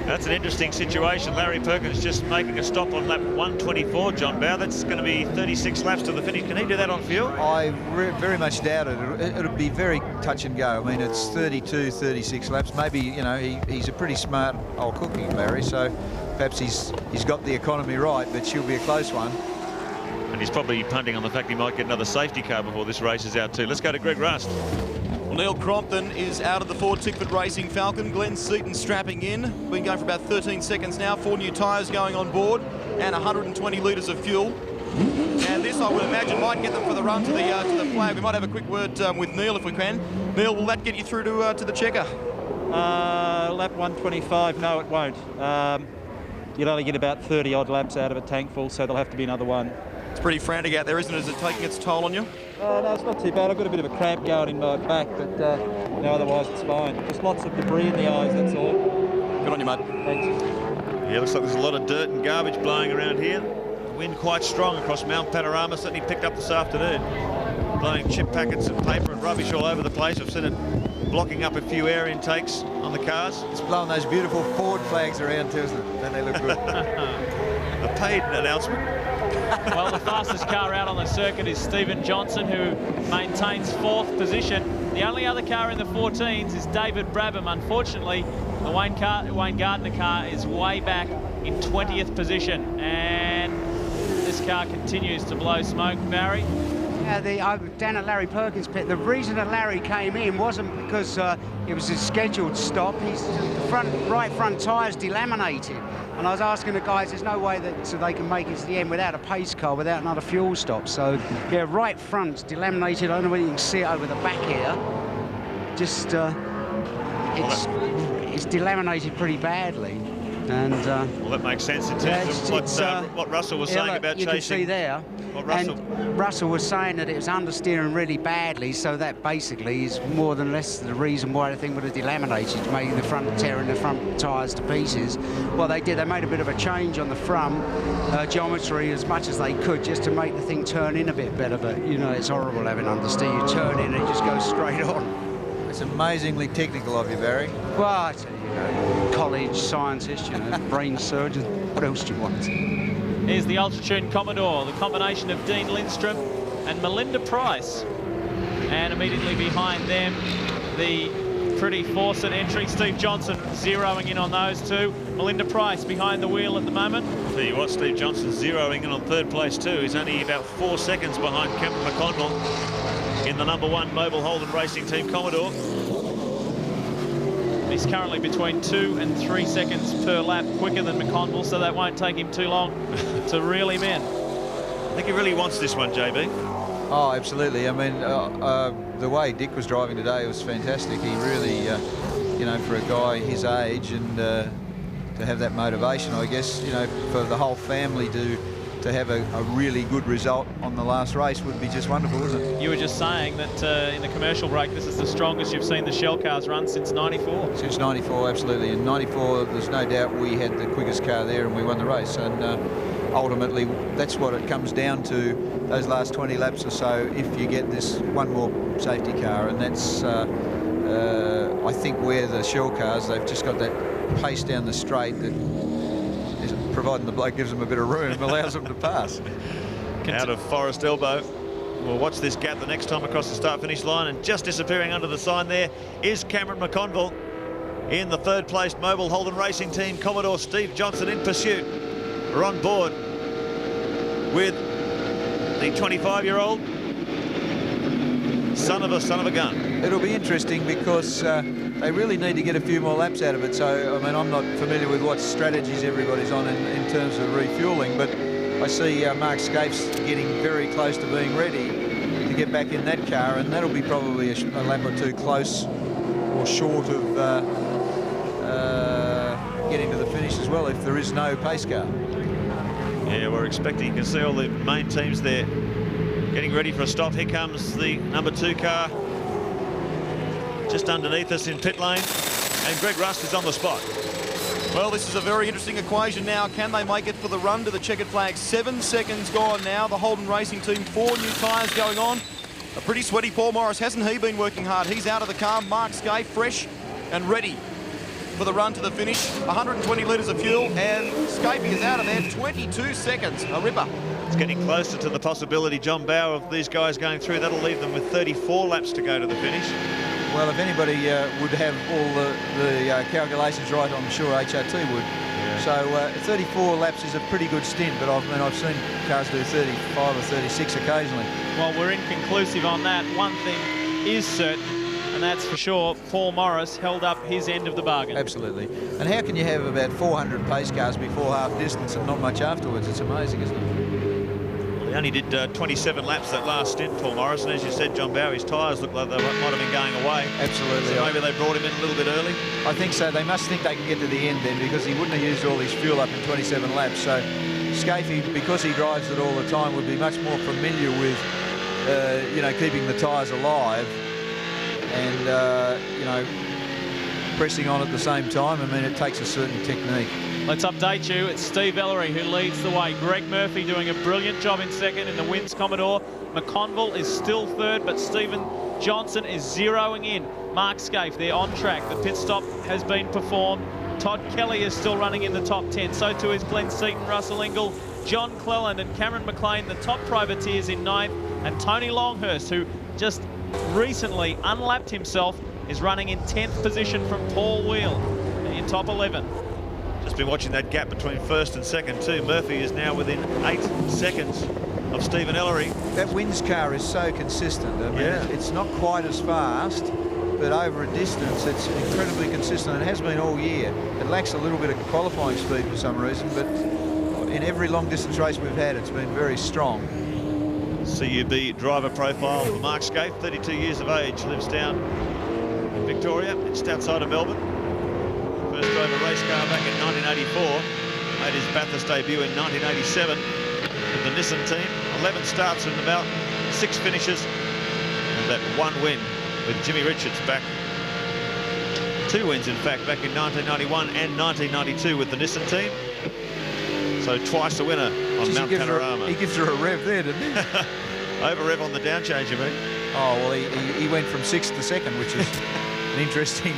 That's an interesting situation. Larry Perkins just making a stop on lap 124, John Bow. That's going to be 36 laps to the finish. Can he do that on fuel? I very much doubt it. It'll be very touch and go. I mean, it's 32, 36 laps. Maybe, you know, he's a pretty smart old cookie, Larry, so perhaps he's got the economy right, but she'll be a close one. And he's probably punting on the fact he might get another safety car before this race is out too. Let's go to Greg Rust. Well, Neil Crompton is out of the Ford Tickford Racing Falcon. Glenn Seaton strapping in. Been going for about 13 seconds now. 4 new tyres going on board and 120 litres of fuel. And this, I would imagine, might get them for the run to the flag. We might have a quick word with Neil if we can. Neil, will that get you through to the checker? Lap 125, no, it won't. You'll only get about 30-odd laps out of a tank full, so there'll have to be another one. It's pretty frantic out there, isn't it? Is it taking its toll on you? No, it's not too bad. I've got a bit of a cramp going in my back, but no, otherwise it's fine. Just lots of debris in the eyes, that's all. Good on you, mate. Thanks. Yeah, looks like there's a lot of dirt and garbage blowing around here. The wind quite strong across Mount Panorama, certainly picked up this afternoon. Blowing chip packets of paper and rubbish all over the place. I've seen it blocking up a few air intakes on the cars. It's blowing those beautiful Ford flags around too, isn't it? Don't they look good? A paid announcement. Well, the fastest car out on the circuit is Stephen Johnson, who maintains 4th position. The only other car in the 14s is David Brabham. Unfortunately, the Wayne Gardner car is way back in 20th position, and this car continues to blow smoke. Barry? Yeah, down at Larry Perkins' pit, the reason that Larry came in wasn't because it was a scheduled stop. The right front tyre's delaminated. And I was asking the guys, there's no way that they can make it to the end without a pace car, without another fuel stop. So, yeah, right front's delaminated. I don't know whether you can see it over the back here. Just, it's delaminated pretty badly. And well, that makes sense in terms of what Russell was saying about chasing. You can see there. And Russell was saying that it was understeering really badly, so that basically is more than less the reason why the thing would have delaminated, making the front, tearing the front tyres to pieces. Well, they did. They made a bit of a change on the front geometry as much as they could, just to make the thing turn in a bit better. But you know, it's horrible having understeer. You turn in and it just goes straight on. It's amazingly technical of you, Barry. Well, I tell you, college scientist, you know, brain surgeon. What else do you want? Here's the Ultratune Commodore, the combination of Dean Lindstrom and Melinda Price. And immediately behind them, the pretty Fawcett entry. Steve Johnson zeroing in on those two. Melinda Price behind the wheel at the moment. I'll tell you what, Steve Johnson's zeroing in on 3rd place too. He's only about 4 seconds behind Cameron McConnell in the #1 Mobile Holden Racing Team Commodore. He's currently between 2 and 3 seconds per lap quicker than McConville, so that won't take him too long to reel him in. I think he really wants this one, JB. Oh, absolutely. I mean, the way Dick was driving today was fantastic. He really, you know, for a guy his age, and to have that motivation, I guess, you know, for the whole family to have a really good result on the last race would be just wonderful, wouldn't it? You were just saying that in the commercial break, this is the strongest you've seen the Shell cars run since '94. Since '94, absolutely. In '94, there's no doubt we had the quickest car there and we won the race. And ultimately, that's what it comes down to, those last 20 laps or so, if you get this one more safety car. And that's, I think, where the Shell cars, they've just got that pace down the straight that, providing the bloke gives them a bit of room, allows them to pass. Out of Forest Elbow. We'll watch this gap the next time across the start-finish line, and just disappearing under the sign there is Cameron McConville in the 3rd place Mobile Holden Racing Team Commodore. Steve Johnson in pursuit. We're on board with the 25-year-old son of a gun. It'll be interesting because they really need to get a few more laps out of it. So, I mean, I'm not familiar with what strategies everybody's on in terms of refueling, but I see Mark Scapes getting very close to being ready to get back in that car, and that'll be probably a lap or two close or short of getting to the finish as well if there is no pace car. Yeah, we're expecting, you can see all the main teams there getting ready for a stop. Here comes the number 2 car just underneath us in pit lane, and Greg Rust is on the spot. Well, this is a very interesting equation now. Can they make it for the run to the checkered flag? 7 seconds gone now. The Holden Racing team, 4 new tyres going on. A pretty sweaty Paul Morris. Hasn't he been working hard? He's out of the car. Mark Skaife, fresh and ready for the run to the finish. 120 litres of fuel, and Skaife is out of there. 22 seconds. A ripper. It's getting closer to the possibility, John Bauer, of these guys going through. That'll leave them with 34 laps to go to the finish. Well, if anybody would have all the calculations right, I'm sure HRT would. Yeah. So 34 laps is a pretty good stint, but I've seen cars do 35 or 36 occasionally. Well, we're inconclusive on that. One thing is certain, and that's for sure, Paul Morris held up his end of the bargain. Absolutely. And how can you have about 400 pace cars before half distance and not much afterwards? It's amazing, isn't it? He only did 27 laps that last stint, Paul Morris, and as you said, John Bauer, his tyres look like they might have been going away. Absolutely. So maybe they brought him in a little bit early? I think so. They must think they can get to the end then, because he wouldn't have used all his fuel up in 27 laps. So Skaife, because he drives it all the time, would be much more familiar with, you know, keeping the tyres alive and, you know, pressing on at the same time. I mean, it takes a certain technique. Let's update you. It's Steve Ellery who leads the way. Greg Murphy doing a brilliant job in second in the Wins Commodore. McConville is still third, but Stephen Johnson is zeroing in. Mark Skaife, they're on track. The pit stop has been performed. Todd Kelly is still running in the top 10. So too is Glenn Seaton, Russell Ingall, John Cleland and Cameron McLean, the top privateers in 9th. And Tony Longhurst, who just recently unlapped himself, is running in 10th position from Paul Wheel in top 11. Just been watching that gap between first and second too. Murphy is now within 8 seconds of Stephen Ellery. That Wins car is so consistent. I mean, it's not quite as fast, but over a distance it's incredibly consistent. It has been all year. It lacks a little bit of qualifying speed for some reason, but in every long distance race we've had, it's been very strong. CUB driver profile for Mark Skaife, 32 years of age, lives down in Victoria, just outside of Melbourne. First drove a race car back in 1984, made his Bathurst debut in 1987 with the Nissan team. 11 starts and about 6 finishes, and that 1 win with Jimmy Richards back. 2 wins, in fact, back in 1991 and 1992 with the Nissan team. So twice a winner on Mount Panorama. He gives her a rev there, didn't he? Over rev on the down change, you mean? Oh, well, he went from 6th to 2nd, which is an interesting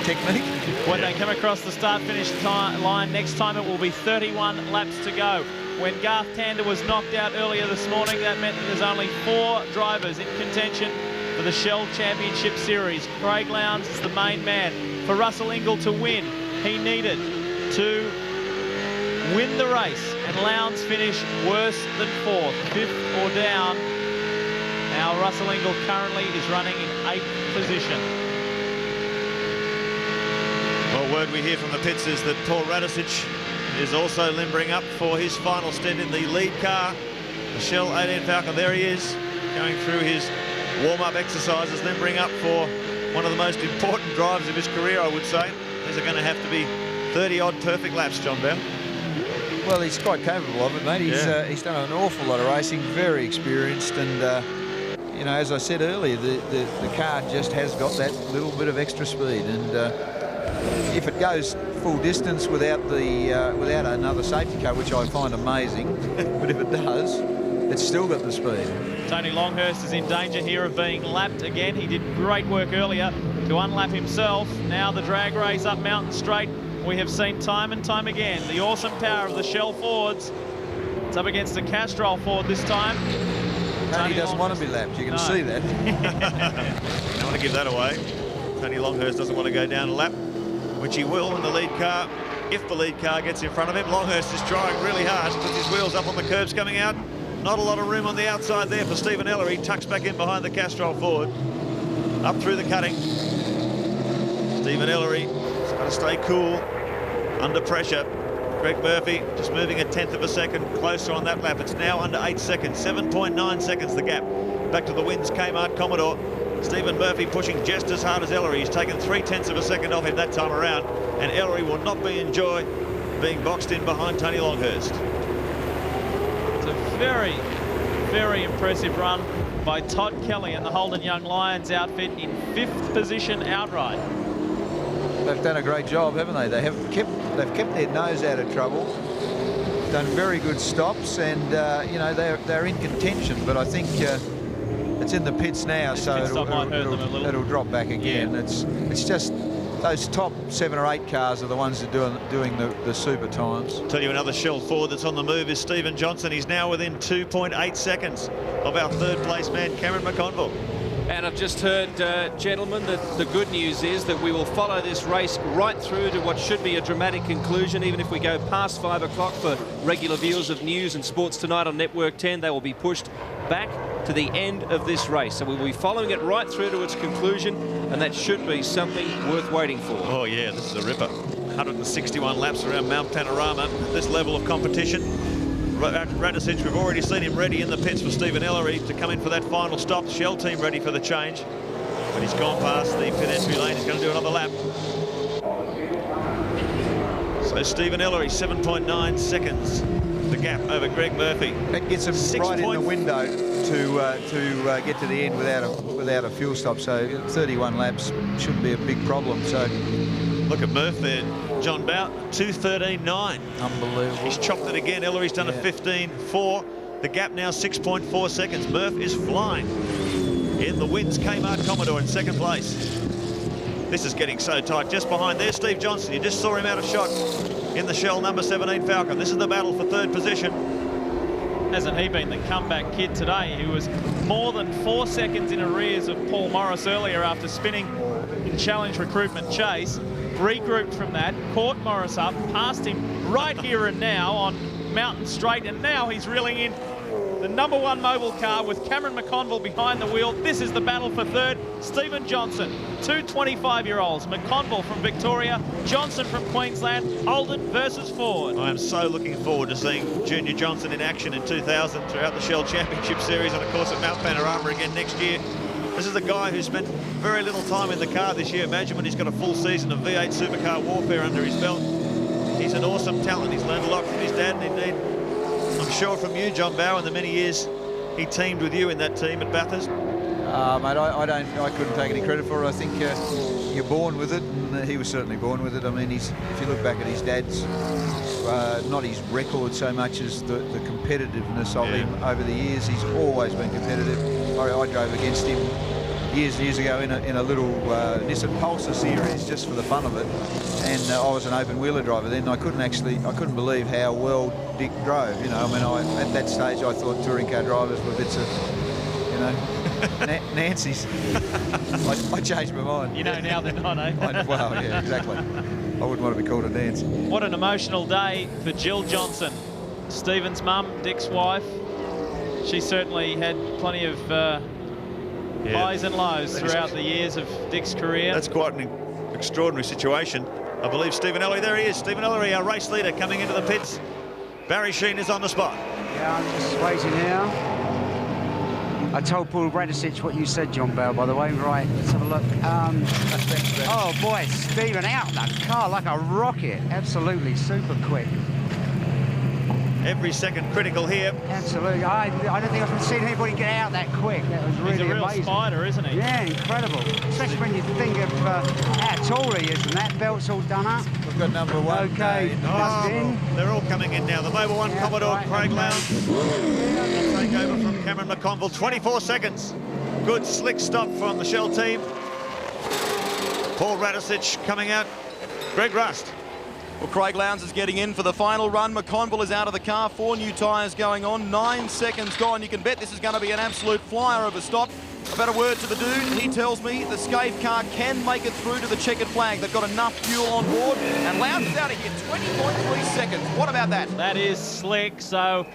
technique. When they come across the start-finish line next time, it will be 31 laps to go. When Garth Tander was knocked out earlier this morning, that meant that there's only 4 drivers in contention for the Shell Championship Series. Craig Lowndes is the main man. For Russell Ingall to win, he needed to win the race, and Lowndes finished worse than 4th, 5th or down. Now Russell Ingall currently is running in 8th position. Well, word we hear from the pits is that Paul Radisich is also limbering up for his final stint in the lead car, the Shell 18 Falcon. There he is, going through his warm-up exercises, limbering up for one of the most important drives of his career, I would say. These are going to have to be 30-odd perfect laps, John Bell. Well, he's quite capable of it, mate. He's done an awful lot of racing, very experienced, and you know, as I said earlier, the car just has got that little bit of extra speed, and if it goes full distance without another safety car, which I find amazing, but if it does, it's still got the speed. Tony Longhurst is in danger here of being lapped again. He did great work earlier to unlap himself. Now the drag race up Mountain Straight, we have seen time and time again the awesome power of the Shell Fords. It's up against the Castrol Ford this time. Tony doesn't want to be lapped, you can see that. Don't want to give that away. Tony Longhurst doesn't want to go down a lap, which he will in the lead car if the lead car gets in front of him. Longhurst is trying really hard, puts his wheels up on the curbs coming out. Not a lot of room on the outside there for Stephen Ellery. Tucks back in behind the Castrol Ford. Up through the cutting. Stephen Ellery has got to stay cool under pressure. Greg Murphy just moving 1/10 of a second closer on that lap. It's now under 8 seconds, 7.9 seconds the gap. Back to the Wins Kmart Commodore. Stephen Murphy pushing just as hard as Ellery. He's taken 3/10 of a second off him that time around, and Ellery will not be enjoy being boxed in behind Tony Longhurst. It's a very, very impressive run by Todd Kelly and the Holden Young Lions outfit in 5th position outright. They've done a great job, haven't they? They've kept their nose out of trouble, done very good stops, and you know, they're in contention. But I think it's in the pits now, so it'll drop back again. Yeah. It's just those top 7 or 8 cars are the ones that are doing the super times. Tell you another Shell forward that's on the move is Stephen Johnson. He's now within 2.8 seconds of our 3rd place man, Cameron McConville. And I've just heard, gentlemen, that the good news is that we will follow this race right through to what should be a dramatic conclusion. Even if we go past 5 o'clock for regular viewers of news and sports tonight on Network 10, they will be pushed back to the end of this race. So we'll be following it right through to its conclusion, and that should be something worth waiting for. Oh, yeah, this is a ripper. 161 laps around Mount Panorama, this level of competition. Radicic, we've already seen him ready in the pits for Stephen Ellery to come in for that final stop. The Shell team ready for the change. But he's gone past the pit entry lane. He's going to do another lap. So Stephen Ellery, 7.9 seconds. The gap over Greg Murphy. That gets him right in the window to get to the end without a fuel stop. So 31 laps shouldn't be a big problem. So look at Murph there. John Bout, 2:13.9. Unbelievable. He's chopped it again. Ellery's done a 15.4. The gap now 6.4 seconds. Murph is flying. In the wins, Kmart Commodore in 2nd place. This is getting so tight. Just behind there, Steve Johnson. You just saw him out of shot in the Shell number 17 Falcon. This is the battle for 3rd position. Hasn't he been the comeback kid today? He was more than 4 seconds in arrears of Paul Morris earlier after spinning in Challenge Recruitment Chase. Regrouped from that, caught Morris up, passed him right here and now on Mountain Straight, and now he's reeling in the number 1 mobile car with Cameron McConville behind the wheel. This is the battle for 3rd. Stephen Johnson, 2 25-year-olds. McConville from Victoria, Johnson from Queensland, Holden versus Ford. I am so looking forward to seeing Junior Johnson in action in 2000 throughout the Shell Championship Series and, of course, at Mount Panorama again next year. This is a guy who spent very little time in the car this year. Imagine when he's got a full season of V8 supercar warfare under his belt. He's an awesome talent. He's learned a lot from his dad, and indeed, I'm sure from you, John Bower, in the many years he teamed with you in that team at Bathurst. Mate, I couldn't take any credit for it. I think you're born with it, and he was certainly born with it. I mean, if you look back at his dad's, not his record so much as the competitiveness of him over the years. He's always been competitive. I drove against him years ago in a little Nissan Pulsar series just for the fun of it, and I was an open wheeler driver then. I couldn't believe how well Dick drove. You know, I mean, at that stage I thought touring car drivers were bits of, you know, Nancy's. I changed my mind. You know now they're not, eh? Well, yeah, exactly. I wouldn't want to be called a Nancy. What an emotional day for Jill Johnson, Stephen's mum, Dick's wife. She certainly had plenty of highs and lows throughout the years of Dick's career. That's quite an extraordinary situation. I believe Stephen Ellery, there he is. Stephen Ellery, our race leader, coming into the pits. Barry Sheen is on the spot. Yeah, I'm just waiting now. I told Paul Radicic what you said, John Bell, by the way. Right, let's have a look. Oh, boy, Stephen out that car like a rocket. Absolutely super quick. Every second critical here. Absolutely. I don't think I've seen anybody get out that quick. That was really amazing. He's a real spider, isn't he? Yeah, incredible. Especially when you think of how tall he is, and that belt's all done up. We've got number 1. Okay, they're all coming in now. The Mobile 1 Commodore, Craig Lowndes. Take over from Cameron McConville. 24 seconds. Good slick stop from the Shell team. Paul Radicic coming out. Greg Rust. Well, Craig Lowndes is getting in for the final run. McConville is out of the car. 4 new tyres going on. 9 seconds gone. You can bet this is going to be an absolute flyer of a stop. I've had a word to the dude. He tells me the Scave car can make it through to the checkered flag. They've got enough fuel on board. And Lowndes is out of here. 20.3 seconds. What about that? That is slick. So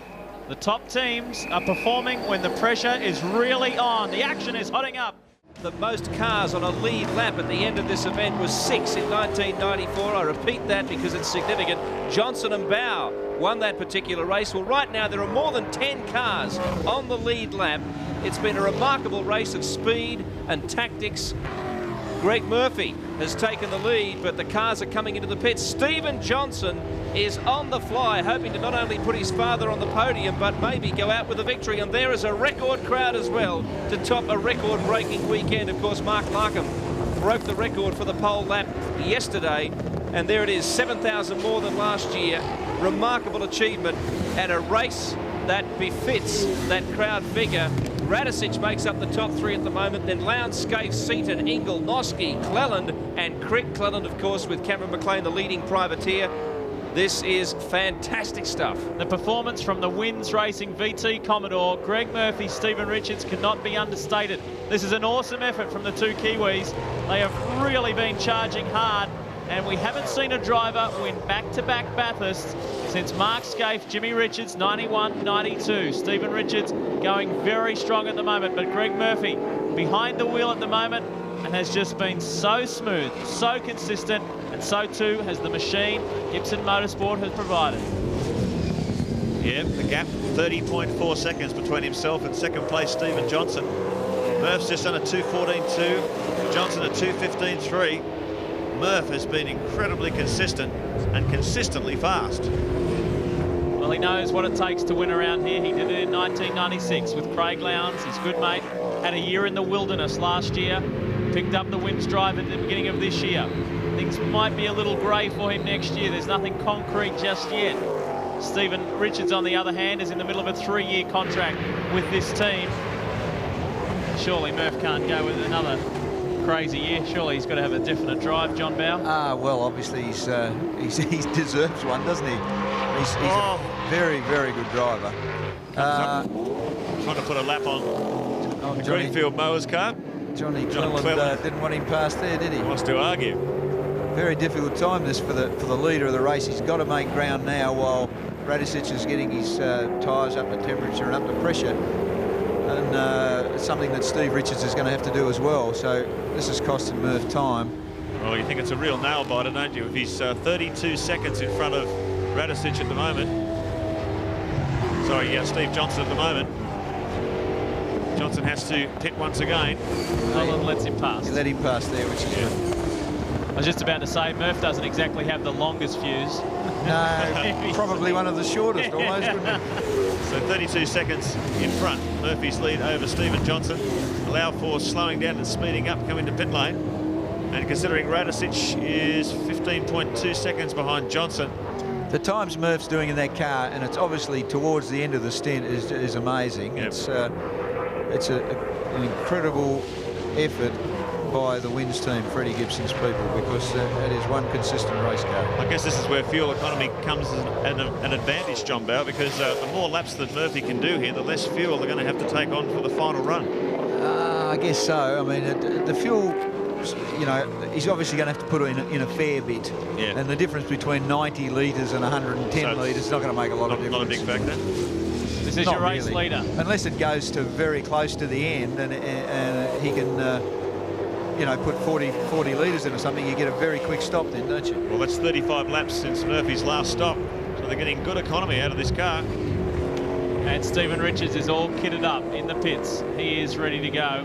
the top teams are performing when the pressure is really on. The action is hotting up. The most cars on a lead lap at the end of this event was 6 in 1994. I repeat that because it's significant. Johnson and Bow won that particular race. Well, right now there are more than 10 cars on the lead lap. It's been a remarkable race of speed and tactics. Greg Murphy has taken the lead, but the cars are coming into the pits. Stephen Johnson is on the fly, hoping to not only put his father on the podium, but maybe go out with a victory. And there is a record crowd as well to top a record-breaking weekend. Of course, Mark Larkham broke the record for the pole lap yesterday, and there it is, 7,000 more than last year. Remarkable achievement, and a race that befits that crowd figure. Radicic makes up the top three at the moment, then Lowndes, Scaife, Seaton, Ingle, Noski, Cleland, and Crick. Cleland, of course, with Cameron McLean, the leading privateer. This is fantastic stuff. The performance from the Wins Racing VT Commodore, Greg Murphy, Stephen Richards, cannot be understated. This is an awesome effort from the two Kiwis. They have really been charging hard, and we haven't seen a driver win back-to-back Bathurst since Mark Scaife, Jimmy Richards, 91, 92. Stephen Richards going very strong at the moment, but Greg Murphy behind the wheel at the moment and has just been so smooth, so consistent, and so too has the machine Gibson Motorsport has provided. Yeah, the gap 30.4 seconds between himself and second place Stephen Johnson. Murph's just done a 2:14.2, Johnson a 2:15.3. Murph has been incredibly consistent and consistently fast. Well, he knows what it takes to win around here. He did it in 1996 with Craig Lowndes, his good mate. Had a year in the wilderness last year. Picked up the Wins drive at the beginning of this year. Things might be a little grey for him next year. There's nothing concrete just yet. Stephen Richards, on the other hand, is in the middle of a 3-year contract with this team. Surely Murph can't go with another crazy year. Surely he's got to have a definite drive, John Bowe. Well, obviously he deserves one, doesn't he? He's a very, very good driver. Trying to put a lap on the Greenfield Mowers car. Johnny Cleland didn't want him past there, did he? Wants to argue. Very difficult time this for the leader of the race. He's got to make ground now while Radicic is getting his tyres up to temperature and up to pressure. And it's something that Steve Richards is going to have to do as well. So this has costed Murph time. Well, you think it's a real nail-biter, don't you? If he's 32 seconds in front of Radicic at the moment. Sorry, Steve Johnson at the moment. Johnson has to pit once again. Cleland lets him pass. He let him pass there, which is good. I was just about to say, Murph doesn't exactly have the longest fuse. No, probably one of the shortest, almost, wouldn't it? So 32 seconds in front. Murphy's lead over Stephen Johnson. Allow for slowing down and speeding up, coming to pit lane. And considering Radicic is 15.2 seconds behind Johnson. The times Murph's doing in that car, and it's obviously towards the end of the stint, is amazing. Yep. It's an incredible effort by the Wins team, Freddie Gibson's people, because it is one consistent race car. I guess this is where fuel economy comes as an advantage, John Bowe, because the more laps that Murphy can do here, the less fuel they're going to have to take on for the final run. I guess so. I mean, the fuel, you know, he's obviously going to have to put in a fair bit. Yeah. And the difference between 90 litres and 110 litres is not going to make a lot of difference. Not a big factor. This is your race leader. Unless it goes to very close to the end and he can, you know, put 40 litres in or something, you get a very quick stop then, don't you? Well, that's 35 laps since Murphy's last stop. So they're getting good economy out of this car. And Stephen Richards is all kitted up in the pits. He is ready to go.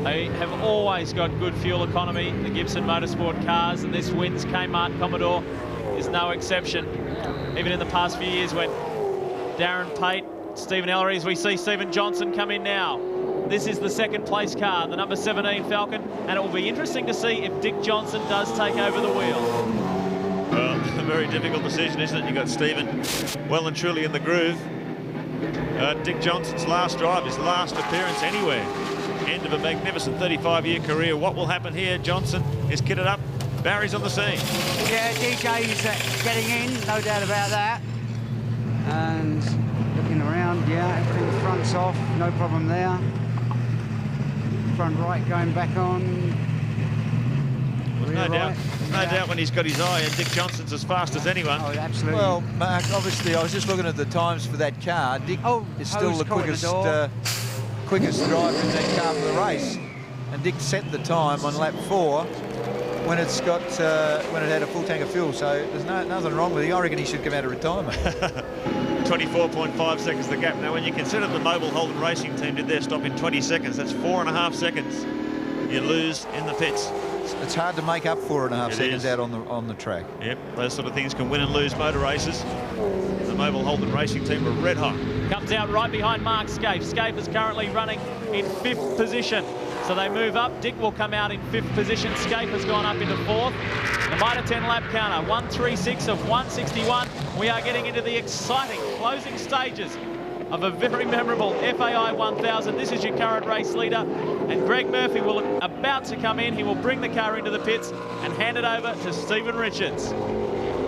They have always got good fuel economy, the Gibson Motorsport cars, and this Wins Kmart Commodore is no exception. Even in the past few years when Darren Pate, Stephen Ellery, as we see Stephen Johnson come in now. This is the second place car, the number 17 Falcon, and it will be interesting to see if Dick Johnson does take over the wheel. Well, a very difficult decision, isn't it? You've got Stephen well and truly in the groove. Dick Johnson's last drive, his last appearance anywhere. End of a magnificent 35-year career. What will happen here? Johnson is kitted up. Barry's on the scene. Yeah, DJ's getting in, no doubt about that. And looking around, yeah, everything front's off, no problem there. Front right going back on. No doubt when he's got his eye, and Dick Johnson's as fast as anyone. Oh, absolutely. Well, Mark, obviously, I was just looking at the times for that car. Dick is still the quickest driver in that car for the race. And Dick set the time on lap 4 when it's got when it had a full tank of fuel. So there's nothing wrong with it. I reckon he should come out of retirement. 24.5 seconds the gap. Now, when you consider the Mobile Holden Racing team did their stop in 20 seconds, that's 4.5 seconds. you lose in the pits. It's hard to make up 4.5 seconds out on the track. Yep, those sort of things can win and lose motor races. The Mobile Holden Racing team are red hot. Comes out right behind Mark Scaife. Scaife is currently running in 5th position. So they move up. Dick will come out in 5th position. Scaife has gone up into 4th. The Mitre 10 lap counter, 1:36 of 161. We are getting into the exciting closing stages of a very memorable FAI 1000. This is your current race leader, and Greg Murphy will about to come in. He will bring the car into the pits and hand it over to Stephen Richards.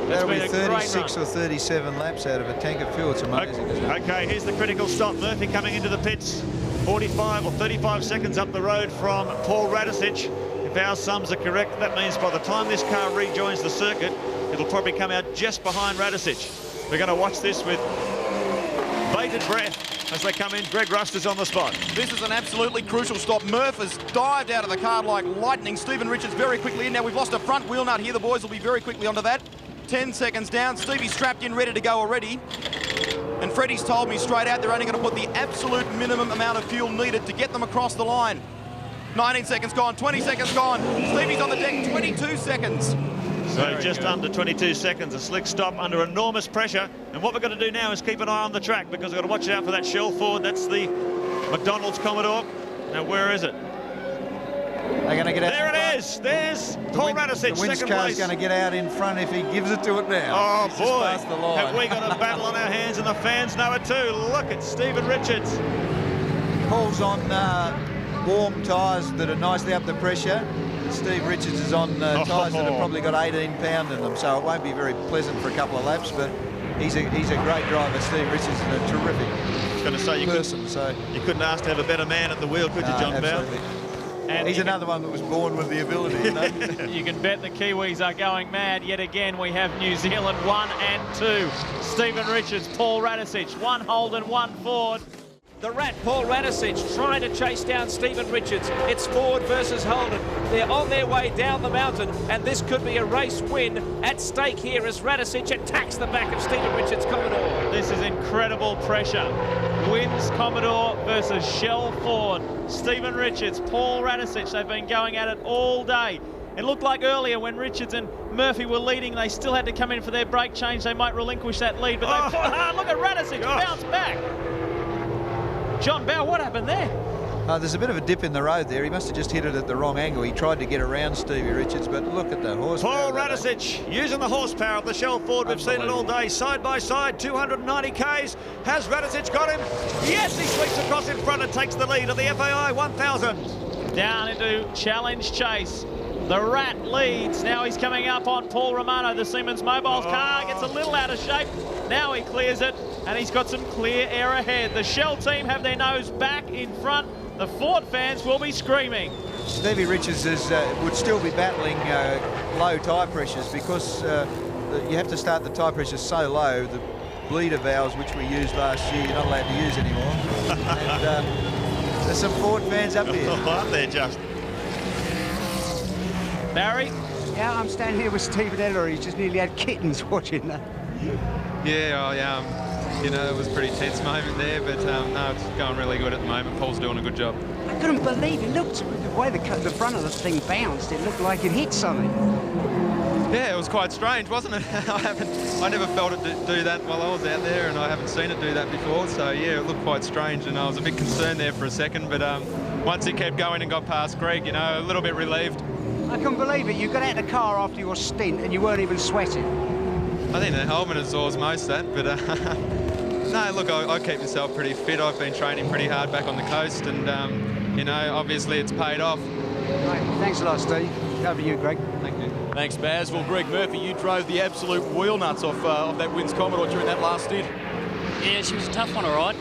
That'll be 36 or 37 laps out of a tank of fuel. It's amazing, isn't it? Okay, here's the critical stop. Murphy coming into the pits. 45 or 35 seconds up the road from Paul Radicic. If our sums are correct, that means by the time this car rejoins the circuit, it'll probably come out just behind Radicic. We're going to watch this with bated breath as they come in. Greg Rust is on the spot. This is an absolutely crucial stop. Murph has dived out of the car like lightning. Stephen Richards very quickly in. Now we've lost a front wheel nut here. The boys will be very quickly onto that. 10 seconds down. Stevie's strapped in, ready to go already. And Freddie's told me straight out they're only going to put the absolute minimum amount of fuel needed to get them across the line. 19 seconds gone, 20 seconds gone. Stevie's on the deck, 22 seconds. So just under 22 seconds, a slick stop under enormous pressure. And what we're going to do now is keep an eye on the track, because we've got to watch out for that Shell Ford. That's the McDonald's Commodore. Now, where is it? They're going to get out. There it is. There's Paul Radicic, the Wins second car's place. going to get out in front if he gives it to it now. Oh, He's boy. just past the line. Have we got a battle on our hands, and the fans know it too. Look at Stephen Richards. Paul's on warm tyres that are nicely up the pressure. Steve Richards is on tyres that have probably got 18 pound in them, so it won't be very pleasant for a couple of laps, but he's a great driver. Steve Richards is a terrific person. You couldn't ask to have a better man at the wheel, could you, John Bell? And he's another one that was born with the ability, you know? You can bet the Kiwis are going mad. Yet again, we have New Zealand 1 and 2. Stephen Richards, Paul Radicic, 1 Holden, 1 Ford. The Rat, Paul Radicic, trying to chase down Stephen Richards. It's Ford versus Holden. They're on their way down the mountain, and this could be a race win at stake here as Radicic attacks the back of Stephen Richards' Commodore. This is incredible pressure. Wins Commodore versus Shell Ford. Stephen Richards, Paul Radicic, they've been going at it all day. It looked like earlier when Richards and Murphy were leading, they still had to come in for their brake change. They might relinquish that lead, but they fought hard. Look at Radicic, bounce back. John Bell, what happened there? There's a bit of a dip in the road there. He must have just hit it at the wrong angle. He tried to get around Stevie Richards, but look at the horsepower. Paul Radicic using the horsepower of the Shell Ford. We've seen it all day, side by side, 290 Ks. Has Radicic got him? Yes, he sweeps across in front and takes the lead of the FAI 1000. Down into challenge chase. The Rat leads. Now he's coming up on Paul Romano. The Siemens Mobiles car gets a little out of shape. Now he clears it, and he's got some clear air ahead. The Shell team have their nose back in front. The Ford fans will be screaming. Stevie Richards would still be battling low tyre pressures, because you have to start the tyre pressure so low. The bleeder valves, which we used last year, you're not allowed to use anymore. And there's some Ford fans up here. Aren't there just? Barry? Yeah, I'm standing here with Stephen Ellery. He just nearly had kittens watching that. Yeah, you know, it was a pretty tense moment there, but no, it's going really good at the moment. Paul's doing a good job. I couldn't believe it. Looked, the way the front of the thing bounced, it looked like it hit something. Yeah, it was quite strange, wasn't it? I never felt it do that while I was out there, and I haven't seen it do that before. So yeah, it looked quite strange, and I was a bit concerned there for a second, but once it kept going and got past Greg, you know, a little bit relieved. I couldn't believe it. You got out of the car after your stint and you weren't even sweating. I think the helmet absorbs most of that, but no, look, I keep myself pretty fit. I've been training pretty hard back on the coast, and you know, obviously it's paid off. Right, thanks a lot, Steve. Over to you, Greg. Thank you. Thanks, Baz. Well, Greg Murphy, you drove the absolute wheel nuts off that Wins Commodore during that last stint. Yeah, she was a tough one, all right.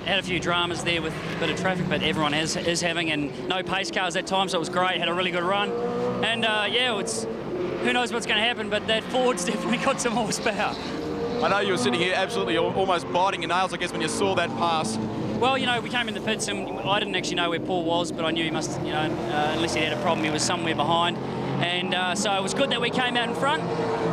Had a few dramas there with a bit of traffic, but everyone is having, and no pace cars that time, so it was great. Had a really good run. And yeah, who knows what's going to happen, but that Ford's definitely got some horsepower. I know you were sitting here absolutely almost biting your nails, I guess, when you saw that pass. Well, you know, we came in the pits and I didn't actually know where Paul was, but I knew he must, you know, unless he had a problem, he was somewhere behind. And so it was good that we came out in front,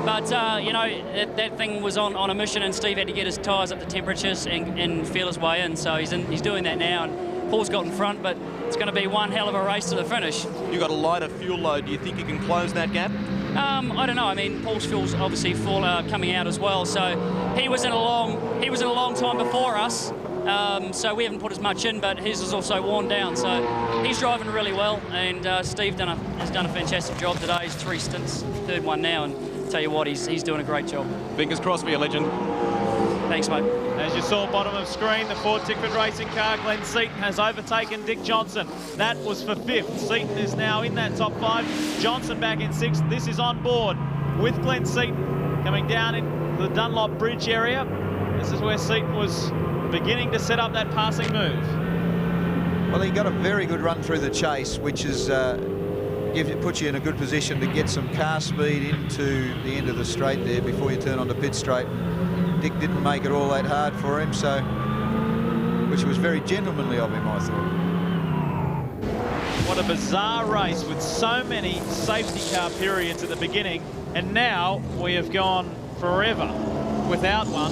but, you know, that thing was on a mission, and Steve had to get his tyres up to temperatures and feel his way in, so he's doing that now. And Paul's got in front, but it's going to be one hell of a race to the finish. You got a lighter fuel load. Do you think you can close that gap? I don't know. I mean, Paul's fuel's obviously full coming out as well, so he was in a long time before us. So we haven't put as much in, but his is also worn down. So he's driving really well, and Steve has done a fantastic job today. He's 3 stints, 3rd one now, and tell you what, he's doing a great job. Fingers crossed for you, legend. Thanks, mate. As you saw bottom of screen, the Ford Tickford Racing car, Glenn Seaton, has overtaken Dick Johnson. That was for 5th. Seaton is now in that top 5. Johnson back in 6th. This is on board with Glenn Seaton coming down in the Dunlop Bridge area. This is where Seaton was beginning to set up that passing move. Well, he got a very good run through the chase, which is puts you in a good position to get some car speed into the end of the straight there before you turn onto pit straight. Dick didn't make it all that hard for him, so which was very gentlemanly of him, I thought. What a bizarre race with so many safety car periods at the beginning, and now we have gone forever without one.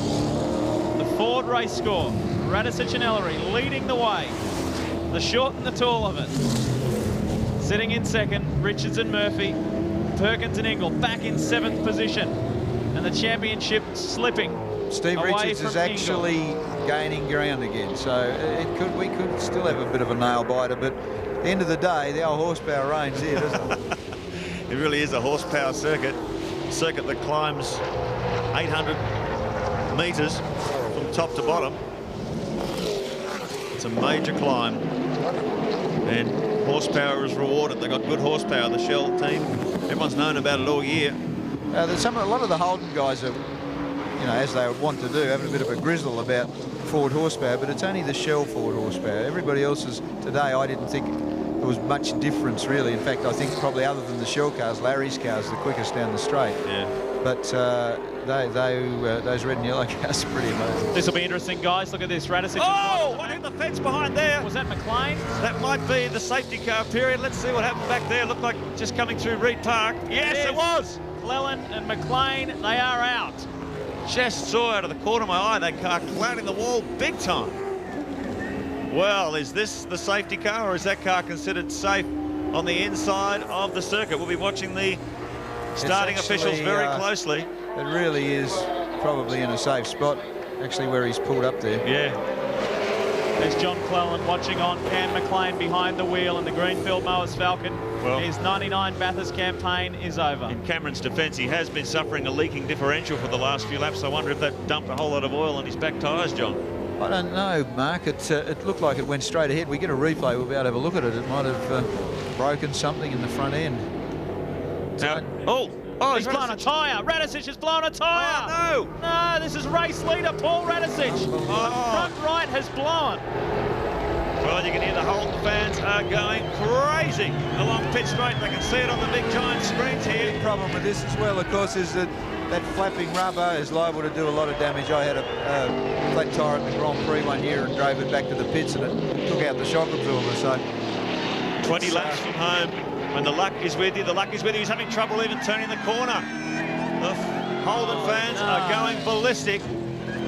The Ford race score, Radisich and Ellery leading the way. The short and the tall of it. Sitting in 2nd, Richards and Murphy, Perkins and Ingle back in 7th position, and the championship slipping. Steve Richards is actually gaining ground again, so we could still have a bit of a nail biter, but at the end of the day, the old horsepower reigns here, doesn't it? It really is a horsepower circuit that climbs 800 metres from top to bottom. It's a major climb, and horsepower is rewarded. They got good horsepower, the Shell team. Everyone's known about it all year. A lot of the Holden guys are, you know, as they would want to do, having a bit of a grizzle about Ford horsepower, but it's only the Shell Ford horsepower. Everybody else's today, I didn't think there was much difference really. In fact, I think probably other than the Shell cars, Larry's car's the quickest down the straight. Yeah. But those red and yellow cars are pretty amazing. This will be interesting, guys. Look at this. Radisich. Oh, one hit the fence behind there. Was that McLean? That might be the safety car period. Let's see what happened back there. Looked like just coming through Reed Park. Yes, it was. Cleland and McLean, they are out. Just saw out of the corner of my eye that car clouding the wall big time. Well, is this the safety car, or is that car considered safe on the inside of the circuit? We'll be watching the starting officials very closely. It really is probably in a safe spot, actually, where he's pulled up there. Yeah. There's John Cleland watching on. Cam McLean behind the wheel in the Greenfield Mowers Falcon. Well, his 99 Bathurst campaign is over. In Cameron's defence, he has been suffering a leaking differential for the last few laps. I wonder if that dumped a whole lot of oil on his back tyres, John. I don't know, Mark. It looked like it went straight ahead. We get a replay, we'll be able to have a look at it. It might have broken something in the front end. He's blown a tyre. Radisich has blown a tyre. Oh, no. No, this is race leader Paul Radisich. The front right has blown. Well, you can hear the Holden fans are going crazy along pit straight. They can see it on the big giant screens here. The problem with this as well, of course, is that flapping rubber is liable to do a lot of damage. I had a flat tyre at the Grand Prix one year and drove it back to the pits, and it took out the shock absorber. So 20 laps from home. When the luck is with you, the luck is with you. He's having trouble even turning the corner. The Holden fans are going ballistic,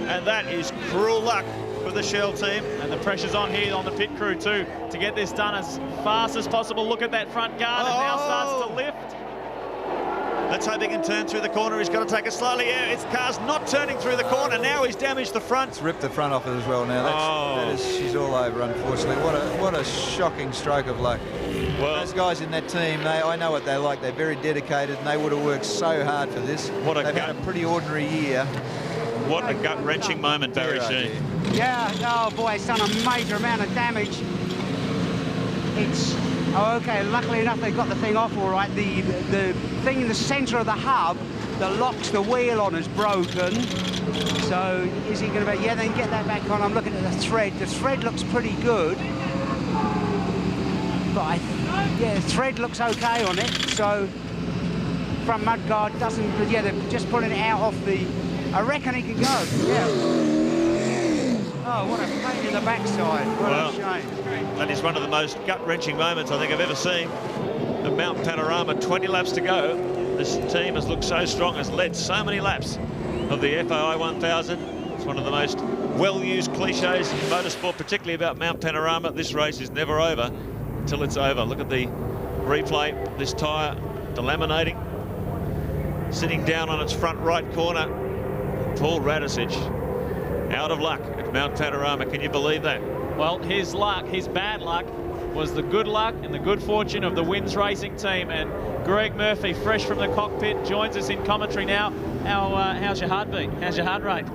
and that is cruel luck for the Shell team. And the pressure's on here on the pit crew too to get this done as fast as possible. Look at that front guard, it now starts to lift. Let's hope he can turn through the corner. He's got to take it slightly. Yeah, his car's not turning through the corner. Now he's damaged the front. It's ripped the front off it as well now. She's all over, unfortunately. What a shocking stroke of luck. Well, those guys in that team, I know what they're like. They're very dedicated, and they would have worked so hard for this. They've had a pretty ordinary year. What a gut-wrenching moment, Barry Sheen. Yeah, oh boy, it's done a major amount of damage. Okay, luckily enough they got the thing off all right. The thing in the centre of the hub that locks the wheel on is broken. So is he going to be, yeah, then get that back on. I'm looking at the thread. The thread looks pretty good. But the thread looks okay on it. So front mudguard doesn't, yeah, they're just pulling it out off the, I reckon he can go, yeah. Oh, what a pain in the backside. What a shame. That is one of the most gut-wrenching moments I think I've ever seen. The Mount Panorama, 20 laps to go. This team has looked so strong, has led so many laps of the FAI 1000. It's one of the most well-used cliches in motorsport, particularly about Mount Panorama. This race is never over until it's over. Look at the replay. This tyre delaminating. Sitting down on its front right corner. Paul Radisich out of luck at Mount Panorama. Can you believe that? Well, his luck, his bad luck, was the good luck and the good fortune of the Wins Racing team. And Greg Murphy, fresh from the cockpit, joins us in commentary now. How's your heartbeat? How's your heart rate?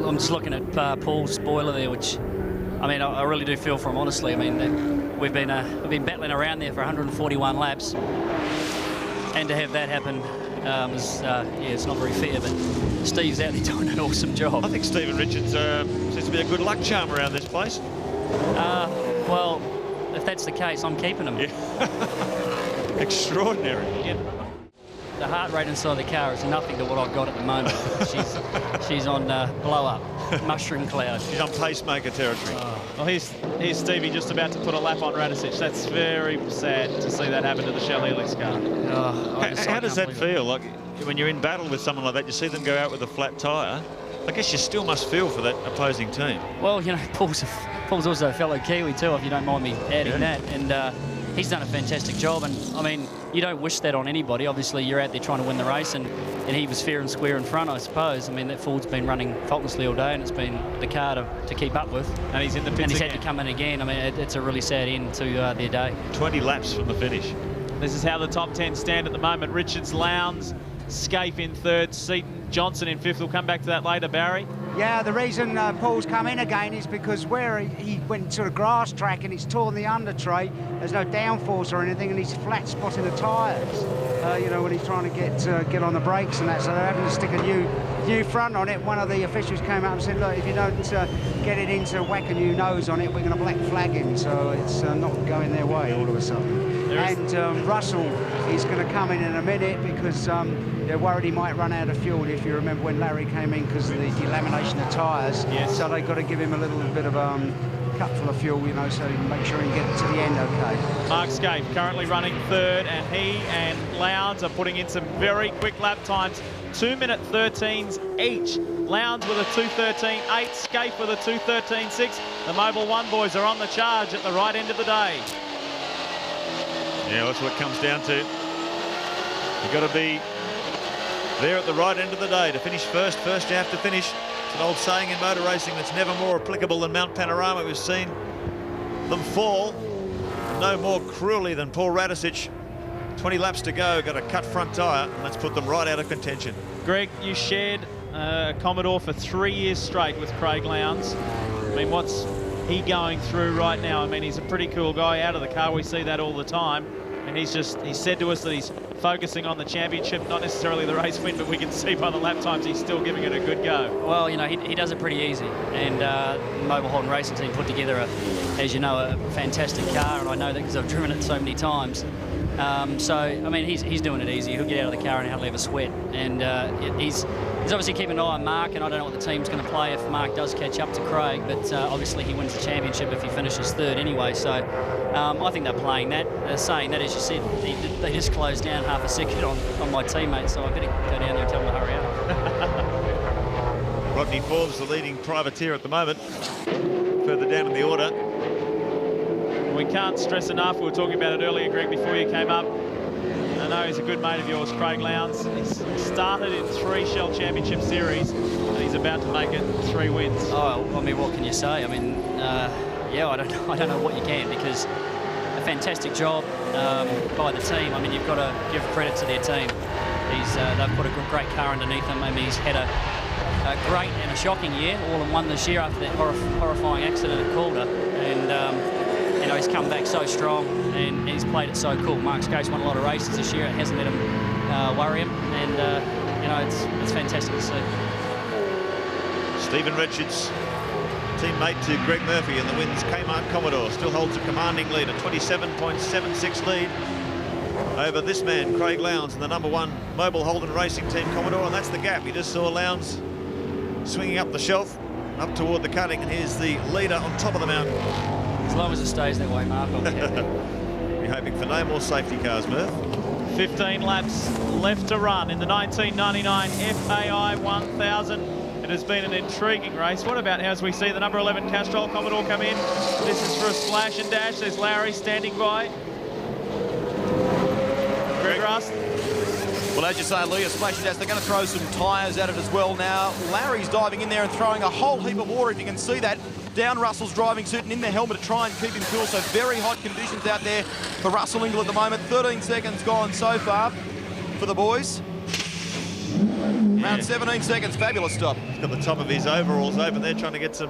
I'm just looking at Paul's spoiler there, which, I mean, I really do feel for him, honestly. I mean, we've been battling around there for 141 laps, and to have that happen yeah, it's not very fair, but Steve's out there doing an awesome job. I think Stephen Richards seems to be a good luck charm around this place. Well, if that's the case, I'm keeping him. Yeah. Extraordinary. Yeah. The heart rate inside the car is nothing to what I've got at the moment. she's on blow up, mushroom cloud. She's on pacemaker territory. Well, here's Stevie just about to put a lap on Radisich. That's very sad to see that happen to the Shell Helix car. How does that feel? Like when you're in battle with someone like that, you see them go out with a flat tyre. I guess you still must feel for that opposing team. Well, you know, Paul's also a fellow Kiwi too, if you don't mind me adding that. And he's done a fantastic job. And I mean, you don't wish that on anybody. Obviously, you're out there trying to win the race, and he was fair and square in front, I suppose. I mean, that Ford's been running faultlessly all day, and it's been the car to keep up with. And he's in the pits and he's again. had to come in again. I mean, it's a really sad end to their day. 20 laps from the finish. This is how the top 10 stand at the moment. Richards, Lowndes, Scaife in third, Seaton, Johnson in fifth. We'll come back to that later, Barry. Yeah, the reason Paul's come in again is because where he went to a grass track and it's torn the under tray, there's no downforce or anything, and he's flat spotting the tyres, you know, when he's trying to get on the brakes and that, so they're having to stick a new front on it. One of the officials came out and said, look, if you don't get it into whack a new nose on it, we're going to black flag him, so it's not going their way all of a sudden. And Russell is going to come in a minute because they're worried he might run out of fuel, if you remember when Larry came in, because of the delamination of tyres. Yes. So they've got to give him a little bit of cupful of fuel, you know, so he can make sure he can get to the end okay. Mark Scaife currently running third, and he and Lowndes are putting in some very quick lap times. 2-minute 13s each. Lowndes with a 2:13.8, Scaife with a 2:13.6. The Mobil 1 boys are on the charge at the right end of the day. Yeah, that's what it comes down to. You've got to be there at the right end of the day to finish first. First you have to finish. It's an old saying in motor racing that's never more applicable than Mount Panorama. We've seen them fall no more cruelly than Paul Radisich. 20 laps to go, got a cut front tyre, and that's put them right out of contention. Greg, you shared Commodore for 3 years straight with Craig Lowndes. I mean, what's he going through right now? I mean, he's a pretty cool guy out of the car. We see that all the time. And he said to us that he's focusing on the championship, not necessarily the race win, but we can see by the lap times he's still giving it a good go. Well, you know, he does it pretty easy. And the Mobil Holden Racing team put together, as you know, a fantastic car. And I know that because I've driven it so many times. So, I mean, he's doing it easy. He'll get out of the car and hardly ever sweat. And he's obviously keeping an eye on Mark, and I don't know what the team's going to play if Mark does catch up to Craig, but obviously he wins the championship if he finishes third anyway. So I think they're playing that. They're saying that, as you said, they just closed down half a second on my teammate, so I better go down there and tell them to hurry up. Rodney Forbes, the leading privateer at the moment, further down in the order. We can't stress enough, we were talking about it earlier, Greg, before you came up. I know he's a good mate of yours, Craig Lowndes. He's started in 3 Shell Championship Series, and he's about to make it 3 wins. Oh, I mean, what can you say? I mean, yeah, I don't know what you can, because a fantastic job by the team. I mean, you've got to give credit to their team. They've put a great car underneath him. I mean, he's had a great and a shocking year, all in one this year after that horrifying accident at Calder. And you know, he's come back so strong, and he's played it so cool. Mark Scaife's won a lot of races this year. It hasn't let him worry him, and you know, it's fantastic to see. Stephen Richards, teammate to Greg Murphy in the wins. Kmart Commodore still holds a commanding lead, a 27.76 lead over this man, Craig Lowndes, in the #1 Mobil Holden Racing Team Commodore, and that's the gap. You just saw Lowndes swinging up the shelf, up toward the cutting, and here's the leader on top of the mountain. As long as it stays that way, Mark, I'll be happy. You're hoping for no more safety cars, Murph. 15 laps left to run in the 1999 FAI 1000 It has been an intriguing race. What about as we see the number 11 Castrol Commodore come in? This is for a splash and dash. There's Larry standing by. Greg Rust. Well, as you say, Lee, a splash and dash. They're going to throw some tyres at it as well now. Larry's diving in there and throwing a whole heap of water, if you can see that, down Russell's driving suit and in the helmet to try and keep him cool. So very hot conditions out there for Russell Ingall at the moment. 13 seconds gone so far for the boys. Around 17 seconds, fabulous stop. He's got the top of his overalls open there, trying to get some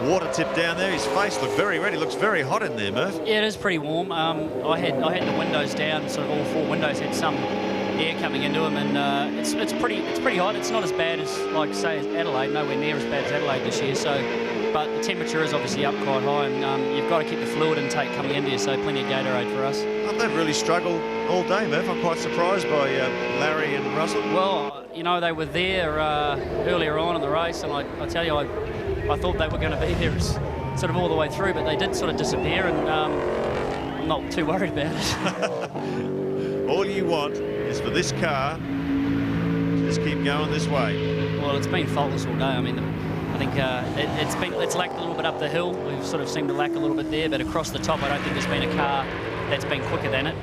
water tip down there. His face looked very red. He looks very hot in there, Murph. Yeah, it is pretty warm. I had the windows down, sort of all 4 windows had some air coming into them, and it's pretty hot. It's not as bad as, like, say, as Adelaide, nowhere near as bad as Adelaide this year. So, but the temperature is obviously up quite high, and you've got to keep the fluid intake coming into you. So plenty of Gatorade for us. Oh, they've really struggled all day, Murph. I'm quite surprised by Larry and Russell. Well, you know, they were there earlier on in the race, and I tell you, I thought they were going to be there sort of all the way through, but they did sort of disappear, and I'm not too worried about it. All you want is for this car to just keep going this way. Well, it's been faultless all day. I mean, I think it's lacked a little bit up the hill. We've sort of seemed to lack a little bit there, but across the top, I don't think there's been a car that's been quicker than it.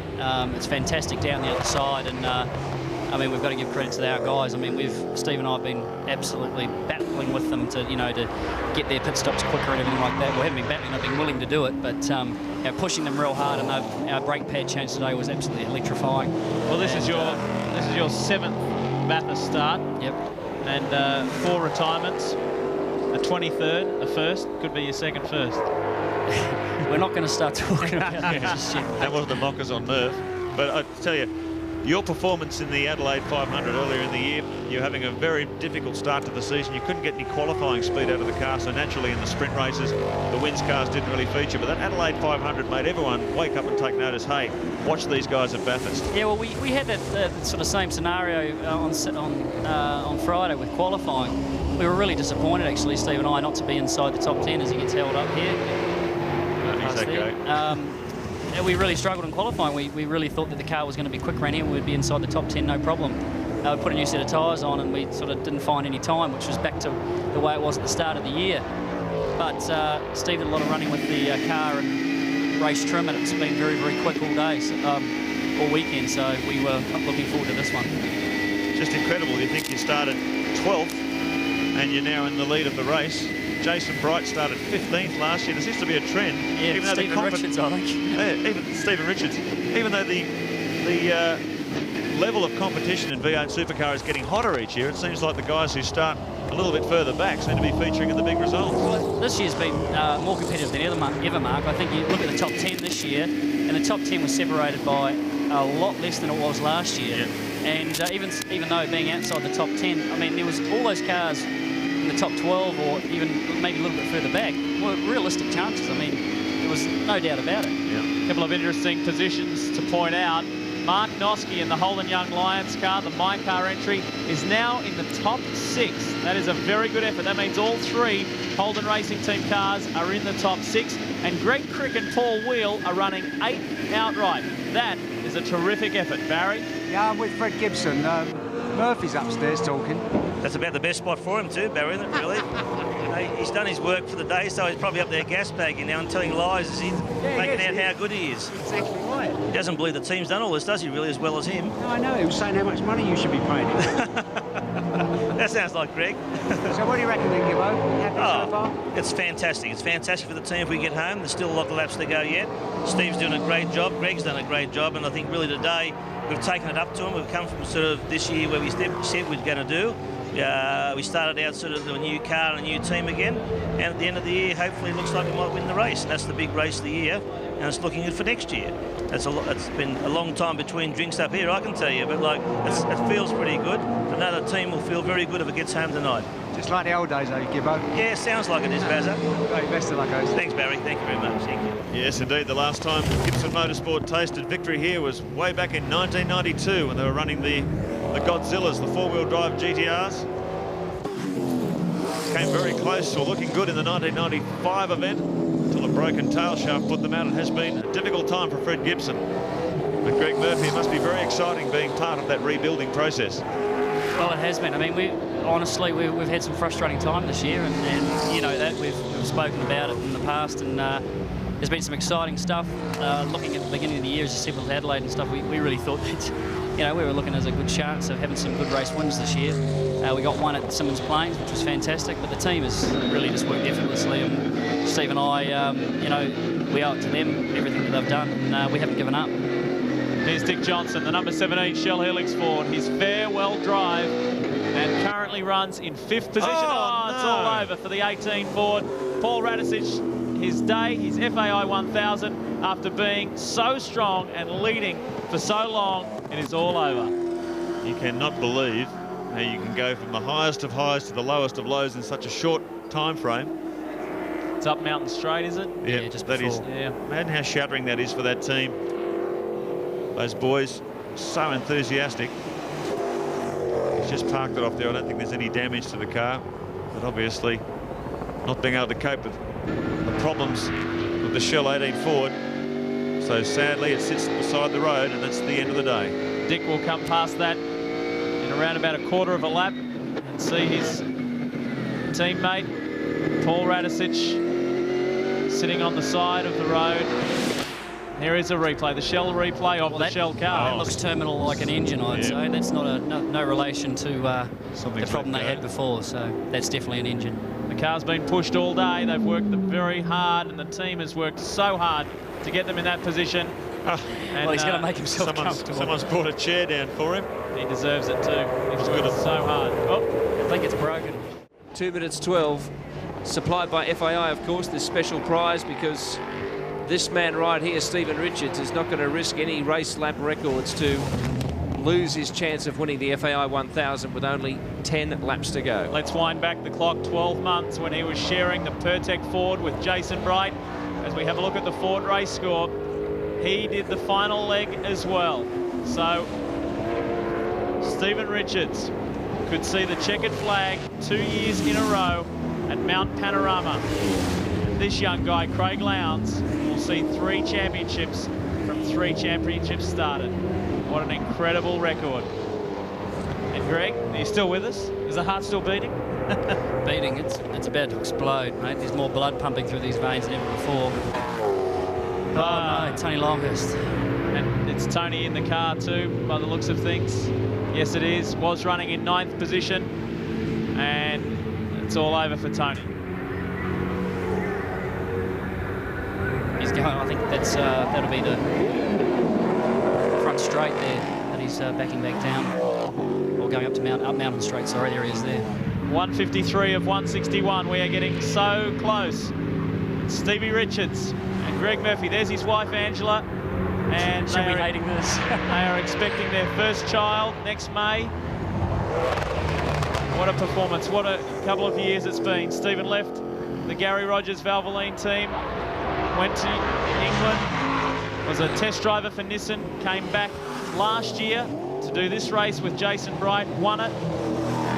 It's fantastic down the other side, and I mean, we've got to give credit to our guys. I mean, Steve and I have been absolutely battling with them to get their pit stops quicker and everything like that. We haven't been battling, I've been willing to do it, but pushing them real hard, and our brake pad change today was absolutely electrifying. Well, this is your 7th Bathurst start. Yep. And 4 retirements, a 23rd, a first, could be your second first. We're not going to start talking about that just yet. That wasn't the mockers on Murph, but I tell you, your performance in the Adelaide 500 earlier in the year, you're having a very difficult start to the season. You couldn't get any qualifying speed out of the car, so naturally in the sprint races, the wins cars didn't really feature. But that Adelaide 500 made everyone wake up and take notice. Hey, watch these guys at Bathurst. Yeah, well, we had that sort of same scenario on Friday with qualifying. We were really disappointed, actually, Steve and I, not to be inside the top 10 as he gets held up here. He's okay. We really struggled in qualifying. We really thought that the car was going to be quick around here. We'd be inside the top 10, no problem. We put a new set of tyres on, and we sort of didn't find any time, which was back to the way it was at the start of the year. But Steve did a lot of running with the car and race trim, and it's been very, very quick all day, all weekend. So we were looking forward to this one. Just incredible. You think you started 12th, and you're now in the lead of the race. Jason Bright started 15th last year. There seems to be a trend. Yeah, even Stephen Richards, I think. Yeah, even Stephen Richards. Even though the level of competition in V8 Supercar is getting hotter each year, it seems like the guys who start a little bit further back seem to be featuring in the big results. Well, this year's been more competitive than ever, Mark. I think you look at the top 10 this year, and the top 10 was separated by a lot less than it was last year. Yeah. And even though being outside the top 10, I mean, there was all those cars in the top 12 or even maybe a little bit further back were realistic chances. I mean, there was no doubt about it. Yeah. A couple of interesting positions to point out. Mark Noske in the Holden Young Lions car, the My Car entry, is now in the top 6. That is a very good effort. That means all 3 Holden Racing Team cars are in the top 6, and Greg Crick and Paul Wheel are running 8th outright. That is a terrific effort. Barry? Yeah, I'm with Fred Gibson. Murphy's upstairs talking. That's about the best spot for him too, Barry, isn't it, really? He's done his work for the day, so he's probably up there gas-bagging now and telling lies as he's making out how good he is. Exactly right. He doesn't believe the team's done all this, does he, really, as well as him? No, I know. He was saying how much money you should be paying him. That sounds like Greg. So what do you reckon then, Gibbo? Happy so far? It's fantastic. It's fantastic for the team if we get home. There's still a lot of laps to go yet. Steve's doing a great job. Greg's done a great job, and I think really today we've taken it up to him. We've come from sort of this year where we said we're going to do. We started out sort of a new car and a new team again, and at the end of the year, hopefully, it looks like we might win the race. And that's the big race of the year, and it's looking good for next year. It's been a long time between drinks up here, I can tell you, but like it feels pretty good. Another team will feel very good if it gets home tonight. Just like the old days, though, Gibbo. Yeah, sounds like it is, Bazza. Great, best of luck, guys. Thanks, Barry. Thank you very much. Thank you. Yes, indeed. The last time Gibson Motorsport tasted victory here was way back in 1992 when they were running the Godzillas, the 4-wheel drive GTRs. Came very close, or looking good in the 1995 event, until a broken tail shaft put them out. It has been a difficult time for Fred Gibson. But Greg Murphy, it must be very exciting being part of that rebuilding process. Well, it has been. I mean, honestly, we've had some frustrating time this year, and you know that we've spoken about it in the past, and there's been some exciting stuff. Looking at the beginning of the year, as you said with Adelaide and stuff, we really thought that, you know, we were looking as a good chance of having some good race wins this year. We got one at Symmons Plains, which was fantastic, but the team has really just worked effortlessly, and Steve and I, you know, we owe it to them, everything that they've done, and we haven't given up. Here's Dick Johnson, the number 17 Shell Helix Ford, his farewell drive, and currently runs in 5th position. It's all over for the 18 Ford. Paul Radicic, his day, his FAI 1000, after being so strong and leading for so long, it is all over. You cannot believe how you can go from the highest of highs to the lowest of lows in such a short time frame. It's up Mountain Straight, is it? Yeah, just that before. is. Yeah. Imagine how shattering that is for that team. Those boys, so enthusiastic. He's just parked it off there. I don't think there's any damage to the car, but obviously not being able to cope with the problems with the Shell 18 Ford. So sadly, it sits beside the road, and that's the end of the day. Dick will come past that in around about a quarter of a lap and see his teammate, Paul Radicic, sitting on the side of the road. Here is a replay, the Shell replay of the Shell car. That looks terminal like an engine, I'd say. That's not no relation to the problem they had before, so that's definitely an engine. The car's been pushed all day. They've worked very hard, and the team has worked so hard to get them in that position. And, well, he's going to make himself comfortable. Someone's brought a chair down for him. He deserves it too. He's worked so hard. Oh, I think it's broken. 2 minutes 12, supplied by FAI, of course, this special prize, because this man right here, Stephen Richards, is not going to risk any race lap records to lose his chance of winning the FAI 1000 with only 10 laps to go. Let's wind back the clock 12 months when he was sharing the Pertec Ford with Jason Bright. As we have a look at the Ford race score, he did the final leg as well. So Stephen Richards could see the checkered flag 2 years in a row at Mount Panorama. And this young guy, Craig Lowndes, will see 3 championships from 3 championships started. What an incredible record. And Greg, are you still with us? Is the heart still beating? Beating, it's about to explode, mate. There's more blood pumping through these veins than ever before. Oh no, Tony Longhurst. And it's Tony in the car too, by the looks of things. Yes, it is. Was running in 9th position, and it's all over for Tony. He's going. I think that's that'll be the front straight there that he's backing back down, or going up to Mountain Straight. Sorry, there he is there. 153 of 161. We are getting so close. Stevie Richards and Greg Murphy. There's his wife Angela, and she'll be hating this. They are expecting their first child next May. What a performance! What a couple of years it's been. Stephen left the Gary Rogers Valvoline team, went to England, was a test driver for Nissan, came back last year to do this race with Jason Bright, won it.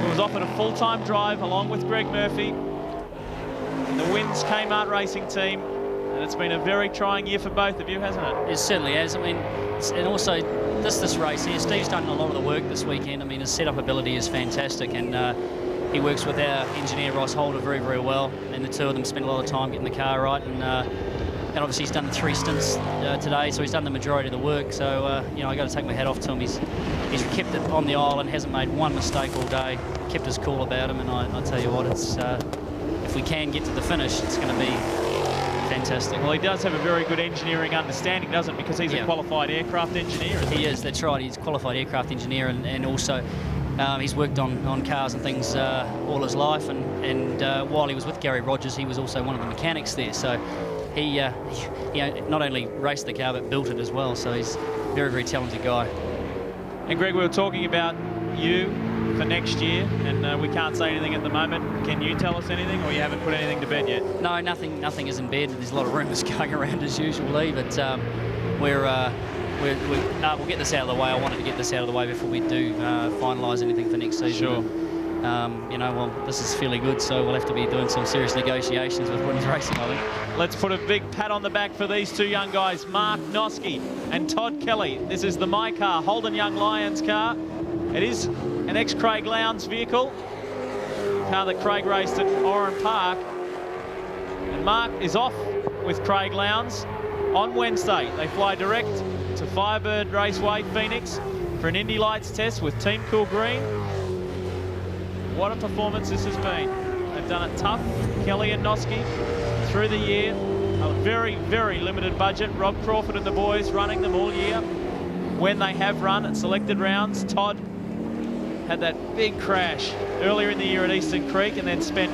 He was offered a full-time drive along with Greg Murphy in the Wins Kmart racing team, and it's been a very trying year for both of you, hasn't it? It certainly has. I mean, and also this race here, Steve's done a lot of the work this weekend. I mean, his setup ability is fantastic, and he works with our engineer Ross Holder very, very well, and the two of them spend a lot of time getting the car right, and obviously he's done the 3 stints today, so he's done the majority of the work. So you know, I got to take my hat off to him. He's kept it on the island, hasn't made one mistake all day, kept us cool about him, and I tell you what, it's if we can get to the finish, it's going to be fantastic. Well, he does have a very good engineering understanding, doesn't he? Because he's a qualified aircraft engineer. He is, that's right. He's a qualified aircraft engineer, and also he's worked on cars and things all his life, and while he was with Gary Rogers, he was also one of the mechanics there. So he you know, not only raced the car, but built it as well. So he's a very, very talented guy. And Greg, we were talking about you for next year, and we can't say anything at the moment. Can you tell us anything, or you haven't put anything to bed yet? No, nothing is in bed. There's a lot of rumours going around as usual, Lee, but we'll get this out of the way. I wanted to get this out of the way before we do finalise anything for next season. Sure. You know, well, this is fairly good, so we'll have to be doing some serious negotiations with Wins Racing, I think. Let's put a big pat on the back for these two young guys, Mark Noske and Todd Kelly. This is the My Car, Holden Young Lions car. It is an ex-Craig Lowndes vehicle, car that Craig raced at Oran Park. And Mark is off with Craig Lowndes on Wednesday. They fly direct to Firebird Raceway, Phoenix, for an Indy Lights test with Team Cool Green. What a performance this has been. They've done it tough. Kelly and Noski through the year. A very, very limited budget. Rob Crawford and the boys running them all year. When they have run at selected rounds, Todd had that big crash earlier in the year at Eastern Creek and then spent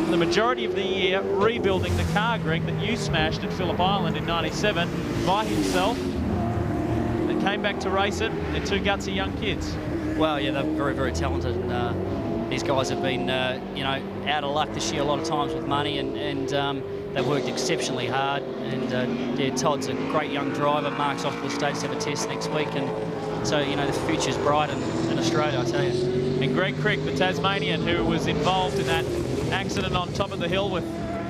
the majority of the year rebuilding the car, Greg, that you smashed at Phillip Island in '97 by himself, and came back to race it. They're two gutsy young kids. Well, yeah, they're very, very talented. These guys have been, you know, out of luck this year a lot of times with money, and they've worked exceptionally hard. And yeah, Todd's a great young driver. Mark's off to the States to have a test next week, and so, you know, the future's bright in Australia, I tell you. And Greg Crick, the Tasmanian, who was involved in that accident on top of the hill with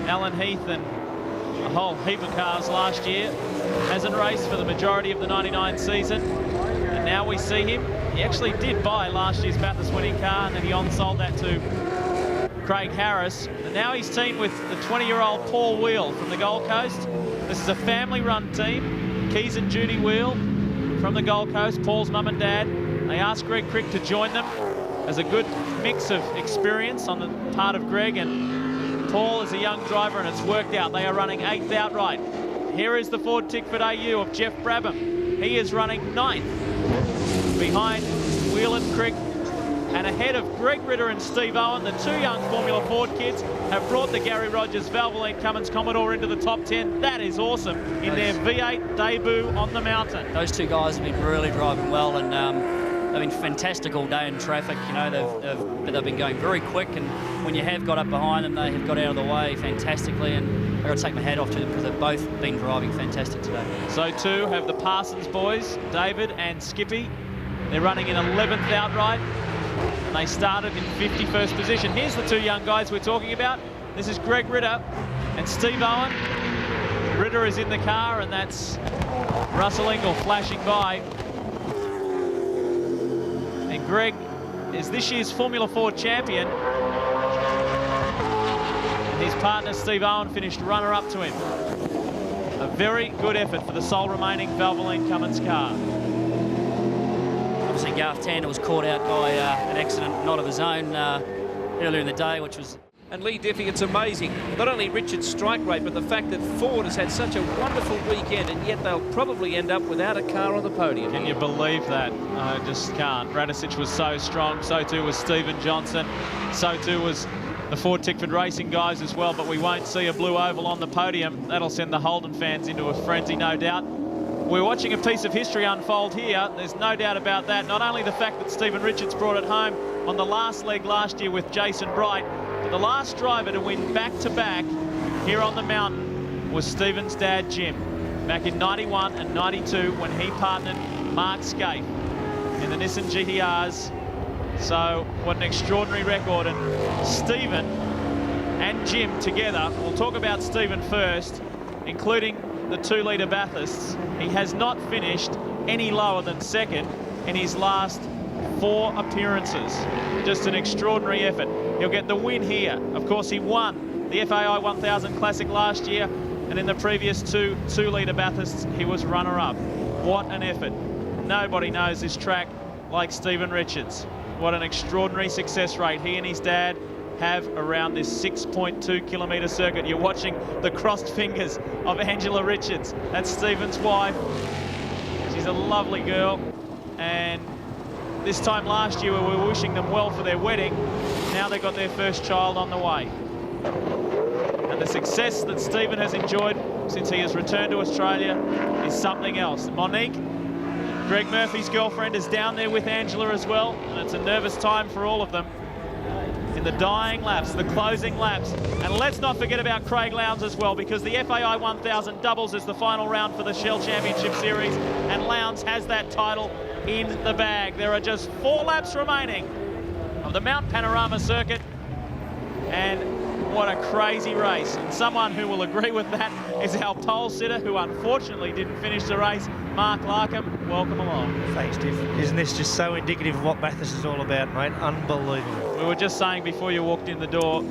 Alan Heath and a whole heap of cars last year, hasn't raced for the majority of the '99 season, and now we see him. He actually did buy last year's Bathurst winning car, and then he on-sold that to Craig Harris, and now he's teamed with the 20-year-old Paul Wheel from the Gold Coast. This is a family-run team. Keys and Judy Wheel from the Gold Coast, Paul's mum and dad. They asked Greg Crick to join them as a good mix of experience on the part of Greg, and Paul is a young driver, and it's worked out. They are running 8th outright. Here is the Ford Tickford AU of Jeff Brabham. He is running 9th behind Wheel and Crick, and ahead of Greg Ritter and Steve Owen. The two young Formula Ford kids have brought the Gary Rogers Valvoline Cummins Commodore into the top 10. That is awesome in their V8 debut on the mountain. Those two guys have been really driving well, and they've been fantastic all day in traffic. You know, they've been going very quick, and when you have got up behind them, they have got out of the way fantastically, and I've got to take my hat off to them because they've both been driving fantastic today. So too have the Parsons boys, David and Skippy. They're running in 11th outright, and they started in 51st position. Here's the two young guys we're talking about. This is Greg Ritter and Steve Owen. Ritter is in the car, and that's Russell Ingall flashing by. And Greg is this year's Formula Ford champion. And his partner, Steve Owen, finished runner-up to him. A very good effort for the sole remaining Valvoline Cummins car. Obviously, Garth Tander was caught out by an accident not of his own earlier in the day, which was... And Lee Diffie, it's amazing, not only Richard's strike rate, but the fact that Ford has had such a wonderful weekend, and yet they'll probably end up without a car on the podium. Can you believe that? I just can't. Radicic was so strong, so too was Stephen Johnson, so too was the Ford Tickford Racing guys as well, but we won't see a blue oval on the podium. That'll send the Holden fans into a frenzy, no doubt. We're watching a piece of history unfold here. There's no doubt about that. Not only the fact that Stephen Richards brought it home on the last leg last year with Jason Bright, but the last driver to win back-to-back here on the mountain was Stephen's dad, Jim, back in '91 and '92 when he partnered Mark Scaife in the Nissan GTRs. So what an extraordinary record. And Stephen and Jim together, we'll talk about Stephen first, including the 2-litre Bathursts. He has not finished any lower than second in his last 4 appearances. Just an extraordinary effort. He'll get the win here. Of course, he won the FAI 1000 Classic last year, and in the previous 2-litre Bathursts, he was runner-up. What an effort. Nobody knows this track like Stephen Richards. What an extraordinary success rate he and his dad have around this 6.2 kilometre circuit. You're watching the crossed fingers of Angela Richards. That's Stephen's wife. She's a lovely girl, and this time last year we were wishing them well for their wedding. Now they've got their first child on the way. And the success that Stephen has enjoyed since he has returned to Australia is something else. Monique, Greg Murphy's girlfriend, is down there with Angela as well, and it's a nervous time for all of them in the dying laps, the closing laps. And let's not forget about Craig Lowndes as well, because the FAI 1000 doubles as the final round for the Shell Championship Series, and Lowndes has that title in the bag. There are just 4 laps remaining of the Mount Panorama circuit, and what a crazy race. And someone who will agree with that is our pole sitter, who unfortunately didn't finish the race, Mark Larkham. Welcome along. Thanks, Steve. Isn't this just so indicative of what Bathurst is all about, mate? Unbelievable. We were just saying before you walked in the door,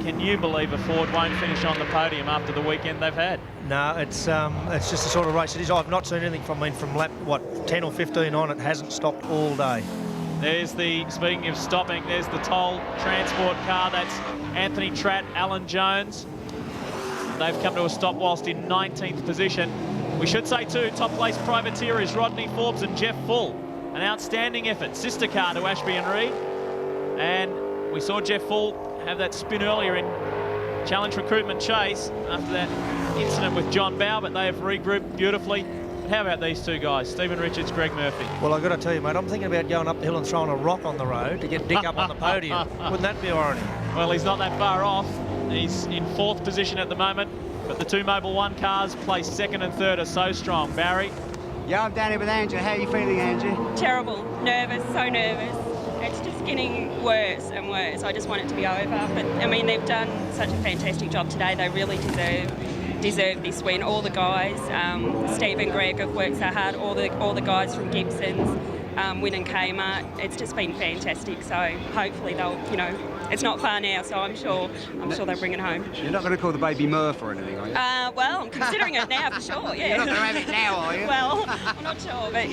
can you believe a Ford won't finish on the podium after the weekend they've had? No, it's just the sort of race it is. I've not seen anything from lap, 10 or 15 on. It hasn't stopped all day. There's speaking of stopping, there's the toll transport car. That's Anthony Tratt, Alan Jones. They've come to a stop whilst in 19th position. We should say too, top place privateer is Rodney Forbes and Jeff Full. An outstanding effort. Sister car to Ashby and Reed. And we saw Jeff Full have that spin earlier in Challenge Recruitment Chase after that incident with John Bow, but they have regrouped beautifully. But how about these two guys, Stephen Richards, Greg Murphy? Well, I've got to tell you, mate, I'm thinking about going up the hill and throwing a rock on the road to get Dick up on the podium. Wouldn't that be irony? Well, he's not that far off. He's in 4th position at the moment, but the two Mobil 1 cars placed 2nd and 3rd are so strong. Barry? Yeah, I'm down here with Angie. How are you feeling, Angie? Terrible. Nervous, so nervous. It's just getting worse and worse. I just want it to be over. But, I mean, they've done such a fantastic job today. They really deserve this win. All the guys, Steve and Greg have worked so hard. All the guys from Gibson's, Win and Kmart. It's just been fantastic. So hopefully they'll, it's not far now. So I'm sure they'll bring it home. You're not going to call the baby Murph or anything, are you? Well, I'm considering it now for sure. Yeah. You're not going to have it now, are you? Well, I'm not sure, but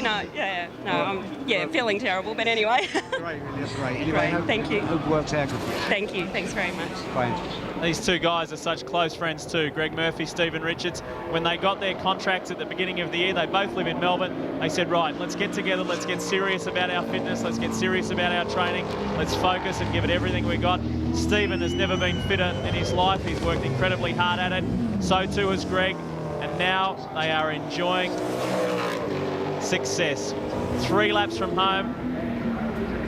I'm feeling terrible. But anyway. Great, that's great. Anyway, thank you. Hope it works out good for you. Thank you. Thanks very much. Bye. These two guys are such close friends too, Greg Murphy, Stephen Richards. When they got their contracts at the beginning of the year, they both live in Melbourne. They said, right, let's get together, let's get serious about our fitness, let's get serious about our training, let's focus and give it everything we got. Stephen has never been fitter in his life. He's worked incredibly hard at it. So too has Greg. And now they are enjoying success. 3 laps from home.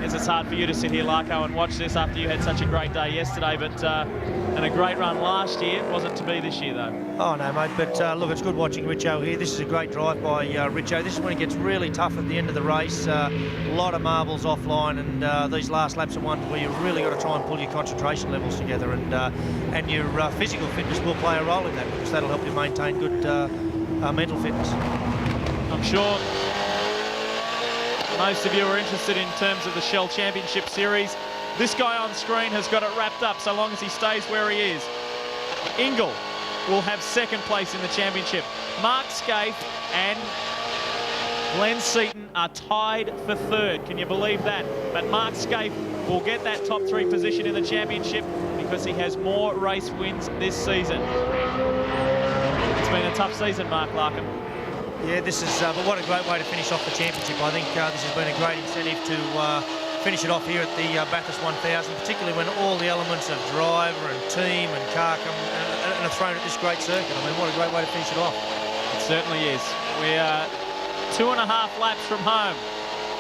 It's hard for you to sit here, Larko, and watch this after you had such a great day yesterday, but and a great run last year. Wasn't to be this year, though. Oh, no, mate, but look, it's good watching Richo here. This is a great drive by Richo. This is when it gets really tough at the end of the race. A lot of marbles offline, and these last laps are ones where you've really got to try and pull your concentration levels together, and your physical fitness will play a role in that, because that'll help you maintain good mental fitness. I'm sure most of you are interested in terms of the Shell Championship Series. This guy on screen has got it wrapped up so long as he stays where he is. Ingle will have 2nd place in the championship. Mark Scaife and Glenn Seaton are tied for 3rd. Can you believe that? But Mark Scaife will get that top 3 position in the championship because he has more race wins this season. It's been a tough season, Mark Larkham. Yeah, this is, but what a great way to finish off the championship. I think this has been a great incentive to finish it off here at the Bathurst 1000, particularly when all the elements of driver and team and car come and are thrown at this great circuit. I mean, what a great way to finish it off. It certainly is. We are 2.5 laps from home.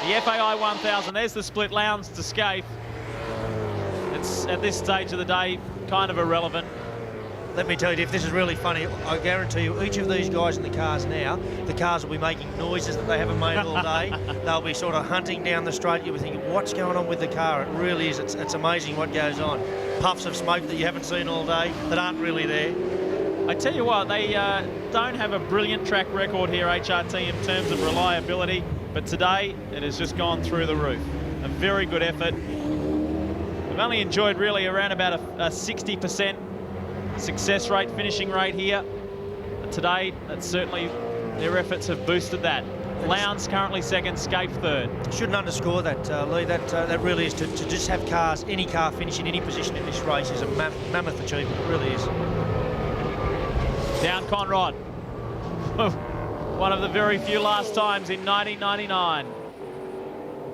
The FAI 1000, there's the split Lowndes to Scaife. It's, at this stage of the day, kind of irrelevant. Let me tell you, if this is really funny, I guarantee you each of these guys in the cars now, the cars will be making noises that they haven't made all day. They'll be sort of hunting down the straight. You'll be thinking, what's going on with the car? It really is. It's amazing what goes on. Puffs of smoke that you haven't seen all day that aren't really there. I tell you what, they don't have a brilliant track record here, HRT, in terms of reliability, but today it has just gone through the roof. A very good effort. We've only enjoyed really around about a 60% success rate, finishing rate here. But today, that's certainly, their efforts have boosted that. Lowndes currently 2nd, Scaife 3rd. Shouldn't underscore that, Lee. That really is to just have cars, any car finish in any position in this race is a mammoth achievement. It really is. Down Conrod. One of the very few last times in 1999.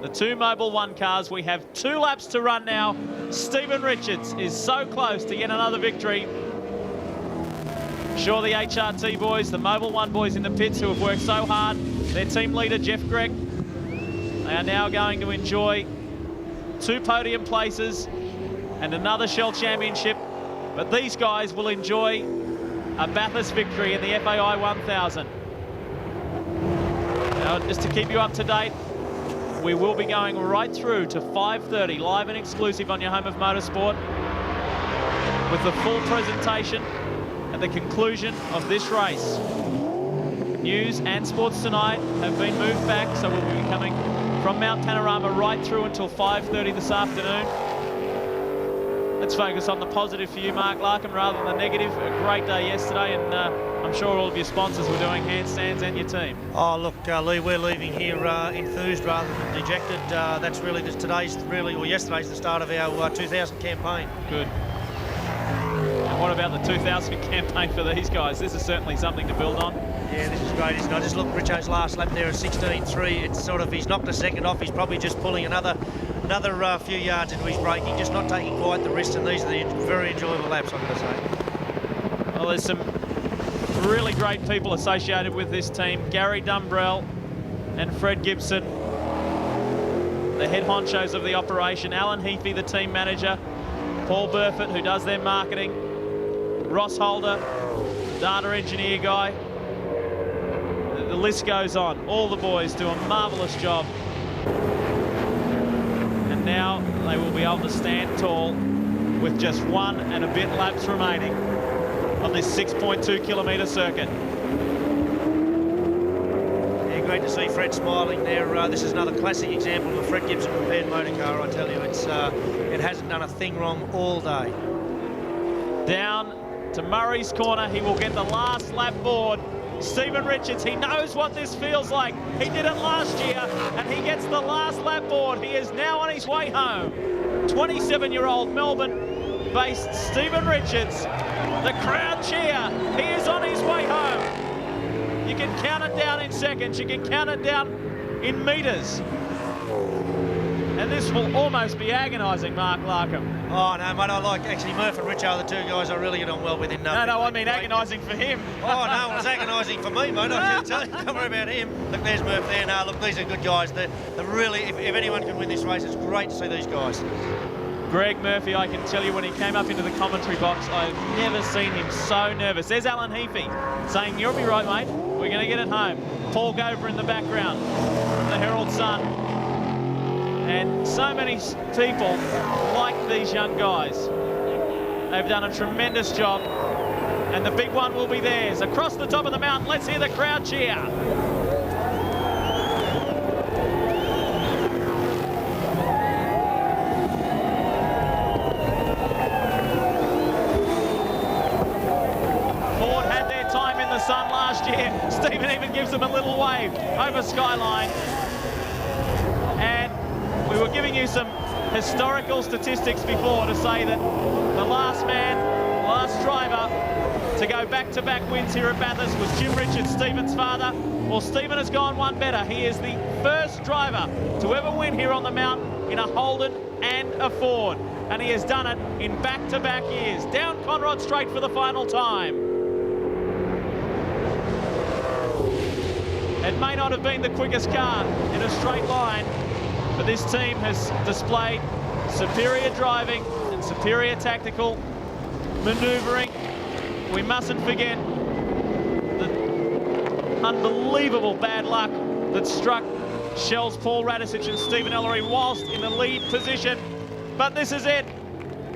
The 2 Mobil 1 cars, we have 2 laps to run now. Stephen Richards is so close to yet another victory. Sure, the HRT boys, the Mobil 1 boys in the pits who have worked so hard, their team leader, Jeff Gregg, they are now going to enjoy 2 podium places and another Shell Championship. But these guys will enjoy a Bathurst victory in the FAI 1000. Now, just to keep you up to date, we will be going right through to 5:30, live and exclusive on your home of motorsport. with the full presentation at the conclusion of this race. News and Sports Tonight have been moved back, so we'll be coming from Mount Panorama right through until 5:30 this afternoon. Let's focus on the positive for you, Mark Larkham, rather than the negative. A great day yesterday, and I'm sure all of your sponsors were doing handstands and your team. Oh, look, Lee, we're leaving here enthused rather than dejected. That's really yesterday's the start of our 2000 campaign. Good. And what about the 2000 campaign for these guys? This is certainly something to build on. Yeah, this is great, isn't it? I just looked at Richo's last lap there at 16.3. It's sort of, he's knocked a second off. He's probably just pulling another few yards into his braking, just not taking quite the risk, and these are the very enjoyable laps, I've got to say. Well, there's some really great people associated with this team. Gary Dumbrell and Fred Gibson, the head honchos of the operation. Alan Heafy, the team manager. Paul Burford, who does their marketing. Ross Holder, data engineer guy. The list goes on. All the boys do a marvellous job. And now they will be able to stand tall with just 1 and a bit laps remaining on this 6.2 kilometre circuit. Yeah, great to see Fred smiling there. This is another classic example of a Fred Gibson prepared motor car, I tell you. It hasn't done a thing wrong all day. Down to Murray's corner, he will get the last lap board. Stephen Richards, he knows what this feels like. He did it last year, and he gets the last lap board. He is now on his way home. 27-year-old Melbourne-based Stephen Richards. The crowd cheer. He is on his way home. You can count it down in seconds. You can count it down in metres. And this will almost be agonising, Mark Larkham. Oh, no, mate, I like, actually, Murph and Rich are the two guys I really get on well with in nothing. No, I mean agonising for him. Oh, no, it was agonising for me, mate. I can't tell you, don't worry about him. Look, there's Murph there. No, look, these are good guys. They're really, if anyone can win this race, it's great to see these guys. Greg Murphy, I can tell you, when he came up into the commentary box, I've never seen him so nervous. There's Alan Heafy saying, "You'll be right, mate. We're going to get it home." Paul Gover in the background, the Herald Sun. And so many people like these young guys. They've done a tremendous job. And the big one will be theirs. Across the top of the mountain, let's hear the crowd cheer. Ford had their time in the sun last year. Stephen even gives them a little wave over Skyline. And we were giving you some historical statistics before to say that the last man, last driver to go back-to-back wins here at Bathurst was Jim Richards, Stephen's father. Well, Stephen has gone one better. He is the first driver to ever win here on the mountain in a Holden and a Ford. And he has done it in back-to-back years. Down Conrod Straight for the final time. It may not have been the quickest car in a straight line, but this team has displayed superior driving and superior tactical manoeuvring. We mustn't forget the unbelievable bad luck that struck Shell's Paul Radisich and Stephen Ellery whilst in the lead position. But this is it.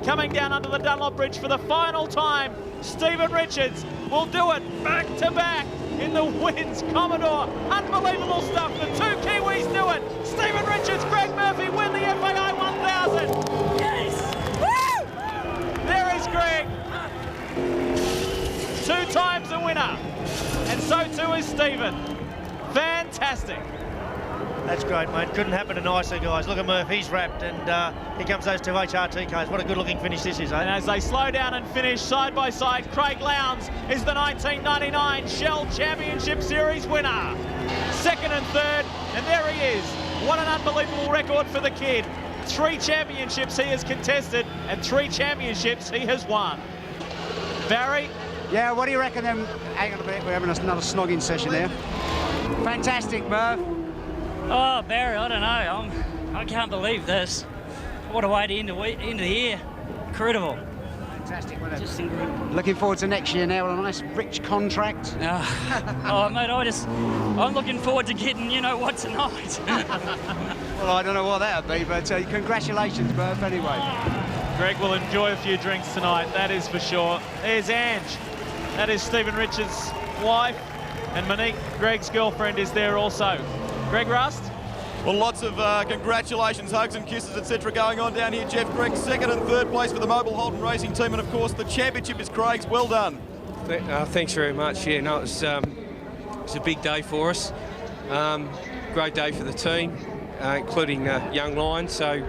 Coming down under the Dunlop Bridge for the final time, Stephen Richards will do it back to back in the wins Commodore. Unbelievable stuff. The two Kiwis do it. Stephen Richards, Greg Murphy win the FAI 1000. Yes! Woo! There is Greg. 2 times a winner. And so too is Stephen. Fantastic. That's great, mate. Couldn't happen to nicer, guys. Look at Murph, he's wrapped, and here comes those 2 HRT cars. What a good-looking finish this is, eh? And as they slow down and finish side by side, Craig Lowndes is the 1999 Shell Championship Series winner. 2nd and 3rd, and there he is. What an unbelievable record for the kid. 3 championships he has contested, and 3 championships he has won. Barry? Yeah, what do you reckon them? Hang on a minute, we're having another snogging session here. Fantastic, Murph. Oh, Barry, I don't know. I can't believe this. What a way to end the year. Incredible. Fantastic, wasn't it? Just incredible. Looking forward to next year now with a nice rich contract. Oh, mate, I'm looking forward to getting, you know what, tonight. Well, I don't know what that would be, but congratulations, Murph, anyway. Greg will enjoy a few drinks tonight, that is for sure. There's Ange. That is Stephen Richards' wife. And Monique, Greg's girlfriend, is there also. Greg Rust? Well, lots of congratulations, hugs and kisses, etc. going on down here, Jeff. Greg, second and third place for the Mobile Holden Racing team. And, of course, the championship is Craig's. Well done. Thanks very much. Yeah, no, it's a big day for us. Great day for the team, including young Lions. So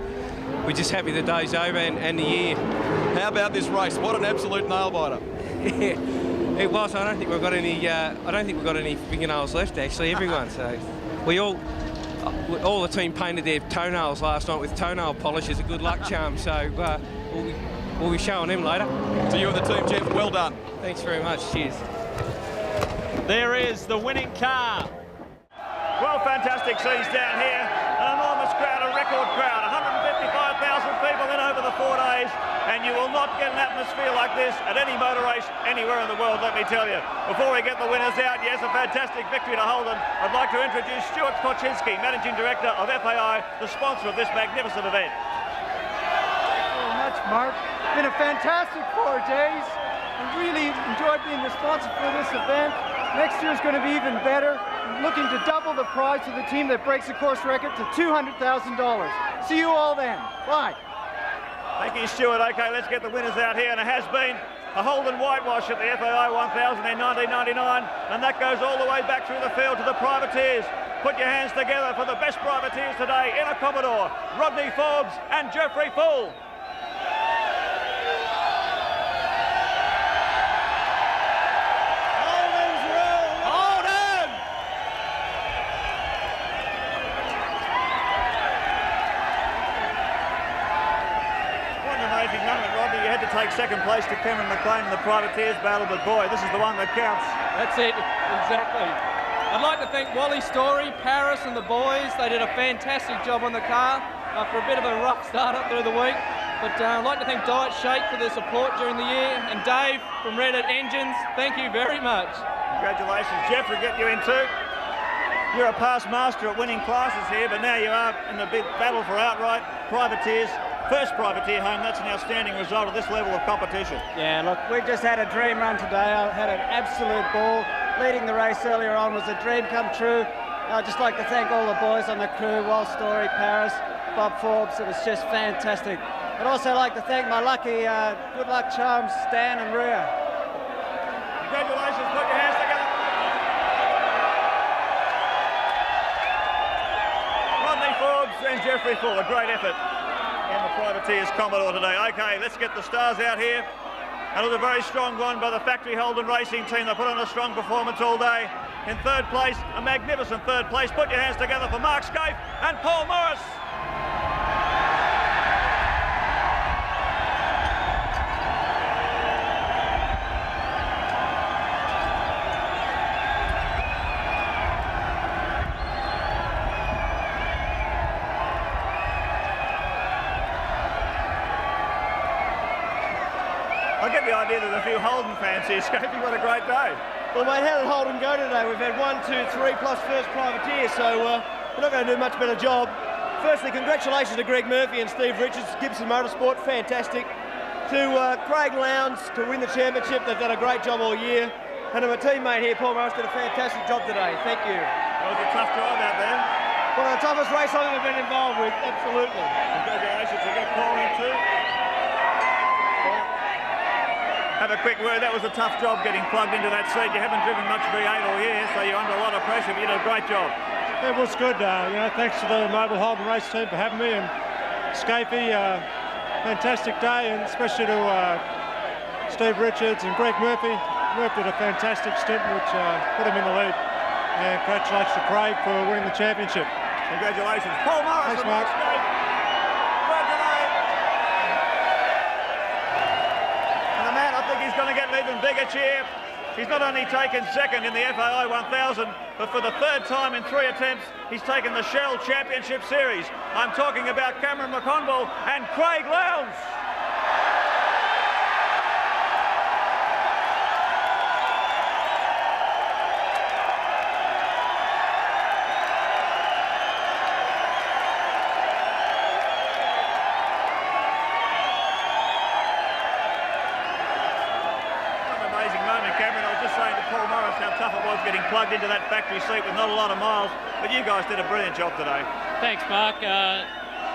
we're just happy the day's over and the year. How about this race? What an absolute nail-biter. It was. I don't think we've got any fingernails left, actually, everyone. So we all the team painted their toenails last night with toenail polish as a good luck charm. So we'll be showing them later. To you and the team, Jeff, well done. Thanks very much. Cheers. There is the winning car. Well, fantastic scenes down here. An enormous crowd, a record crowd. 155,000 people in over the 4 days. And you will not get an atmosphere like this at any motor race anywhere in the world, let me tell you. Before we get the winners out, yes, a fantastic victory to Holden. I'd like to introduce Stuart Koczynski, Managing Director of FAI, the sponsor of this magnificent event. Thank you very much, Mark. It's been a fantastic 4 days. I really enjoyed being the sponsor for this event. Next year is going to be even better. I'm looking to double the prize to the team that breaks the course record to $200,000. See you all then. Bye. Thank you, Stuart. OK, let's get the winners out here. And it has been a Holden whitewash at the FAI 1000 in 1999. And that goes all the way back through the field to the privateers. Put your hands together for the best privateers today in a Commodore, Rodney Forbes and Jeffrey Full. Take second place to Cameron McLean in the privateers battle, but boy, this is the one that counts. That's it, exactly. I'd like to thank Wally Story, Paris and the boys. They did a fantastic job on the car after a bit of a rough start up through the week. But I'd like to thank Diet Shake for their support during the year, and Dave from Red Hat Engines, thank you very much. Congratulations, Jeff, for getting you in too. You're a past master at winning classes here, but now you are in the big battle for outright privateers. First privateer home, that's an outstanding result of this level of competition. Yeah, look, we just had a dream run today. I had an absolute ball. Leading the race earlier on was a dream come true. I'd just like to thank all the boys on the crew, Wall Story, Paris, Bob Forbes. It was just fantastic. I'd also like to thank my lucky good luck charms, Stan and Rhea. Congratulations, put your hands together. Rodney Forbes and Jeffrey Full, a great effort in the privateers Commodore today. OK, let's get the stars out here. And it was a very strong one by the factory Holden racing team. They put on a strong performance all day. In third place, a magnificent third place. Put your hands together for Mark Scaife and Paul Morris. I get the idea there's a few Holden fans here. Scapey, what a great day. Well, mate, how did Holden go today? We've had 1, 2, 3 plus first privateer, so we're not going to do a much better job. Firstly, congratulations to Greg Murphy and Steve Richards, Gibson Motorsport, fantastic. To Craig Lowndes to win the championship, they've done a great job all year. And to my teammate here, Paul Morris, did a fantastic job today. Thank you. That was a tough drive out there. One of the toughest races I've ever been involved with, absolutely. Congratulations to get Paul in too. Have a quick word. That was a tough job getting plugged into that seat. You haven't driven much V8 all year, so you're under a lot of pressure, but you did a great job. It was good. Thanks to the Mobile Holden race team for having me, and Scapey, fantastic day, and especially to Steve Richards and Greg Murphy. Murphy did a fantastic stint, which put him in the lead. And congratulations to Craig for winning the championship. Congratulations. Paul Morris. Thanks, Mark. He's going to get an even bigger cheer. He's not only taken second in the FAI 1000, but for the third time in 3 attempts, he's taken the Shell Championship Series. I'm talking about Cameron McConville and Craig Lowndes. dragged into that factory seat with not a lot of miles, but you guys did a brilliant job today. Thanks, Mark. I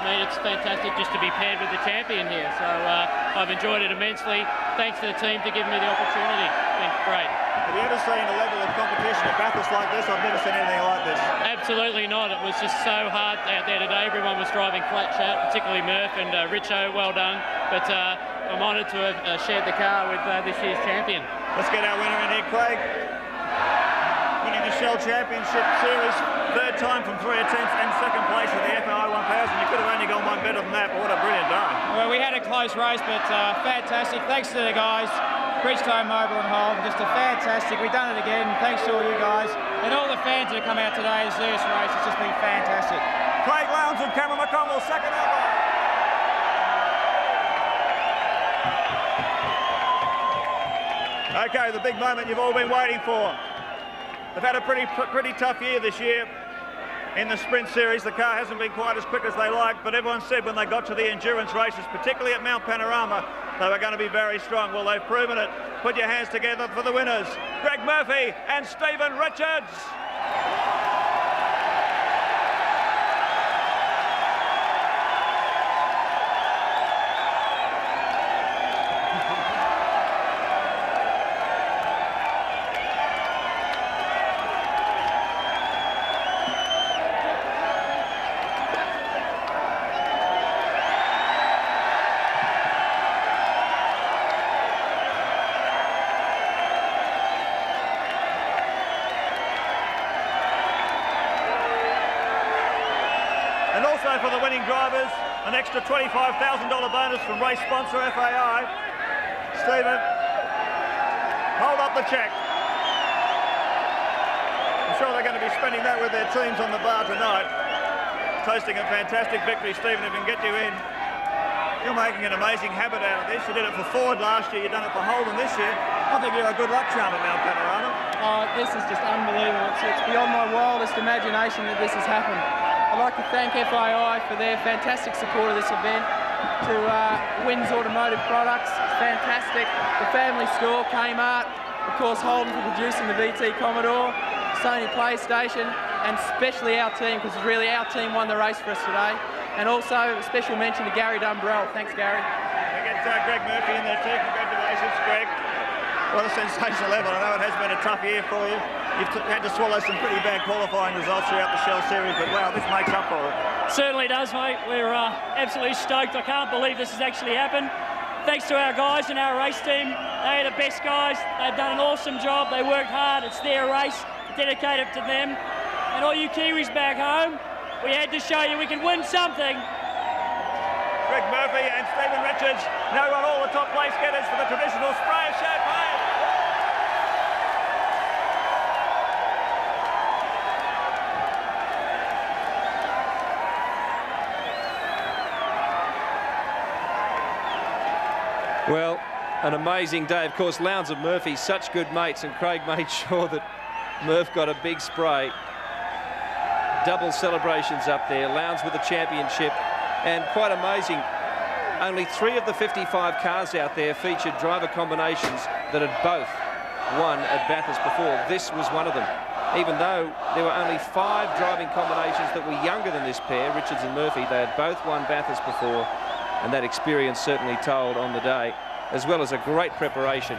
mean, it's fantastic just to be paired with the champion here, so I've enjoyed it immensely. Thanks to the team for giving me the opportunity. It's been great. Have you ever seen a level of competition at Bathurst like this? I've never seen anything like this. Absolutely not. It was just so hard out there today. Everyone was driving flat chat, particularly Murph and Richo. Well done. But I'm honoured to have shared the car with this year's champion. Let's get our winner in here, Craig. Winning the Shell Championship Series, third time from 3 attempts, and second place in the FAI 1000. You could have only gone one better than that, but what a brilliant day. Well, we had a close race, but fantastic. Thanks to the guys, Bridgestone, Mobile and Holm, just a fantastic. We've done it again. Thanks to all you guys and all the fans that have come out today to see this race. It's just been fantastic. Craig Lowndes and Cameron McConnell, second ever. Okay, the big moment you've all been waiting for. They've had a pretty tough year this year in the sprint series. The car hasn't been quite as quick as they like, but everyone said when they got to the endurance races, particularly at Mount Panorama, they were going to be very strong. Well, they've proven it. Put your hands together for the winners, Greg Murphy and Stephen Richards. For the winning drivers, an extra $25,000 bonus from race sponsor FAI. Stephen, hold up the check. I'm sure they're going to be spending that with their teams on the bar tonight. Toasting a fantastic victory, Stephen, if we can get you in. You're making an amazing habit out of this. You did it for Ford last year, you've done it for Holden this year. I think you're a good luck charm at Mount Panorama. Oh, this is just unbelievable. It's beyond my wildest imagination that this has happened. I'd like to thank FAI for their fantastic support of this event, to Wins Automotive Products, it's fantastic, the family store, Kmart, of course Holden for producing the VT Commodore, Sony PlayStation, and especially our team, because really our team won the race for us today. And also a special mention to Gary Dumbrell. Thanks, Gary. We get Greg Murphy in there too. Congratulations, Greg. What a sensational level. I know it has been a tough year for you. You've had to swallow some pretty bad qualifying results throughout the Shell Series, but wow, this makes up for it. Certainly does, mate. We're absolutely stoked. I can't believe this has actually happened. Thanks to our guys and our race team. They are the best guys. They've done an awesome job. They worked hard. It's their race. Dedicated to them. And all you Kiwis back home, we had to show you we can win something. Greg Murphy and Stephen Richards now got all the top place getters for the traditional spray of champagne. Well, an amazing day. Of course, Lowndes and Murphy, such good mates, and Craig made sure that Murph got a big spray. Double celebrations up there. Lowndes with the championship, and quite amazing. Only 3 of the 55 cars out there featured driver combinations that had both won at Bathurst before. This was one of them. Even though there were only 5 driving combinations that were younger than this pair, Richards and Murphy, they had both won Bathurst before, and that experience certainly told on the day, as well as a great preparation